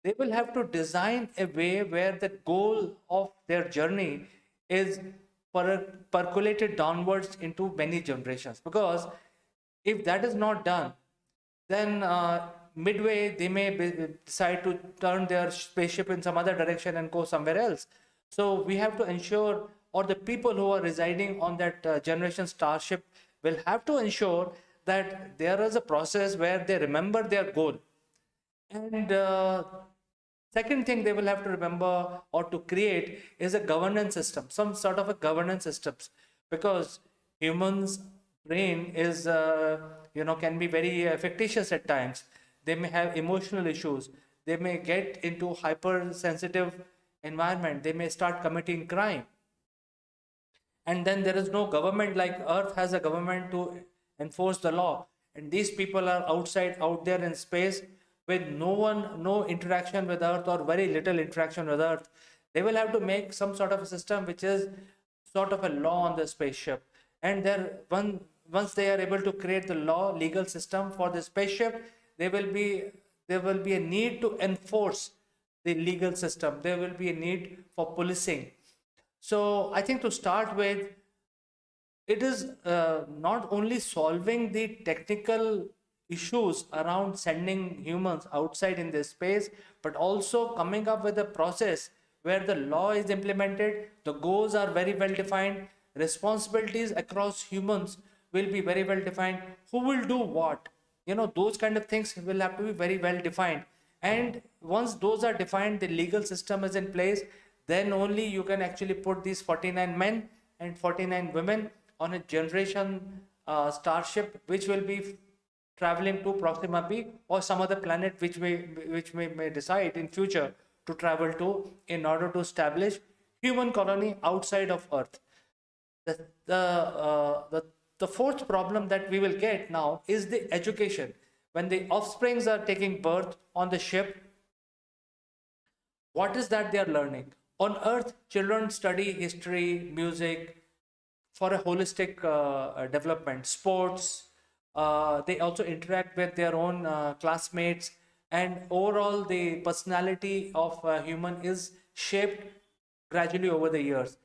they will have to design a way where the goal of their journey is percolated downwards into many generations. Because if that is not done, then midway they may decide to turn their spaceship in some other direction and go somewhere else. So we have to ensure, or the people who are residing on that generation starship will have to ensure that there is a process where they remember their goal. And second thing they will have to remember or to create is a governance system, some sort of a governance systems, because humans' brain is, can be very fictitious at times. They may have emotional issues. They may get into hypersensitive environment. They may start committing crime. And then there is no government, like Earth has a government to enforce the law. And these people are out there in space with no interaction with Earth, or very little interaction with Earth. They will have to make some sort of a system which is sort of a law on the spaceship. And once they are able to create the legal system for the spaceship, there will be a need to enforce the legal system. There will be a need for policing. So I think to start with, it is not only solving the technical issues around sending humans outside in this space, but also coming up with a process where the law is implemented, the goals are very well defined, responsibilities across humans will be very well defined, who will do what, those kind of things will have to be very well defined. And once those are defined, the legal system is in place, then only you can actually put these 49 men and 49 women on a generation starship, which will be traveling to Proxima b or some other planet which may decide in future to travel to, in order to establish human colony outside of Earth. The fourth problem that we will get now is the education. When the offsprings are taking birth on the ship, what is that they are learning? On Earth, children study history, music, for a holistic development. Sports, they also interact with their own classmates, and overall the personality of a human is shaped gradually over the years.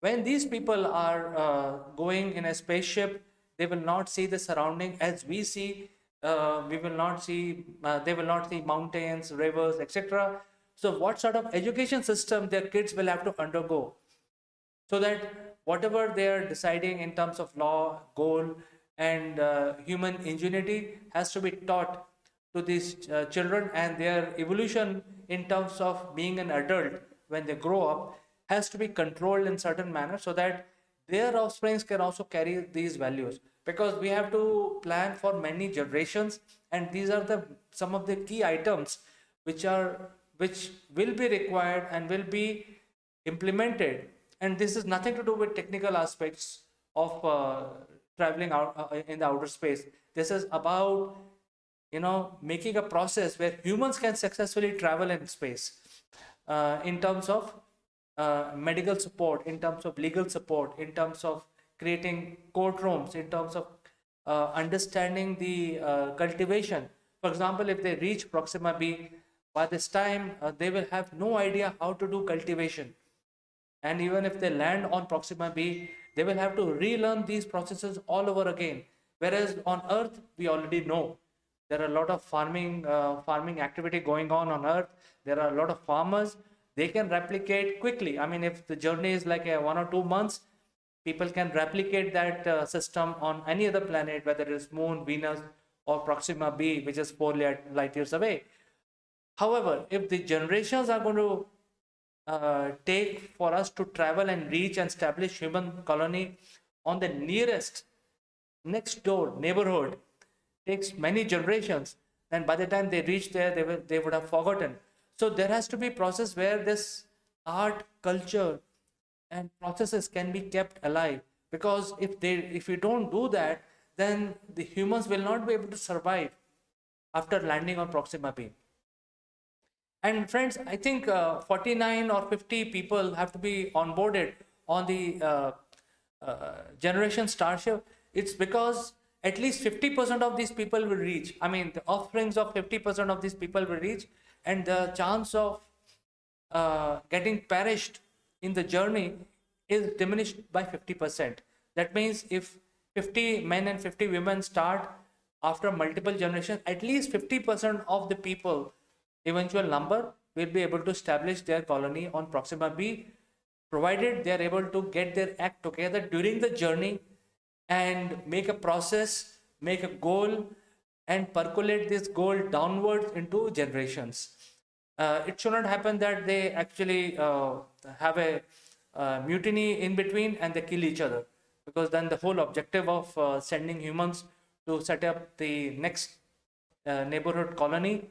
When these people are going in a spaceship, they will not see the surrounding as we see. We will not see. They will not see mountains, rivers, etc. So, what sort of education system their kids will have to undergo, so that whatever they are deciding in terms of law, goal, and human ingenuity has to be taught to these children, and their evolution in terms of being an adult when they grow up has to be controlled in certain manner, so that their offsprings can also carry these values, because we have to plan for many generations, and these are the some of the key items which will be required and will be implemented. And this is nothing to do with technical aspects of traveling out in the outer space. This is about making a process where humans can successfully travel in space, in terms of medical support, in terms of legal support, in terms of creating courtrooms, in terms of understanding the cultivation. For example, if they reach Proxima B, by this time they will have no idea how to do cultivation. And even if they land on Proxima B, they will have to relearn these processes all over again. Whereas on Earth, we already know there are a lot of farming activity going on Earth. There are a lot of farmers. They can replicate quickly. I mean, if the journey is like 1 or 2 months, people can replicate that system on any other planet, whether it is Moon, Venus, or Proxima B, which is 4 light years away. However, if the generations are going to take for us to travel and reach and establish human colony on the nearest next door neighborhood, takes many generations, and by the time they reach there, they would have forgotten. So there has to be process where this art, culture, and processes can be kept alive, because if we don't do that, then the humans will not be able to survive after landing on Proxima B. And friends, I think 49 or 50 people have to be onboarded on the Generation Starship. It's because at least 50% of these people will reach. I mean, the offsprings of 50% of these people will reach, and the chance of getting perished in the journey is diminished by 50%. That means if 50 men and 50 women start after multiple generations, at least 50% of the people, eventual number, will be able to establish their colony on Proxima B, provided they are able to get their act together during the journey and make a process, make a goal, and percolate this goal downwards into generations. It should not happen that they actually have a mutiny in between and they kill each other, because then the whole objective of sending humans to set up the next neighborhood colony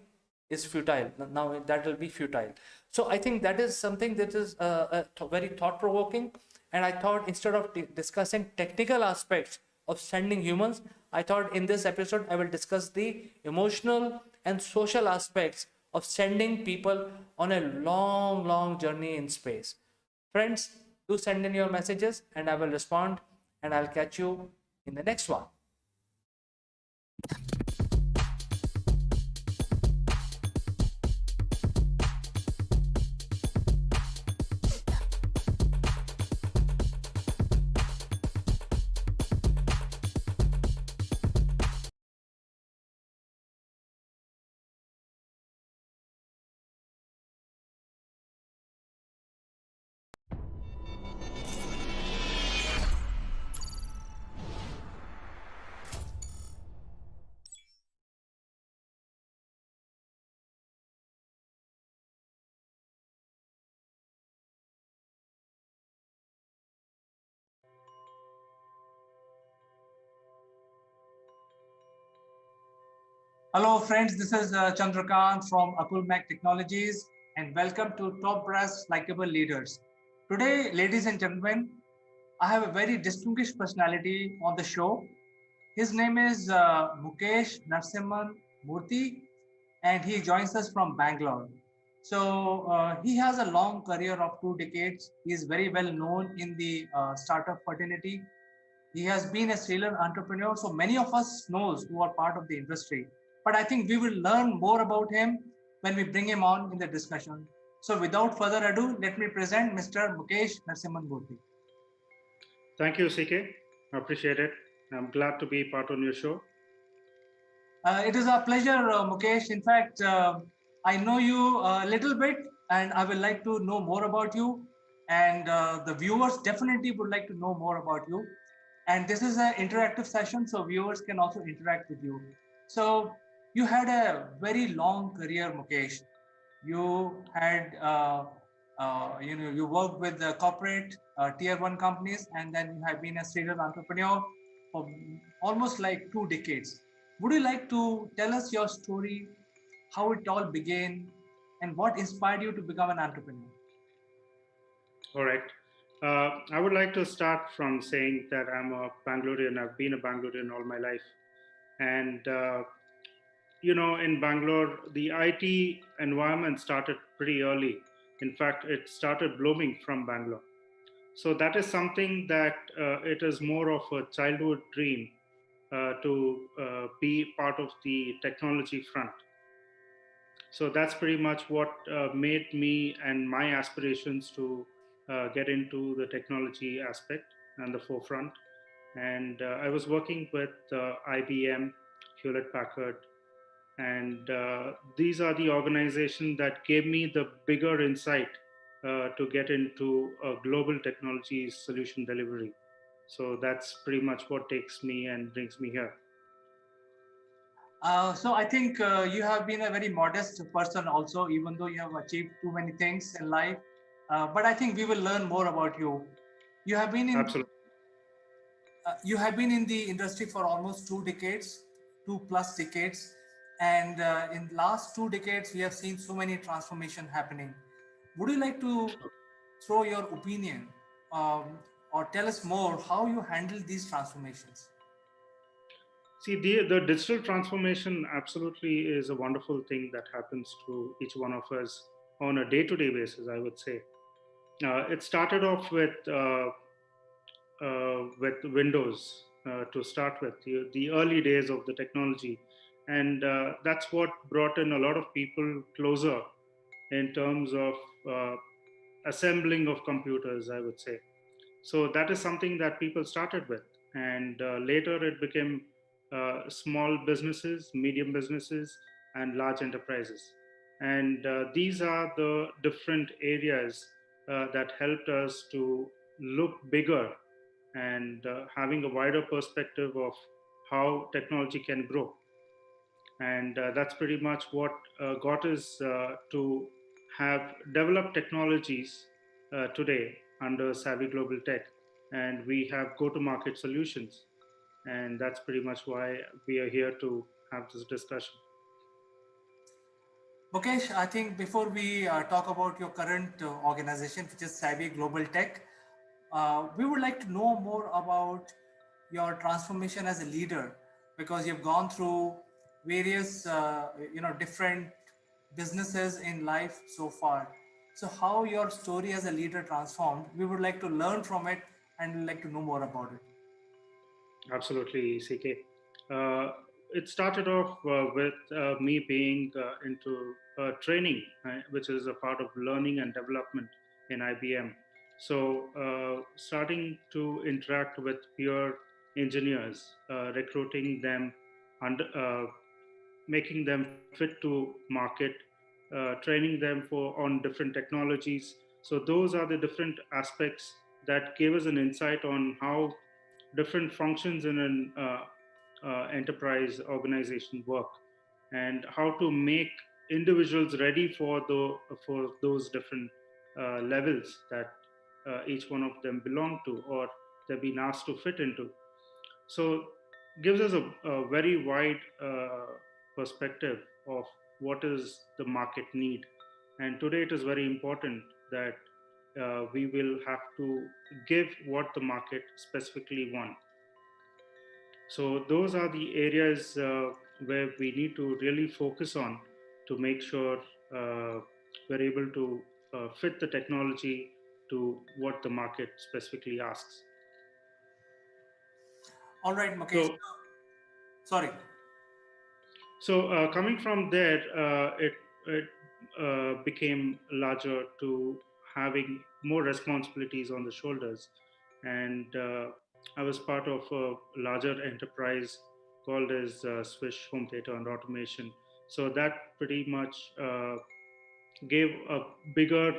is futile. Now that will be futile. So I think that is something that is very thought-provoking. And I thought, instead of discussing technical aspects of sending humans, I thought in this episode I will discuss the emotional and social aspects of sending people on a long journey in space. Friends, do send in your messages and I will respond, and I'll catch you in the next one. Hello friends, this is Chandrakant from Akulmac Technologies, and welcome to Top Brass Likeable Leaders. Today, ladies and gentlemen, I have a very distinguished personality on the show. His name is Mukesh Narasimhan Murthy, and he joins us from Bangalore. So he has a long career of 2 decades. He is very well known in the startup fraternity He has been a serial entrepreneur, so many of us knows who are part of the industry. But I think we will learn more about him when we bring him on in the discussion. So without further ado, let me present Mr. Mukesh Narasimhan. Thank you, CK. I appreciate it. I'm glad to be part on your show. It is a pleasure, Mukesh. In fact, I know you a little bit, and I would like to know more about you. And the viewers definitely would like to know more about you. And this is an interactive session, so viewers can also interact with you. So you had a very long career, Mukesh. You had, you worked with the corporate tier one companies, and then you have been a serial entrepreneur for almost like 2 decades. Would you like to tell us your story, how it all began, and what inspired you to become an entrepreneur? All right. I would like to start from saying that I'm a Bangalorean. I've been a Bangalorean all my life. And, in Bangalore, the IT environment started pretty early. In fact, it started blooming from Bangalore. So that is something that it is more of a childhood dream to be part of the technology front. So that's pretty much what made me and my aspirations to get into the technology aspect and the forefront. And I was working with IBM, Hewlett Packard, and these are the organizations that gave me the bigger insight to get into global technology solution delivery. So that's pretty much what takes me and brings me here. So I think you have been a very modest person also, even though you have achieved too many things in life. But I think we will learn more about you. You have been in Absolutely. You have been in the industry for almost 2 decades, 2+ decades, and in last 2 decades we have seen so many transformation happening. Would you like to throw your opinion or tell us more how you handle these transformations? See, the digital transformation absolutely is a wonderful thing that happens to each one of us on a day-to-day basis, I would say. It started off with Windows to start with, the early days of the technology. And that's what brought in a lot of people closer in terms of uh, assembling of computers, I would say. So that is something that people started with. And later it became small businesses, medium businesses, and large enterprises. And these are the different areas that helped us to look bigger and having a wider perspective of how technology can grow. And that's pretty much what got us to have developed technologies today under Savvy Global Tech. And we have go to market solutions. And that's pretty much why we are here to have this discussion. Mukesh, I think before we talk about your current organization, which is Savvy Global Tech, we would like to know more about your transformation as a leader, because you've gone through various, different businesses in life so far. So how your story as a leader transformed, we would like to learn from it and we'd like to know more about it. Absolutely, CK. It started off with me being into training, which is a part of learning and development in IBM. So, starting to interact with peer engineers, recruiting them, and making them fit to market, training them for on different technologies. So, those are the different aspects that gave us an insight on how different functions in an enterprise organization work, and how to make individuals ready for those different levels that each one of them belong to, or they've been asked to fit into. So gives us a very wide perspective of what is the market need. And today it is very important that we will have to give what the market specifically want. So those are the areas where we need to really focus on to make sure we're able to fit the technology to what the market specifically asks. All right, Mukesh. Sorry. So coming from there, it became larger to having more responsibilities on the shoulders, and I was part of a larger enterprise called as Swish Home Theater and Automation. So that pretty much gave a bigger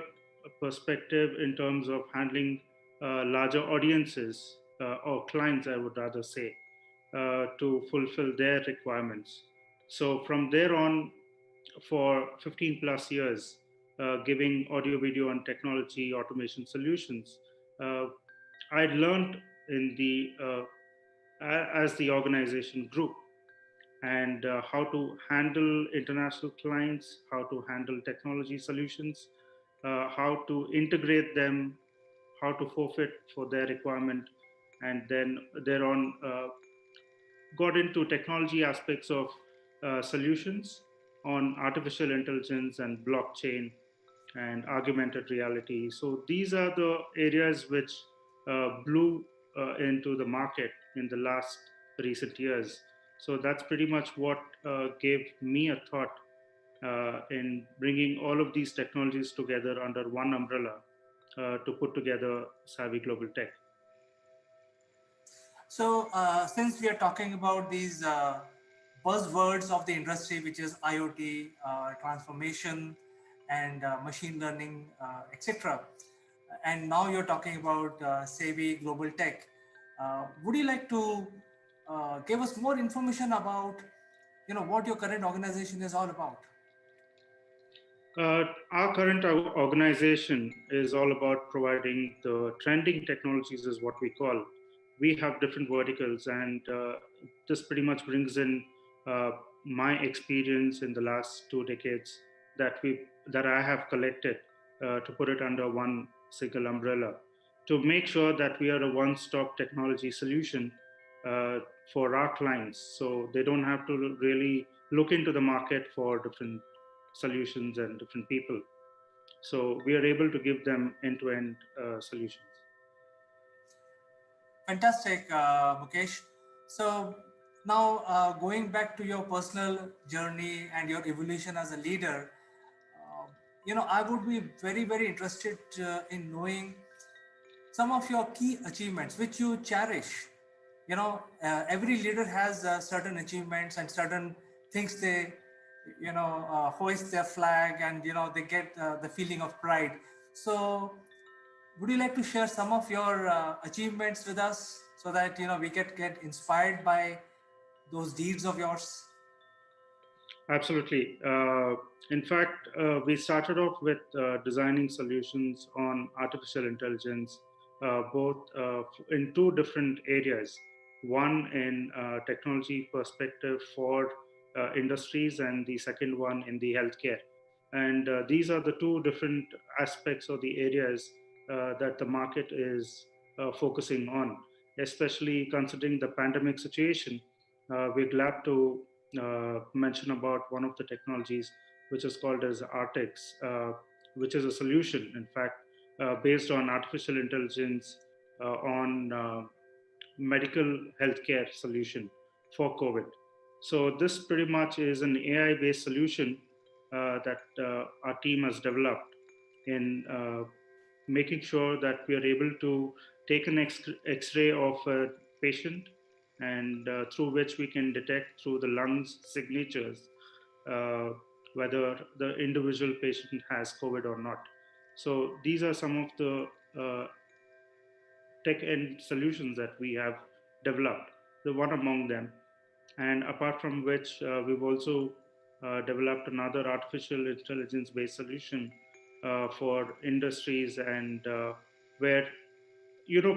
perspective in terms of handling larger audiences or clients, I would rather say, to fulfill their requirements. So from there on, for 15 plus years, giving audio, video, and technology automation solutions, uh, I learned in the as the organization grew, and how to handle international clients, how to handle technology solutions, how to integrate them, how to forfeit for their requirement, and then thereon got into technology aspects of solutions on artificial intelligence and blockchain and augmented reality. So these are the areas which blew into the market in the last recent years. So that's pretty much what gave me a thought in bringing all of these technologies together under one umbrella to put together Savvy Global Tech. So, since we are talking about these buzzwords of the industry, which is IoT, transformation, and machine learning, etc., and now you're talking about Savvy Global Tech, would you like to give us more information about, what your current organization is all about? Our current organization is all about providing the trending technologies, is what we call. We have different verticals, and this pretty much brings in uh, my experience in the last 2 decades that I have collected to put it under one single umbrella to make sure that we are a one-stop technology solution for our clients, so they don't have to really look into the market for different solutions and different people. So we are able to give them end-to-end solutions. Fantastic, Mukesh. So now going back to your personal journey and your evolution as a leader, I would be very, very interested in knowing some of your key achievements which you cherish. Every leader has certain achievements and certain things they, hoist their flag, and they get the feeling of pride. So would you like to share some of your achievements with us so that we get inspired by those deeds of yours? Absolutely. In fact, we started off with designing solutions on artificial intelligence, both in two different areas. One in technology perspective for industries, and the second one in the healthcare. And these are the two different aspects or the areas that the market is focusing on, especially considering the pandemic situation. We're glad to mention about one of the technologies, which is called as Artix, which is a solution, in fact, based on artificial intelligence on medical healthcare solution for COVID. So this pretty much is an AI-based solution that our team has developed in making sure that we are able to take an X-ray of a patient, and through which we can detect through the lungs signatures uh, whether the individual patient has COVID or not. So these are some of the tech end solutions that we have developed, the one among them. And apart from which, we've also developed another artificial intelligence based solution for industries, and where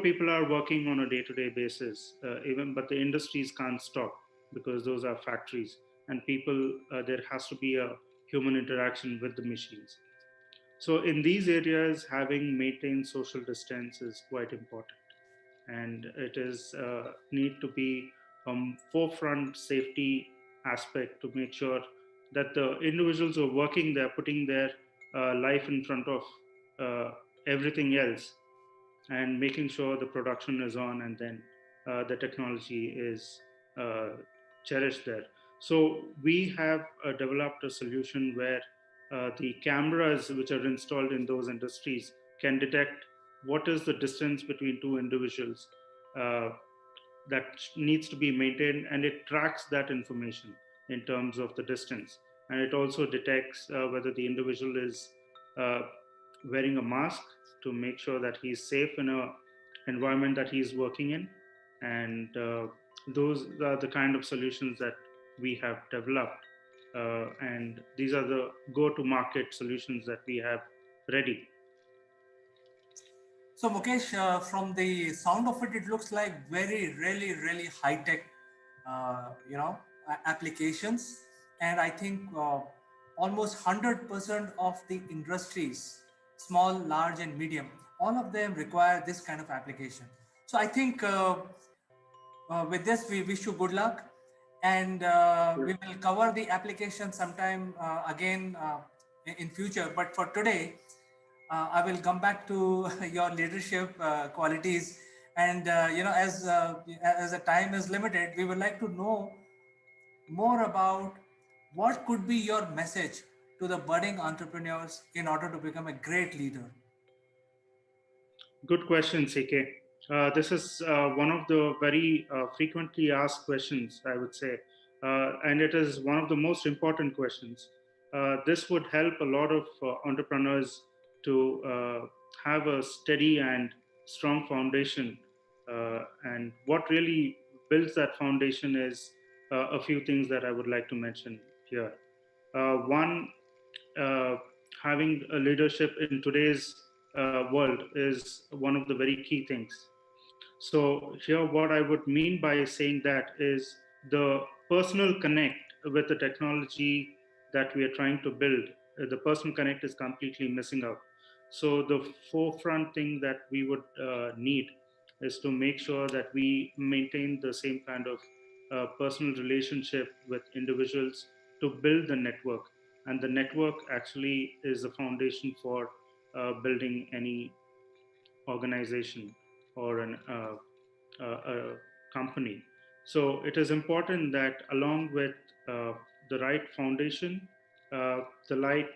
people are working on a day-to-day basis, even, but the industries can't stop because those are factories, and people, there has to be a human interaction with the machines. So in these areas, having maintained social distance is quite important, and it is need to be forefront safety aspect to make sure that the individuals who are working there, putting their life in front of everything else, and making sure the production is on, and then the technology is cherished there. So we have developed a solution where the cameras which are installed in those industries can detect what is the distance between two individuals that needs to be maintained, and it tracks that information in terms of the distance, and it also detects whether the individual is uh, wearing a mask to make sure that he's safe in a environment that he's working in. And those are the kind of solutions that we have developed, and these are the go-to market solutions that we have ready. So Mukesh, from the sound of it, it looks like very, really high tech, applications, and I think almost 100% of the industries, small, large, and medium, all of them require this kind of application. So I think with this, we wish you good luck, and we will cover the application sometime again in future. But for today, I will come back to your leadership qualities, and as the time is limited, we would like to know more about what could be your message to the budding entrepreneurs in order to become a great leader. Good question, CK. This is one of the very frequently asked questions, I would say, and it is one of the most important questions. This would help a lot of entrepreneurs to have a steady and strong foundation. And what really builds that foundation is a few things that I would like to mention here. One, uh, having a leadership in today's world is one of the very key things. So, here, what I would mean by saying that is the personal connect with the technology that we are trying to build. The personal connect is completely missing out. So, the forefront thing that we would need is to make sure that we maintain the same kind of personal relationship with individuals to build the network. And the network actually is the foundation for building any organization or a company. So it is important that along with the right foundation, the right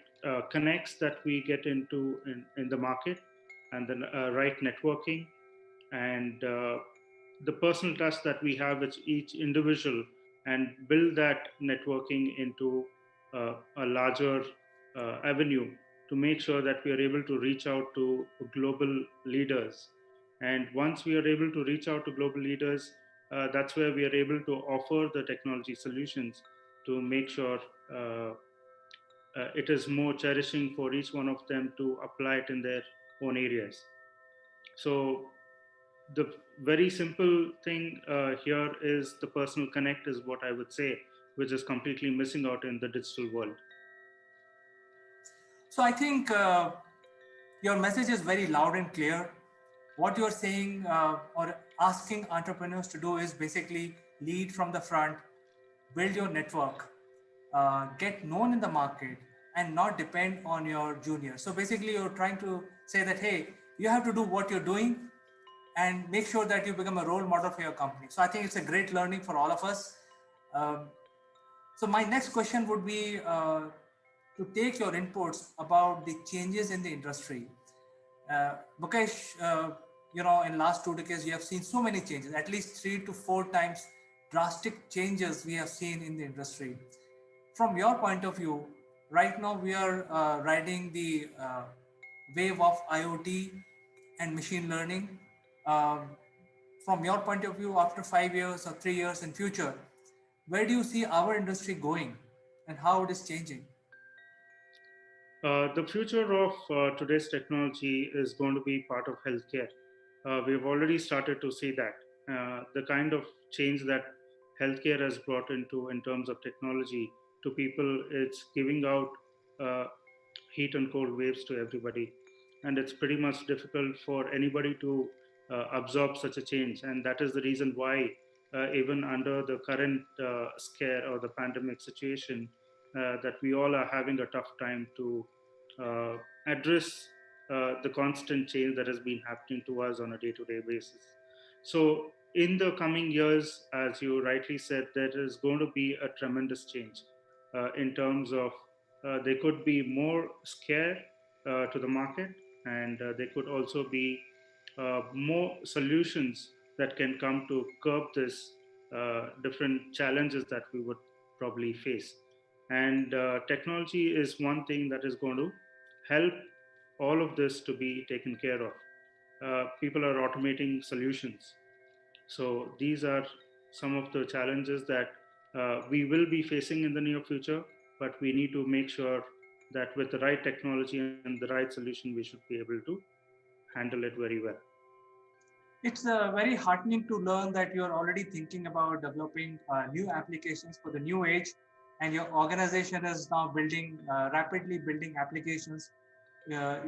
connects that we get into in the market, and the right networking, and the personal trust that we have with each individual, and build that networking into a larger avenue to make sure that we are able to reach out to global leaders. And once we are able to reach out to global leaders, that's where we are able to offer the technology solutions to make sure it is more cherishing for each one of them to apply it in their own areas. So the very simple thing here is the personal connect is what I would say, which is completely missing out in the digital world. So I think your message is very loud and clear. What you're saying or asking entrepreneurs to do is basically lead from the front, build your network, get known in the market, and not depend on your juniors. So basically, you're trying to say that, hey, you have to do what you're doing and make sure that you become a role model for your company. So I think it's a great learning for all of us. Um, so my next question would be to take your inputs about the changes in the industry. Mukesh, in last 2 decades, we have seen so many changes, at least 3 to 4 times drastic changes we have seen in the industry. From your point of view, right now we are riding the wave of IoT and machine learning. Um, from your point of view, after 5 years or 3 years in future, where do you see our industry going and how it is changing? The future of today's technology is going to be part of healthcare. We've already started to see that. The kind of change that healthcare has brought into in terms of technology to people, it's giving out uh, heat and cold waves to everybody. And it's pretty much difficult for anybody to absorb such a change. And that is the reason why, even under the current scare or the pandemic situation, that we all are having a tough time to uh, address the constant change that has been happening to us on a day to day basis. So, in the coming years, as you rightly said, there is going to be a tremendous change in terms of they could be more scared to the market, and there could also be more solutions that can come to curb this different challenges that we would probably face. And technology is one thing that is going to help all of this to be taken care of. People are automating solutions. So these are some of the challenges that we will be facing in the near future, but we need to make sure that with the right technology and the right solution, we should be able to handle it very well. It's very heartening to learn that you're already thinking about developing new applications for the new age, and your organization is now building rapidly building applications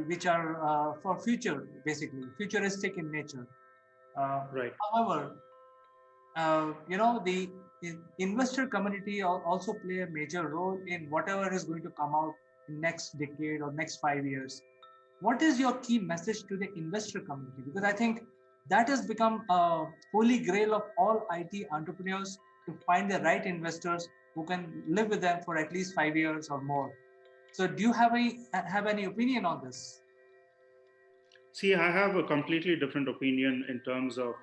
which are for future, basically futuristic in nature. Right. However, the investor community also play a major role in whatever is going to come out in next decade or next 5 years. What is your key message to the investor community? Because I think that has become a holy grail of all IT entrepreneurs, to find the right investors who can live with them for at least 5 years or more. So do you have any opinion on this? See, I have a completely different opinion in terms of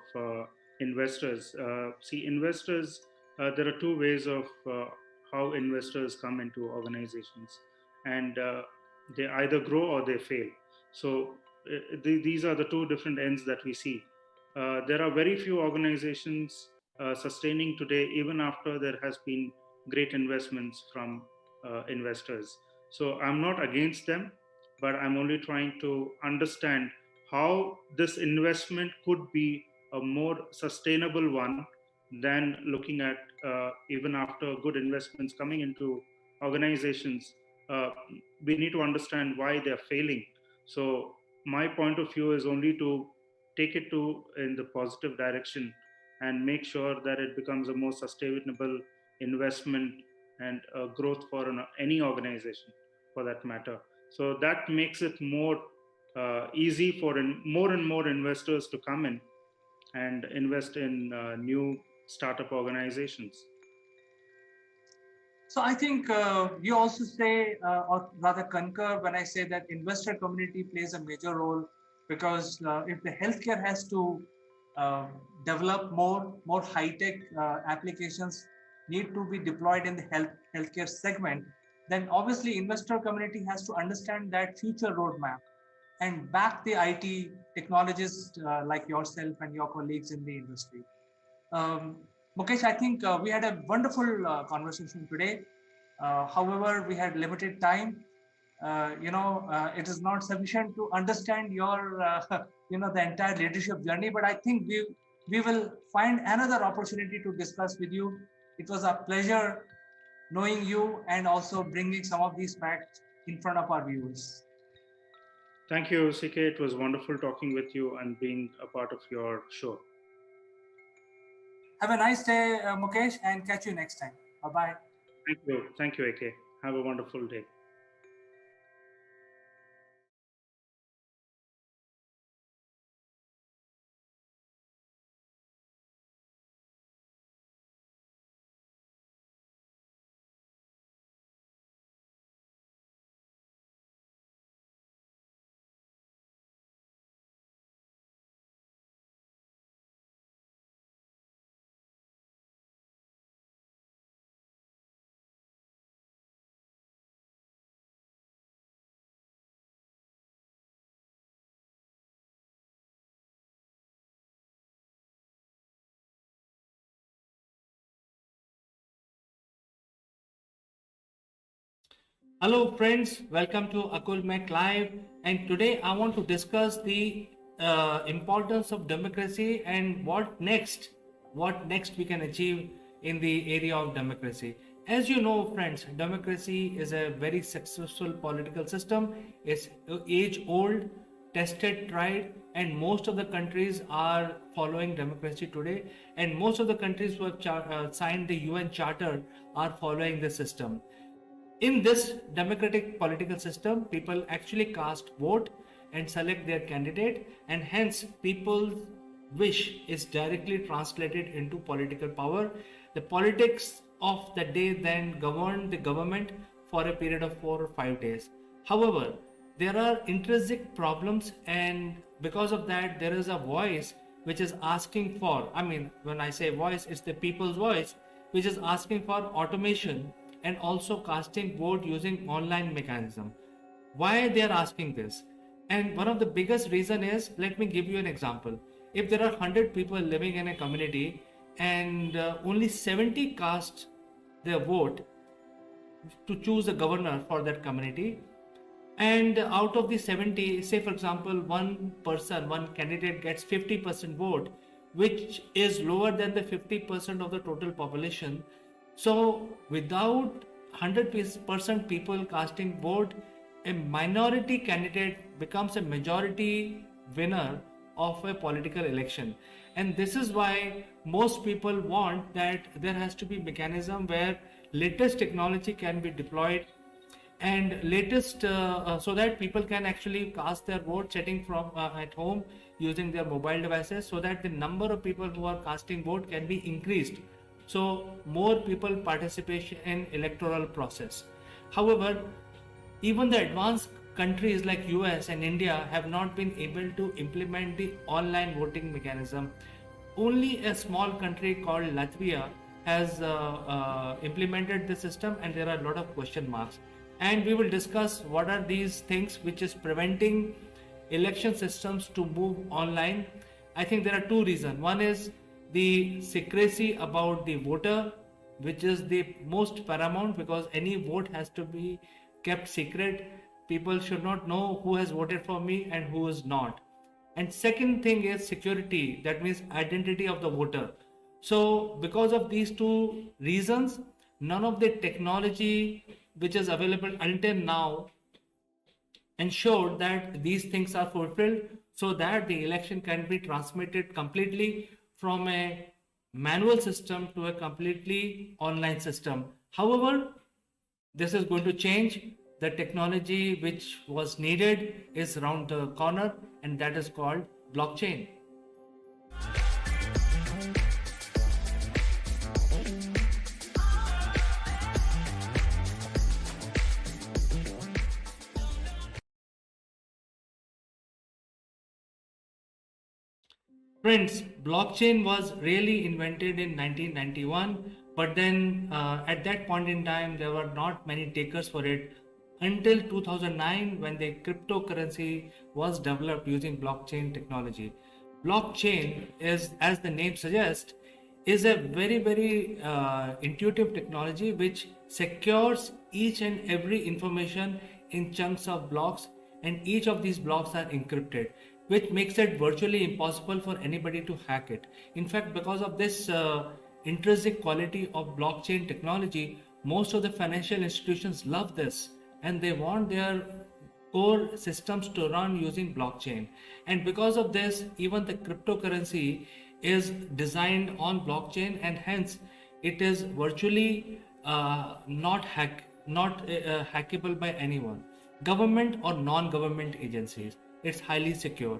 investors. Investors, there are two ways of how investors come into organizations, and they either grow or they fail. So these are the two different ends that we see. There are very few organizations sustaining today, even after there has been great investments from investors. So I'm not against them, but I'm only trying to understand how this investment could be a more sustainable one than looking at even after good investments coming into organizations. Uh, we need to understand why they're failing. So my point of view is only to take it to in the positive direction and make sure that it becomes a more sustainable investment and growth for any organization for that matter. So that makes it more easy for more and more investors to come in and invest in new startup organizations. So I think you also say, or rather concur when I say that investor community plays a major role, because if the healthcare has to uh, develop more high-tech applications need to be deployed in the healthcare segment, then obviously investor community has to understand that future roadmap and back the IT technologists like yourself and your colleagues in the industry. Um, Mukesh, I think we had a wonderful conversation today. However, we had limited time. It is not sufficient to understand your, the entire leadership journey. But I think we will find another opportunity to discuss with you. It was a pleasure knowing you and also bringing some of these facts in front of our viewers. Thank you, CK. It was wonderful talking with you and being a part of your show. Have a nice day, Mukesh, and catch you next time. Bye-bye. Thank you. Thank you, AK. Have a wonderful day. Hello friends, welcome to Akulmek Live, and today I want to discuss the importance of democracy and what next we can achieve in the area of democracy. As you know friends, democracy is a very successful political system. It's age old, tested, tried, and most of the countries are following democracy today, and most of the countries who have signed the UN Charter are following the system. In this democratic political system, people actually cast vote and select their candidate, and hence people wish is directly translated into political power. The politics of the day then governed the government for a period of 4 or 5 days. However, there are intrinsic problems, and because of that, there is a voice which is asking for, I mean, when I say voice, it's the people's voice, which is asking for automation and also casting vote using online mechanism. Why they are asking this? And one of the biggest reason is, let me give you an example. If there are 100 people living in a community and only 70 cast their vote to choose a governor for that community, and out of the 70, say for example, one candidate gets 50% vote, which is lower than the 50% of the total population. So without 100% people casting vote, a minority candidate becomes a majority winner of a political election. And this is why most people want that there has to be mechanism where latest technology can be deployed and latest so that people can actually cast their vote sitting from at home using their mobile devices, so that the number of people who are casting vote can be increased, so more people participation in electoral process. However, even the advanced countries like US and India have not been able to implement the online voting mechanism. Only a small country called Latvia has implemented the system, and there are a lot of question marks. And we will discuss what are these things which is preventing election systems to move online. I think there are two reasons. One is the secrecy about the voter, which is the most paramount, because any vote has to be kept secret. People should not know who has voted for me and who is not. And second thing is security, that means identity of the voter. So because of these two reasons, none of the technology which is available until now ensured that these things are fulfilled, so that the election can be transmitted completely from a manual system to a completely online system. However, this is going to change. The technology which was needed is around the corner, and that is called blockchain. Friends, blockchain was really invented in 1991, but then at that point in time, there were not many takers for it until 2009, when the cryptocurrency was developed using blockchain technology. Blockchain is, as the name suggests, is a very intuitive technology which secures each and every information in chunks of blocks, and each of these blocks are encrypted, which makes it virtually impossible for anybody to hack it. In fact, because of this intrinsic quality of blockchain technology, most of the financial institutions love this, and they want their core systems to run using blockchain. And because of this, even the cryptocurrency is designed on blockchain, and hence it is virtually not hackable by anyone, government or non-government agencies. It's highly secure.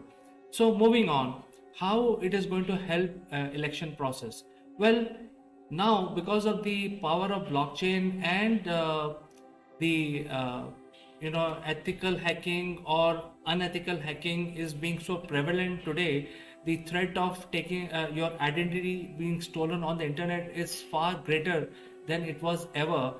So moving on, how it is going to help election process? Well, now because of the power of blockchain and the ethical hacking or unethical hacking is being so prevalent today, the threat of taking your identity being stolen on the internet is far greater than it was ever.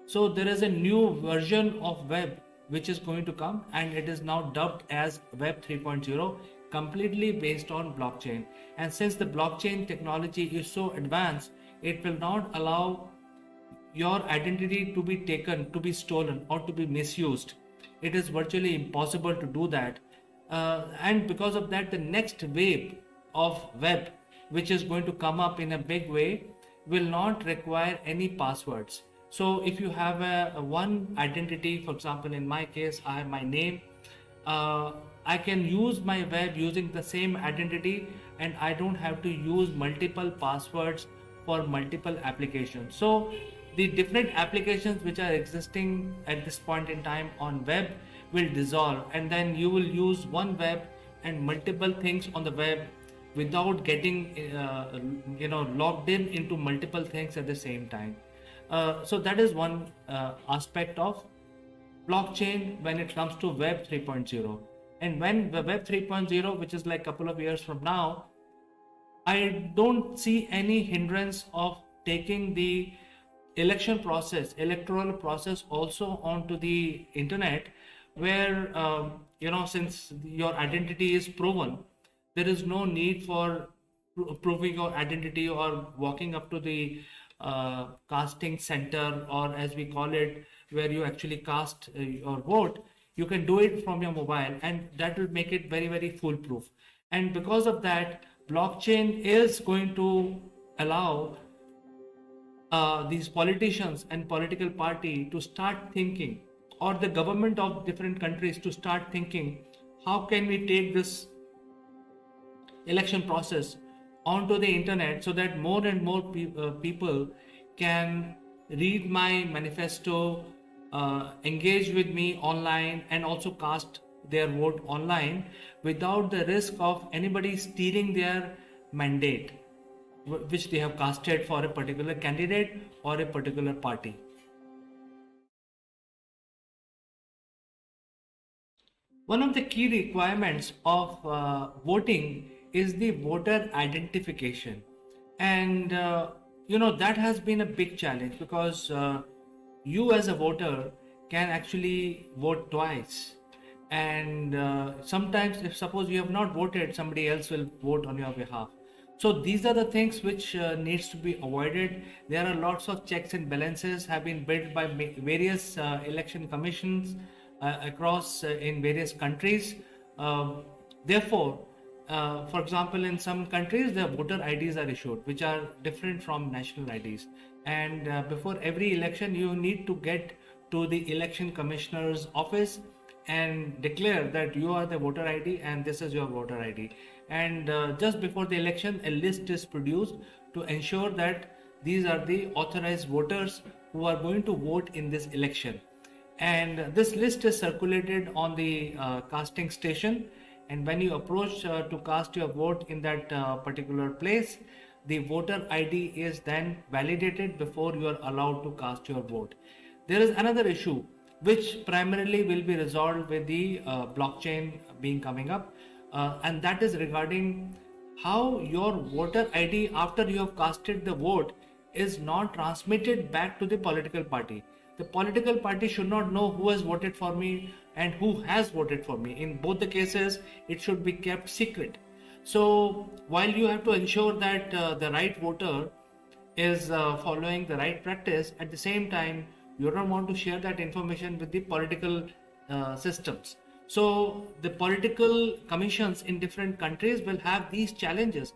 So there is a new version of web which is going to come, and it is now dubbed as Web 3.0, completely based on blockchain. And since the blockchain technology is so advanced, it will not allow your identity to be taken, to be stolen, or to be misused. It is virtually impossible to do that. And because of that, the next wave of web, which is going to come up in a big way, will not require any passwords. So if you have a one identity, for example, in my case, I have my name, I can use my web using the same identity, and I don't have to use multiple passwords for multiple applications. So the different applications which are existing at this point in time on web will dissolve, and then you will use one web and multiple things on the web without getting logged in into multiple things at the same time. So that is one aspect of blockchain when it comes to Web 3.0. And when the Web 3.0, which is like a couple of years from now, I don't see any hindrance of taking the electoral process also onto the internet, where since your identity is proven, there is no need for proving your identity or walking up to the casting center, or as we call it, where you actually cast your vote. You can do it from your mobile, and that will make it very, very foolproof. And because of that, blockchain is going to allow these politicians and political party to start thinking, or the government of different countries to start thinking, how can we take this election process onto the internet so that more and more people can read my manifesto, engage with me online, and also cast their vote online without the risk of anybody stealing their mandate, which they have casted for a particular candidate or a particular party. One of the key requirements of voting is the voter identification. And that has been a big challenge, because you as a voter can actually vote twice. And sometimes, if suppose you have not voted, somebody else will vote on your behalf. So these are the things which needs to be avoided. There are lots of checks and balances have been built by various election commissions across in various countries. Therefore, for example, in some countries, the voter IDs are issued, which are different from national IDs. And before every election, you need to get to the election commissioner's office and declare that you are the voter ID and this is your voter ID. And just before the election, a list is produced to ensure that these are the authorized voters who are going to vote in this election. And this list is circulated on the casting station. And when you approach to cast your vote in that particular place, the voter ID is then validated before you are allowed to cast your vote. There is another issue which primarily will be resolved with the blockchain being coming up, and that is regarding how your voter ID, after you have casted the vote, is not transmitted back to the political party. The political party should not know who has voted for me and who has voted for me. In both the cases, it should be kept secret. So while you have to ensure that the right voter is following the right practice, at the same time, you don't want to share that information with the political systems. So the political commissions in different countries will have these challenges.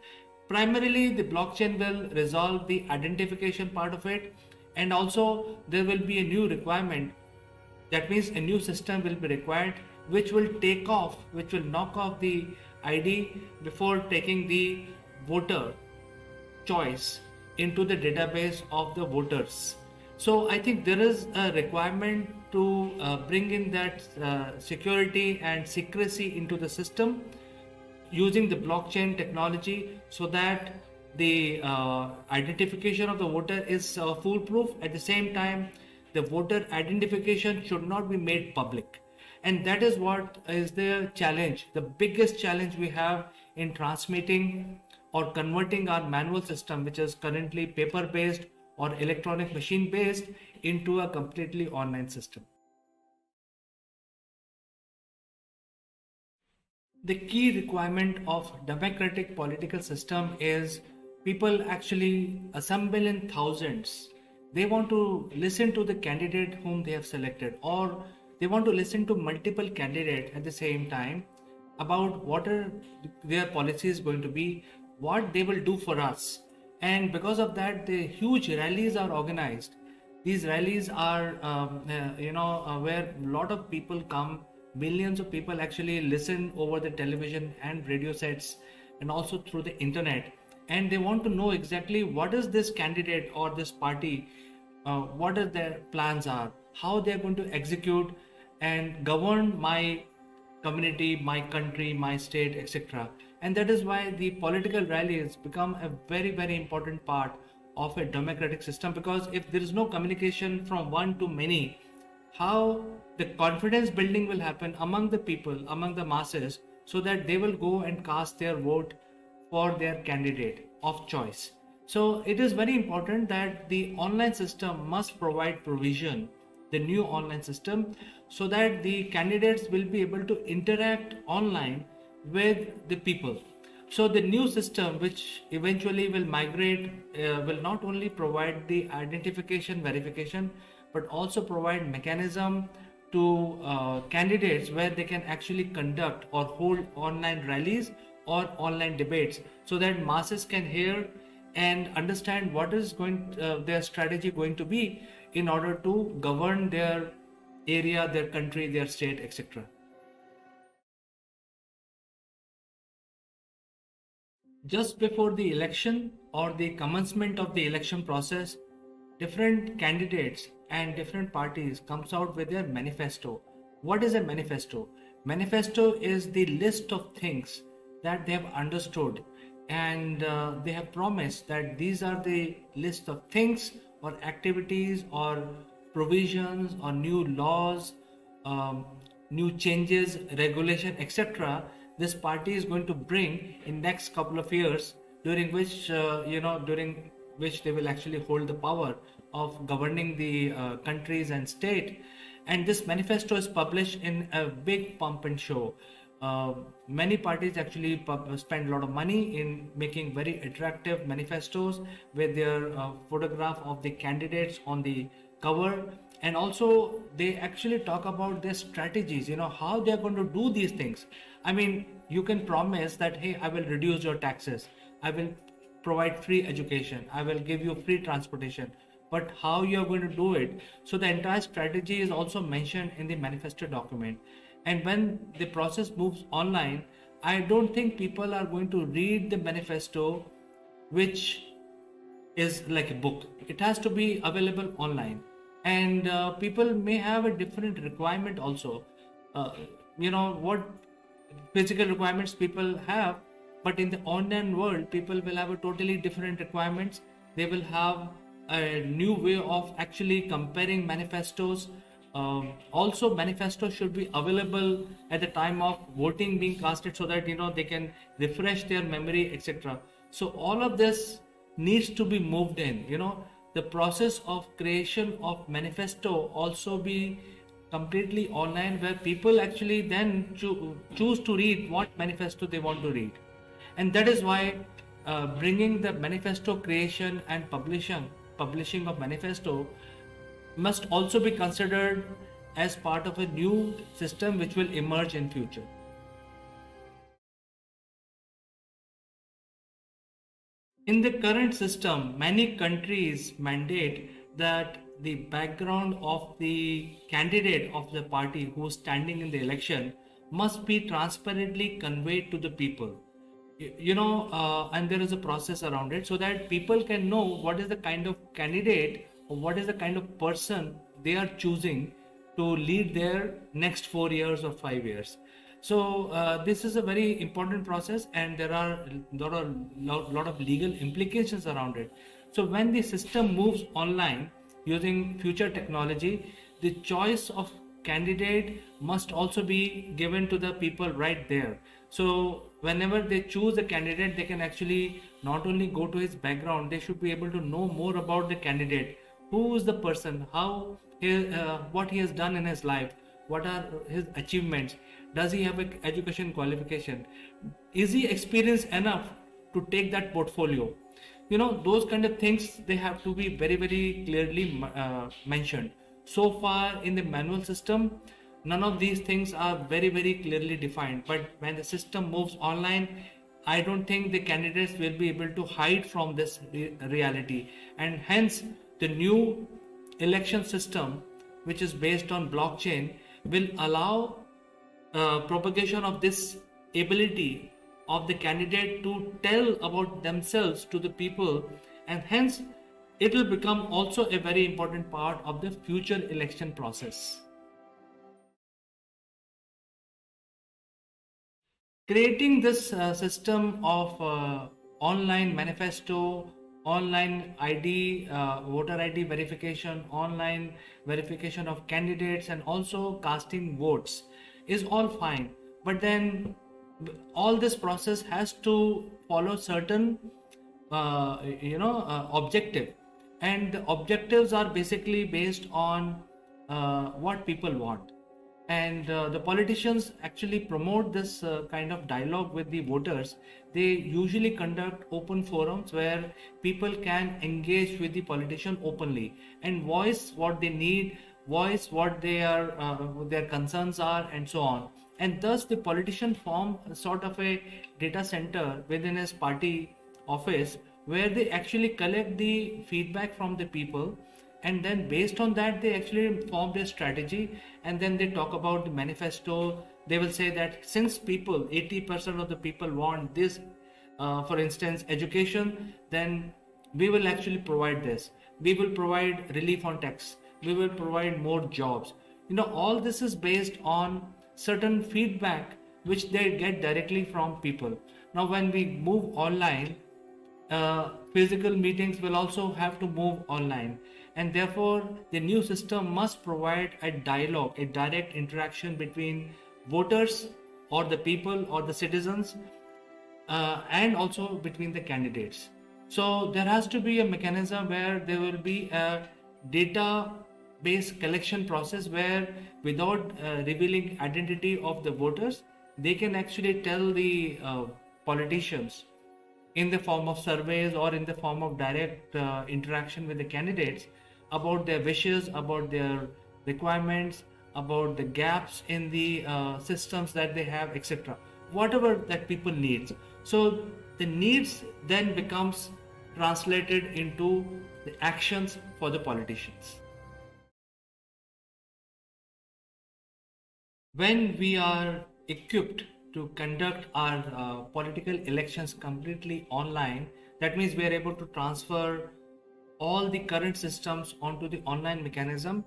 Primarily, the blockchain will resolve the identification part of it, and also there will be a new requirement. That means a new system will be required, which will knock off the ID before taking the voter choice into the database of the voters. So I think there is a requirement to bring in that security and secrecy into the system using the blockchain technology, so that the identification of the voter is foolproof. At the same time, the voter identification should not be made public. And that is what is the challenge, the biggest challenge we have in transmitting or converting our manual system, which is currently paper based or electronic machine based, into a completely online system. The key requirement of democratic political system is people actually assemble in thousands. They want to listen to the candidate whom they have selected, or they want to listen to multiple candidates at the same time about what are their policies going to be, what they will do for us. And because of that, the huge rallies are organized. These rallies are where a lot of people come. Millions of people actually listen over the television and radio sets, and also through the internet, and they want to know exactly what is this candidate or this party, what are their plans are, how they are going to execute and govern my community, my country, my state, etc. And that is why the political rallies become a very, very important part of a democratic system, because if there is no communication from one to many, how the confidence building will happen among the people, among the masses, so that they will go and cast their vote for their candidate of choice. So it is very important that the online system must provide provision, the new online system, so that the candidates will be able to interact online with the people. So the new system, which eventually will migrate, will not only provide the identification verification, but also provide mechanism to candidates where they can actually conduct or hold online rallies or online debates, so that masses can hear and understand what is their strategy going to be in order to govern their area, their country, their state, etc. Just before the election or the commencement of the election process, different candidates and different parties comes out with their manifesto. What is a manifesto? Manifesto is the list of things that they have understood, and they have promised that these are the list of things or activities or provisions or new laws, new changes, regulation, etc. This party is going to bring in next couple of years, during which during which they will actually hold the power of governing the countries and state. And this manifesto is published in a big pump and show. Many parties actually spend a lot of money in making very attractive manifestos with their photograph of the candidates on the cover, and also they actually talk about their strategies, how they are going to do these things. I mean, you can promise that, hey, I will reduce your taxes, I will provide free education, I will give you free transportation, but how you are going to do it? So the entire strategy is also mentioned in the manifesto document. And when the process moves online, I don't think people are going to read the manifesto, which is like a book. It has to be available online, and people may have a different requirement also. What physical requirements people have, but in the online world, people will have a totally different requirements. They will have a new way of actually comparing manifestos. Also, manifestos should be available at the time of voting being casted, so that they can refresh their memory, etc. So all of this needs to be moved in. The process of creation of manifesto also be completely online, where people actually then choose to read what manifesto they want to read. And that is why bringing the manifesto creation and publishing of manifesto must also be considered as part of a new system which will emerge in future. In the current system, many countries mandate that the background of the candidate of the party who is standing in the election must be transparently conveyed to the people. And there is a process around it, so that people can know what is the kind of candidate or what is the kind of person they are choosing to lead their next 4 years or 5 years. So this is a very important process, and there are lot of legal implications around it. So when the system moves online using future technology, the choice of candidate must also be given to the people right there. So whenever they choose a candidate, they can actually not only go to his background, they should be able to know more about the candidate. Who is the person? What he has done in his life? What are his achievements? Does he have an education qualification? Is he experienced enough to take that portfolio? Those kind of things, they have to be very, very clearly mentioned. So far in the manual system, none of these things are very, very clearly defined. But when the system moves online, I don't think the candidates will be able to hide from this reality. And hence, the new election system, which is based on blockchain, will allow propagation of this ability of the candidate to tell about themselves to the people, and hence it will become also a very important part of the future election process. creating this system of online manifesto, online ID, voter ID verification, online verification of candidates, and also casting votes is all fine. But then all this process has to follow certain objective, and the objectives are basically based on what people want. And the politicians actually promote this kind of dialogue with the voters. They usually conduct open forums where people can engage with the politician openly and voice what they need, voice what their concerns are, and so on. And thus the politician form a sort of a data center within his party office, where they actually collect the feedback from the people, and then based on that they actually form their strategy. And then they talk about the manifesto. They will say that since people 80% of the people want this, for instance education, then we will actually provide this, we will provide relief on tax, we will provide more jobs. All this is based on certain feedback which they get directly from people. Now when we move online, physical meetings will also have to move online, and therefore the new system must provide a dialogue, a direct interaction between voters or the people or the citizens, and also between the candidates. So there has to be a mechanism where there will be a database collection process where, without revealing identity of the voters, they can actually tell the politicians in the form of surveys or in the form of direct interaction with the candidates about their wishes, about their requirements, about the gaps in the systems that they have, etc. Whatever that people needs. So the needs then becomes translated into the actions for the politicians. When we are equipped to conduct our political elections completely online, that means we are able to transfer all the current systems onto the online mechanism,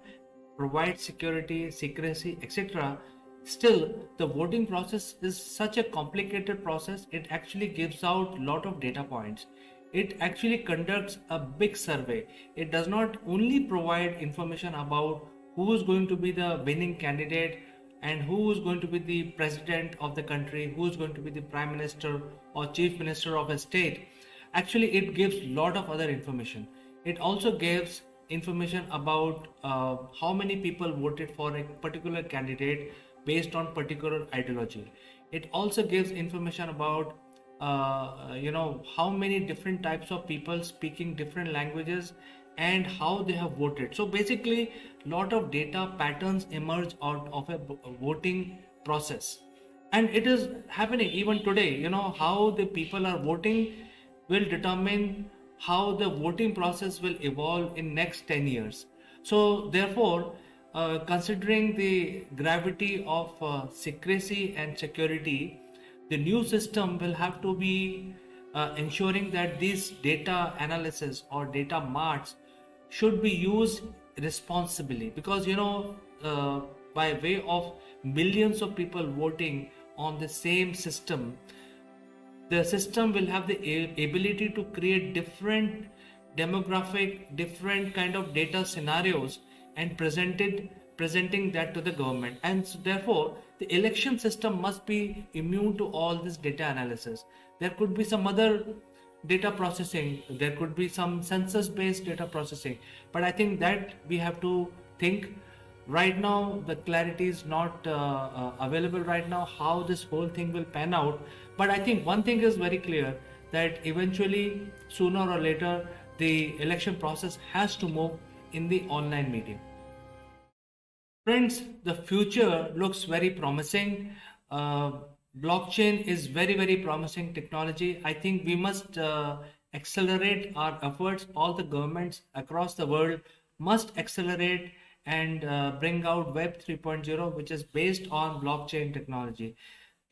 provide security, secrecy, etc. Still, the voting process is such a complicated process. It actually gives out a lot of data points. It actually conducts a big survey. It does not only provide information about who is going to be the winning candidate and who is going to be the president of the country, who is going to be the prime minister or chief minister of a state. Actually, it gives a lot of other information. It also gives information about how many people voted for a particular candidate based on particular ideology. It also gives information about how many different types of people speaking different languages and how they have voted. So basically, lot of data patterns emerge out of a voting process, and it is happening even today. How the people are voting will determine how the voting process will evolve in next 10 years. So therefore, considering the gravity of secrecy and security, the new system will have to be ensuring that these data analysis or data marts should be used responsibly, because by way of millions of people voting on the same system, the system will have the ability to create different demographic, different kind of data scenarios and presenting that to the government. And so therefore the election system must be immune to all this data analysis. There could be some other data processing, there could be some census based data processing, but I think that we have to think. Right now the clarity is not available right now how this whole thing will pan out, but I think one thing is very clear, that eventually, sooner or later, the election process has to move in the online medium. Friends, the future looks very promising. Blockchain is very promising technology. I think we must accelerate our efforts. All the governments across the world must accelerate and bring out Web 3.0, which is based on blockchain technology.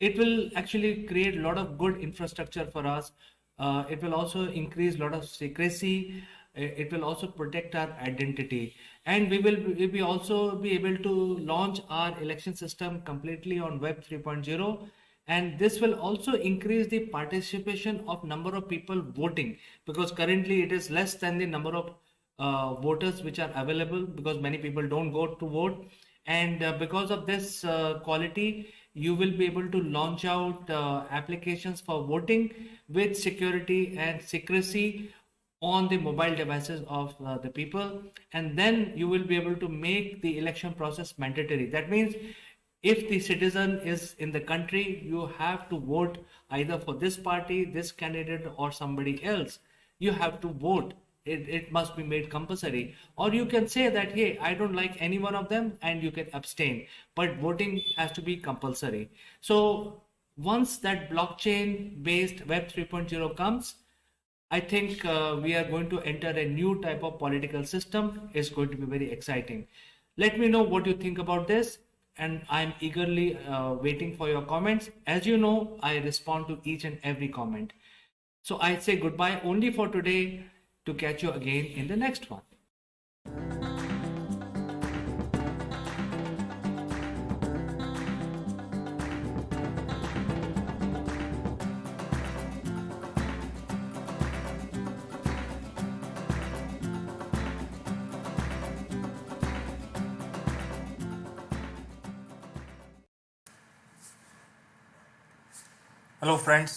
It will actually create a lot of good infrastructure for us. It will also increase a lot of secrecy. It will also protect our identity, and we also be able to launch our election system completely on Web 3.0. and this will also increase the participation of number of people voting, because currently it is less than the number of voters which are available, because many people don't go to vote. And because of this quality, you will be able to launch out applications for voting with security and secrecy on the mobile devices of the people, and then you will be able to make the election process mandatory. That means if the citizen is in the country, you have to vote either for this party, this candidate, or somebody else. You have to vote. It must be made compulsory. Or you can say that, hey, I don't like any one of them, and you can abstain. But voting has to be compulsory. So once that blockchain based Web 3.0 comes, I think we are going to enter a new type of political system. It's going to be very exciting. Let me know what you think about this, and I'm eagerly waiting for your comments. As you know, I respond to each and every comment. So I say goodbye only for today, to catch you again in the next one. Hello friends,